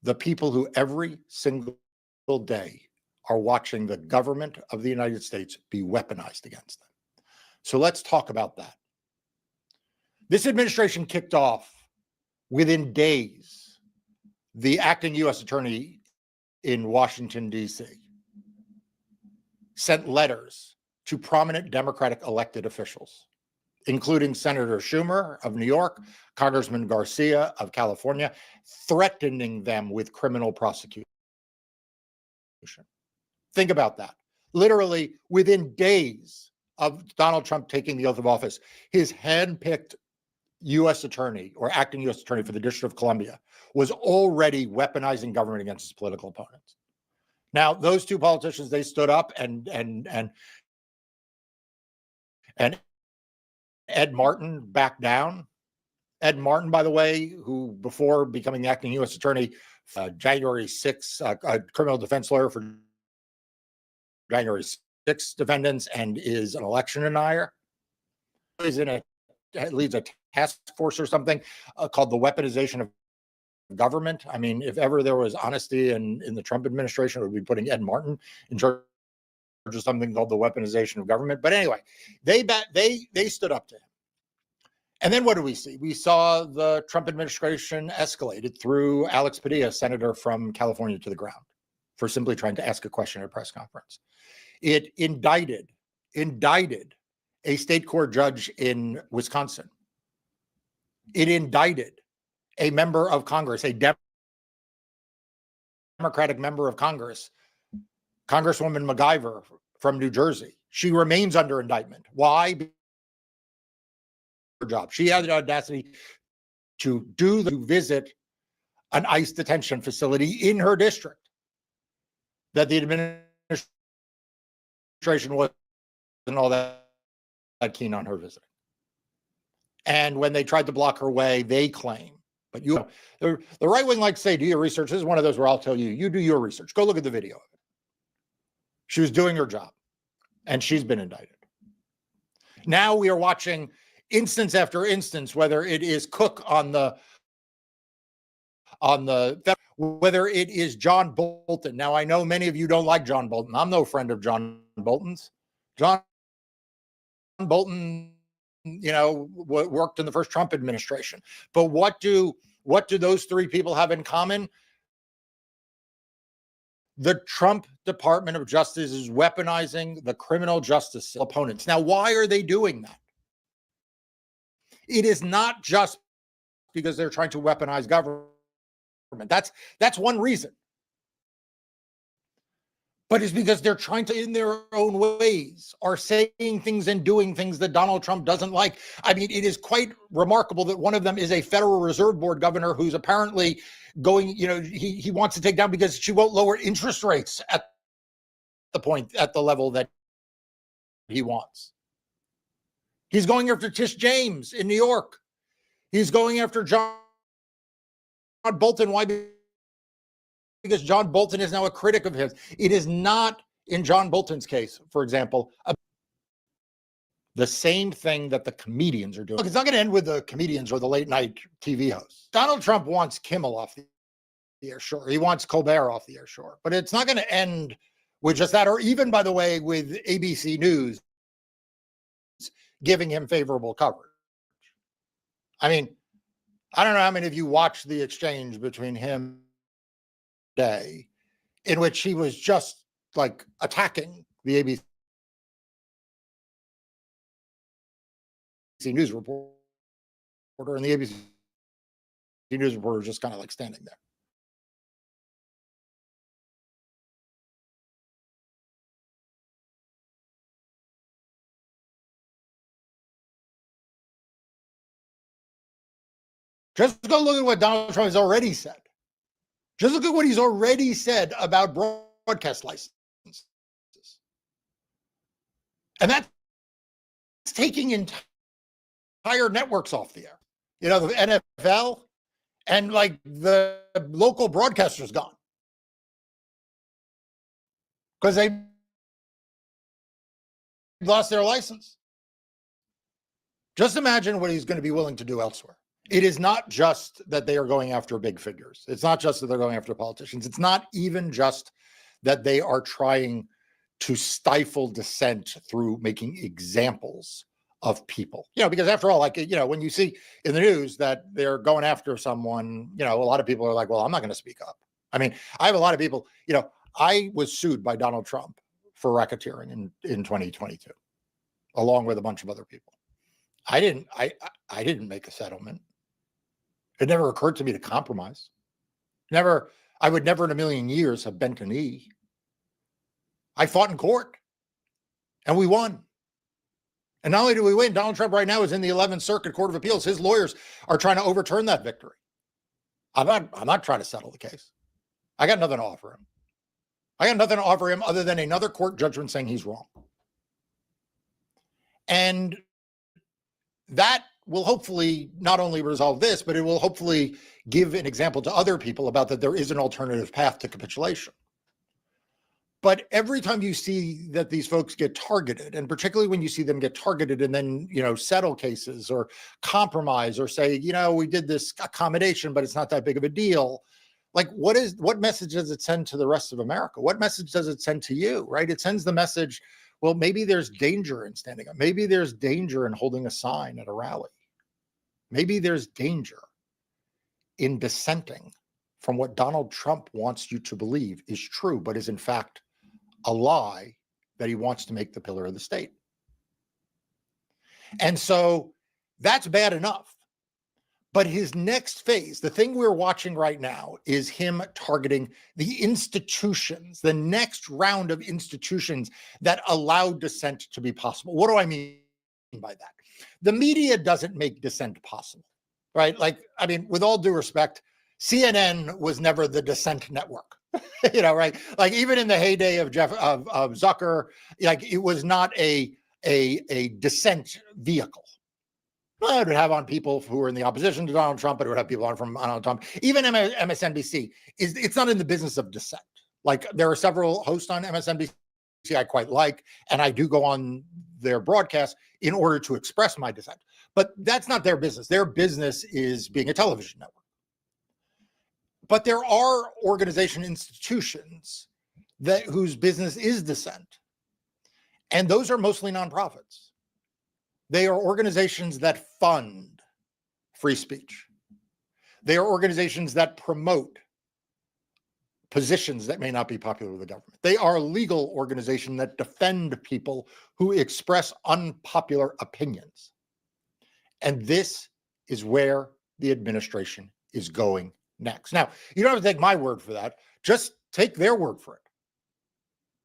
the people who every single day are watching the government of the United States be weaponized against them. So let's talk about that. This administration kicked off within days. The acting U.S. attorney in Washington, D.C. sent letters to prominent Democratic elected officials, including Senator Schumer of New York, Congressman Garcia of California, threatening them with criminal prosecution. Think about that. Literally within days of Donald Trump taking the oath of office, his handpicked U.S. attorney or acting U.S. attorney for the District of Columbia was already weaponizing government against his political opponents. Now, those two politicians, they stood up and Ed Martin backed down. Ed Martin, by the way, who before becoming the acting U.S. attorney, January 6th, a criminal defense lawyer for January 6th defendants and is an election denier. He's in a leads a task force or something called the weaponization of government. I mean, if ever there was honesty in the Trump administration, it would be putting Ed Martin in charge of something called the weaponization of government. But anyway, they stood up to him. And then what do we see? We saw the Trump administration escalated through Alex Padilla, senator from California, to the ground for simply trying to ask a question at a press conference. It indicted a state court judge in Wisconsin. It indicted a member of Congress, a Democratic member of Congress, Congresswoman MacGyver from New Jersey. She remains under indictment. Why? Her job. She had the audacity to visit an ICE detention facility in her district that the administration wasn't all that keen on her visiting. And when they tried to block her way, they claim, but the right wing likes to say, do your research. This is one of those where I'll tell you, you do your research. Go look at the video of it. She was doing her job, and she's been indicted. Now we are watching instance after instance, whether it is Cook on the whether it is John Bolton. Now, I know many of you don't like John Bolton. I'm no friend of John Bolton's. John Bolton, worked in the first Trump administration. But what do those three people have in common? The Trump Department of Justice is weaponizing the criminal justice opponents. Now, why are they doing that? It is not just because they're trying to weaponize government. That's one reason. But it's because they're trying to, in their own ways, are saying things and doing things that Donald Trump doesn't like. I mean, it is quite remarkable that one of them is a Federal Reserve Board governor who's apparently going, he wants to take down because she won't lower interest rates at the level that he wants. He's going after Tish James in New York. He's going after John Bolton. Why? Because John Bolton is now a critic of his. It is not, in John Bolton's case, for example, the same thing that the comedians are doing. Look, it's not going to end with the comedians or the late night TV hosts. Donald Trump wants Kimmel off the air, sure. He wants Colbert off the air, sure. But it's not going to end with just that, or even, by the way, with ABC News giving him favorable coverage. I mean, I don't know how many of you watched the exchange between him day in which he was just like attacking the ABC News reporter, and the ABC News reporter was just kind of like standing there. Just go look at what Donald Trump has already said. Just look at what he's already said about broadcast licenses. And that's taking entire networks off the air. The NFL and like the local broadcasters gone. Because they lost their license. Just imagine what he's going to be willing to do elsewhere. It is not just that they are going after big figures. It's not just that they're going after politicians. It's not even just that they are trying to stifle dissent through making examples of people. Because after all, when you see in the news that they're going after someone, a lot of people are like, well, I'm not going to speak up. I mean, I have a lot of people, I was sued by Donald Trump for racketeering in 2022, along with a bunch of other people. I didn't make a settlement. It never occurred to me to compromise. I would never in a million years have bent a knee. I fought in court and we won. And not only do we win, Donald Trump right now is in the 11th Circuit Court of Appeals. His lawyers are trying to overturn that victory. I'm not trying to settle the case. I got nothing to offer him. I got nothing to offer him other than another court judgment saying he's wrong. And that will hopefully not only resolve this, but it will hopefully give an example to other people about that there is an alternative path to capitulation. But every time you see that these folks get targeted, and particularly when you see them get targeted and then, settle cases or compromise or say, we did this accommodation, but it's not that big of a deal. Like, what message does it send to the rest of America? What message does it send to you, right? It sends the message, well, maybe there's danger in standing up. Maybe there's danger in holding a sign at a rally. Maybe there's danger in dissenting from what Donald Trump wants you to believe is true, but is in fact a lie that he wants to make the pillar of the state. And so that's bad enough. But his next phase, the thing we're watching right now, is him targeting the institutions, the next round of institutions that allow dissent to be possible. What do I mean by that? The media doesn't make dissent possible, right? With all due respect, CNN was never the dissent network. Right? Like, even in the heyday of Zucker, it was not a dissent vehicle. Well, it would have on people who were in the opposition to Donald Trump, but it would have people on from Donald Trump. Even MSNBC it's not in the business of dissent. Like, there are several hosts on MSNBC I quite like, and I do go on their broadcast in order to express my dissent. But that's not their business. Their business is being a television network. But there are institutions whose business is dissent. And those are mostly nonprofits. They are organizations that fund free speech. They are organizations that promote positions that may not be popular with the government. They are a legal organization that defend people who express unpopular opinions. And this is where the administration is going next. Now, you don't have to take my word for that. Just take their word for it.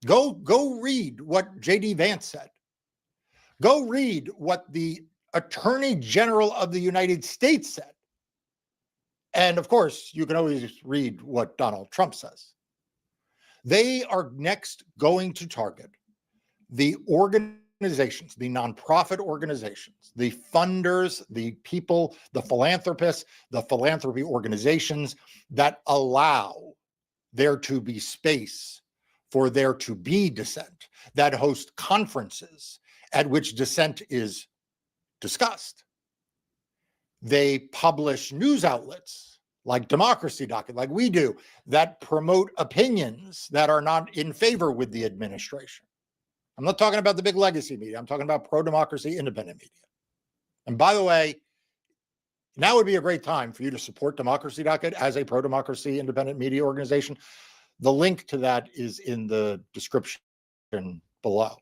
Go read what J.D. Vance said. Go read what the Attorney General of the United States said. And of course, you can always read what Donald Trump says. They are next going to target the organizations, the nonprofit organizations, the funders, the people, the philanthropists, the philanthropy organizations that allow there to be space for there to be dissent, that host conferences at which dissent is discussed. They publish news outlets like Democracy Docket, like we do, that promote opinions that are not in favor with the administration. I'm not talking about the big legacy media. I'm talking about pro-democracy, independent media. And by the way, now would be a great time for you to support Democracy Docket as a pro-democracy, independent media organization. The link to that is in the description below.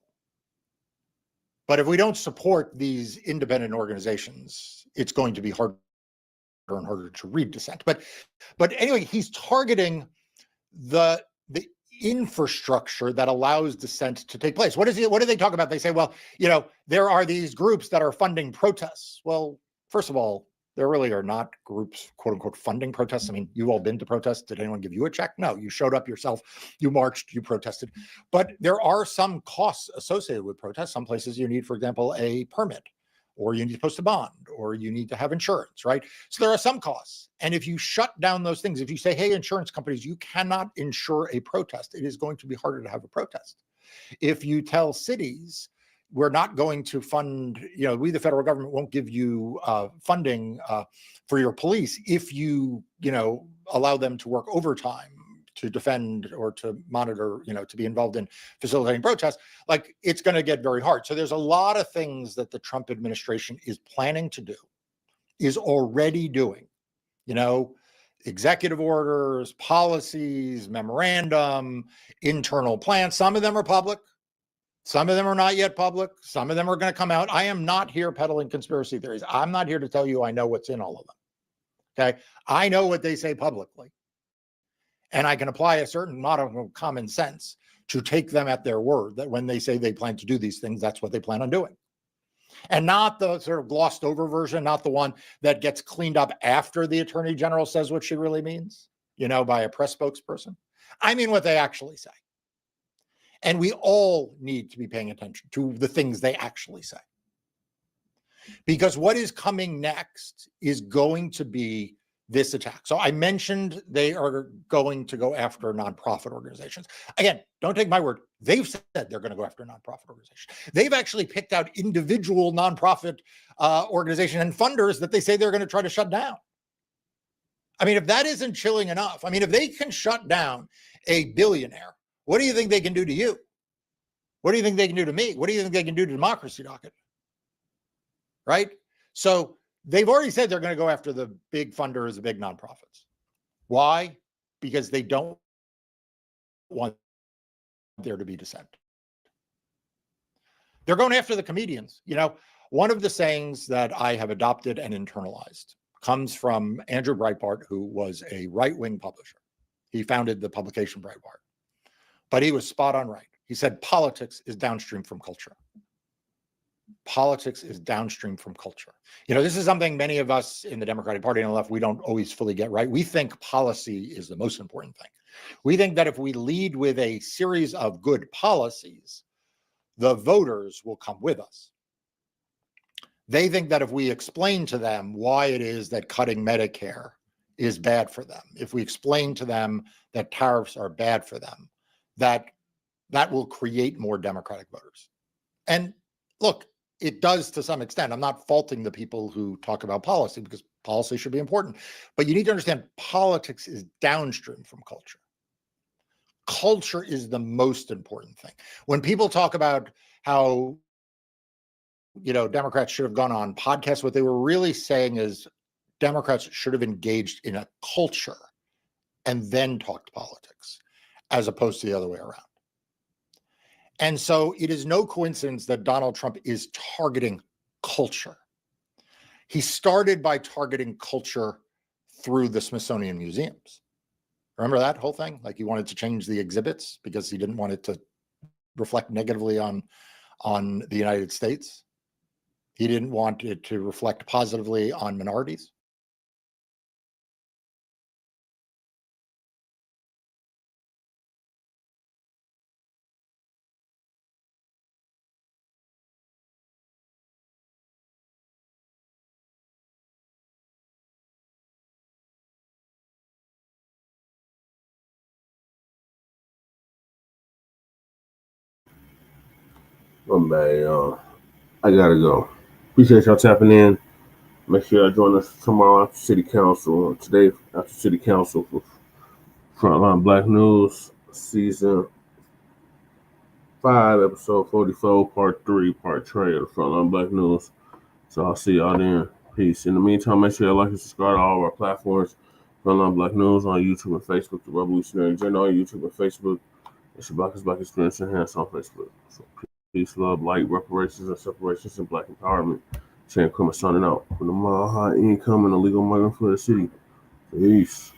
But if we don't support these independent organizations, it's going to be harder and harder to read dissent. But anyway, he's targeting the infrastructure that allows dissent to take place. What do they talk about? They say, well, there are these groups that are funding protests. Well, first of all, there really are not groups, quote unquote, funding protests. I mean, you've all been to protests. Did anyone give you a check? No, you showed up yourself, you marched, you protested. But there are some costs associated with protests. Some places you need, for example, a permit, or you need to post a bond, or you need to have insurance, right? So there are some costs. And if you shut down those things, if you say, hey, insurance companies, you cannot insure a protest, it is going to be harder to have a protest. If you tell cities, we're not going to fund, we, the federal government, won't give you funding for your police if you, allow them to work overtime to defend or to monitor, to be involved in facilitating protests, like, it's going to get very hard. So there's a lot of things that the Trump administration is planning to do, is already doing, executive orders, policies, memorandum, internal plans. Some of them are public. Some of them are not yet public. Some of them are going to come out. I am not here peddling conspiracy theories. I'm not here to tell you I know what's in all of them. Okay. I know what they say publicly. And I can apply a certain amount of common sense to take them at their word that when they say they plan to do these things, that's what they plan on doing. And not the sort of glossed over version, not the one that gets cleaned up after the Attorney General says what she really means, by a press spokesperson. I mean what they actually say. And we all need to be paying attention to the things they actually say. Because what is coming next is going to be this attack. So I mentioned they are going to go after nonprofit organizations. Again, don't take my word. They've said they're going to go after nonprofit organizations. They've actually picked out individual nonprofit organizations and funders that they say they're going to try to shut down. I mean, if that isn't chilling enough, I mean, if they can shut down a billionaire, what do you think they can do to you? What do you think they can do to me? What do you think they can do to democracy, docket? Right? So they've already said they're going to go after the big funders, the big nonprofits. Why? Because they don't want there to be dissent. They're going after the comedians. You know, one of the sayings that I have adopted and internalized comes from Andrew Breitbart, who was a right-wing publisher. He founded the publication Breitbart, but he was spot on right. He said, politics is downstream from culture. Politics is downstream from culture. You know, this is something many of us in the Democratic Party and the left, we don't always fully get right. We think policy is the most important thing. We think that if we lead with a series of good policies, the voters will come with us. They think that if we explain to them why it is that cutting Medicare is bad for them, if we explain to them that tariffs are bad for them, that will create more Democratic voters. And look, it does to some extent. I'm not faulting the people who talk about policy because policy should be important. But you need to understand politics is downstream from culture. Culture is the most important thing. When people talk about how, you know, Democrats should have gone on podcasts, what they were really saying is Democrats should have engaged in a culture and then talked politics, as opposed to the other way around. And so it is no coincidence that Donald Trump is targeting culture. He started by targeting culture through the Smithsonian museums. Remember that whole thing? Like he wanted to change the exhibits because he didn't want it to reflect negatively on the United States. He didn't want it to reflect positively on minorities. I'm bad, I gotta go. Appreciate y'all tapping in. Make sure y'all join us tomorrow after City Council. Today after City Council for Frontline Black News, Season 5, Episode 44, Part 3, Part 3 of the Frontline Black News. So I'll see y'all then. Peace. In the meantime, make sure you like and subscribe to all of our platforms. Frontline Black News on YouTube and Facebook. The Revolutionary Agenda on YouTube and Facebook. It's your Black Experience Enhanced on Facebook. So peace, love, light, reparations, and separations, and Black empowerment. Sam Kramer signing out from the Mile High Income and Illegal Migrant for the City. Peace.